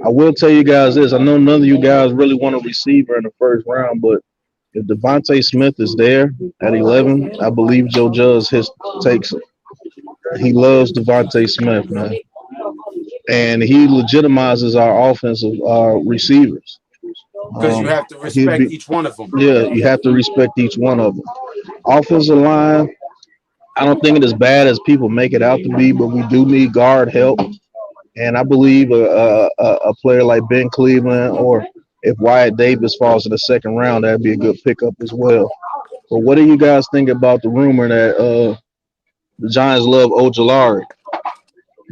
[SPEAKER 16] I will tell you guys this. I know none of you guys really want a receiver in the first round, but if Devontae Smith is there at 11, I believe Joe Judge takes it. He loves Devontae Smith, man. And he legitimizes our offensive receivers.
[SPEAKER 15] Because you have to respect each one of them.
[SPEAKER 16] Yeah, you have to respect each one of them. Offensive line, I don't think it is bad as people make it out to be, but we do need guard help. And I believe a player like Ben Cleveland, or if Wyatt Davis falls in the second round, that'd be a good pickup as well. But what do you guys think about the rumor that the Giants love Ojulari,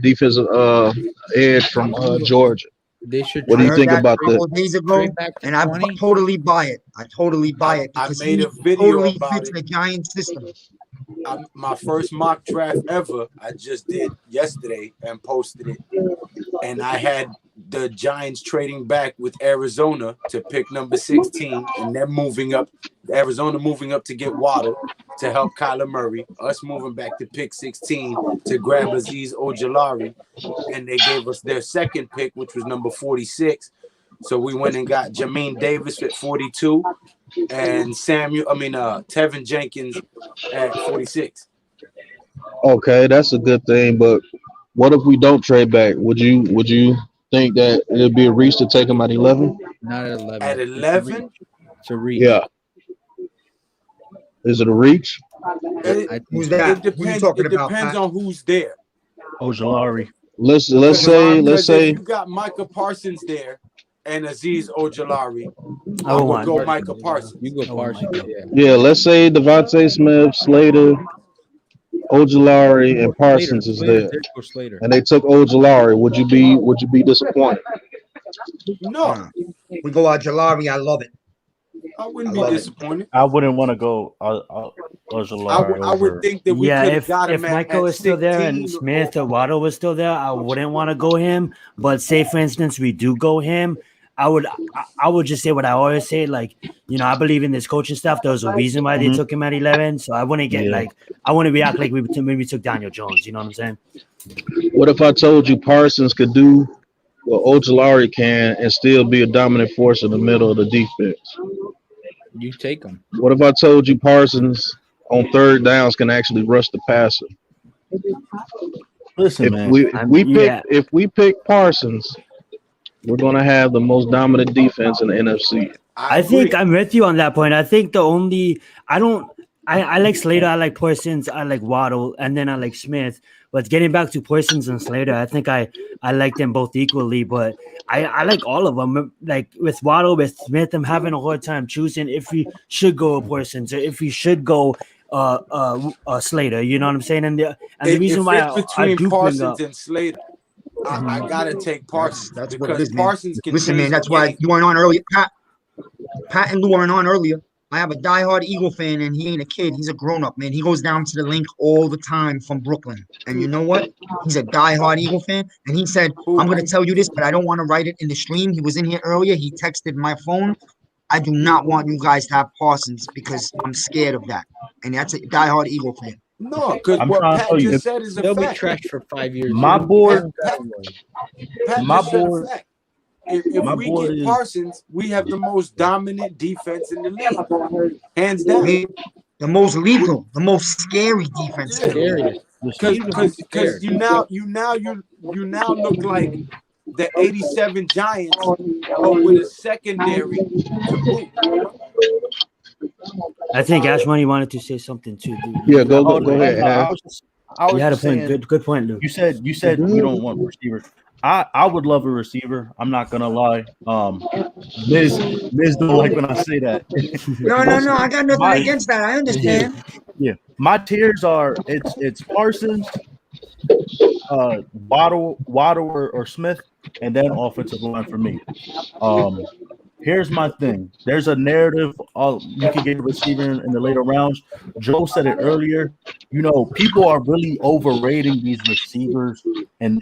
[SPEAKER 16] defensive edge from Georgia?
[SPEAKER 14] They should.
[SPEAKER 16] What do you think about
[SPEAKER 2] that? A couple days ago, and I totally buy it. I totally buy it because
[SPEAKER 15] I made a video
[SPEAKER 2] totally
[SPEAKER 15] about
[SPEAKER 2] fits
[SPEAKER 15] it.
[SPEAKER 2] the Giants system.
[SPEAKER 15] My first mock draft ever, I just did yesterday and posted it. And I had the Giants trading back with Arizona to pick number 16, and they're moving up. Arizona moving up to get Waddle to help Kyler Murray. Us moving back to pick 16 to grab Azeez Ojulari, and they gave us their second pick, which was number 46. So we went and got Jameer Davis at 42, and Tevin Jenkins at 46.
[SPEAKER 16] Okay, that's a good thing. But what if we don't trade back? Would you think that it'd be a reach to take him at 11?
[SPEAKER 14] Not at 11.
[SPEAKER 15] At 11?
[SPEAKER 14] It's a reach.
[SPEAKER 16] Yeah. Is it a reach?
[SPEAKER 2] Who's that?
[SPEAKER 15] It depends. It depends on who's there.
[SPEAKER 12] Ojulari.
[SPEAKER 16] Let's say
[SPEAKER 15] you got Micah Parsons there and Azeez Ojulari. I
[SPEAKER 1] Oh,
[SPEAKER 15] would go
[SPEAKER 1] my.
[SPEAKER 15] Micah Parsons.
[SPEAKER 14] You go Parsons.
[SPEAKER 16] Yeah, let's say Devontae Smith, Slater, Ojulari, and Parsons is there,
[SPEAKER 14] Slater.
[SPEAKER 16] and they took Ojulari. Would you be disappointed?
[SPEAKER 15] No,
[SPEAKER 2] we go Ojulari. I love it.
[SPEAKER 15] I wouldn't be disappointed.
[SPEAKER 12] I wouldn't want to go Ojulari.
[SPEAKER 15] I would think that we could have
[SPEAKER 1] if
[SPEAKER 15] got him
[SPEAKER 1] Michael was still there and Smith or Waddle was still there, I wouldn't want to go him. But say, for instance, we do go him, I would just say what I always say, like, I believe in this coaching staff. There was a reason why they took him at 11, so I wouldn't get I wouldn't react like when we took Daniel Jones. You know what I'm saying?
[SPEAKER 16] What if I told you Parsons could do what Ojulari can and still be a dominant force in the middle of the defense?
[SPEAKER 14] You take him.
[SPEAKER 16] What if I told you Parsons on third downs can actually rush the passer?
[SPEAKER 12] Listen, man.
[SPEAKER 16] If we pick Parsons, we're gonna have the most dominant defense in the NFC.
[SPEAKER 1] I think I'm with you on that point. I think I like Slater, I like Parsons, I like Waddle, and then I like Smith. But getting back to Parsons and Slater, I think I like them both equally. But I like all of them. Like with Waddle, with Smith, I'm having a hard time choosing if we should go Parsons or if we should go Slater. You know what I'm saying? And the reason why I do
[SPEAKER 15] Parsons
[SPEAKER 1] bring up
[SPEAKER 15] and Slater, I gotta take Parsons.
[SPEAKER 2] That's
[SPEAKER 15] because
[SPEAKER 2] what it is,
[SPEAKER 15] Parsons can
[SPEAKER 2] listen,
[SPEAKER 15] change
[SPEAKER 2] man. That's
[SPEAKER 15] the
[SPEAKER 2] why
[SPEAKER 15] game.
[SPEAKER 2] you weren't on earlier. Pat and Lou weren't on earlier I have a diehard Eagle fan, and he ain't a kid. He's a grown-up, man. He goes down to the link all the time from Brooklyn. And you know what? He's a diehard Eagle fan. And he said, I'm going to tell you this, but I don't want to write it in the stream. He was in here earlier. He texted my phone. I do not want you guys to have Parsons because I'm scared of that. And that's a diehard Eagle fan.
[SPEAKER 15] No, because
[SPEAKER 12] I'm
[SPEAKER 15] what
[SPEAKER 12] trying to
[SPEAKER 15] Pat
[SPEAKER 12] tell you,
[SPEAKER 15] just said is a
[SPEAKER 14] They'll be
[SPEAKER 15] fact.
[SPEAKER 14] trashed for 5 years.
[SPEAKER 12] My board,
[SPEAKER 15] Pat
[SPEAKER 12] my
[SPEAKER 15] just said a
[SPEAKER 12] board,
[SPEAKER 15] fact. If
[SPEAKER 12] my
[SPEAKER 15] we
[SPEAKER 12] board
[SPEAKER 15] get
[SPEAKER 12] is
[SPEAKER 15] Parsons, we have the most dominant defense in the league, hands down.
[SPEAKER 2] The most lethal, the most scary defense.
[SPEAKER 15] Because you now look like the '87 Giants, but with a secondary to boot.
[SPEAKER 1] I think Ashmoney wanted to say something too, dude.
[SPEAKER 16] Yeah, go ahead.
[SPEAKER 12] I was just
[SPEAKER 1] You had a
[SPEAKER 12] saying,
[SPEAKER 1] point. Good point, Luke.
[SPEAKER 12] You said you don't want receivers. I would love a receiver. I'm not gonna lie. Miz don't like when I say that.
[SPEAKER 2] No. I got nothing against that. I understand.
[SPEAKER 12] Yeah. My tiers are it's Parsons, Waddle or Smith, and then offensive line for me. Here's my thing. There's a narrative. You can get a receiver in the later rounds. Joe said it earlier. You know, people are really overrating these receivers in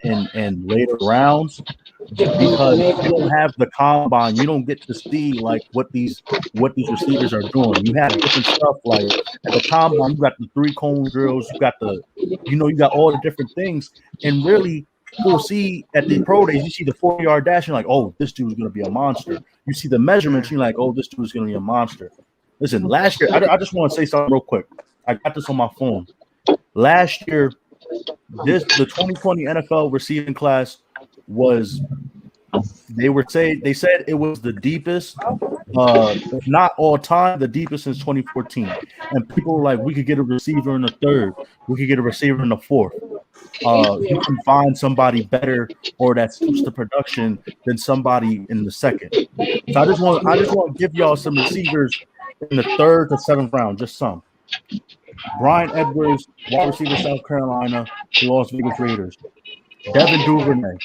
[SPEAKER 12] later rounds because you don't have the combine. You don't get to see like what these receivers are doing. You have different stuff like at the combine. You got the 3-cone drills. You got you got all the different things, and really. We'll see at the pro days, you see the 40-yard dash, you're like, oh, this dude's going to be a monster. You see the measurements, you're like, oh, this dude's going to be a monster. Listen, last year, I just want to say something real quick. I got this on my phone. Last year, the 2020 NFL receiving class was, they said it was the deepest, if not all time, the deepest since 2014. And people were like, we could get a receiver in the third. We could get a receiver in the fourth. You can find somebody better or that suits the production than somebody in the second. So I just want to give y'all some receivers in the 3rd to 7th round, just some. Brian Edwards, wide receiver, South Carolina, the Las Vegas Raiders. Devin Duvernay.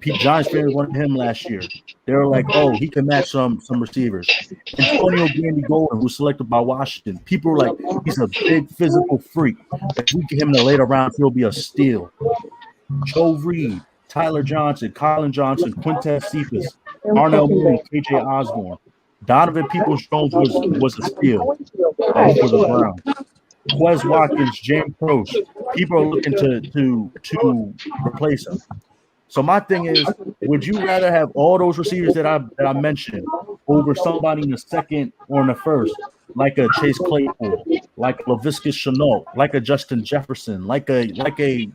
[SPEAKER 12] Pete Giants fans wanted him last year. They were like, oh, he can match some receivers. Antonio Gandy Golden, who was selected by Washington. People were like, he's a big physical freak. If we get him in the later round, he'll be a steal. Joe Reed, Tyler Johnson, Colin Johnson, Quintez Cephas, Arnell Mooney, KJ Osborne. Donovan Peoples-Jones was a steal for the Browns. Quez Watkins, James Croce. People are looking to replace him. So my thing is, would you rather have all those receivers that I mentioned over somebody in the second or in the first, like a Chase Claypool, like a Laviska Shenault, like a Justin Jefferson, like a CeeDee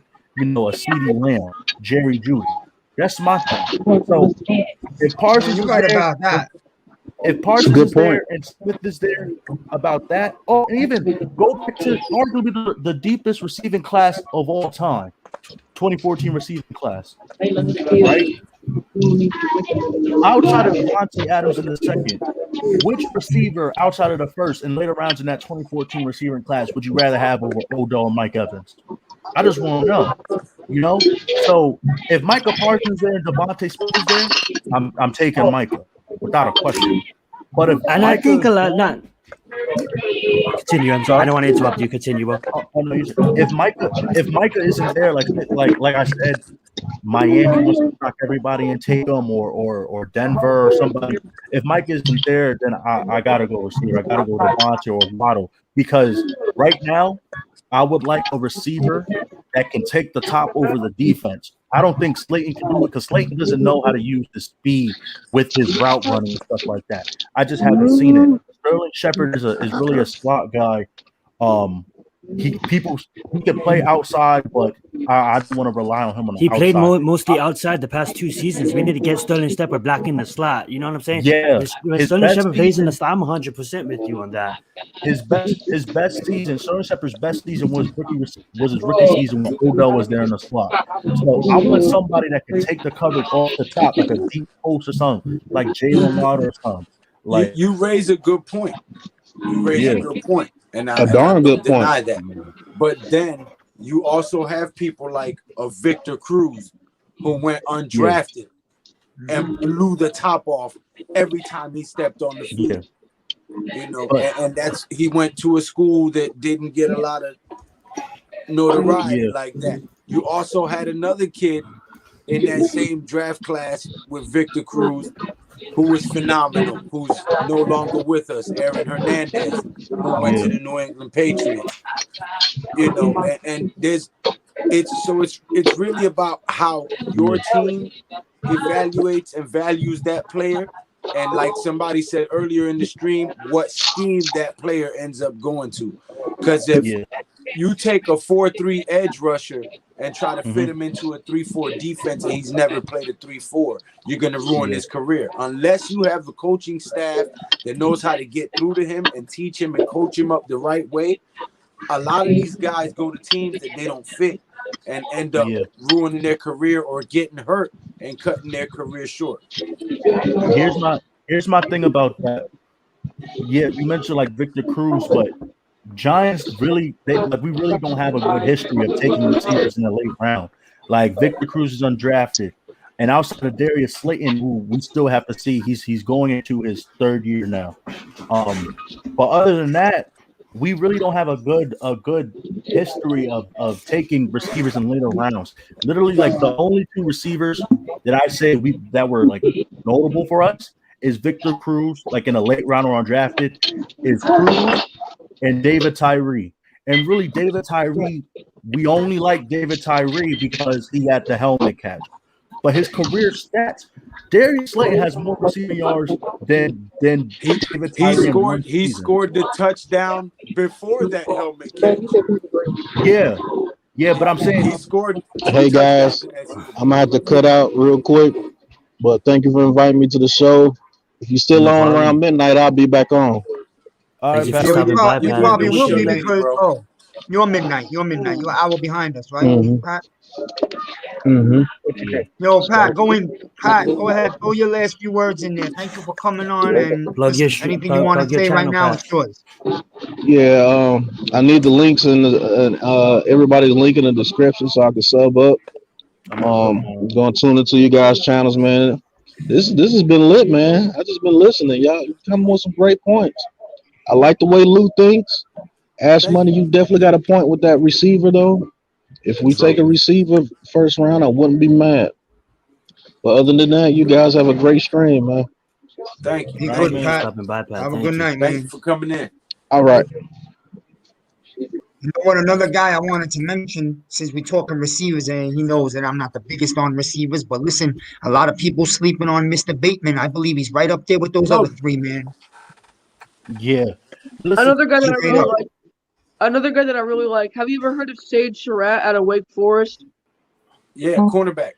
[SPEAKER 12] Lamb, Jerry Jeudy? That's my thing. So if Parsons is there, about that. If Parsons is there and Smith is there about that, or even go back to arguably the deepest receiving class of all time. 2014 receiving class, right? Outside of Devontae Adams in the second, which receiver outside of the first and later rounds in that 2014 receiving class would you rather have over Odell and Mike Evans? I just want to know, So if Micah Parsons there and Devontae Smith is there, I'm taking Micah without a question. But if
[SPEAKER 1] I think a lot not. Continue. I'm sorry. I don't want to interrupt you. Continue.
[SPEAKER 12] If Micah isn't there, like I said, Miami wants to knock everybody and take them, or Denver or somebody. If Micah isn't there, then I gotta go receiver. I gotta go Devontae or Waddle, because right now I would like a receiver that can take the top over the defense. I don't think Slayton can do it because Slayton doesn't know how to use the speed with his route running and stuff like that. I just haven't seen it. Sterling Shepard is really a slot guy. He can play outside, but I don't want to rely on him on the outside.
[SPEAKER 1] He played mostly outside the past 2 seasons. We need to get Sterling Shepard back in the slot. You know what I'm saying?
[SPEAKER 12] Yeah.
[SPEAKER 1] When Sterling Shepard plays in the slot, I'm 100% with you on that.
[SPEAKER 12] His best season, Sterling Shepard's best season was his rookie season when Odell was there in the slot. So I want somebody that can take the coverage off the top, like a deep post or something, like Jayden or something. Like
[SPEAKER 15] you raise a good point. A good point. And I
[SPEAKER 16] darn good
[SPEAKER 15] don't deny
[SPEAKER 16] point.
[SPEAKER 15] that. But then you also have people like a Victor Cruz who went undrafted and blew the top off every time he stepped on the field. You know, and that's he went to a school that didn't get a lot of notoriety like that. You also had another kid in that same draft class with Victor Cruz, who was phenomenal, who's no longer with us, Aaron Hernandez, who went to the New England Patriots. You know, and it's really about how your team evaluates and values that player. And like somebody said earlier in the stream, what scheme that player ends up going to. Because if you take a 4-3 edge rusher and try to fit him into a 3-4 defense and he's never played a 3-4, you're going to ruin his career. Unless you have a coaching staff that knows how to get through to him and teach him and coach him up the right way, a lot of these guys go to teams that they don't fit and end up ruining their career or getting hurt and cutting their career short.
[SPEAKER 12] Here's my thing about that. Yeah, you mentioned like Victor Cruz, but Giants we really don't have a good history of taking receivers in the late round. Like Victor Cruz is undrafted, and outside of Darius Slayton, who we still have to see, he's going into his third year now. But other than that, we really don't have a good history of taking receivers in later rounds. Literally, like the only two receivers that I say that were like notable for us is Victor Cruz, like in a late round or undrafted, is Cruz and David Tyree. And really, David Tyree, we only like David Tyree because he had the helmet catch. But his career stats, Darius Slayton has more receiving yards than David Tyree.
[SPEAKER 15] He scored the touchdown before that helmet catch.
[SPEAKER 12] Yeah, but I'm saying
[SPEAKER 15] he scored.
[SPEAKER 16] Hey guys, I'm gonna have to cut out real quick, but thank you for inviting me to the show. If you're still on around midnight, I'll be back on.
[SPEAKER 2] All right, you probably will be because you're midnight. You're an hour behind us, right, Pat? Yo, Pat, go ahead. Throw your last few words in there. Thank you for coming on, and anything you want to say right now, it's yours.
[SPEAKER 16] Yeah, I need the links and everybody's link in the description so I can sub up. I'm gonna tune into you guys' channels, man. This has been lit, man. I just been listening, y'all. You come with some great points. I like the way Lou thinks. Ashmoney, you definitely got a point with that receiver, though. If we take a receiver first round, I wouldn't be mad. But other than that, you guys have a great stream, man.
[SPEAKER 15] Thank you.
[SPEAKER 2] Be good, Pat. Have a good night, man.
[SPEAKER 15] Thank you for coming in.
[SPEAKER 16] All right.
[SPEAKER 2] You know what? Another guy I wanted to mention, since we're talking receivers, and he knows that I'm not the biggest on receivers, but listen, a lot of people sleeping on Mr. Bateman. I believe he's right up there with those other three, man.
[SPEAKER 12] Yeah.
[SPEAKER 3] Listen, another guy that I really like. Have you ever heard of Sage Surratt out of Wake Forest?
[SPEAKER 15] Yeah, cornerback.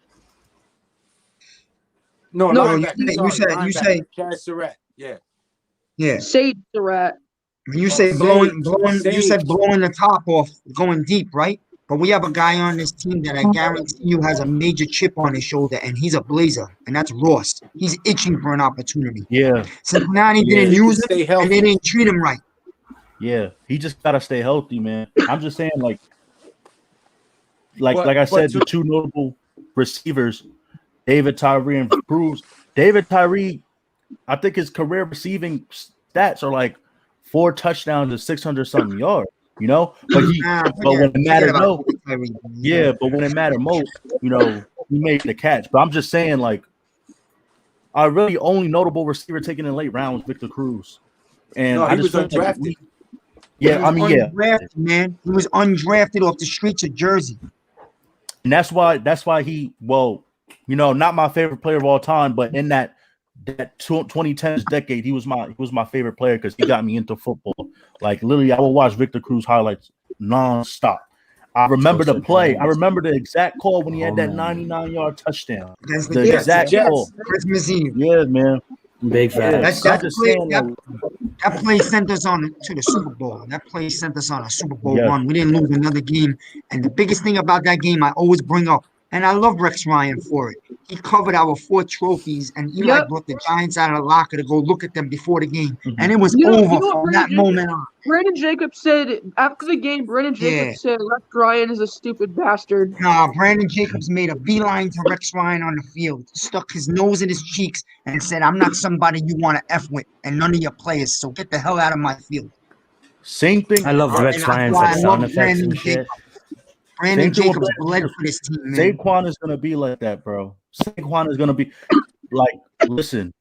[SPEAKER 15] No,
[SPEAKER 2] you say
[SPEAKER 15] Chaz Surratt.
[SPEAKER 2] Yeah.
[SPEAKER 3] Sage Surratt.
[SPEAKER 2] When you say blowing, you said blowing the top off, going deep, right? But we have a guy on this team that I guarantee you has a major chip on his shoulder, and he's a blazer, and that's Ross. He's itching for an opportunity.
[SPEAKER 12] Yeah.
[SPEAKER 2] Cincinnati didn't use him, and they didn't treat him right.
[SPEAKER 12] Yeah, he just gotta stay healthy, man. I'm just saying, like I said, the two notable receivers, David Tyree and Cruz. David Tyree, I think his career receiving stats are like 4 touchdowns and 600-something yards. You know, but when it mattered most, but when it mattered most, you know, he made the catch. But I'm just saying, like, our really only notable receiver taken in late round was Victor Cruz, and I just felt like
[SPEAKER 2] undrafted, man. He was undrafted off the streets of Jersey,
[SPEAKER 12] and that's why he, well, you know, not my favorite player of all time, but in that 2010s decade, he was my favorite player because he got me into football. Like literally, I would watch Victor Cruz highlights nonstop. I remember the play. I remember the exact call when he had that 99-yard touchdown. The exact call.
[SPEAKER 2] Christmas Eve.
[SPEAKER 12] Yeah, man.
[SPEAKER 1] Big facts.
[SPEAKER 2] That play sent us on to the Super Bowl. That play sent us on a Super Bowl run. We didn't lose another game. And the biggest thing about that game, I always bring up, And I love Rex Ryan for it. He covered our 4 trophies, and Eli brought the Giants out of the locker to go look at them before the game. And it was over from that moment on.
[SPEAKER 3] Brandon Jacobs said after the game, Jacobs said Rex Ryan is a stupid bastard.
[SPEAKER 2] Nah, Brandon Jacobs made a beeline to Rex Ryan on the field, stuck his nose in his cheeks, and said, I'm not somebody you want to F with, and none of your players, so get the hell out of my field.
[SPEAKER 12] Same thing.
[SPEAKER 1] I love Rex Ryan's like sound effects and shit.
[SPEAKER 2] Brandon Jacobs bled for this team, man.
[SPEAKER 12] Saquon is going to be like that, bro. Saquon is going to be like, listen,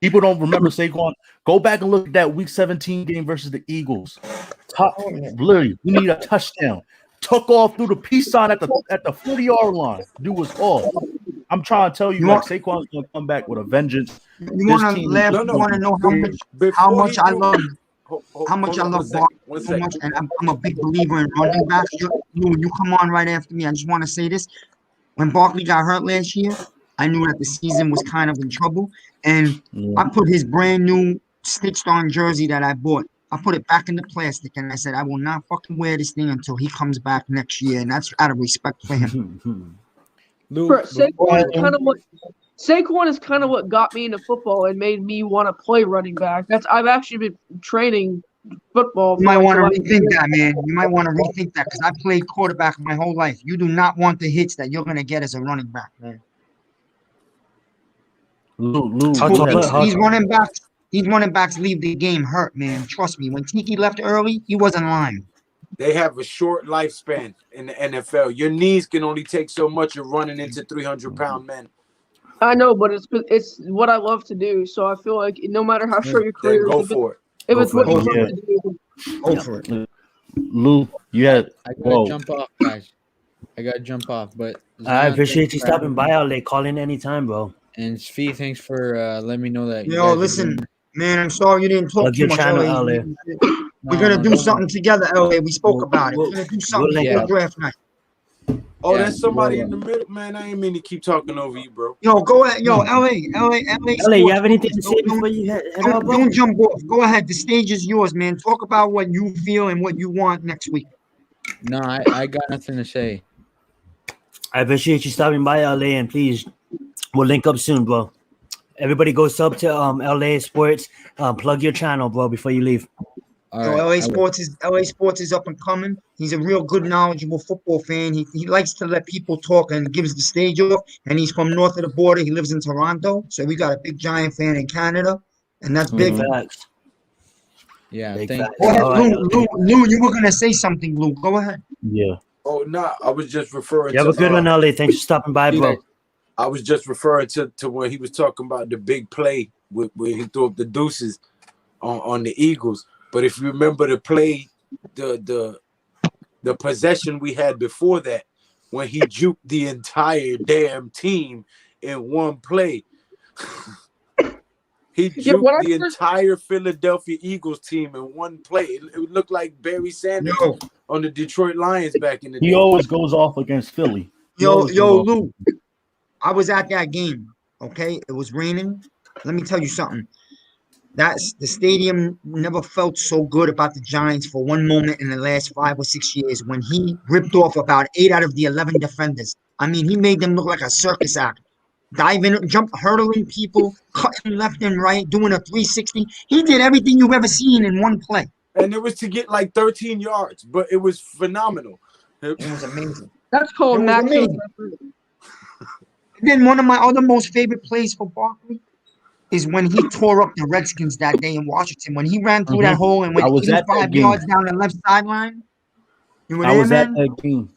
[SPEAKER 12] people don't remember Saquon. Go back and look at that Week 17 game versus the Eagles. Literally, we need a touchdown. Took off through the peace sign at the 40-yard line. Dude was off. I'm trying to tell you, like, Saquon's going to come back with a vengeance.
[SPEAKER 2] You want to laugh? You want to know how much I love Barkley, and I'm a big believer in running backs. When you come on right after me, I just want to say this. When Barkley got hurt last year, I knew that the season was kind of in trouble, and I put his brand new stitched-on jersey that I bought. I put it back in the plastic, and I said, I will not fucking wear this thing until he comes back next year, and that's out of respect for him.
[SPEAKER 3] Saquon is kind of what got me into football and made me want to play running back. I've actually been training football.
[SPEAKER 2] You might want to rethink that, man. You might want to rethink that because I played quarterback my whole life. You do not want the hits that you're going to get as a running back, man. These running backs leave the game hurt, man. Trust me. When Tiki left early, he wasn't lying.
[SPEAKER 15] They have a short lifespan in the NFL. Your knees can only take so much of running into 300-pound men.
[SPEAKER 3] I know, but it's what I love to do. So I feel like no matter how short your career is,
[SPEAKER 15] go for it.
[SPEAKER 3] If it's what you love to do,
[SPEAKER 2] go for it.
[SPEAKER 12] Lou, you had.
[SPEAKER 14] I gotta jump off, guys. I gotta jump off, but
[SPEAKER 1] I appreciate you stopping by out late. Call in anytime, bro.
[SPEAKER 14] And Tsvi, thanks for letting me know that.
[SPEAKER 2] Yo, listen, man, I'm sorry you didn't talk too much, LA. We're gonna do something together, LA. We spoke about it. We're gonna do something for draft night.
[SPEAKER 15] Oh, that's somebody in the middle, man. I ain't mean to keep talking over you, bro.
[SPEAKER 2] Yo, go ahead. Yo, LA.
[SPEAKER 1] You have anything to say before you head out, bro?
[SPEAKER 2] Don't jump off. Go ahead. The stage is yours, man. Talk about what you feel and what you want next week.
[SPEAKER 14] No, I got nothing to say.
[SPEAKER 1] I appreciate you stopping by, LA, and please, we'll link up soon, bro. Everybody go sub to LA Sports. Plug your channel, bro, before you leave.
[SPEAKER 2] LA Sports is up and coming. He's a real good, knowledgeable football fan. He likes to let people talk and gives the stage up. And he's from north of the border. He lives in Toronto, so we got a big Giant fan in Canada, and that's big.
[SPEAKER 1] Facts.
[SPEAKER 14] Yeah,
[SPEAKER 2] Go ahead, Lou, you were gonna say something, Lou. Go ahead.
[SPEAKER 12] Yeah.
[SPEAKER 15] Oh no, I was just referring.
[SPEAKER 1] You have a good one, LA. Thanks for stopping by, bro.
[SPEAKER 15] I was just referring to when he was talking about the big play where he threw up the deuces on the Eagles. But if you remember the play, the possession we had before that, when he juked the entire damn team in one play. He juked the entire Philadelphia Eagles team in one play. It looked like Barry Sanders on the Detroit Lions back in the day.
[SPEAKER 12] He always goes off against Philly.
[SPEAKER 2] Yo, Lou, I was at that game, okay? It was raining. Let me tell you something. The stadium never felt so good about the Giants for one moment in the last 5 or 6 years when he ripped off about 8 out of the 11 defenders. I mean, he made them look like a circus act. Diving, hurdling people, cutting left and right, doing a 360. He did everything you've ever seen in one play.
[SPEAKER 15] And it was to get like 13 yards, but it was phenomenal.
[SPEAKER 2] It was amazing.
[SPEAKER 3] That's called maximum.
[SPEAKER 2] Then one of my other most favorite plays for Barkley is when he tore up the Redskins that day in Washington. When he ran through that hole and went 85 yards down the left sideline.
[SPEAKER 12] I was at that game.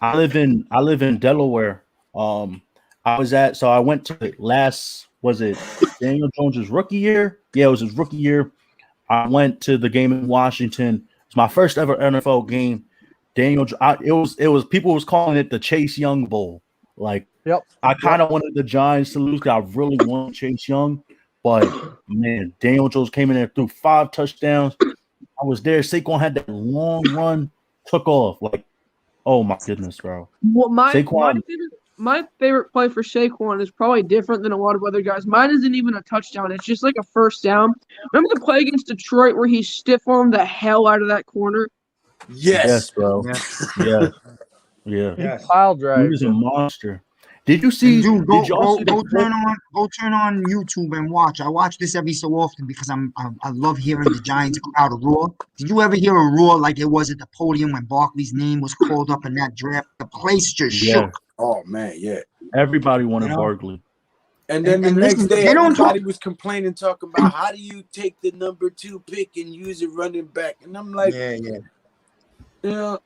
[SPEAKER 12] I live in Delaware. I went to was it Daniel Jones's rookie year? Yeah, it was his rookie year. I went to the game in Washington. It's my first ever NFL game. It was people was calling it the Chase Young Bowl. Like, I kind of wanted the Giants to lose because I really wanted Chase Young, but man, Daniel Jones came in there, threw 5 touchdowns. I was there. Saquon had that long run, took off. Like, oh my goodness, bro.
[SPEAKER 3] Well, my favorite play for Saquon is probably different than a lot of other guys. Mine isn't even a touchdown. It's just like a first down. Remember the play against Detroit where he stiff-armed the hell out of that corner?
[SPEAKER 15] Yes,
[SPEAKER 12] bro. Yeah. Yeah.
[SPEAKER 4] He pile
[SPEAKER 12] He
[SPEAKER 4] drives
[SPEAKER 12] was a
[SPEAKER 4] you.
[SPEAKER 12] monster. Did you see?
[SPEAKER 2] And dude,
[SPEAKER 12] Did y'all see the
[SPEAKER 2] go
[SPEAKER 12] clip?
[SPEAKER 2] turn on YouTube and watch. I watch this every so often because I love hearing the Giants crowd roar. Did you ever hear a roar like it was at the podium when Barkley's name was called up in that draft? The place just
[SPEAKER 12] Yeah.
[SPEAKER 2] shook.
[SPEAKER 15] Oh man, yeah.
[SPEAKER 12] Everybody wanted
[SPEAKER 2] You know?
[SPEAKER 12] Barkley.
[SPEAKER 15] And then the
[SPEAKER 2] And
[SPEAKER 15] next
[SPEAKER 2] listen,
[SPEAKER 15] day,
[SPEAKER 2] they don't talk.
[SPEAKER 15] everybody was complaining, talking about how do you take the number 2 pick and use a running back? And I'm like,
[SPEAKER 2] Yeah.
[SPEAKER 15] yeah.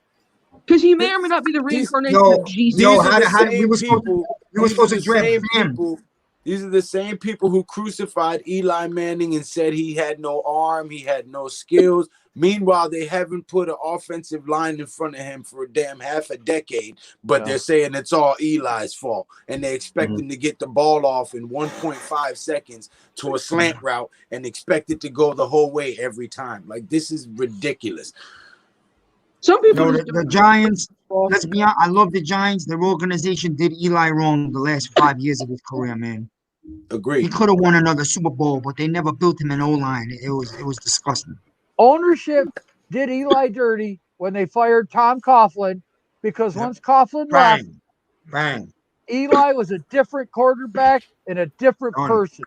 [SPEAKER 3] Because he may or may not be the reincarnation
[SPEAKER 2] Yo,
[SPEAKER 3] of Jesus.
[SPEAKER 2] yo,
[SPEAKER 15] These are the
[SPEAKER 2] how we
[SPEAKER 15] same
[SPEAKER 2] were supposed
[SPEAKER 15] people.
[SPEAKER 2] we were
[SPEAKER 15] These are
[SPEAKER 2] supposed to
[SPEAKER 15] the
[SPEAKER 2] draft
[SPEAKER 15] same
[SPEAKER 2] Bam.
[SPEAKER 15] people. These are the same people who crucified Eli Manning and said he had no arm, he had no skills. Meanwhile, they haven't put an offensive line in front of him for a damn half a decade, but they're saying it's all Eli's fault. And they expect him to get the ball off in 1.5 seconds to a slant route and expect it to go the whole way every time. Like, this is ridiculous.
[SPEAKER 3] Some people
[SPEAKER 2] No, the Giants, let's be honest, I love the Giants. Their organization did Eli wrong the last 5 years of his career, man.
[SPEAKER 15] Agreed.
[SPEAKER 2] He could have won another Super Bowl, but they never built him an O-line. It was disgusting.
[SPEAKER 4] Ownership did Eli dirty when they fired Tom Coughlin because once Coughlin left,
[SPEAKER 2] Bang.
[SPEAKER 4] Eli was a different quarterback and a different person.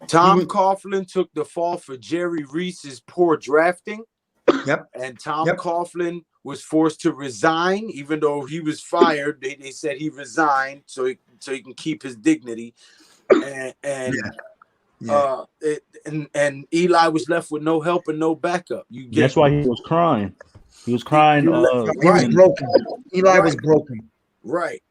[SPEAKER 15] Tom Coughlin took the fall for Jerry Reese's poor drafting.
[SPEAKER 2] Yep.
[SPEAKER 15] And Tom Coughlin was forced to resign, even though he was fired. They said he resigned so he can keep his dignity. And Eli was left with no help and no backup.
[SPEAKER 12] That's why he was crying. He was crying.
[SPEAKER 2] He was broken. Eli was broken.
[SPEAKER 15] Right.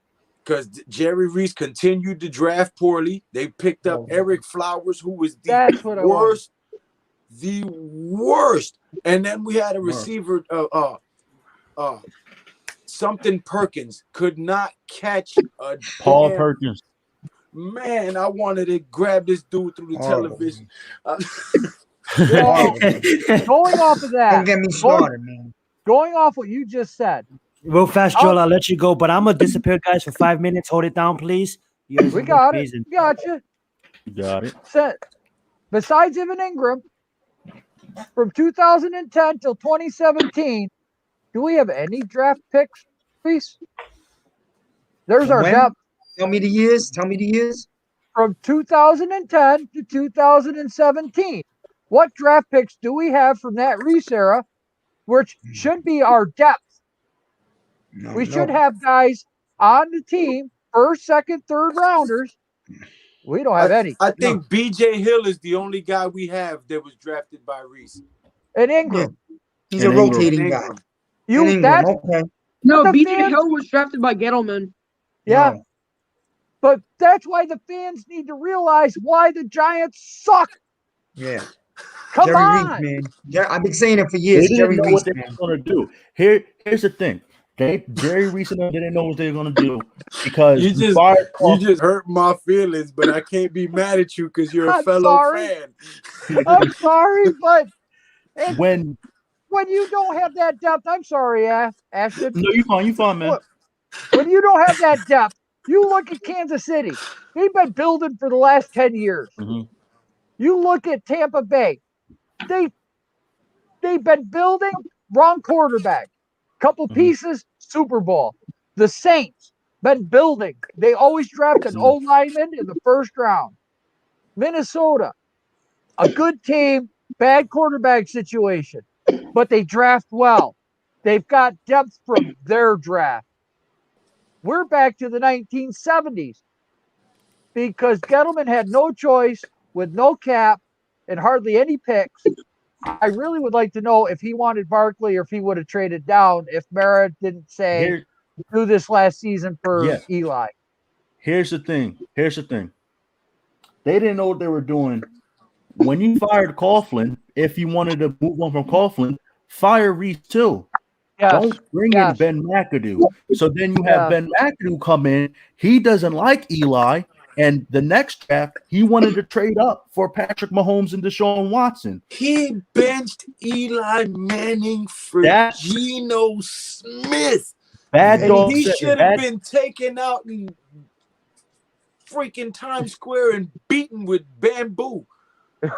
[SPEAKER 15] Because Jerry Reese continued to draft poorly. They picked up Eric Flowers, who was the worst. The worst. And then we had a receiver, something Perkins, could not catch a
[SPEAKER 12] Paul Perkins.
[SPEAKER 4] Man, I wanted to grab this dude through the television. Going off of that,
[SPEAKER 2] don't get me started, man.
[SPEAKER 4] Going off what you just said.
[SPEAKER 1] Real fast, Joel, I'll let you go, but I'm gonna disappear, guys, for 5 minutes. Hold it down, please. You guys
[SPEAKER 4] We
[SPEAKER 1] are
[SPEAKER 4] got
[SPEAKER 1] amazing.
[SPEAKER 4] it. Gotcha.
[SPEAKER 12] You got it.
[SPEAKER 4] Besides Evan Ingram, from 2010 till 2017, do we have any draft picks, please? There's our depth.
[SPEAKER 2] Tell me the years. Tell me the years.
[SPEAKER 4] From 2010 to 2017. What draft picks do we have from that Reese era, which should be our depth? We should have guys on the team, first, second, third rounders. We don't have any.
[SPEAKER 15] I think BJ Hill is the only guy we have that was drafted by Reese.
[SPEAKER 4] And Ingram.
[SPEAKER 2] He's a rotating guy.
[SPEAKER 3] No, BJ Hill was drafted by Gettleman.
[SPEAKER 4] Yeah. But that's why the fans need to realize why the Giants suck.
[SPEAKER 2] Yeah.
[SPEAKER 4] Come
[SPEAKER 2] Jerry
[SPEAKER 4] on.
[SPEAKER 2] Reese, man. Yeah, I've been saying it for
[SPEAKER 12] They
[SPEAKER 2] years.
[SPEAKER 12] didn't
[SPEAKER 2] Jerry
[SPEAKER 12] know
[SPEAKER 2] Reese,
[SPEAKER 12] what they were going to do. Here's the thing. Jerry Reese and them didn't know what they were going to do because
[SPEAKER 15] you just hurt my feelings, but I can't be mad at you because you're a fellow fan.
[SPEAKER 4] I'm sorry, but
[SPEAKER 12] when
[SPEAKER 4] you don't have that depth, I'm sorry, Ashton.
[SPEAKER 12] No, you fine, man.
[SPEAKER 4] When you don't have that depth, you look at Kansas City. They've been building for the last 10 years.
[SPEAKER 12] Mm-hmm.
[SPEAKER 4] You look at Tampa Bay. They've been building, wrong quarterback. Couple pieces, Super Bowl. The Saints been building. They always draft an old lineman in the first round. Minnesota, a good team, bad quarterback situation, but they draft well. They've got depth from their draft. We're back to the 1970s because Gettleman had no choice with no cap and hardly any picks. I really would like to know if he wanted Barkley or if he would have traded down if Merritt didn't say do this last season for Eli.
[SPEAKER 12] Here's the thing. They didn't know what they were doing. When you fired Coughlin, if you wanted to move on from Coughlin, fire Reese too. Don't bring in Ben McAdoo. So then you have Ben McAdoo come in. He doesn't like Eli. And the next draft, he wanted to trade up for Patrick Mahomes and Deshaun Watson.
[SPEAKER 15] He benched Eli Manning for Geno Smith. He should have been taken out in freaking Times Square and beaten with bamboo.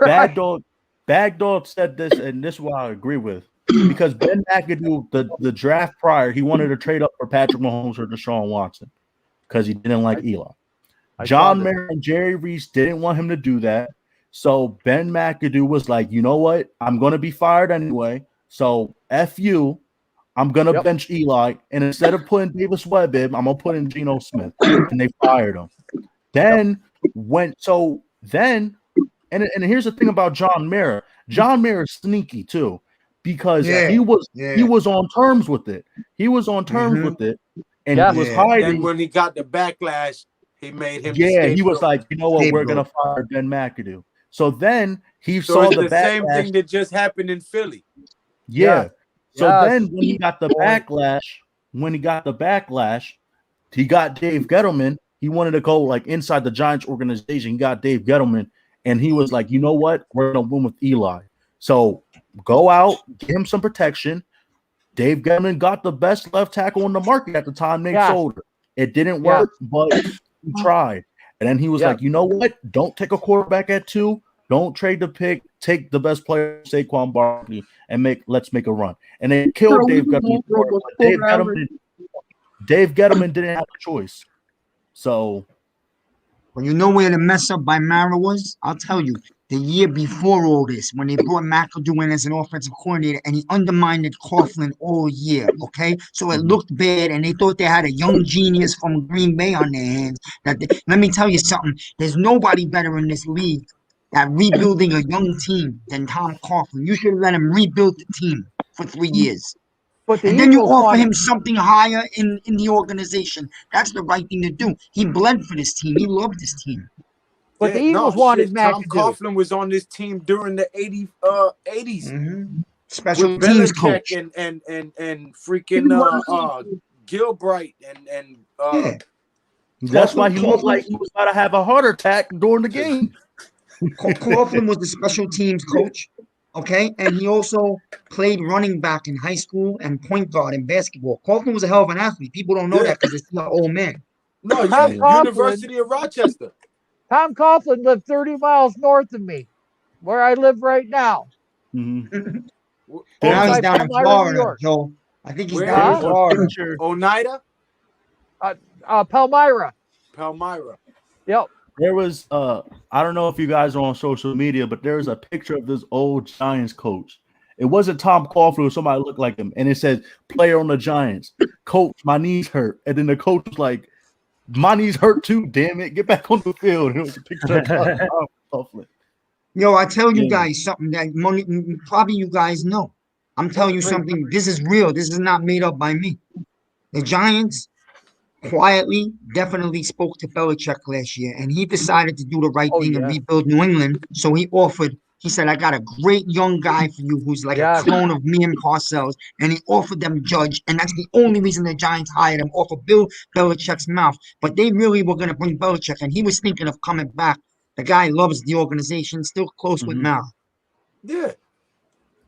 [SPEAKER 12] Bad Dog said this, and this is what I agree with. because Ben McAdoo, the draft prior, he wanted to trade up for Patrick Mahomes or Deshaun Watson because he didn't like Eli. John Mayer and Jerry Reese didn't want him to do that. So Ben McAdoo was like, you know what? I'm going to be fired anyway. So F you. I'm going to bench Eli. And instead of putting Davis Webb in, I'm going to put in Geno Smith. And they fired him. Then and here's the thing about John Mayer. John Mayer is sneaky too, because he was on terms with it. He was on terms with it. And he was hiding.
[SPEAKER 15] And when he got the backlash, he made him.
[SPEAKER 12] Yeah, he was like, you know what, we're gonna fire Ben McAdoo. So then he saw the
[SPEAKER 15] same
[SPEAKER 12] backlash.
[SPEAKER 15] thing that just happened in Philly.
[SPEAKER 12] Yeah. So then when he got the backlash, he got Dave Gettleman. He wanted to go like inside the Giants organization. He got Dave Gettleman, and he was like, you know what, we're gonna win with Eli. So go out, give him some protection. Dave Gettleman got the best left tackle on the market at the time. Nate Solder. It didn't work, but he tried. And then he was like, you know what? Don't take a quarterback at 2. Don't trade the pick. Take the best player, Saquon Barkley, and let's make a run. And they killed Dave Gettleman. Dave Gettleman didn't have a choice. So,
[SPEAKER 2] well, you know where the mess up by Mara was? I'll tell you. The year before all this, when they brought McAdoo in as an offensive coordinator, and he undermined Coughlin all year, okay? So it looked bad, and they thought they had a young genius from Green Bay on their hands. Let me tell you something. There's nobody better in this league at rebuilding a young team than Tom Coughlin. You should have let him rebuild the team for 3 years. And then you offer him something higher in the organization. That's the right thing to do. He bled for this team. He loved this team.
[SPEAKER 4] But the Eagles wanted
[SPEAKER 15] Tom
[SPEAKER 4] McAdoo.
[SPEAKER 15] Coughlin was on this team during the 80s.
[SPEAKER 2] Special
[SPEAKER 15] with
[SPEAKER 2] teams
[SPEAKER 15] Belichick
[SPEAKER 2] coach.
[SPEAKER 15] and freaking Gilbright and
[SPEAKER 12] that's why he looked like he was about to have a heart attack during the game.
[SPEAKER 2] Coughlin was the special teams coach, okay? And he also played running back in high school and point guard in basketball. Coughlin was a hell of an athlete. People don't know that because they're still an old man.
[SPEAKER 15] No, University of Rochester.
[SPEAKER 4] Tom Coughlin lived 30 miles north of me, where I live right now.
[SPEAKER 2] Now he's down in Florida, Joe. I think he's down in Florida.
[SPEAKER 15] Oneida?
[SPEAKER 4] Palmyra. Yep.
[SPEAKER 12] There was I don't know if you guys are on social media, but there was a picture of this old Giants coach. It wasn't Tom Coughlin or somebody looked like him, and it said player on the Giants. Coach, my knees hurt. And then the coach was like, my knees hurt too, damn it. Get back on the field. And it was a picture of Tom Coughlin.
[SPEAKER 2] Yo, I tell you guys something that probably you guys know. I'm telling you something. This is real. This is not made up by me. The Giants quietly, definitely spoke to Belichick last year, and he decided to do the right thing and rebuild New England. So he said, I got a great young guy for you who's like a clone of me and Parcells, and he offered them Judge, and that's the only reason the Giants hired him, off of Bill Belichick's mouth. But they really were going to bring Belichick, and he was thinking of coming back. The guy loves the organization, still close with Mal.
[SPEAKER 15] Yeah.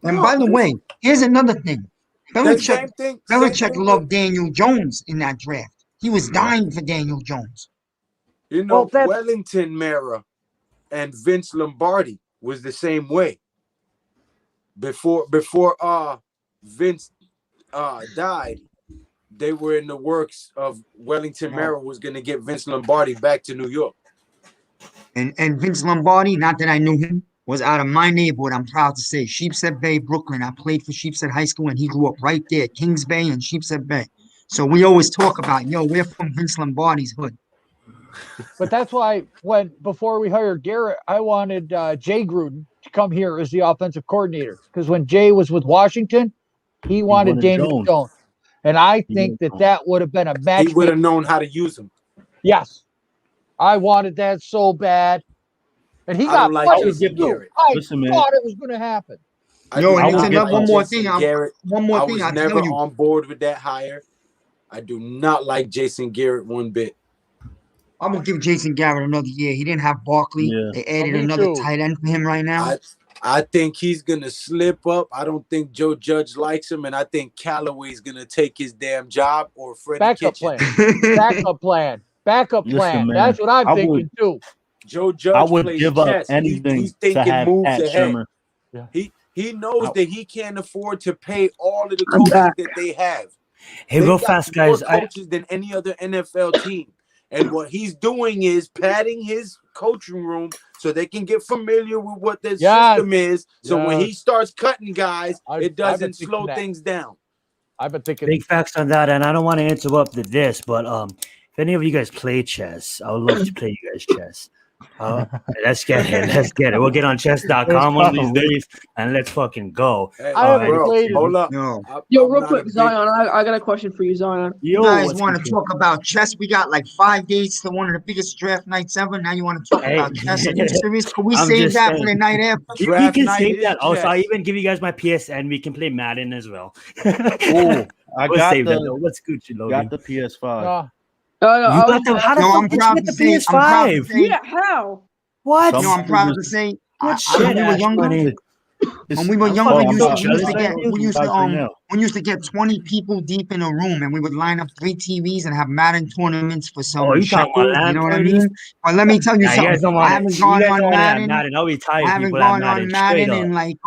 [SPEAKER 2] And by the way, here's another thing. Belichick loved Daniel Jones in that draft. He was dying for Daniel Jones.
[SPEAKER 15] You know, Wellington Mara and Vince Lombardi was the same way. Before Vince died, they were in the works of Wellington Mara was going to get Vince Lombardi back to New York.
[SPEAKER 2] And Vince Lombardi, not that I knew him, was out of my neighborhood, I'm proud to say. Sheepshead Bay, Brooklyn. I played for Sheepshead High School, and he grew up right there, Kings Bay and Sheepshead Bay. So we always talk about, we're from Vince Lombardi's hood.
[SPEAKER 4] But that's why before we hired Garrett, I wanted Jay Gruden to come here as the offensive coordinator. Because when Jay was with Washington, he wanted Daniel Jones. And I think that would have been a match.
[SPEAKER 15] He would have known how to use him.
[SPEAKER 4] Yes. I wanted that so bad. And he got
[SPEAKER 15] like
[SPEAKER 4] plenty
[SPEAKER 15] Jason
[SPEAKER 4] to do.
[SPEAKER 15] Garrett.
[SPEAKER 4] I thought it was going to happen.
[SPEAKER 2] And it's one more thing.
[SPEAKER 15] I was never on board with that hire. I do not like Jason Garrett one bit.
[SPEAKER 2] I'm going to give Jason Garrett another year. He didn't have Barkley. Yeah. They added another tight end for him right now.
[SPEAKER 15] I think he's going to slip up. I don't think Joe Judge likes him, and I think Callaway's going to take his damn job, or Freddie Kitchen.
[SPEAKER 4] Backup plan. That's what I'm thinking, too.
[SPEAKER 15] Joe Judge
[SPEAKER 12] I would give up anything
[SPEAKER 15] he's
[SPEAKER 12] to
[SPEAKER 15] thinking
[SPEAKER 12] have
[SPEAKER 15] moves
[SPEAKER 12] Pat
[SPEAKER 15] ahead.
[SPEAKER 12] Shermer.
[SPEAKER 15] Yeah. He knows that he can't afford to pay all of the coaches that they have.
[SPEAKER 1] Hey,
[SPEAKER 15] They
[SPEAKER 1] real
[SPEAKER 15] got
[SPEAKER 1] fast,
[SPEAKER 15] more
[SPEAKER 1] guys.
[SPEAKER 15] coaches than any other NFL team. And what he's doing is padding his coaching room so they can get familiar with what their system is. So when he starts cutting guys, it doesn't slow things down.
[SPEAKER 4] I've been thinking
[SPEAKER 1] Big facts on that, and I don't want to interrupt this, but if any of you guys play chess, I would love to play you guys chess. Let's get it. Let's get it. We'll get on chess.com one of these days, and let's fucking go.
[SPEAKER 15] Hey,
[SPEAKER 2] haven't
[SPEAKER 15] bro, hold up.
[SPEAKER 2] No.
[SPEAKER 3] Yo, real quick, Zion, I got a question for you, Zion.
[SPEAKER 2] You guys want to talk about chess? We got like 5 days to one of the biggest draft nights ever. Now you want to talk about chess? Are you serious? Can we save that for the night after?
[SPEAKER 1] We can save that. Also, I even give you guys my PSN. We can play Madden as well.
[SPEAKER 12] Oh, I
[SPEAKER 1] We'll
[SPEAKER 12] got
[SPEAKER 1] save
[SPEAKER 12] the
[SPEAKER 1] that. What's Gucci, Logan?
[SPEAKER 12] got the PS5.
[SPEAKER 1] You got the, how the fuck did you get the PS5?
[SPEAKER 3] Yeah, how?
[SPEAKER 1] What?
[SPEAKER 2] You know, I'm proud to say, when we were younger, we used to get 20 people deep in a room, and we would line up 3 TVs and have Madden tournaments for some shekels. You know what I mean? But let me tell you something. I haven't gone on Madden. I haven't gone on Madden in like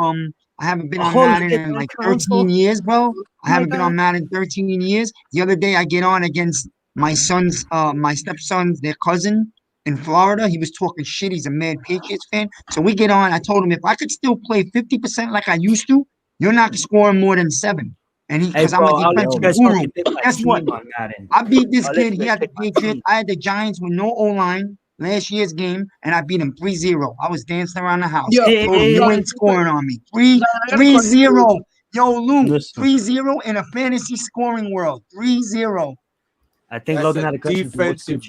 [SPEAKER 2] I haven't been on Madden in like 13 years, bro. I haven't been on Madden 13 years. The other day, I get on against my son's, my stepson's, their cousin in Florida. He was talking shit. He's a mad Patriots fan. So we get on. I told him, if I could still play 50% like I used to, you're not scoring more than 7. And he, because I'm a defensive guru. Guess what? I beat this kid. He had the Patriots. I had the Giants with no O-line last year's game, and I beat him 3-0. I was dancing around the house. Told him, you ain't scoring on me. 3-0. Yo, Lou, 3-0 in a fantasy scoring world. 3-0.
[SPEAKER 1] I think Logan had a question.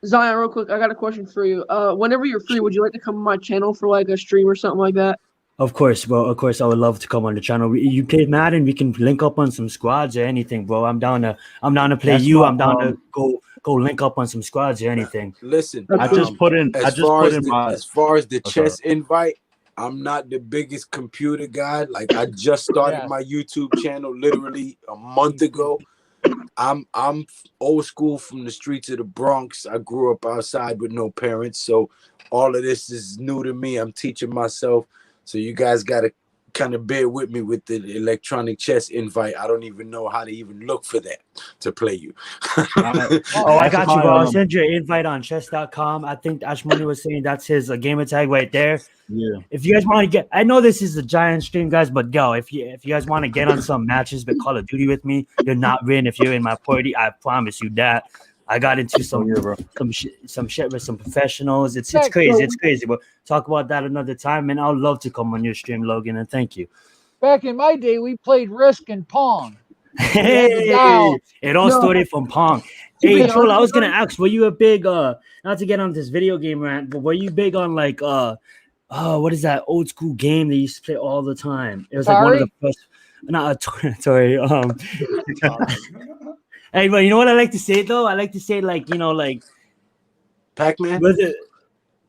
[SPEAKER 3] Zion, real quick, I got a question for you. Whenever you're free, would you like to come on my channel for like a stream or something like that?
[SPEAKER 1] Of course, bro. Of course, I would love to come on the channel. You play Madden, we can link up on some squads or anything, bro. I'm down to play you. I'm down to go link up on some squads or anything.
[SPEAKER 15] Listen,
[SPEAKER 12] I just put in.
[SPEAKER 15] As far as the chess invite, I'm not the biggest computer guy. Like I just started my YouTube channel literally a month ago. I'm old school from the streets of the Bronx. I grew up outside with no parents, so all of this is new to me. I'm teaching myself, so you guys got to kind of bear with me with the electronic chess invite. I don't even know how to even look for that to play you.
[SPEAKER 1] I got you, bro. I'll send you an invite on chess.com. I think Ashmoney was saying that's his gamer tag right there.
[SPEAKER 12] Yeah.
[SPEAKER 1] If you guys want to get, I know this is a giant stream, guys, but yo, if you guys want to get on some matches with Call of Duty with me, you're not winning if you're in my party. I promise you that. I got into some shit with some professionals. It's crazy. It's crazy. But talk about that another time, and I'd love to come on your stream, Logan, and thank you.
[SPEAKER 4] Back in my day, we played Risk and Pong.
[SPEAKER 1] Hey, it all started from Pong. Hey, Troll, I was gonna ask, were you a big not to get on this video game rant, but were you big on like what is that old school game they used to play all the time? It was like one of the first. Not sorry. Hey, but you know what I like to say though? I like to say like like
[SPEAKER 15] Pac-Man.
[SPEAKER 1] Was it?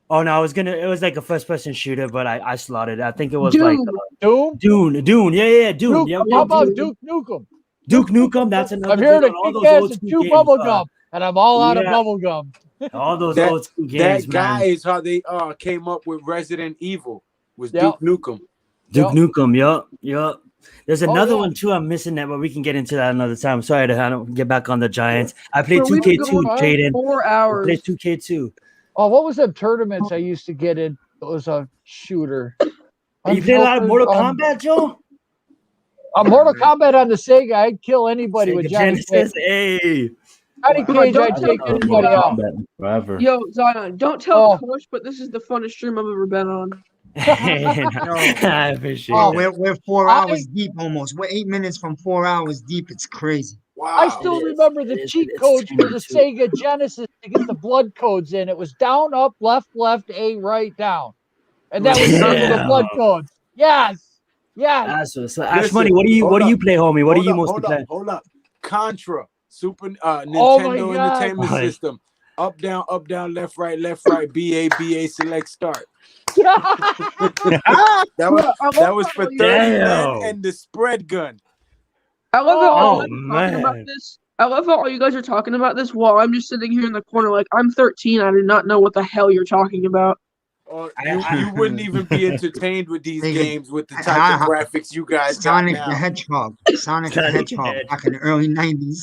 [SPEAKER 1] Oh no, it was like a first-person shooter, but I slaughtered it. I think it was
[SPEAKER 4] Dune.
[SPEAKER 1] like Dune. Yeah, Dune.
[SPEAKER 4] Duke, how about Duke Nukem?
[SPEAKER 1] Duke Nukem. That's another.
[SPEAKER 4] I'm here to
[SPEAKER 1] all
[SPEAKER 4] kick ass and chew bubble gum, and I'm all out of bubble gum.
[SPEAKER 1] All those old school games,
[SPEAKER 15] that guy is how they came up with Resident Evil. Was Duke Nukem.
[SPEAKER 1] Duke Nukem. Yup. There's another one too. I'm missing that, but we can get into that another time. Sorry to I don't get back on the Giants. I played 2K2, Jayden.
[SPEAKER 3] 4 hours.
[SPEAKER 1] I played 2K2.
[SPEAKER 4] Oh, what was the tournaments I used to get in? It was a shooter.
[SPEAKER 1] You played a lot of Mortal Kombat, Joe?
[SPEAKER 4] Mortal Kombat on the Sega. I'd kill anybody with Johnny Cage.
[SPEAKER 1] Hey.
[SPEAKER 4] Johnny Cage, I'd take anybody out.
[SPEAKER 12] Forever.
[SPEAKER 3] Yo, Zion, don't tell Coach, but this is the funnest stream I've ever been on.
[SPEAKER 1] I appreciate it.
[SPEAKER 2] We're 4 hours deep almost. We're 8 minutes from 4 hours deep. It's crazy.
[SPEAKER 15] Wow.
[SPEAKER 4] I still remember the cheat codes for the Sega Genesis to get the blood codes in. It was down, up, left, A, right, down. And that was the blood codes. Yes.
[SPEAKER 1] Ashmoney, what do you play, homie? What do you mostly play?
[SPEAKER 15] Hold up. Contra, Super Nintendo Entertainment System. Up, down, left, right, BA, select, start. that was for 30 men and the spread gun.
[SPEAKER 3] I love how all talking about this. I love how all you guys are talking about this while I'm just sitting here in the corner like I'm 13. I do not know what the hell you're talking about.
[SPEAKER 15] Or you wouldn't even be entertained with these games with the type of graphics you guys
[SPEAKER 2] Sonic
[SPEAKER 15] got
[SPEAKER 2] the
[SPEAKER 15] now.
[SPEAKER 2] Hedgehog. Sonic the Hedgehog back in the early 90s.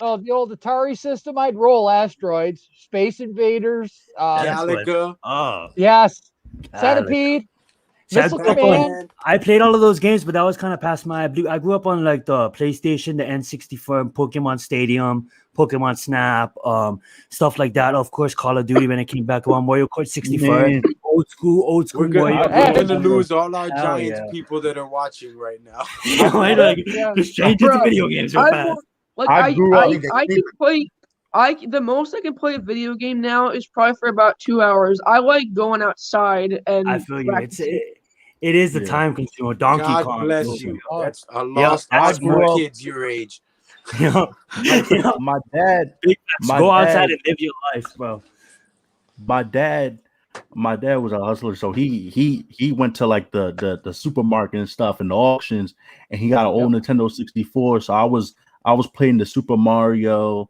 [SPEAKER 4] Oh, the old Atari system, I'd roll Asteroids, Space Invaders,
[SPEAKER 15] Galaga.
[SPEAKER 1] Oh.
[SPEAKER 4] Yes.
[SPEAKER 1] Galaga.
[SPEAKER 4] Centipede.
[SPEAKER 1] See,
[SPEAKER 4] Missile Command.
[SPEAKER 1] I played all of those games, but that was kind of past my. I grew up on like the PlayStation, the N64, Pokemon Stadium, Pokemon Snap, stuff like that. Of course, Call of Duty when it came back on Mario Kart 64,
[SPEAKER 6] Man.
[SPEAKER 1] old school
[SPEAKER 15] We're
[SPEAKER 1] Mario.
[SPEAKER 15] gonna lose all our
[SPEAKER 1] Hell
[SPEAKER 15] Giants
[SPEAKER 1] yeah.
[SPEAKER 15] people that are watching right now.
[SPEAKER 1] Just change it to video games real fast.
[SPEAKER 11] I can play. The most I can play a video game now is probably for about 2 hours. I like going outside and
[SPEAKER 1] I feel you.
[SPEAKER 11] practicing.
[SPEAKER 1] It is the time consumer. Donkey
[SPEAKER 15] God
[SPEAKER 1] Kong.
[SPEAKER 15] bless you. That's a
[SPEAKER 1] Yeah,
[SPEAKER 15] lost
[SPEAKER 1] I
[SPEAKER 15] art
[SPEAKER 1] grew
[SPEAKER 15] for
[SPEAKER 1] up-
[SPEAKER 15] kids your age.
[SPEAKER 12] My dad.
[SPEAKER 1] Go outside and live your life, bro.
[SPEAKER 12] My dad was a hustler, so he went to like the supermarket and stuff and the auctions, and he got an old Nintendo 64. So I was playing the Super Mario.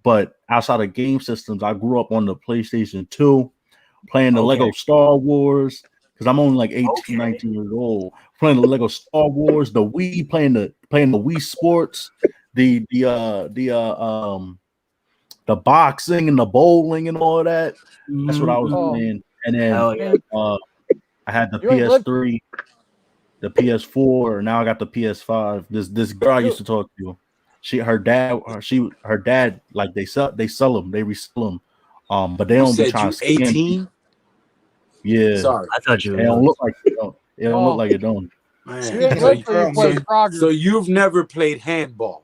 [SPEAKER 12] But outside of game systems, I grew up on the PlayStation 2, playing the Lego Star Wars, because I'm only like 18, 19 years old. Playing the Lego Star Wars, the Wii, playing the Wii Sports, the boxing and the bowling and all of that. That's what I was playing. And then I had the PS3, the PS4, and now I got the PS5. This girl I used to talk to, her dad like they sell them, they resell them. But they don't be trying to scam
[SPEAKER 15] 18?
[SPEAKER 12] Yeah.
[SPEAKER 15] Sorry.
[SPEAKER 1] I thought you
[SPEAKER 12] They don't look like it don't. It don't look like it don't.
[SPEAKER 15] Man.
[SPEAKER 4] So
[SPEAKER 15] you've never played handball.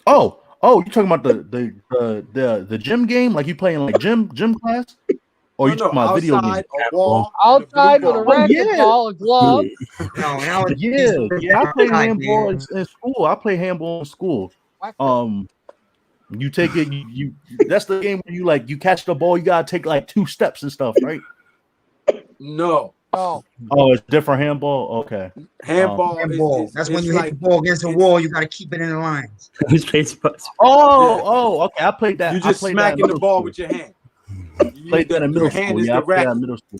[SPEAKER 12] Oh, you talking about the gym game? Like you playing like gym class? Or you talking about video game?
[SPEAKER 4] Outside with a racquetball, a glove.
[SPEAKER 12] Yeah, I play handball in school. I play handball in school. You take it, you that's the game where you catch the ball, you gotta take like 2 steps and stuff, right?
[SPEAKER 15] No.
[SPEAKER 4] Oh,
[SPEAKER 12] it's different handball. Okay.
[SPEAKER 15] Handball.
[SPEAKER 2] That's when you hit the ball against the wall, you got to keep it in the lines.
[SPEAKER 12] Okay. I played that.
[SPEAKER 15] You just smacking the ball with your hand.
[SPEAKER 12] Played that in middle school.
[SPEAKER 15] Yeah,
[SPEAKER 12] I played that in middle school.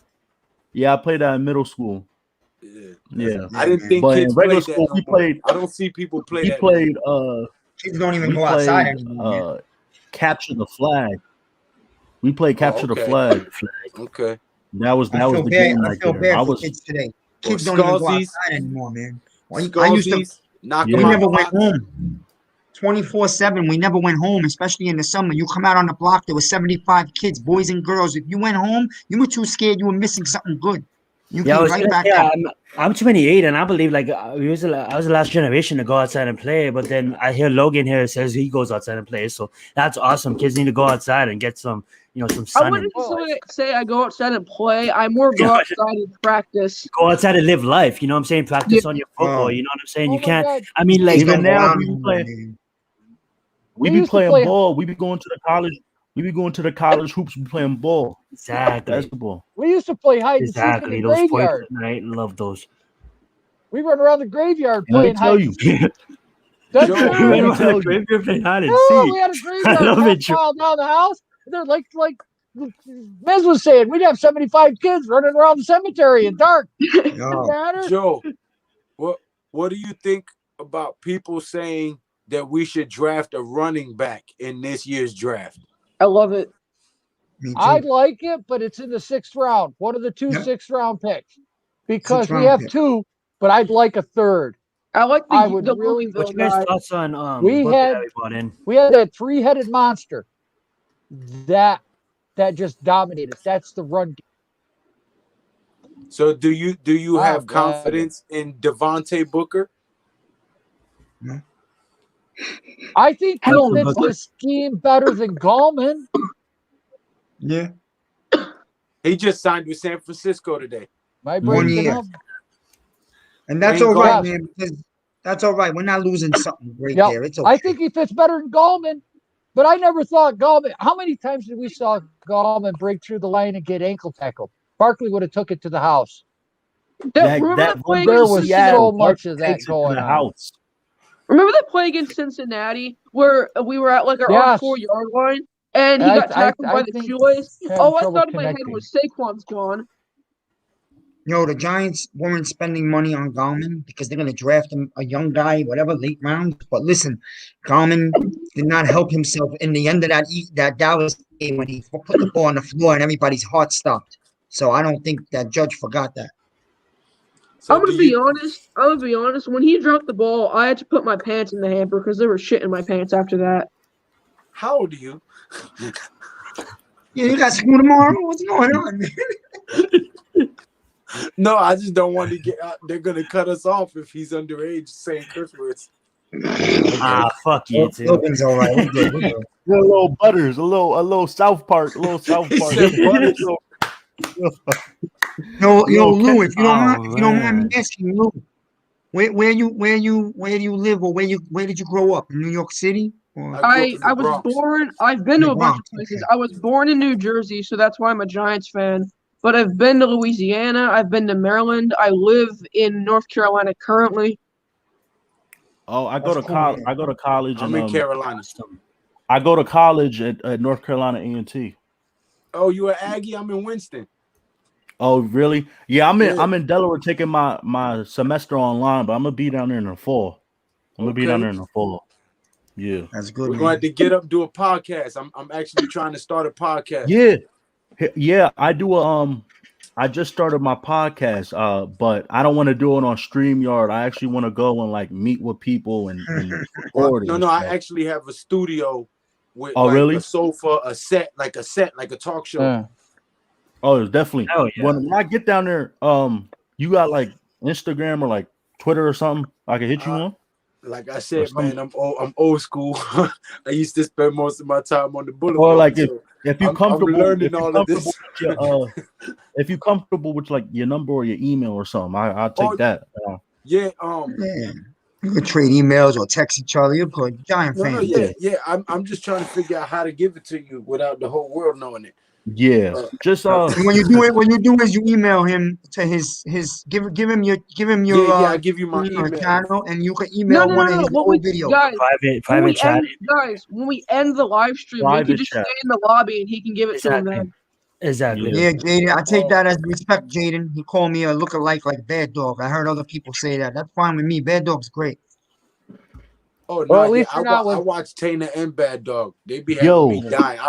[SPEAKER 12] Yeah, I played that in middle school. Yeah.
[SPEAKER 15] I didn't think
[SPEAKER 12] But
[SPEAKER 15] kids
[SPEAKER 12] in regular
[SPEAKER 15] played
[SPEAKER 12] school
[SPEAKER 15] that
[SPEAKER 12] we
[SPEAKER 15] no more.
[SPEAKER 12] played.
[SPEAKER 15] I don't see people play
[SPEAKER 12] We
[SPEAKER 15] that.
[SPEAKER 12] played.
[SPEAKER 2] Kids don't even
[SPEAKER 12] we
[SPEAKER 2] go outside
[SPEAKER 12] played,
[SPEAKER 2] anymore.
[SPEAKER 12] Capture the Flag. We played Capture the Flag.
[SPEAKER 15] Okay.
[SPEAKER 12] That was the game right
[SPEAKER 2] feel
[SPEAKER 12] there.
[SPEAKER 2] bad for kids today. Kids don't even go
[SPEAKER 15] Skullsies.
[SPEAKER 2] outside anymore, man. I used
[SPEAKER 15] Skullsies,
[SPEAKER 2] to.
[SPEAKER 15] knock
[SPEAKER 2] We
[SPEAKER 15] them out
[SPEAKER 2] never
[SPEAKER 15] the
[SPEAKER 2] went
[SPEAKER 15] box.
[SPEAKER 2] home. 24/7. We never went home, especially in the summer. You come out on the block, there were 75 kids, boys and girls. If you went home, you were too scared. You were missing something good. You
[SPEAKER 1] Yeah, I
[SPEAKER 2] came
[SPEAKER 1] was
[SPEAKER 2] right
[SPEAKER 1] gonna
[SPEAKER 2] back
[SPEAKER 1] say,
[SPEAKER 2] up.
[SPEAKER 1] I'm 28, and I believe like I was the last generation to go outside and play. But then I hear Logan here says he goes outside and plays, so that's awesome. Kids need to go outside and get some, some
[SPEAKER 11] I
[SPEAKER 1] sun.
[SPEAKER 11] wouldn't say I go outside and play. I more go outside and practice.
[SPEAKER 1] Go outside and live life. You know what I'm saying? Practice on your football. You know what I'm saying?
[SPEAKER 4] Oh
[SPEAKER 1] You
[SPEAKER 4] my
[SPEAKER 1] can't.
[SPEAKER 4] God.
[SPEAKER 1] I mean, like
[SPEAKER 12] Even now, we be
[SPEAKER 4] used to
[SPEAKER 12] playing
[SPEAKER 4] play-
[SPEAKER 12] ball. We be going to the college. We be going to the college hoops. We playing ball.
[SPEAKER 1] Exactly.
[SPEAKER 12] Basketball.
[SPEAKER 4] We used to play hide and seek
[SPEAKER 1] Exactly.
[SPEAKER 4] in the
[SPEAKER 1] Those points
[SPEAKER 4] graveyard.
[SPEAKER 1] at night. Love those.
[SPEAKER 4] We run around the graveyard
[SPEAKER 12] And let me
[SPEAKER 4] playing
[SPEAKER 12] tell
[SPEAKER 4] hide
[SPEAKER 12] you,
[SPEAKER 4] and seek. That's
[SPEAKER 1] You
[SPEAKER 4] right.
[SPEAKER 1] went around the graveyard playing hide and
[SPEAKER 4] No,
[SPEAKER 1] seek.
[SPEAKER 4] we had a
[SPEAKER 1] I
[SPEAKER 4] graveyard
[SPEAKER 1] love
[SPEAKER 4] half
[SPEAKER 1] it.
[SPEAKER 4] mile down the house. They're like Miz was saying, we'd have 75 kids running around the cemetery in dark. Didn't matter.
[SPEAKER 15] Joe, what do you think about people saying that we should draft a running back in this year's draft?
[SPEAKER 11] I love it.
[SPEAKER 4] I like it, but it's in the 6th round. One of the 2 6th-round picks. Because we have 2, but I'd like a 3rd.
[SPEAKER 11] I like
[SPEAKER 4] I would
[SPEAKER 11] the
[SPEAKER 4] really.
[SPEAKER 1] What's your guys' thoughts on
[SPEAKER 4] we
[SPEAKER 1] Booker
[SPEAKER 4] had
[SPEAKER 1] that we brought in?
[SPEAKER 4] we had that 3-headed monster that just dominated. That's the run.
[SPEAKER 15] So do you
[SPEAKER 4] Oh,
[SPEAKER 15] have
[SPEAKER 4] God.
[SPEAKER 15] confidence in Devontae Booker?
[SPEAKER 4] I think he
[SPEAKER 15] don't
[SPEAKER 4] fits
[SPEAKER 15] know.
[SPEAKER 4] the scheme better than Gallman.
[SPEAKER 2] Yeah.
[SPEAKER 15] He just signed with San Francisco today.
[SPEAKER 4] My
[SPEAKER 2] 1
[SPEAKER 4] brain's
[SPEAKER 2] year.
[SPEAKER 4] enough.
[SPEAKER 2] And that's
[SPEAKER 15] Ain't
[SPEAKER 2] all right,
[SPEAKER 15] gone.
[SPEAKER 2] man, because that's all right. We're not losing something great
[SPEAKER 4] Yeah,
[SPEAKER 2] there. It's okay.
[SPEAKER 4] I think he fits better than Gallman. But I never thought Gallman. How many times did we saw Gallman break through the line and get ankle tackled? Barkley would have took it to the house.
[SPEAKER 12] That
[SPEAKER 11] play
[SPEAKER 4] There
[SPEAKER 11] against
[SPEAKER 4] was
[SPEAKER 11] Seattle,
[SPEAKER 4] so much of that
[SPEAKER 12] takes it to
[SPEAKER 4] going
[SPEAKER 12] the
[SPEAKER 4] on.
[SPEAKER 12] house.
[SPEAKER 11] Remember that play against Cincinnati where we were at like our
[SPEAKER 4] Yes.
[SPEAKER 11] 4-yard line and he got tackled by the
[SPEAKER 4] think
[SPEAKER 11] shoelace.
[SPEAKER 4] having
[SPEAKER 11] I
[SPEAKER 4] trouble
[SPEAKER 11] thought in my head
[SPEAKER 4] connecting.
[SPEAKER 11] was Saquon's gone.
[SPEAKER 2] The Giants weren't spending money on Gallman because they're going to draft him, a young guy, whatever, late round. But listen, Gallman did not help himself in the end of that Dallas game when he put the ball on the floor and everybody's heart stopped. So I don't think that Judge forgot that.
[SPEAKER 11] I'm gonna be honest. When he dropped the ball, I had to put my pants in the hamper because there was shit in my pants after that.
[SPEAKER 15] How old are you?
[SPEAKER 2] Yeah, you got school tomorrow? What's going on, man?
[SPEAKER 15] No, I just don't want to get out. They're gonna cut us off if he's underage saying curse words.
[SPEAKER 1] Fuck you too.
[SPEAKER 2] Logan's all right. We're good.
[SPEAKER 12] A little Butters, a little South Park,
[SPEAKER 2] Yo, Lou, if you don't mind me asking, Lou, where do you live, or where did you grow up? In New York City?
[SPEAKER 11] I was born. I've been to a bunch of places. I was born in New Jersey, so that's why I'm a Giants fan. But I've been to Louisiana. I've been to Maryland. I live in North Carolina currently.
[SPEAKER 12] Oh, I go to college.
[SPEAKER 15] I'm in Carolina.
[SPEAKER 12] I go to college at North Carolina A&T.
[SPEAKER 15] Oh, you an Aggie? I'm in Winston.
[SPEAKER 12] Oh, really? Yeah, I'm in Delaware taking my semester online, but I'm gonna be down there in the fall. Yeah,
[SPEAKER 2] that's good.
[SPEAKER 15] We're going to get up, do a podcast. I'm actually trying to start a podcast.
[SPEAKER 12] Yeah. I do I just started my podcast, but I don't want to do it on StreamYard. I actually want to go and meet with people and record.
[SPEAKER 15] No, I actually have a studio with
[SPEAKER 12] really?
[SPEAKER 15] a sofa, a set, like a talk show.
[SPEAKER 12] Oh, it's definitely.
[SPEAKER 1] Oh, yeah.
[SPEAKER 12] When I get down there, you got Instagram or Twitter or something I can hit you on?
[SPEAKER 15] Like I said, man, I'm old school. I used to spend most of my time on the boulevard.
[SPEAKER 12] Or if you're comfortable, if you're comfortable with your number or your email or something, I'll take that.
[SPEAKER 2] Yeah, you could trade emails or text each other. You're a Giant fan.
[SPEAKER 15] Yeah. I'm just trying to figure out how to give it to you without the whole world knowing it.
[SPEAKER 12] Yeah, just
[SPEAKER 2] when you do is you email him to his give him your
[SPEAKER 15] I give you my email
[SPEAKER 2] channel, and you can email one of his old videos.
[SPEAKER 1] Private chat.
[SPEAKER 11] Guys, when we end the live stream, we can just stay in the lobby and he can give it to him then.
[SPEAKER 1] Exactly.
[SPEAKER 2] Yeah, Jayden. I take that as respect, Jayden. He called me a lookalike like Bad Dog. I heard other people say that. That's fine with me. Bad Dog's great.
[SPEAKER 15] Oh no, I watch Tana and Bad Dog. They be having me dying.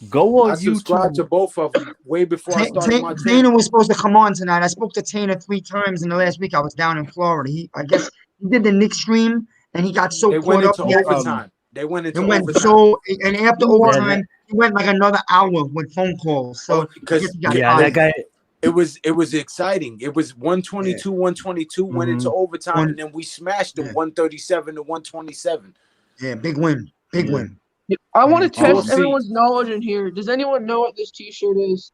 [SPEAKER 12] Go on
[SPEAKER 15] I subscribed to both of them way before I started my channel.
[SPEAKER 2] Tana was supposed to come on tonight. I spoke to Tana 3 times in the last week. I was down in Florida. I guess he did the Knicks stream, and he got so caught up.
[SPEAKER 15] They went into overtime.
[SPEAKER 2] And after overtime, he went another hour with phone calls. So
[SPEAKER 15] that guy. It was exciting. It was 122, 122, went into overtime, and then we smashed them 137 to 127.
[SPEAKER 2] Yeah, big win. Big win.
[SPEAKER 11] I want to test everyone's knowledge in here. Does anyone know what this T-shirt is?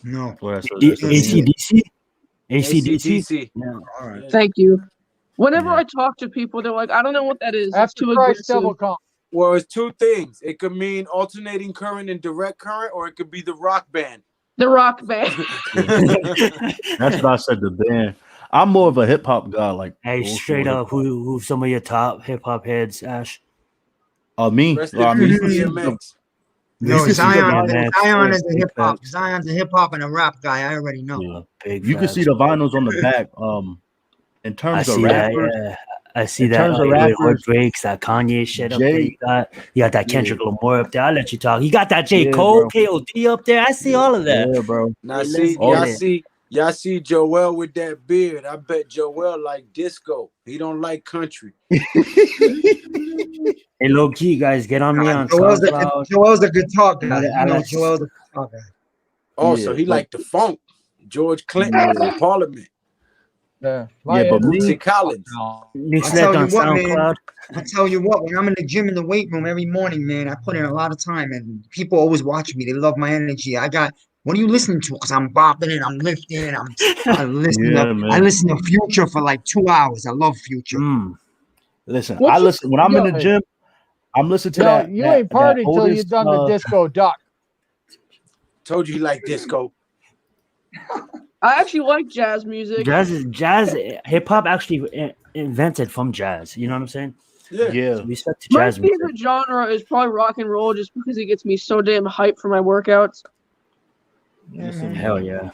[SPEAKER 2] No.
[SPEAKER 1] ACDC?
[SPEAKER 15] Yeah.
[SPEAKER 2] All right.
[SPEAKER 11] Thank you. Whenever I talk to people, they're like, I don't know what that is. That's too aggressive.
[SPEAKER 15] Well, it's two things. It could mean alternating current and direct current, or it could be the rock band.
[SPEAKER 11] The rock band.
[SPEAKER 12] That's what I said, the band. I'm more of a hip hop guy.
[SPEAKER 1] Hey, straight up, who some of your top hip hop heads, Ash?
[SPEAKER 12] Me.
[SPEAKER 2] No, Zion is a hip hop. Zion's a hip hop and a rap guy. I already know.
[SPEAKER 12] Yeah, you can see the vinyls on the back. In terms of rappers,
[SPEAKER 1] I see that. Or Drake's, that Kanye shit up there. You got that Kendrick Lamar up there. I'll let you talk. You got that J. Cole, KOD up there. I see all of that.
[SPEAKER 12] Yeah, bro.
[SPEAKER 15] Now y'all see Joel with that beard. I bet Joel like disco. He don't like country.
[SPEAKER 1] Hey, low key, guys, get on me on
[SPEAKER 2] SoundCloud. Joel's a guitar guy. I know Joel's a guitar guy.
[SPEAKER 15] Also, he liked the funk. George Clinton in Parliament.
[SPEAKER 2] But
[SPEAKER 15] Bootsy Collins.
[SPEAKER 2] I tell you what, when I'm in the gym in the weight room every morning, man, I put in a lot of time, and people always watch me. They love my energy. What are you listening to? Because I'm bopping and I'm lifting and I listen to Future for 2 hours. I love Future.
[SPEAKER 12] Listen, when I'm in the gym, I'm listening to that.
[SPEAKER 4] You ain't partying until you've done the disco duck.
[SPEAKER 15] Told you he liked disco.
[SPEAKER 11] I actually like jazz music.
[SPEAKER 1] Jazz hip hop actually invented from jazz. You know what I'm saying?
[SPEAKER 6] Yeah.
[SPEAKER 1] So respect to
[SPEAKER 11] My
[SPEAKER 1] jazz music.
[SPEAKER 11] favorite genre is probably rock and roll, just because it gets me so damn hyped for my workouts.
[SPEAKER 1] Hell yeah.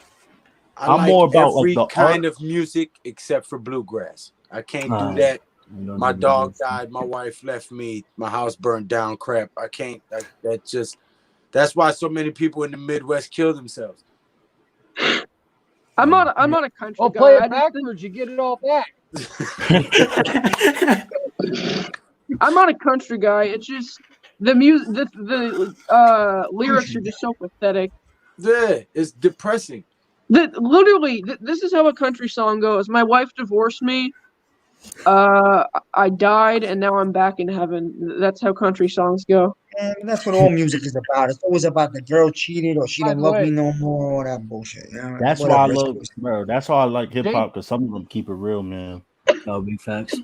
[SPEAKER 15] I
[SPEAKER 12] I'm
[SPEAKER 15] like
[SPEAKER 12] more about, like,
[SPEAKER 15] every
[SPEAKER 12] the
[SPEAKER 15] kind
[SPEAKER 12] art.
[SPEAKER 15] of music except for bluegrass. I can't do
[SPEAKER 1] Uh,
[SPEAKER 15] that.
[SPEAKER 1] you don't
[SPEAKER 15] My
[SPEAKER 1] do
[SPEAKER 15] dog
[SPEAKER 1] bluegrass.
[SPEAKER 15] died. My wife left me. My house burned down. Crap. I can't. That's why so many people in the Midwest kill themselves.
[SPEAKER 11] I'm not a country
[SPEAKER 4] Oh,
[SPEAKER 11] guy.
[SPEAKER 4] play
[SPEAKER 11] I
[SPEAKER 4] it
[SPEAKER 11] just think
[SPEAKER 4] backwards, you get it all back.
[SPEAKER 11] I'm not a country guy. It's just the music, the lyrics are just so pathetic.
[SPEAKER 15] Yeah, it's depressing.
[SPEAKER 11] Literally, this is how a country song goes. My wife divorced me. I died, and now I'm back in heaven. That's how country songs go.
[SPEAKER 2] And that's what all music is about. It's always about the girl cheated or she
[SPEAKER 4] By
[SPEAKER 2] don't
[SPEAKER 4] the
[SPEAKER 2] love me
[SPEAKER 4] way,
[SPEAKER 2] no more, all that bullshit.
[SPEAKER 12] That's why I
[SPEAKER 2] Whatever.
[SPEAKER 12] love, bro. That's why I like hip hop, because some of them keep it real, man.
[SPEAKER 1] No, big facts.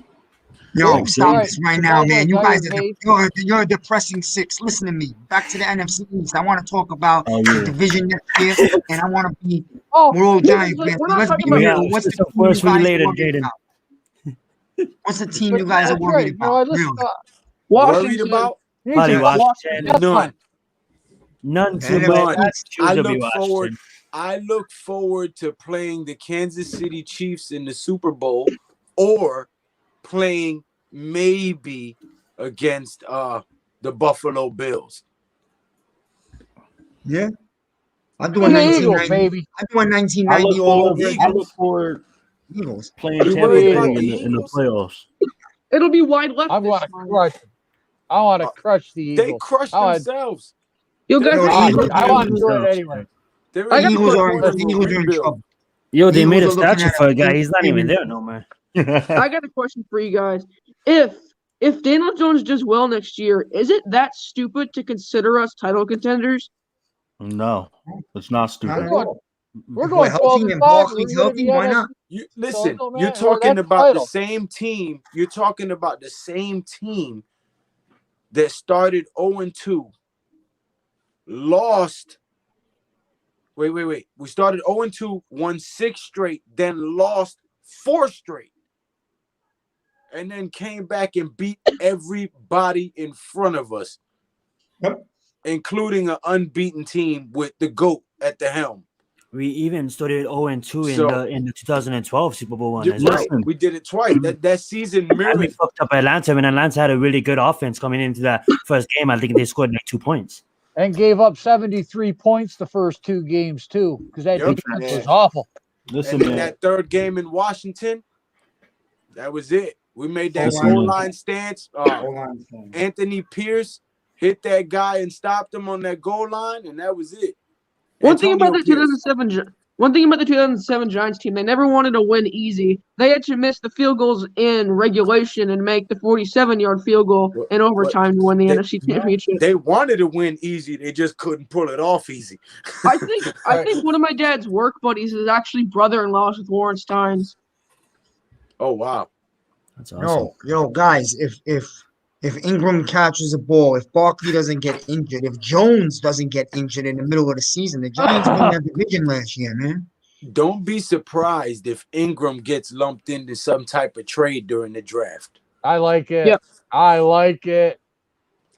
[SPEAKER 2] Yo,
[SPEAKER 12] Like,
[SPEAKER 2] stop
[SPEAKER 4] Alright,
[SPEAKER 2] this right
[SPEAKER 4] so
[SPEAKER 2] now,
[SPEAKER 4] by the way,
[SPEAKER 2] man. You
[SPEAKER 4] guys
[SPEAKER 2] guys
[SPEAKER 4] are
[SPEAKER 2] you're a depressing six. Listen to me. Back to the NFC East. I want to talk about
[SPEAKER 12] Oh,
[SPEAKER 2] the
[SPEAKER 12] yeah.
[SPEAKER 2] division next year, and I want to be.
[SPEAKER 4] Oh,
[SPEAKER 2] We're all
[SPEAKER 11] this is
[SPEAKER 2] Giants
[SPEAKER 11] like,
[SPEAKER 2] fans.
[SPEAKER 11] we're
[SPEAKER 2] So
[SPEAKER 11] not
[SPEAKER 2] let's
[SPEAKER 11] talking
[SPEAKER 2] be
[SPEAKER 11] about.
[SPEAKER 1] We got
[SPEAKER 2] real. What's the
[SPEAKER 1] some
[SPEAKER 2] team you
[SPEAKER 1] first for you
[SPEAKER 2] guys
[SPEAKER 1] later,
[SPEAKER 2] worried
[SPEAKER 1] Jayden.
[SPEAKER 2] about? What's the team you guys are
[SPEAKER 4] that's
[SPEAKER 2] worried
[SPEAKER 4] right. You know, I
[SPEAKER 2] about?
[SPEAKER 4] listen
[SPEAKER 2] Real.
[SPEAKER 15] Worried
[SPEAKER 11] Washington.
[SPEAKER 15] about?
[SPEAKER 1] Probably
[SPEAKER 4] Jesus,
[SPEAKER 1] Washington.
[SPEAKER 4] that's
[SPEAKER 15] None.
[SPEAKER 4] fine.
[SPEAKER 1] None too
[SPEAKER 2] NFC
[SPEAKER 1] much.
[SPEAKER 15] None.
[SPEAKER 1] I'd
[SPEAKER 2] East.
[SPEAKER 1] choose
[SPEAKER 15] I
[SPEAKER 1] to be
[SPEAKER 15] look forward.
[SPEAKER 1] Washington.
[SPEAKER 15] I look forward to playing the Kansas City Chiefs in the Super Bowl, or playing maybe against the Buffalo Bills.
[SPEAKER 2] Yeah. I'm doing
[SPEAKER 4] The Eagles,
[SPEAKER 2] 1990.
[SPEAKER 4] baby.
[SPEAKER 2] I'm doing
[SPEAKER 12] I
[SPEAKER 2] 1990
[SPEAKER 12] look
[SPEAKER 2] all
[SPEAKER 12] forward.
[SPEAKER 2] over
[SPEAKER 12] I
[SPEAKER 2] again.
[SPEAKER 12] look forward
[SPEAKER 2] Eagles.
[SPEAKER 12] playing
[SPEAKER 15] You
[SPEAKER 12] Tampa
[SPEAKER 15] worried
[SPEAKER 12] Bay
[SPEAKER 15] about
[SPEAKER 12] in
[SPEAKER 15] the
[SPEAKER 12] the
[SPEAKER 15] Eagles?
[SPEAKER 12] playoffs.
[SPEAKER 11] It'll be wide left
[SPEAKER 4] I
[SPEAKER 11] this
[SPEAKER 4] want to
[SPEAKER 11] time.
[SPEAKER 4] crush them. I want to
[SPEAKER 15] Uh,
[SPEAKER 4] crush the
[SPEAKER 15] They
[SPEAKER 4] Eagles.
[SPEAKER 15] crushed
[SPEAKER 4] I want,
[SPEAKER 15] themselves.
[SPEAKER 11] Yo,
[SPEAKER 15] They're
[SPEAKER 11] guys,
[SPEAKER 2] Yo,
[SPEAKER 11] I
[SPEAKER 2] the
[SPEAKER 11] got a
[SPEAKER 2] Eagles,
[SPEAKER 11] question.
[SPEAKER 4] I want to do it
[SPEAKER 1] Themselves,
[SPEAKER 4] anyway.
[SPEAKER 1] yeah.
[SPEAKER 15] They're
[SPEAKER 11] I
[SPEAKER 15] in
[SPEAKER 11] got
[SPEAKER 2] the
[SPEAKER 11] a
[SPEAKER 2] Eagles
[SPEAKER 15] year
[SPEAKER 2] are
[SPEAKER 11] question.
[SPEAKER 15] one
[SPEAKER 2] the
[SPEAKER 15] of a
[SPEAKER 2] Eagles are in
[SPEAKER 15] rebuild.
[SPEAKER 2] trouble.
[SPEAKER 1] Yo,
[SPEAKER 2] The
[SPEAKER 1] they made
[SPEAKER 2] Eagles
[SPEAKER 1] a
[SPEAKER 2] are looking
[SPEAKER 1] statue
[SPEAKER 2] at
[SPEAKER 1] for
[SPEAKER 2] a
[SPEAKER 1] a guy. He's not even
[SPEAKER 2] even.
[SPEAKER 1] there no more.
[SPEAKER 11] I got a question for you guys. If Daniel Jones does well next year, is it that stupid to consider us title contenders?
[SPEAKER 12] No, it's not
[SPEAKER 2] Not
[SPEAKER 12] stupid.
[SPEAKER 2] at all.
[SPEAKER 4] We're
[SPEAKER 2] If we're
[SPEAKER 4] going 12
[SPEAKER 2] healthy
[SPEAKER 4] and
[SPEAKER 2] and
[SPEAKER 4] 5. We're
[SPEAKER 2] Barkley's
[SPEAKER 4] going to be
[SPEAKER 2] healthy, why not?
[SPEAKER 4] NFC.
[SPEAKER 15] You
[SPEAKER 4] So it
[SPEAKER 15] listen.
[SPEAKER 4] don't
[SPEAKER 15] You're
[SPEAKER 4] matter.
[SPEAKER 15] talking
[SPEAKER 4] That's
[SPEAKER 15] about the
[SPEAKER 4] title.
[SPEAKER 15] same team. You're talking about the same team that started 0-2, lost. Wait. We started 0-2, won 6 straight, then lost 4 straight, and then came back and beat everybody in front of us, including an unbeaten team with the GOAT at the helm.
[SPEAKER 1] We even started 0-2
[SPEAKER 15] So
[SPEAKER 1] in the 2012 Super Bowl one as
[SPEAKER 15] right,
[SPEAKER 1] well.
[SPEAKER 15] we did it twice. That season
[SPEAKER 1] And we
[SPEAKER 15] mirrored.
[SPEAKER 1] fucked up Atlanta when Atlanta had a really good offense coming into that first game. I think they scored like 2 points.
[SPEAKER 4] And gave up 73 points the first 2 games, too, because that
[SPEAKER 15] Yep.
[SPEAKER 4] defense was awful.
[SPEAKER 12] Listen,
[SPEAKER 15] And then
[SPEAKER 12] man.
[SPEAKER 15] that third game in Washington, that was it. We made that
[SPEAKER 12] Listen,
[SPEAKER 15] goal
[SPEAKER 12] man.
[SPEAKER 15] line stance. Anthony Pierce hit that guy and stopped him on that goal line, and that was it.
[SPEAKER 11] One thing about the
[SPEAKER 15] Pierce.
[SPEAKER 11] 2007 Giants team, they never wanted to win easy. They had to miss the field goals in regulation and make the 47-yard field goal in overtime to win the NFC Championship.
[SPEAKER 15] They wanted to win easy. They just couldn't pull it off easy.
[SPEAKER 11] I think one of my dad's work buddies is actually brother-in-law with Warren Steins.
[SPEAKER 15] Oh wow,
[SPEAKER 1] that's awesome.
[SPEAKER 2] Yo, guys, if Ingram catches a ball, if Barkley doesn't get injured, if Jones doesn't get injured in the middle of the season, the Giants won that division last year, man.
[SPEAKER 15] Don't be surprised if Ingram gets lumped into some type of trade during the draft.
[SPEAKER 4] I like it.
[SPEAKER 11] Yep.
[SPEAKER 4] I like it.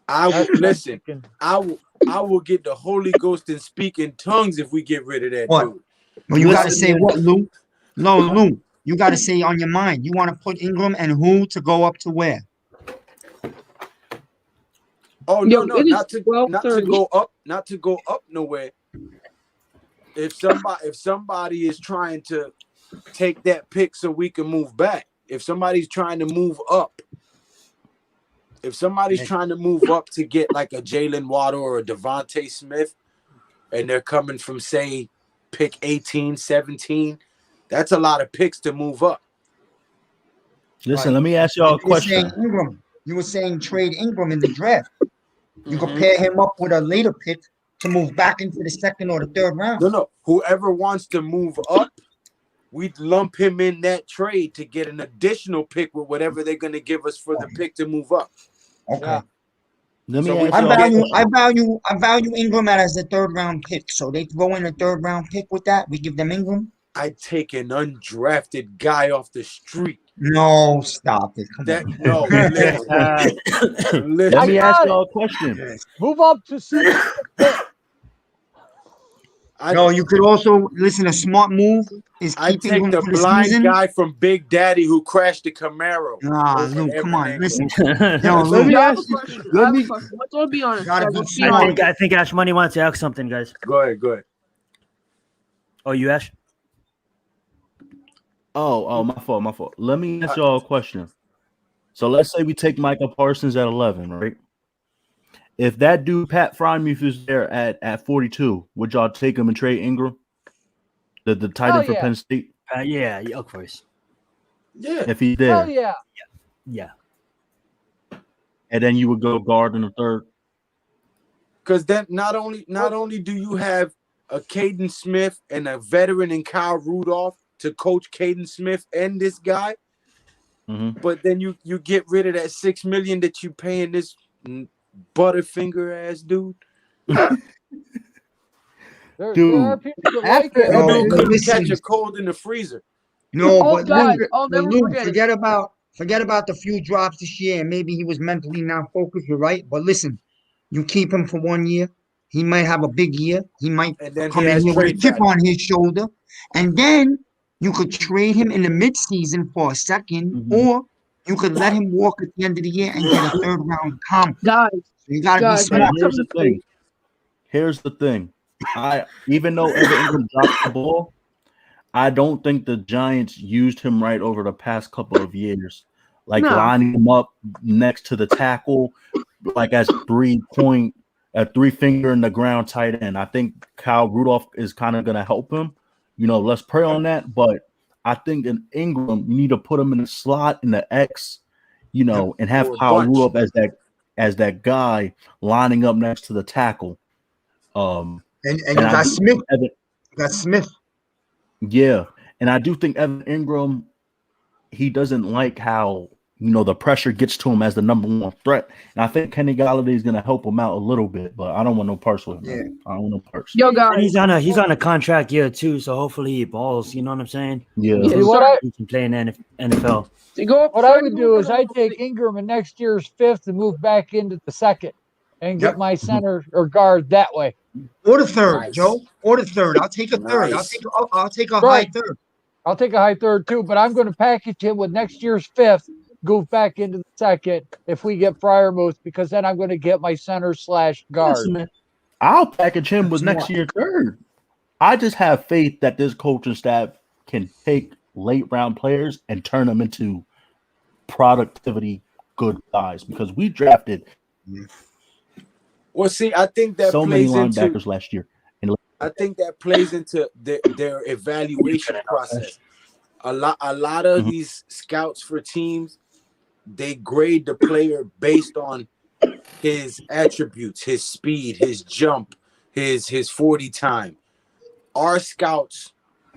[SPEAKER 15] I will
[SPEAKER 4] That's what I'm
[SPEAKER 15] listen.
[SPEAKER 4] thinking.
[SPEAKER 15] I will get the Holy Ghost and speak in tongues if we get rid of that
[SPEAKER 2] What?
[SPEAKER 15] dude.
[SPEAKER 2] Well, you gotta
[SPEAKER 1] Listen,
[SPEAKER 2] say
[SPEAKER 1] man.
[SPEAKER 2] what, Lou? No, Lou. You gotta say on your mind. You want to put Ingram and who to go up to where?
[SPEAKER 15] Oh
[SPEAKER 11] Yo,
[SPEAKER 15] no,
[SPEAKER 11] it is
[SPEAKER 15] not to
[SPEAKER 11] 12:30.
[SPEAKER 15] go up nowhere. If somebody is trying to take that pick so we can move back, if somebody's trying to move up, if somebody's trying to move up to get like a Jalen Waddle or a Devontae Smith, and they're coming from say pick 18, 17, that's a lot of picks to move up.
[SPEAKER 12] Listen, let me ask y'all a question.
[SPEAKER 2] You were saying trade Ingram in the draft. You could pair him up with a later pick to move back into the second or the third round.
[SPEAKER 15] No. Whoever wants to move up, we'd lump him in that trade to get an additional pick with whatever they're going to give us for the pick to move up.
[SPEAKER 2] Okay.
[SPEAKER 12] Let me
[SPEAKER 15] So we
[SPEAKER 12] ask
[SPEAKER 2] I
[SPEAKER 12] y'all
[SPEAKER 2] value Ingram as a third round pick. So they throw in a third round pick with that. We give them Ingram.
[SPEAKER 15] I'd take an undrafted guy off the street.
[SPEAKER 2] No, stop it. Come on.
[SPEAKER 15] No, listen.
[SPEAKER 12] Let me ask y'all a question.
[SPEAKER 4] Move up to see.
[SPEAKER 2] No, you could also listen. A smart move is
[SPEAKER 15] I
[SPEAKER 2] keeping
[SPEAKER 15] take
[SPEAKER 2] him
[SPEAKER 15] the
[SPEAKER 2] for the
[SPEAKER 15] blind
[SPEAKER 2] season.
[SPEAKER 15] guy from Big Daddy who crashed the Camaro.
[SPEAKER 2] Nah,
[SPEAKER 15] over
[SPEAKER 2] Luke, come
[SPEAKER 15] Evan
[SPEAKER 2] on, listen.
[SPEAKER 15] Ingram.
[SPEAKER 2] Yo,
[SPEAKER 9] Let
[SPEAKER 2] Luke,
[SPEAKER 9] me
[SPEAKER 11] I have a
[SPEAKER 9] ask you.
[SPEAKER 11] question.
[SPEAKER 9] Let me.
[SPEAKER 11] Let's all be honest.
[SPEAKER 2] Gotta
[SPEAKER 11] Guys,
[SPEAKER 2] be
[SPEAKER 11] let's be
[SPEAKER 2] smart.
[SPEAKER 11] honest.
[SPEAKER 1] I think Ashmoney wants to ask something, guys.
[SPEAKER 15] Go ahead.
[SPEAKER 1] Oh, you Ash?
[SPEAKER 12] Oh, my fault. Let me ask y'all a question. So let's say we take Micah Parsons at 11, right? If that dude Pat Frymuth is there at 42, would y'all take him and trade Ingram, the tight end for Penn State?
[SPEAKER 1] Yeah, of course.
[SPEAKER 15] Yeah.
[SPEAKER 12] If he's there,
[SPEAKER 4] Hell yeah.
[SPEAKER 1] Yeah.
[SPEAKER 12] And then you would go guard in the third.
[SPEAKER 15] Because then not only do you have a Caden Smith and a veteran in Kyle Rudolph to coach Caden Smith and this guy, but then you get rid of that $6 million that you paying this Butterfinger ass dude.
[SPEAKER 4] There are people that like it.
[SPEAKER 15] That dude couldn't catch a cold in the freezer.
[SPEAKER 2] No,
[SPEAKER 11] Oh,
[SPEAKER 2] but
[SPEAKER 11] guys,
[SPEAKER 2] Luke,
[SPEAKER 11] I'll never
[SPEAKER 2] Luke,
[SPEAKER 11] forget it.
[SPEAKER 2] forget about the few drops this year, and maybe he was mentally not focused. You're right, but listen, you keep him for 1 year. He might have a big year. He might
[SPEAKER 15] And then
[SPEAKER 2] come
[SPEAKER 15] he
[SPEAKER 2] in
[SPEAKER 15] has
[SPEAKER 2] here with a
[SPEAKER 15] trade
[SPEAKER 2] chip
[SPEAKER 15] value.
[SPEAKER 2] on his shoulder, and then you could trade him in the midseason for a second, or you could let him walk at the end of the year and get a third round comp.
[SPEAKER 11] Guys,
[SPEAKER 2] So you gotta be
[SPEAKER 11] guys,
[SPEAKER 2] smart.
[SPEAKER 12] Here's the thing. Even though Evan Ingram dropped the ball, I don't think the Giants used him right over the past couple of years. Like lining him up next to the tackle, like as 3-point, a 3-finger in the ground tight end. I think Kyle Rudolph is kind of going to help him. Let's pray on that. But I think in Ingram, you need to put him in the slot in the X, and have Kyle Rudolph as that guy lining up next to the tackle.
[SPEAKER 2] And you got Smith. You got Smith.
[SPEAKER 12] Yeah, and I do think Evan Ingram, he doesn't like how the pressure gets to him as the number one threat, and I think Kenny Golladay is going to help him out a little bit, but I don't want no parts with him. Yeah. I don't want no parts.
[SPEAKER 11] Yo, guys,
[SPEAKER 1] And he's on a contract year too, so hopefully he balls. You know what I'm saying?
[SPEAKER 12] Yeah.
[SPEAKER 1] He can play in the NFL.
[SPEAKER 4] What I would do is I'd take Ingram in next year's 5th and move back into the 2nd and get my center or guard that way.
[SPEAKER 2] Or the 3rd, Joe. Or the 3rd. I'll take a 3rd. I'll take a high 3rd.
[SPEAKER 4] I'll take a high 3rd too, but I'm going to package him with next year's 5th, goof back into the 2nd if we get Fryermuth, because then I'm going to get my center / guard.
[SPEAKER 12] Listen, man, I'll package him with next year's 3rd. I just have faith that this coaching staff can take late round players and turn them into productivity good guys, because we drafted
[SPEAKER 15] Well, see, I think that
[SPEAKER 12] so many
[SPEAKER 15] plays
[SPEAKER 12] linebackers
[SPEAKER 15] into
[SPEAKER 12] last year.
[SPEAKER 15] I think that plays into their evaluation process. A lot of these scouts for teams, they grade the player based on his attributes, his speed, his jump, his 40 time. Our scouts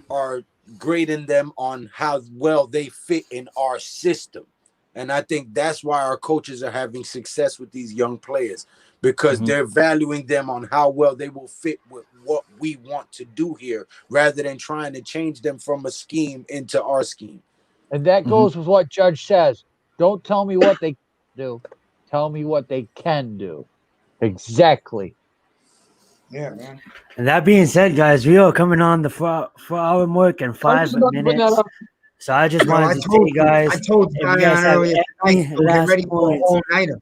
[SPEAKER 15] are grading them on how well they fit in our system. And I think that's why our coaches are having success with these young players, because they're valuing them on how well they will fit with what we want to do here, rather than trying to change them from a scheme into our scheme.
[SPEAKER 4] And that goes with what Judge says. Don't tell me what they do. Tell me what they can do. Exactly.
[SPEAKER 2] Yeah, man.
[SPEAKER 1] And that being said, guys, we are coming on the 4-hour mark in 5 minutes. So I just wanted to tell you guys.
[SPEAKER 2] I told Zion earlier tonight to get ready for an all-nighter.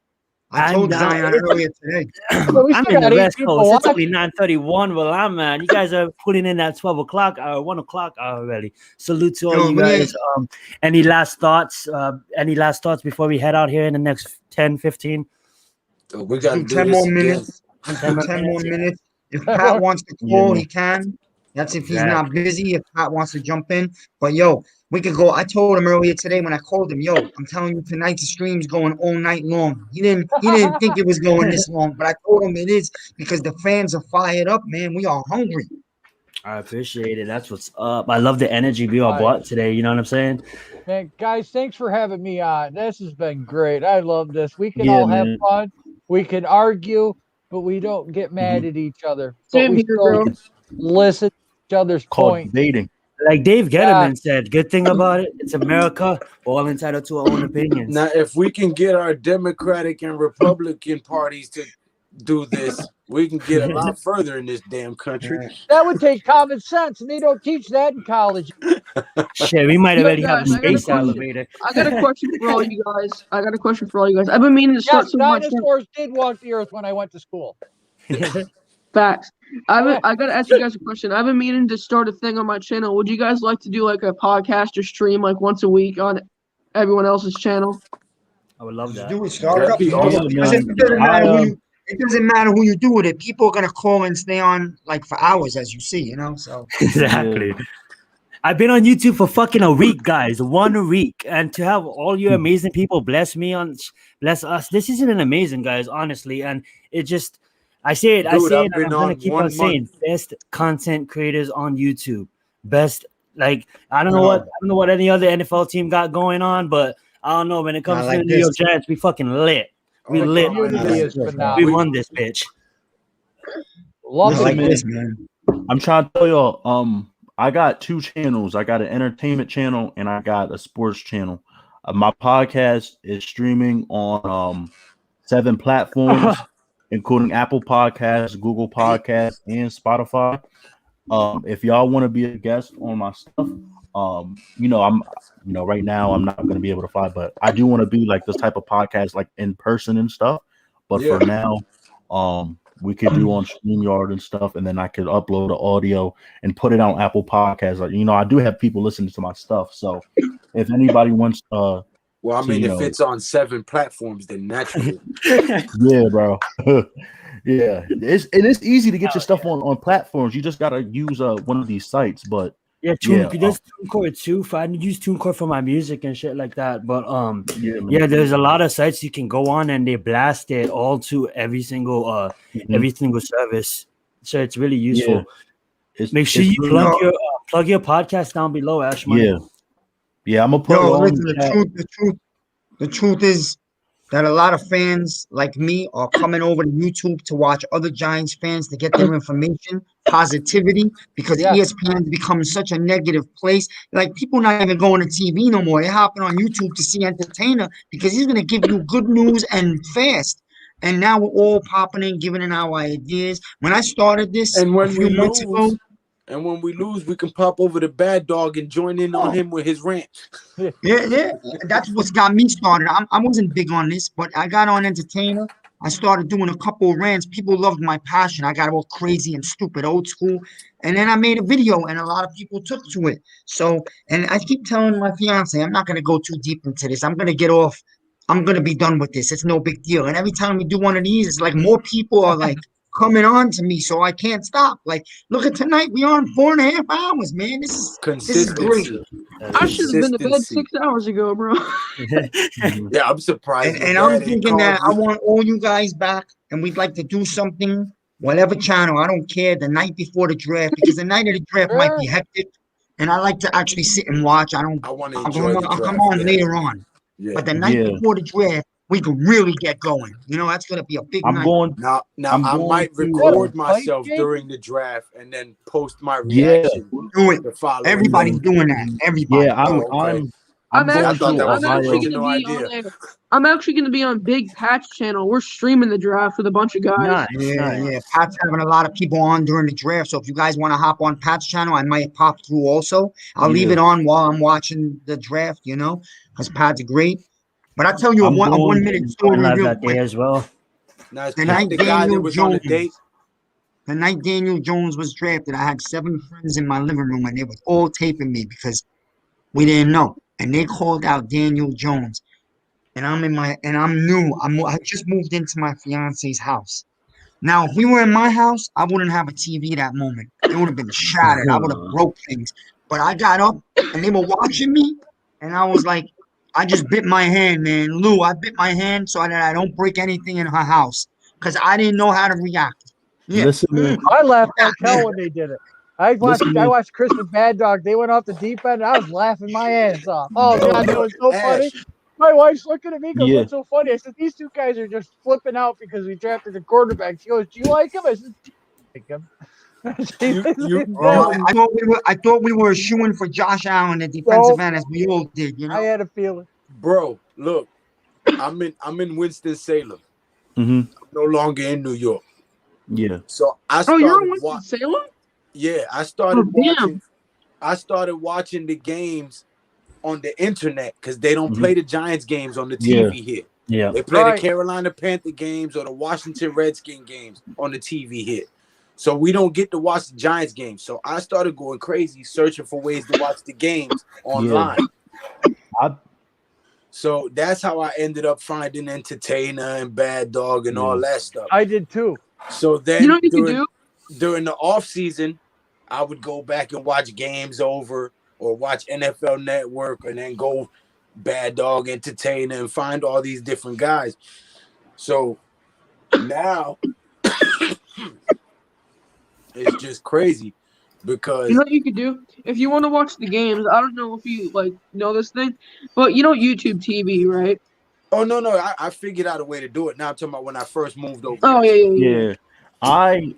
[SPEAKER 2] I told Zion earlier today.
[SPEAKER 1] I'm in the West Coast. It's only 9:31 where I'm at. You guys are putting in that 12 o'clock hour, 1 o'clock hour already. Salute to all you guys. Any last thoughts? Any last thoughts before we head out here in the next 10, 15?
[SPEAKER 15] We got
[SPEAKER 2] 10 more minutes. 10 more minutes. If Pat wants to call, he can. That's if he's not busy. If Pat wants to jump in. But yo, we could go. I told him earlier today when I called him, yo, I'm telling you, tonight's stream's going all night long. He didn't think it was going this long, but I told him it is, because the fans are fired up, man. We are hungry.
[SPEAKER 1] I appreciate it. That's what's up. I love the energy we all brought today. You know what I'm saying?
[SPEAKER 4] Man, guys, thanks for having me on. This has been great. I love this. We can all have fun. We can argue, but we don't get mad at each other. But we still listen to each other's point.
[SPEAKER 12] Debating.
[SPEAKER 1] Like Dave Gettleman said, good thing about it, it's America. We're all entitled to our own opinions.
[SPEAKER 15] Now, if we can get our Democratic and Republican parties to do this, we can get a lot further in this damn country.
[SPEAKER 4] That would take common sense, and they don't teach that in college.
[SPEAKER 1] Shit, we might already have a
[SPEAKER 11] guys,
[SPEAKER 1] space elevator.
[SPEAKER 11] I got a question for all you guys. I've been meaning to start
[SPEAKER 4] Yes,
[SPEAKER 11] some of my
[SPEAKER 4] dinosaurs did walk the earth when I went to school.
[SPEAKER 11] facts. I gotta ask you guys a question. I've been meaning to start a thing on my channel. Would you guys like to do like a podcast or stream like once a week on everyone else's channel?
[SPEAKER 1] I would love that.
[SPEAKER 2] Do it, start it up. It doesn't matter who you do it. People are gonna call and stay on like for hours, as you see, So
[SPEAKER 1] Exactly. I've been on YouTube for fucking a week, guys. 1 week. And to have all you amazing people bless us. This isn't an amazing, guys, honestly. And it just, I say it, and I'm gonna keep on saying best content creators on YouTube. Best, like, I don't know what any other NFL team got going on, but I don't know. When it comes to the New York Giants, we fucking lit. We lit. We won this bitch.
[SPEAKER 4] Love
[SPEAKER 2] this, man.
[SPEAKER 12] I'm trying to tell y'all, I got 2 channels. I got an entertainment channel and I got a sports channel. My podcast is streaming on 7 platforms, including Apple Podcasts, Google Podcasts, and Spotify. If y'all want to be a guest on my stuff, right now I'm not going to be able to fly, but I do want to be like this type of podcast, like in person and stuff. But for now, we could do on StreamYard and stuff, and then I could upload the audio and put it on Apple Podcasts. Like, I do have people listening to my stuff, so if anybody wants,
[SPEAKER 15] well, I mean, if it's on 7 platforms, then naturally,
[SPEAKER 12] yeah, bro, yeah, it's easy to get your stuff on platforms. You just gotta use one of these sites, but.
[SPEAKER 1] Yeah, there's TuneCore too. I use TuneCore for my music and shit like that. But there's a lot of sites you can go on and they blast it all to every single service. So it's really useful.
[SPEAKER 12] Yeah.
[SPEAKER 1] Make sure you plug your podcast down below, Ashmoney.
[SPEAKER 12] Yeah, I'm gonna put
[SPEAKER 2] the truth is that a lot of fans like me are coming over to YouTube to watch other Giants fans to get their information, positivity, because ESPN becomes such a negative place. Like, people not even going to TV no more. They're hopping on YouTube to see entertainer because he's going to give you good news and fast. And now we're all popping in, giving in our ideas. When I started this a few months ago,
[SPEAKER 15] and when we lose, we can pop over to Bad Dog and join in on him with his rant.
[SPEAKER 2] Yeah. That's what's got me started. I wasn't big on this, but I got on entertainer. I started doing a couple of rants. People loved my passion. I got all crazy and stupid, old school. And then I made a video, and a lot of people took to it. So, and I keep telling my fiance, I'm not going to go too deep into this. I'm going to get off. I'm going to be done with this. It's no big deal. And every time we do one of these, it's like more people are like, coming on to me, so I can't stop. Like, look at tonight, we on 4.5 hours, man. This is great.
[SPEAKER 11] I should have been to bed 6 hours ago, bro.
[SPEAKER 15] Yeah, I'm surprised.
[SPEAKER 2] And I'm thinking that I want all you guys back, and we'd like to do something, whatever channel, I don't care, the night before the draft, because the night of the draft might be hectic, and I like to actually sit and watch. I'll come on later on. Yeah. But the night before the draft, we could really get going. That's going to be a big night.
[SPEAKER 15] Now I might record myself during the draft and then post my reaction.
[SPEAKER 2] Do it. Everybody's doing that. Everybody.
[SPEAKER 15] Yeah,
[SPEAKER 11] I'm actually going to be on Big Pat's channel. We're streaming the draft with a bunch of guys.
[SPEAKER 2] Yeah. Pat's having a lot of people on during the draft. So if you guys want to hop on Pat's channel, I might pop through also. I'll leave it on while I'm watching the draft, because Pat's great. But I'll tell you a 1 minute story real quick.
[SPEAKER 1] As well.
[SPEAKER 2] The night Daniel Jones was drafted, I had 7 friends in my living room, and they were all taping me because we didn't know. And they called out Daniel Jones, and I'm new. I just moved into my fiance's house. Now, if we were in my house, I wouldn't have a TV that moment. It would have been shattered. I would have broke things. But I got up, and they were watching me, and I was like, I just bit my hand, man. Lou, I bit my hand so that I don't break anything in her house because I didn't know how to react. Yeah.
[SPEAKER 12] Listen, man.
[SPEAKER 4] I laughed like hell when they did it. I watched Chris with Bad Dog. They went off the deep end. I was laughing my ass off. Oh, God, that was so funny. My wife's looking at me goes, "What's so funny?" I said, "These 2 guys are just flipping out because we drafted a quarterback." She goes, "Do you like him?" I said, "Do you like him?"
[SPEAKER 2] I thought we were shooing for Josh Allen at defensive end, as we all did. You know,
[SPEAKER 4] I had a feeling.
[SPEAKER 15] Bro, look, I'm in Winston-Salem.
[SPEAKER 12] Mm-hmm.
[SPEAKER 15] I'm no longer in New York.
[SPEAKER 12] Yeah.
[SPEAKER 15] So I
[SPEAKER 11] Oh,
[SPEAKER 15] started
[SPEAKER 11] you're in Winston-Salem?
[SPEAKER 15] Yeah, I started
[SPEAKER 11] damn.
[SPEAKER 15] watching. I started watching the games on the internet because they don't play the Giants games on the TV here.
[SPEAKER 12] Yeah.
[SPEAKER 15] They play the Carolina Panther games or the Washington Redskin games on the TV here. So we don't get to watch the Giants games. So I started going crazy searching for ways to watch the games online. So that's how I ended up finding Entertainer and Bad Dog and all that stuff.
[SPEAKER 4] I did too.
[SPEAKER 15] So then
[SPEAKER 11] You know what you can do?
[SPEAKER 15] during the off season, I would go back and watch games over or watch NFL Network and then go Bad Dog, Entertainer, and find all these different guys. So now it's just crazy because
[SPEAKER 11] You know what you could do? If you want to watch the games, I don't know if you know this thing, but you know YouTube TV, right?
[SPEAKER 15] Oh no, I figured out a way to do it. Now I'm talking about when I first moved over.
[SPEAKER 11] Oh yeah.
[SPEAKER 12] I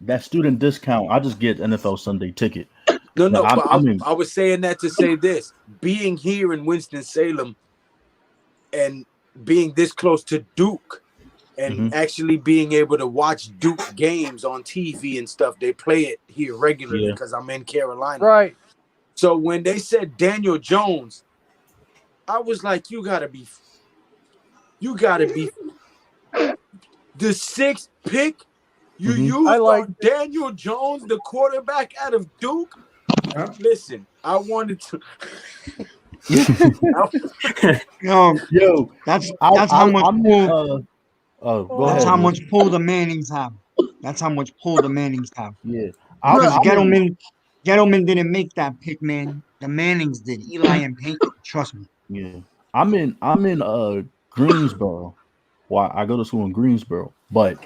[SPEAKER 12] that student discount, I just get NFL Sunday ticket.
[SPEAKER 15] No,
[SPEAKER 12] I
[SPEAKER 15] I was saying that to say this. Being here in Winston-Salem and being this close to Duke and actually being able to watch Duke games on TV and stuff, they play it here regularly because I'm in Carolina.
[SPEAKER 4] Right.
[SPEAKER 15] So when they said Daniel Jones, I was like, you gotta be the sixth pick. You used Daniel Jones, the quarterback out of Duke. Listen, I wanted to.
[SPEAKER 2] Yo, that's how much pull. That's how much pull the Mannings have. That's how much pull the Mannings have.
[SPEAKER 12] Yeah,
[SPEAKER 2] Gettleman didn't make that pick, man. The Mannings did. Eli and Peyton. Trust me.
[SPEAKER 12] Yeah, I'm in Greensboro. Well, I go to school in Greensboro, but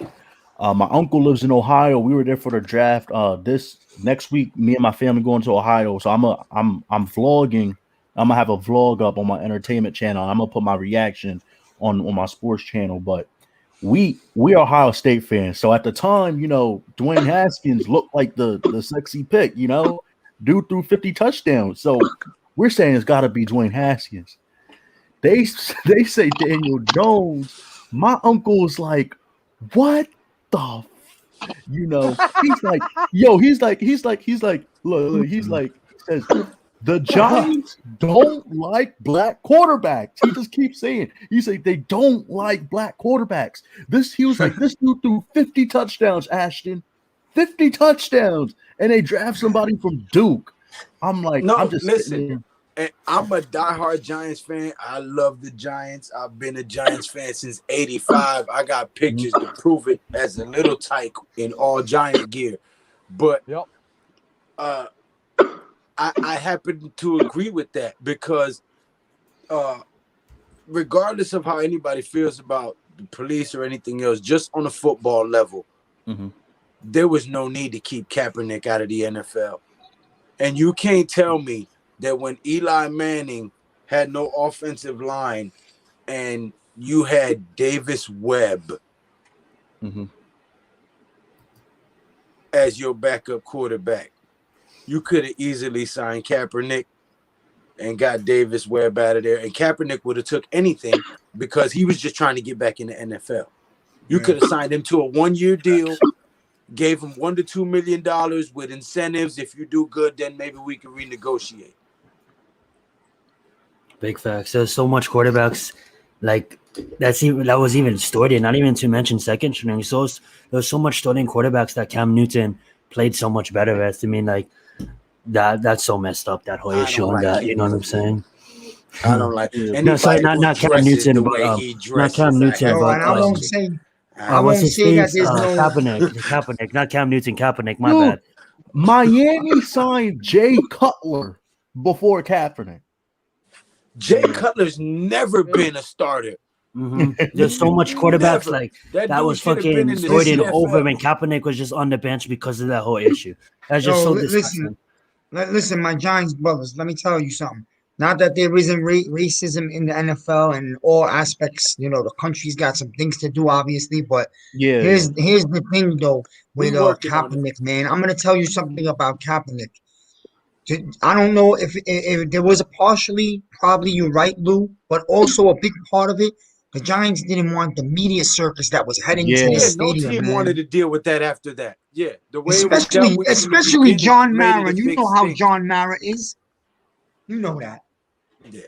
[SPEAKER 12] my uncle lives in Ohio. We were there for the draft. This next week, me and my family going to Ohio. So I'm vlogging. I'm gonna have a vlog up on my entertainment channel. I'm gonna put my reaction on my sports channel. But we are Ohio State fans. So at the time, Dwayne Haskins looked like the sexy pick. Dude threw 50 touchdowns. So we're saying it's got to be Dwayne Haskins. They say Daniel Jones. My uncle's like, what the? He's like, yo, he's like, look, he's like, says the Giants don't like black quarterbacks. He just keeps saying, he's like, they don't like black quarterbacks. He was like, this dude threw 50 touchdowns, Ashton, 50 touchdowns, and they draft somebody from Duke. I'm like,
[SPEAKER 15] no,
[SPEAKER 12] I'm just
[SPEAKER 15] listen. And I'm a diehard Giants fan. I love the Giants. I've been a Giants fan since '85. I got pictures to prove it as a little tyke in all Giant gear. But I happen to agree with that because regardless of how anybody feels about the police or anything else, just on a football level, there was no need to keep Kaepernick out of the NFL. And you can't tell me that when Eli Manning had no offensive line and you had Davis Webb as your backup quarterback, you could have easily signed Kaepernick and got Davis Webb out of there. And Kaepernick would have took anything because he was just trying to get back in the NFL. You could have signed him to a 1-year deal, gave him $1 to $2 million with incentives. If you do good, then maybe we can renegotiate.
[SPEAKER 1] Big facts. There's so much quarterbacks like that was even started. Not even to mention second string. So there's so much starting quarterbacks that Cam Newton played so much better with. I mean, like that's so messed up. That whole issue on that. You know what I'm saying?
[SPEAKER 15] I don't like it.
[SPEAKER 1] No, sorry, not Cam Newton, but not Cam Newton, but
[SPEAKER 2] I won't say.
[SPEAKER 1] what's his
[SPEAKER 2] say that
[SPEAKER 1] face?
[SPEAKER 2] there's no
[SPEAKER 1] Kaepernick, not Cam Newton. Kaepernick. My
[SPEAKER 12] Dude,
[SPEAKER 1] bad.
[SPEAKER 12] Miami signed Jay Cutler before Kaepernick.
[SPEAKER 15] Jay Cutler's never been a starter.
[SPEAKER 1] There's so much quarterbacks like that
[SPEAKER 15] dude
[SPEAKER 1] was
[SPEAKER 15] should have been
[SPEAKER 1] fucking
[SPEAKER 15] in the
[SPEAKER 1] starting
[SPEAKER 15] CFL.
[SPEAKER 1] over when Kaepernick was just on the bench because of that whole issue. That's just so disgusting.
[SPEAKER 2] Listen, my Giants brothers, let me tell you something. Not that there isn't racism in the NFL and all aspects. You know, the country's got some things to do, obviously. But here's the thing, though, with Kaepernick, man. I'm gonna tell you something about Kaepernick. I don't know if there was a partially, probably you're right, Lou, but also a big part of it. The Giants didn't want the media circus that was heading to the stadium.
[SPEAKER 15] No team wanted to deal with that after that. Yeah, the way
[SPEAKER 2] especially John Mara. You know how John Mara is. You know that. Yeah.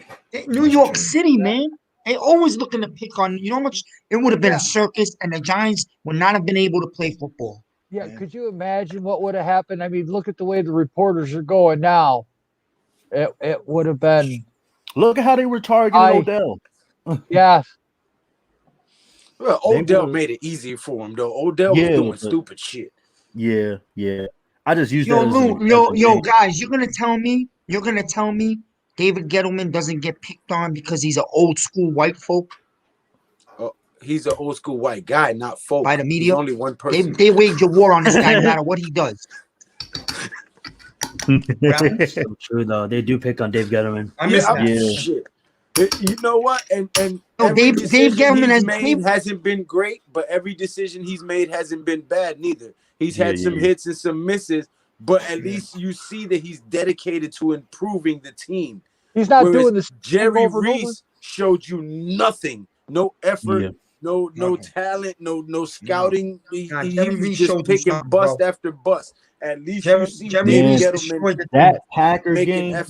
[SPEAKER 2] New York City, man. They always looking to pick on. You know how much it would have been a circus, and the Giants would not have been able to play football.
[SPEAKER 4] Yeah, could you imagine what would have happened? I mean, look at the way the reporters are going now. It would have been.
[SPEAKER 12] Look at how they were targeting Odell.
[SPEAKER 4] Yeah.
[SPEAKER 15] Well, Odell made it easier for him, though. Odell was doing stupid shit.
[SPEAKER 12] Yeah. I just used
[SPEAKER 2] that. Yo, guys, you're gonna tell me David Gettleman doesn't get picked on because he's an old school white folk?
[SPEAKER 15] Oh, he's an old school white guy, not folk.
[SPEAKER 2] By the media,
[SPEAKER 15] he's only one person.
[SPEAKER 2] They wage a war on this guy no matter what he does.
[SPEAKER 1] So true though. They do pick on Dave Gettleman.
[SPEAKER 15] I miss that shit. You know what? And Dave Gettleman hasn't been great, but every decision he's made hasn't been bad neither. He's had some hits and some misses, but at least you see that he's dedicated to improving the team.
[SPEAKER 4] He's not doing this.
[SPEAKER 15] Jerry Reese showed you nothing, no effort, no talent, no scouting. He was just picking bust after bust. At least you see David Gettleman
[SPEAKER 12] that Packers game.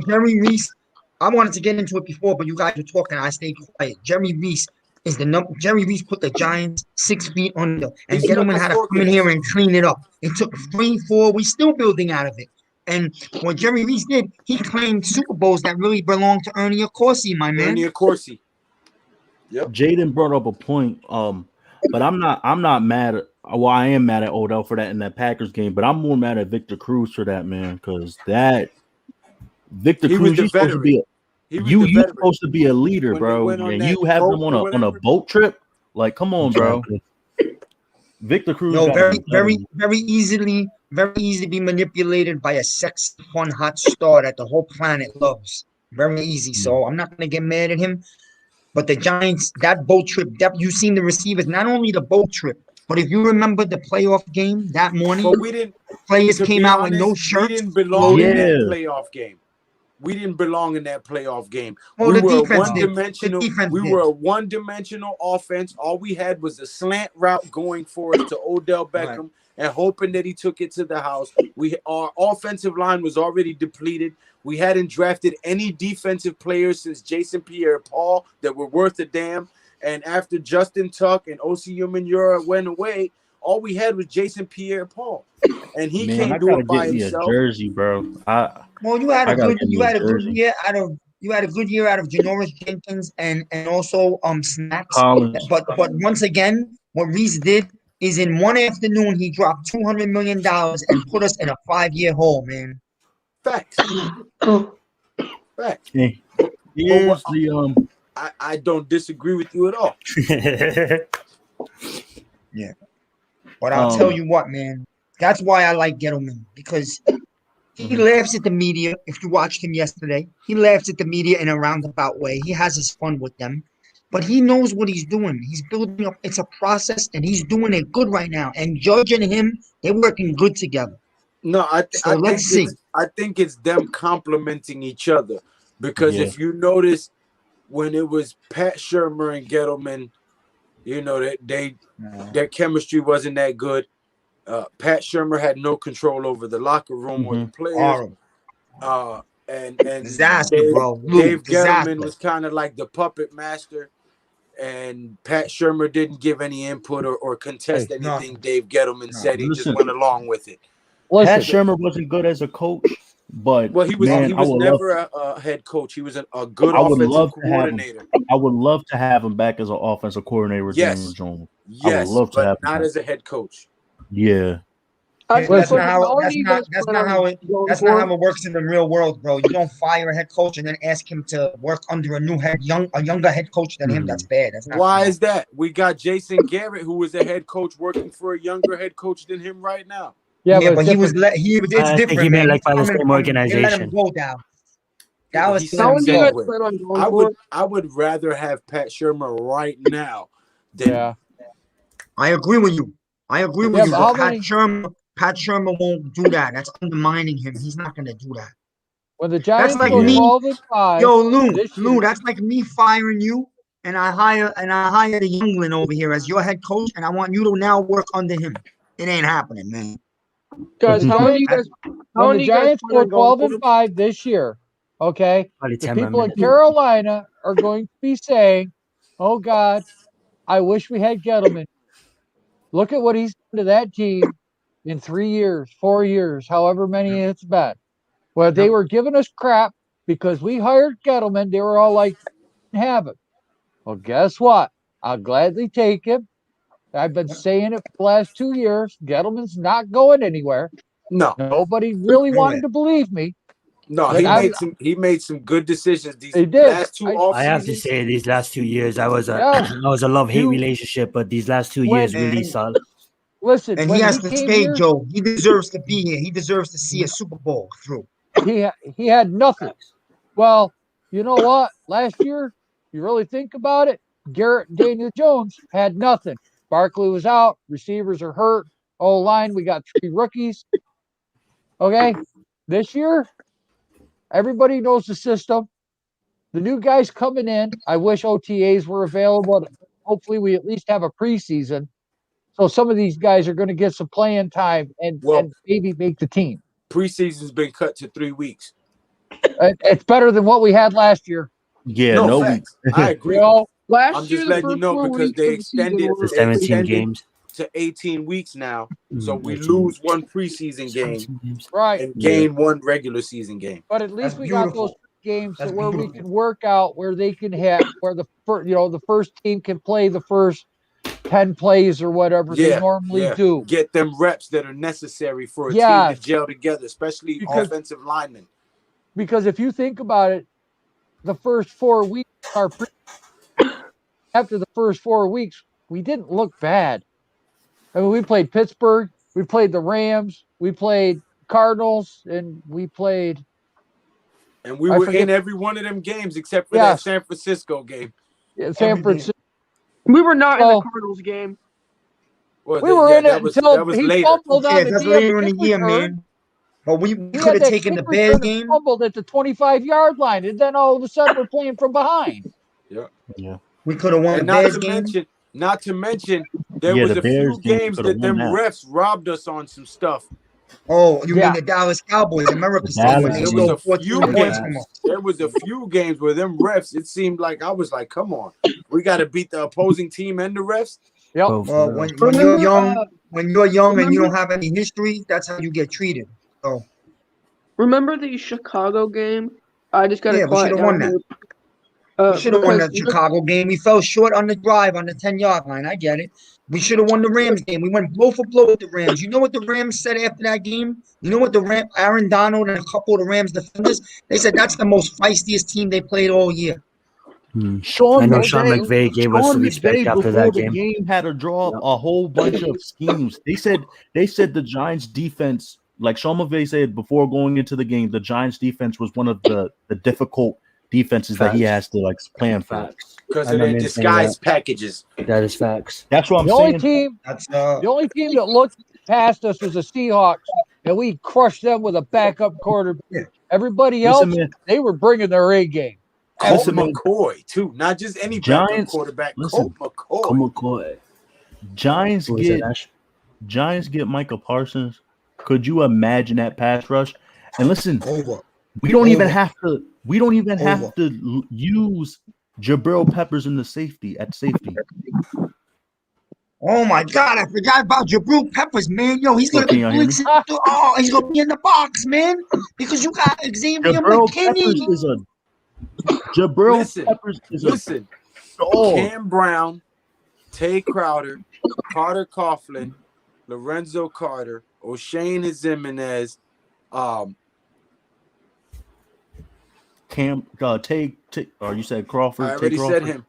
[SPEAKER 2] Jerry Reese. I wanted to get into it before, but you guys were talking. I stayed quiet. Jerry Reese is the number. Jerry Reese put the Giants 6 feet under, and Gettleman had to come in here and clean it up. It took 3-4. We still building out of it. And what Jerry Reese did, he claimed Super Bowls that really belonged to Ernie Accorsi, my man.
[SPEAKER 15] Ernie Accorsi.
[SPEAKER 12] Yep. Jayden brought up a point. But I'm not mad at. Well, I am mad at Odell for that in that Packers game, but I'm more mad at Victor Cruz for that, man, because that Victor Cruz was supposed to be you supposed to be a leader, bro, and you have them on a boat trip. Like, come on, bro. Victor Cruz,
[SPEAKER 2] very easily be manipulated by a sexy, fun, hot star that the whole planet loves. Very easy. So I'm not gonna get mad at him. But the Giants, that boat trip, you've seen the receivers. Not only the boat trip, but if you remember the playoff game that morning, players came out with no shirts.
[SPEAKER 15] We didn't belong in that playoff game. We didn't belong in that playoff game.
[SPEAKER 2] Well,
[SPEAKER 15] we were one-dimensional. We were a one-dimensional offense. All we had was a slant route going for us to Odell Beckham and hoping that he took it to the house. Our offensive line was already depleted. We hadn't drafted any defensive players since Jason Pierre-Paul that were worth a damn. And after Justin Tuck and Osi Umenyiora went away, all we had was Jason Pierre-Paul, and he can't do it by himself.
[SPEAKER 12] Jersey, bro.
[SPEAKER 2] You had a good year out of Janoris Jenkins and also Snacks. But once again, what Reese did is in one afternoon he dropped $200 million and put us in a 5-year hole, man.
[SPEAKER 15] Facts. Facts. I don't disagree with you at all.
[SPEAKER 2] Yeah. But I'll tell you what, man. That's why I like Gettleman, because he laughs at the media. If you watched him yesterday, he laughs at the media in a roundabout way. He has his fun with them. But he knows what he's doing. He's building up. It's a process, and he's doing it good right now. And Judge and him, they're working good together.
[SPEAKER 15] No, I think it's them complementing each other. Because if you notice, when it was Pat Shurmur and Gettleman, you know, their chemistry wasn't that good. Pat Shurmur had no control over the locker room or the players. And
[SPEAKER 2] disaster,
[SPEAKER 15] Dave Gettleman was kind of like the puppet master, and Pat Shurmur didn't give any input or contest anything Dave Gettleman said. He just went along with it.
[SPEAKER 12] Pat Shurmur wasn't good as a coach, but
[SPEAKER 15] he was never a head coach. He was a good offensive coordinator.
[SPEAKER 12] I would love to have him back as an offensive coordinator with Daniel Jones.
[SPEAKER 15] Yes,
[SPEAKER 12] I would love to have him
[SPEAKER 15] not
[SPEAKER 12] back.
[SPEAKER 15] as a head coach.
[SPEAKER 12] Yeah.
[SPEAKER 2] That's not how it works in the real world, bro. You don't fire a head coach and then ask him to work under a younger head coach than him. That's bad. That's not
[SPEAKER 15] Why is that? We got Jason Garrett, who was a head coach, working for a younger head coach than him right now.
[SPEAKER 2] Yeah, but he was. It's different.
[SPEAKER 1] He meant like by the same organization.
[SPEAKER 2] They let him go down. That was
[SPEAKER 15] he
[SPEAKER 11] How
[SPEAKER 15] seems
[SPEAKER 11] do you guys
[SPEAKER 15] anyway.
[SPEAKER 11] plan on going for it?
[SPEAKER 15] I would rather have Pat Shermer right now than.
[SPEAKER 2] I agree with you.
[SPEAKER 4] Yeah, but how many?
[SPEAKER 2] Pat Shermer won't do that. That's undermining him. He's not going to do that.
[SPEAKER 4] When the
[SPEAKER 2] That's
[SPEAKER 4] Giants
[SPEAKER 2] like
[SPEAKER 4] go
[SPEAKER 2] me.
[SPEAKER 4] 12-5,
[SPEAKER 2] Yo, Lou,
[SPEAKER 4] this year,
[SPEAKER 2] that's like me firing you, and I hire the youngling over here as your head coach, and I want you to now work under him. It ain't happening, man.
[SPEAKER 11] Guys, how many
[SPEAKER 4] when
[SPEAKER 11] do
[SPEAKER 4] the
[SPEAKER 11] you guys
[SPEAKER 4] Giants
[SPEAKER 11] plan
[SPEAKER 4] go
[SPEAKER 11] on going for
[SPEAKER 4] 12-5 this year, okay,
[SPEAKER 1] Probably
[SPEAKER 4] the
[SPEAKER 1] 10 more
[SPEAKER 4] people in
[SPEAKER 1] minutes.
[SPEAKER 4] Carolina are going to be saying, "Oh God, I wish we had Gettleman. Look at what he's done to that team in 3 years, 4 years, however many it's been." Well, they were giving us crap because we hired Gettleman. They were all like, "Have him." Well, guess what? I'll gladly take him. I've been saying it for the last 2 years. Gettleman's not going anywhere.
[SPEAKER 15] No.
[SPEAKER 4] Nobody really wanted to believe me.
[SPEAKER 15] No,
[SPEAKER 4] But
[SPEAKER 15] he made some good decisions these
[SPEAKER 4] He did.
[SPEAKER 15] last two off
[SPEAKER 1] I have to
[SPEAKER 15] seasons.
[SPEAKER 1] say, these last 2 years, I was a
[SPEAKER 4] Yes.
[SPEAKER 1] I was a love-hate relationship, but these last 2 years really solid.
[SPEAKER 4] Listen,
[SPEAKER 2] And
[SPEAKER 4] when
[SPEAKER 2] he has
[SPEAKER 4] he
[SPEAKER 2] to
[SPEAKER 4] came
[SPEAKER 2] stay,
[SPEAKER 4] here,
[SPEAKER 2] Joe. He deserves to be here. He deserves to see a Super Bowl through.
[SPEAKER 4] he had nothing. Well, you know what? Last year, you really think about it, Garrett Daniel Jones had nothing. Barkley was out. Receivers are hurt. O-line, we got 3 rookies. Okay? This year, everybody knows the system. The new guys coming in, I wish OTAs were available. Hopefully, we at least have a preseason. So some of these guys are going to get some playing time and maybe make the team.
[SPEAKER 15] Preseason's been cut to 3 weeks.
[SPEAKER 4] It's better than what we had last year.
[SPEAKER 12] Yeah,
[SPEAKER 15] No,
[SPEAKER 12] no,
[SPEAKER 15] facts. I agree.
[SPEAKER 11] Last
[SPEAKER 15] I'm
[SPEAKER 11] year,
[SPEAKER 15] just
[SPEAKER 11] the
[SPEAKER 15] letting you
[SPEAKER 11] first
[SPEAKER 15] know
[SPEAKER 11] 4
[SPEAKER 15] because
[SPEAKER 11] weeks
[SPEAKER 15] they
[SPEAKER 11] of the season
[SPEAKER 15] extended
[SPEAKER 11] were
[SPEAKER 1] 17 games.
[SPEAKER 15] to 18 weeks now. So we
[SPEAKER 1] 18.
[SPEAKER 15] lose one preseason game
[SPEAKER 4] Right.
[SPEAKER 15] and gain one regular season game.
[SPEAKER 4] But at least
[SPEAKER 2] That's
[SPEAKER 4] we got those games to where we can work out, where they can have, where the first team can play the first 10 plays or whatever they normally do.
[SPEAKER 15] Get them reps that are necessary for a team
[SPEAKER 4] Yes.
[SPEAKER 15] to gel together, especially offensive linemen.
[SPEAKER 4] Because if you think about it, the first 4 weeks after the first 4 weeks, we didn't look bad. I mean, we played Pittsburgh, we played the Rams, we played Cardinals, and we played.
[SPEAKER 15] And we were in every one of them games except for that San Francisco game.
[SPEAKER 4] Yeah, San Francisco.
[SPEAKER 11] We were not in the Cardinals game.
[SPEAKER 15] Well,
[SPEAKER 4] We were in it
[SPEAKER 15] that was
[SPEAKER 4] until he
[SPEAKER 15] later.
[SPEAKER 4] fumbled on the
[SPEAKER 2] that's
[SPEAKER 4] damn
[SPEAKER 2] later in the
[SPEAKER 4] kick
[SPEAKER 2] year,
[SPEAKER 4] return.
[SPEAKER 2] man. But we
[SPEAKER 4] He
[SPEAKER 2] could
[SPEAKER 4] had
[SPEAKER 2] have
[SPEAKER 4] that
[SPEAKER 2] taken the
[SPEAKER 4] kick
[SPEAKER 2] Bears
[SPEAKER 4] return and
[SPEAKER 2] game.
[SPEAKER 4] fumbled at the 25-yard line, and then all of a sudden we're playing from behind.
[SPEAKER 15] Yeah.
[SPEAKER 2] We could have won
[SPEAKER 15] And
[SPEAKER 2] the Bears game.
[SPEAKER 15] not to mention, there
[SPEAKER 12] Yeah,
[SPEAKER 15] was
[SPEAKER 12] the
[SPEAKER 15] a
[SPEAKER 12] Bears
[SPEAKER 15] few
[SPEAKER 12] game,
[SPEAKER 15] games
[SPEAKER 12] could've
[SPEAKER 15] that them
[SPEAKER 12] won that.
[SPEAKER 15] refs robbed us on some stuff.
[SPEAKER 2] Oh, you mean the Dallas Cowboys, America's team, when they
[SPEAKER 15] There was
[SPEAKER 2] stole
[SPEAKER 15] a
[SPEAKER 2] 14
[SPEAKER 15] few
[SPEAKER 2] points
[SPEAKER 15] games.
[SPEAKER 2] from us.
[SPEAKER 15] There was a few games where them refs. It seemed like I was like, "Come on, we got to beat the opposing team and the refs."
[SPEAKER 4] Yep.
[SPEAKER 2] Well, when you're young and you don't have any history, that's how you get treated. So
[SPEAKER 11] Remember the Chicago game? I just got to
[SPEAKER 2] we should
[SPEAKER 11] quiet
[SPEAKER 2] have
[SPEAKER 11] down
[SPEAKER 2] won that.
[SPEAKER 11] here.
[SPEAKER 2] We should have won
[SPEAKER 11] Because
[SPEAKER 2] that Chicago game. We fell short on the drive on the 10-yard line. I get it. We should have won the Rams game. We went blow for blow with the Rams. You know what the Rams said after that game? You know what Aaron Donald and a couple of the Rams defenders, they said that's the most feistiest team they played all year.
[SPEAKER 12] Sean
[SPEAKER 1] I know Sean McVay gave us the respect after
[SPEAKER 12] before
[SPEAKER 1] that
[SPEAKER 12] the
[SPEAKER 1] game.
[SPEAKER 12] game had to draw up a whole bunch of schemes. They said the Giants defense, like Sean McVay said before going into the game, the Giants defense was one of the difficult defenses that he has to like plan for.
[SPEAKER 15] Because of their disguise packages.
[SPEAKER 1] That is facts.
[SPEAKER 12] That's what I'm
[SPEAKER 4] The
[SPEAKER 12] saying.
[SPEAKER 4] only team that looked past us was the Seahawks, and we crushed them with a backup quarterback. Everybody else,
[SPEAKER 12] Listen, man.
[SPEAKER 4] they were bringing their A game.
[SPEAKER 15] Colt McCoy too, not just any backup
[SPEAKER 12] Giants
[SPEAKER 15] quarterback.
[SPEAKER 12] listen,
[SPEAKER 15] Colt McCoy.
[SPEAKER 1] Colt McCoy.
[SPEAKER 12] Giants get Micah Parsons. Could you imagine that pass rush? And listen, we don't even have to use Jabril Peppers in the safety at safety.
[SPEAKER 2] Oh my God, I forgot about Jabril Peppers, man. Yo, he's gonna be
[SPEAKER 12] Can y'all hear me?
[SPEAKER 2] blitzing. Oh, he's gonna be in the box, man. Because you got Xavier
[SPEAKER 12] Jabril
[SPEAKER 2] McKinney.
[SPEAKER 12] Peppers is a
[SPEAKER 15] Listen.
[SPEAKER 12] dog.
[SPEAKER 15] Cam Brown, Tay Crowder, Carter Coughlin, Lorenzo Carter, O'Shane Jimenez,
[SPEAKER 12] Cam Tay or you said Crawford.
[SPEAKER 15] I already
[SPEAKER 12] Tay
[SPEAKER 15] said
[SPEAKER 12] Crawford?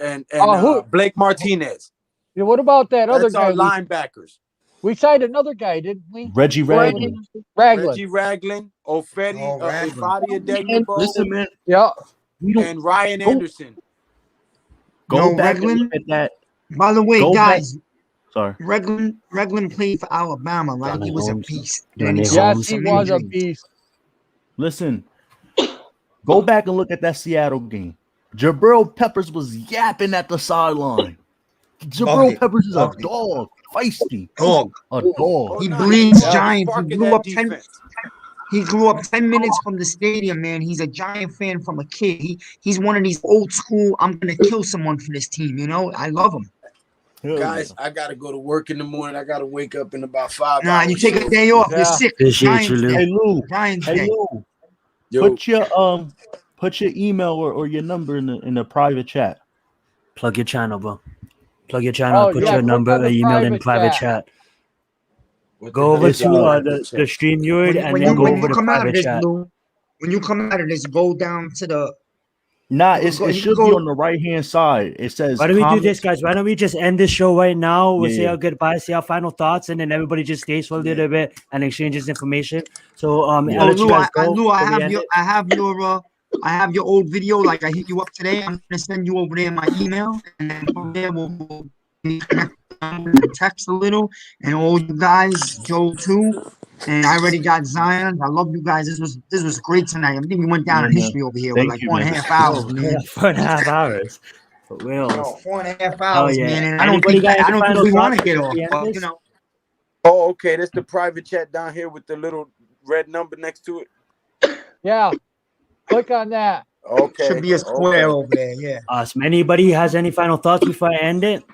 [SPEAKER 15] him, and Blake Martinez.
[SPEAKER 4] Yeah, what about that other
[SPEAKER 15] That's
[SPEAKER 4] guy?
[SPEAKER 15] our linebackers.
[SPEAKER 4] We signed another guy, didn't we?
[SPEAKER 12] Reggie Ragland.
[SPEAKER 15] Reggie Ragland, Ofedi, Ifeadi
[SPEAKER 4] And-
[SPEAKER 15] Adegnabo,
[SPEAKER 12] Listen, man.
[SPEAKER 4] Yeah.
[SPEAKER 15] and Ryan Anderson.
[SPEAKER 12] Go back and look at that.
[SPEAKER 2] By the way,
[SPEAKER 12] Go
[SPEAKER 2] guys,
[SPEAKER 12] back. Sorry.
[SPEAKER 2] Ragland played for Alabama, right? He was a beast.
[SPEAKER 4] Yes, he was a beast.
[SPEAKER 12] Listen, go back and look at that Seattle game. Jabril Peppers was yapping at the sideline. Jabril Peppers is a dog, feisty. A dog.
[SPEAKER 2] He bleeds Giants. He grew up 10 minutes from the stadium, man. He's a Giant fan from a kid. He's one of these old school, I'm gonna kill someone for this team, you know? I love him.
[SPEAKER 15] Guys, I gotta go to work in the morning. I gotta wake up in about 5
[SPEAKER 2] Nah,
[SPEAKER 15] hours.
[SPEAKER 2] you take a day off. You're sick.
[SPEAKER 1] Appreciate you, Lou.
[SPEAKER 12] Hey Lou.
[SPEAKER 2] Giants
[SPEAKER 12] Hey
[SPEAKER 2] Day.
[SPEAKER 12] Lou.
[SPEAKER 15] Yo.
[SPEAKER 12] Put your email or your number in the private chat.
[SPEAKER 1] Plug your channel, bro. Plug your channel. Put your
[SPEAKER 4] click
[SPEAKER 1] number
[SPEAKER 4] on
[SPEAKER 1] or
[SPEAKER 4] the
[SPEAKER 1] email in private chat. Go over to the stream URL and then go over to private chat.
[SPEAKER 2] When you come out of this, go down to the.
[SPEAKER 12] Nah, it should be on the right hand side. It says.
[SPEAKER 1] Why don't we do this, guys? Why don't we just end this show right now? We'll say
[SPEAKER 12] Yeah.
[SPEAKER 1] our goodbye, say our final thoughts, and then everybody just stays for a little bit and exchanges information. So I'll let you guys go.
[SPEAKER 2] Lou, I
[SPEAKER 1] before we end it.
[SPEAKER 2] I have your old video. Like I hit you up today. I'm gonna send you over there my email, and then from there we'll text a little. And all you guys, Joe too. And I already got Zion. I love you guys. This was great tonight. I think we went down in history over here with like 4.5 hours, man.
[SPEAKER 1] 4.5 hours. For real.
[SPEAKER 2] 4.5 hours,
[SPEAKER 1] yeah.
[SPEAKER 2] man. And I don't think we want to get off. But, you know.
[SPEAKER 15] Oh, okay. That's the private chat down here with the little red number next to it.
[SPEAKER 4] Yeah. Click on that.
[SPEAKER 15] Okay.
[SPEAKER 2] Should be a square over there. Yeah.
[SPEAKER 1] Awesome. Anybody has any final thoughts before I end it?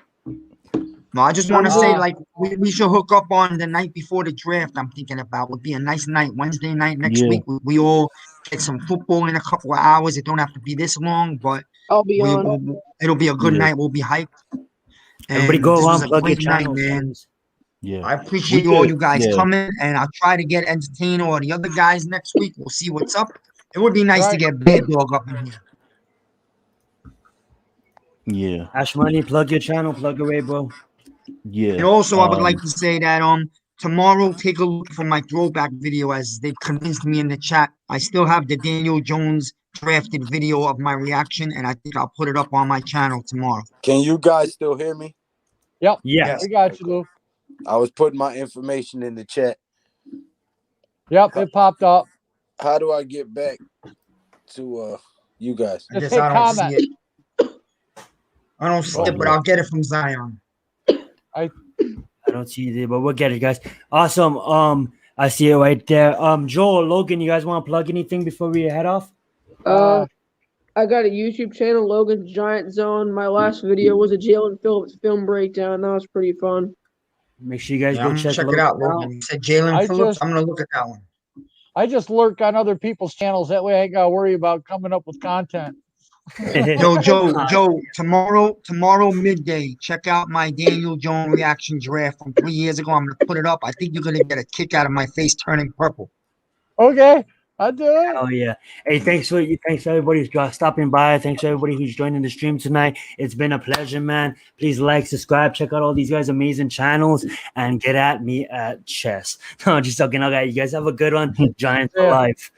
[SPEAKER 2] No, I just want to say, like, we should hook up on the night before the draft. I'm thinking about would be a nice night, Wednesday night next week. We all get some football in a couple of hours. It don't have to be this long, but
[SPEAKER 11] I'll be on.
[SPEAKER 2] It'll be a good night. We'll be hyped.
[SPEAKER 1] Everybody
[SPEAKER 2] And
[SPEAKER 1] go
[SPEAKER 2] this
[SPEAKER 1] around,
[SPEAKER 2] was a
[SPEAKER 1] plug your
[SPEAKER 2] great night,
[SPEAKER 1] channel,
[SPEAKER 2] man.
[SPEAKER 12] Yeah.
[SPEAKER 2] I appreciate all you guys coming, and I'll try to get Entertainer or the other guys next week. We'll see what's up. It would be nice to get Bad Dog up in here.
[SPEAKER 12] Yeah.
[SPEAKER 1] Ashmoney, plug your channel, plug away, bro.
[SPEAKER 12] Yeah.
[SPEAKER 2] And also, I would like to say that tomorrow, take a look for my throwback video, as they've convinced me in the chat. I still have the Daniel Jones drafted video of my reaction, and I think I'll put it up on my channel tomorrow.
[SPEAKER 15] Can you guys still hear me?
[SPEAKER 4] Yep.
[SPEAKER 2] Yes.
[SPEAKER 4] We got you, Lou.
[SPEAKER 15] I was putting my information in the chat.
[SPEAKER 4] Yep, it popped up.
[SPEAKER 15] How do I get back to you guys?
[SPEAKER 2] I guess I don't see it. I don't see it, but I'll get it from Zion.
[SPEAKER 1] I don't see it, but we'll get it, guys. Awesome. I see it right there. Joel, Logan, you guys want to plug anything before we head off?
[SPEAKER 11] I got a YouTube channel, Logan's Giant Zone. My last video was a Jalen Phillips film breakdown. That was pretty fun.
[SPEAKER 1] Make sure you guys go
[SPEAKER 2] check it out, Logan. You said Jalen Phillips. I'm gonna look at that one.
[SPEAKER 4] I just lurk on other people's channels. That way I ain't gotta worry about coming up with content.
[SPEAKER 2] Yo, Joe, tomorrow midday, check out my Daniel Jones reaction draft from 3 years ago. I'm gonna put it up. I think you're gonna get a kick out of my face turning purple.
[SPEAKER 4] Okay, I'll do it.
[SPEAKER 1] Oh yeah. Hey, thanks everybody who's stopping by. Thanks to everybody who's joining the stream tonight. It's been a pleasure, man. Please like, subscribe, check out all these guys' amazing channels, and get at me at chess. No, just talking. Okay, you guys have a good one. Giants for life.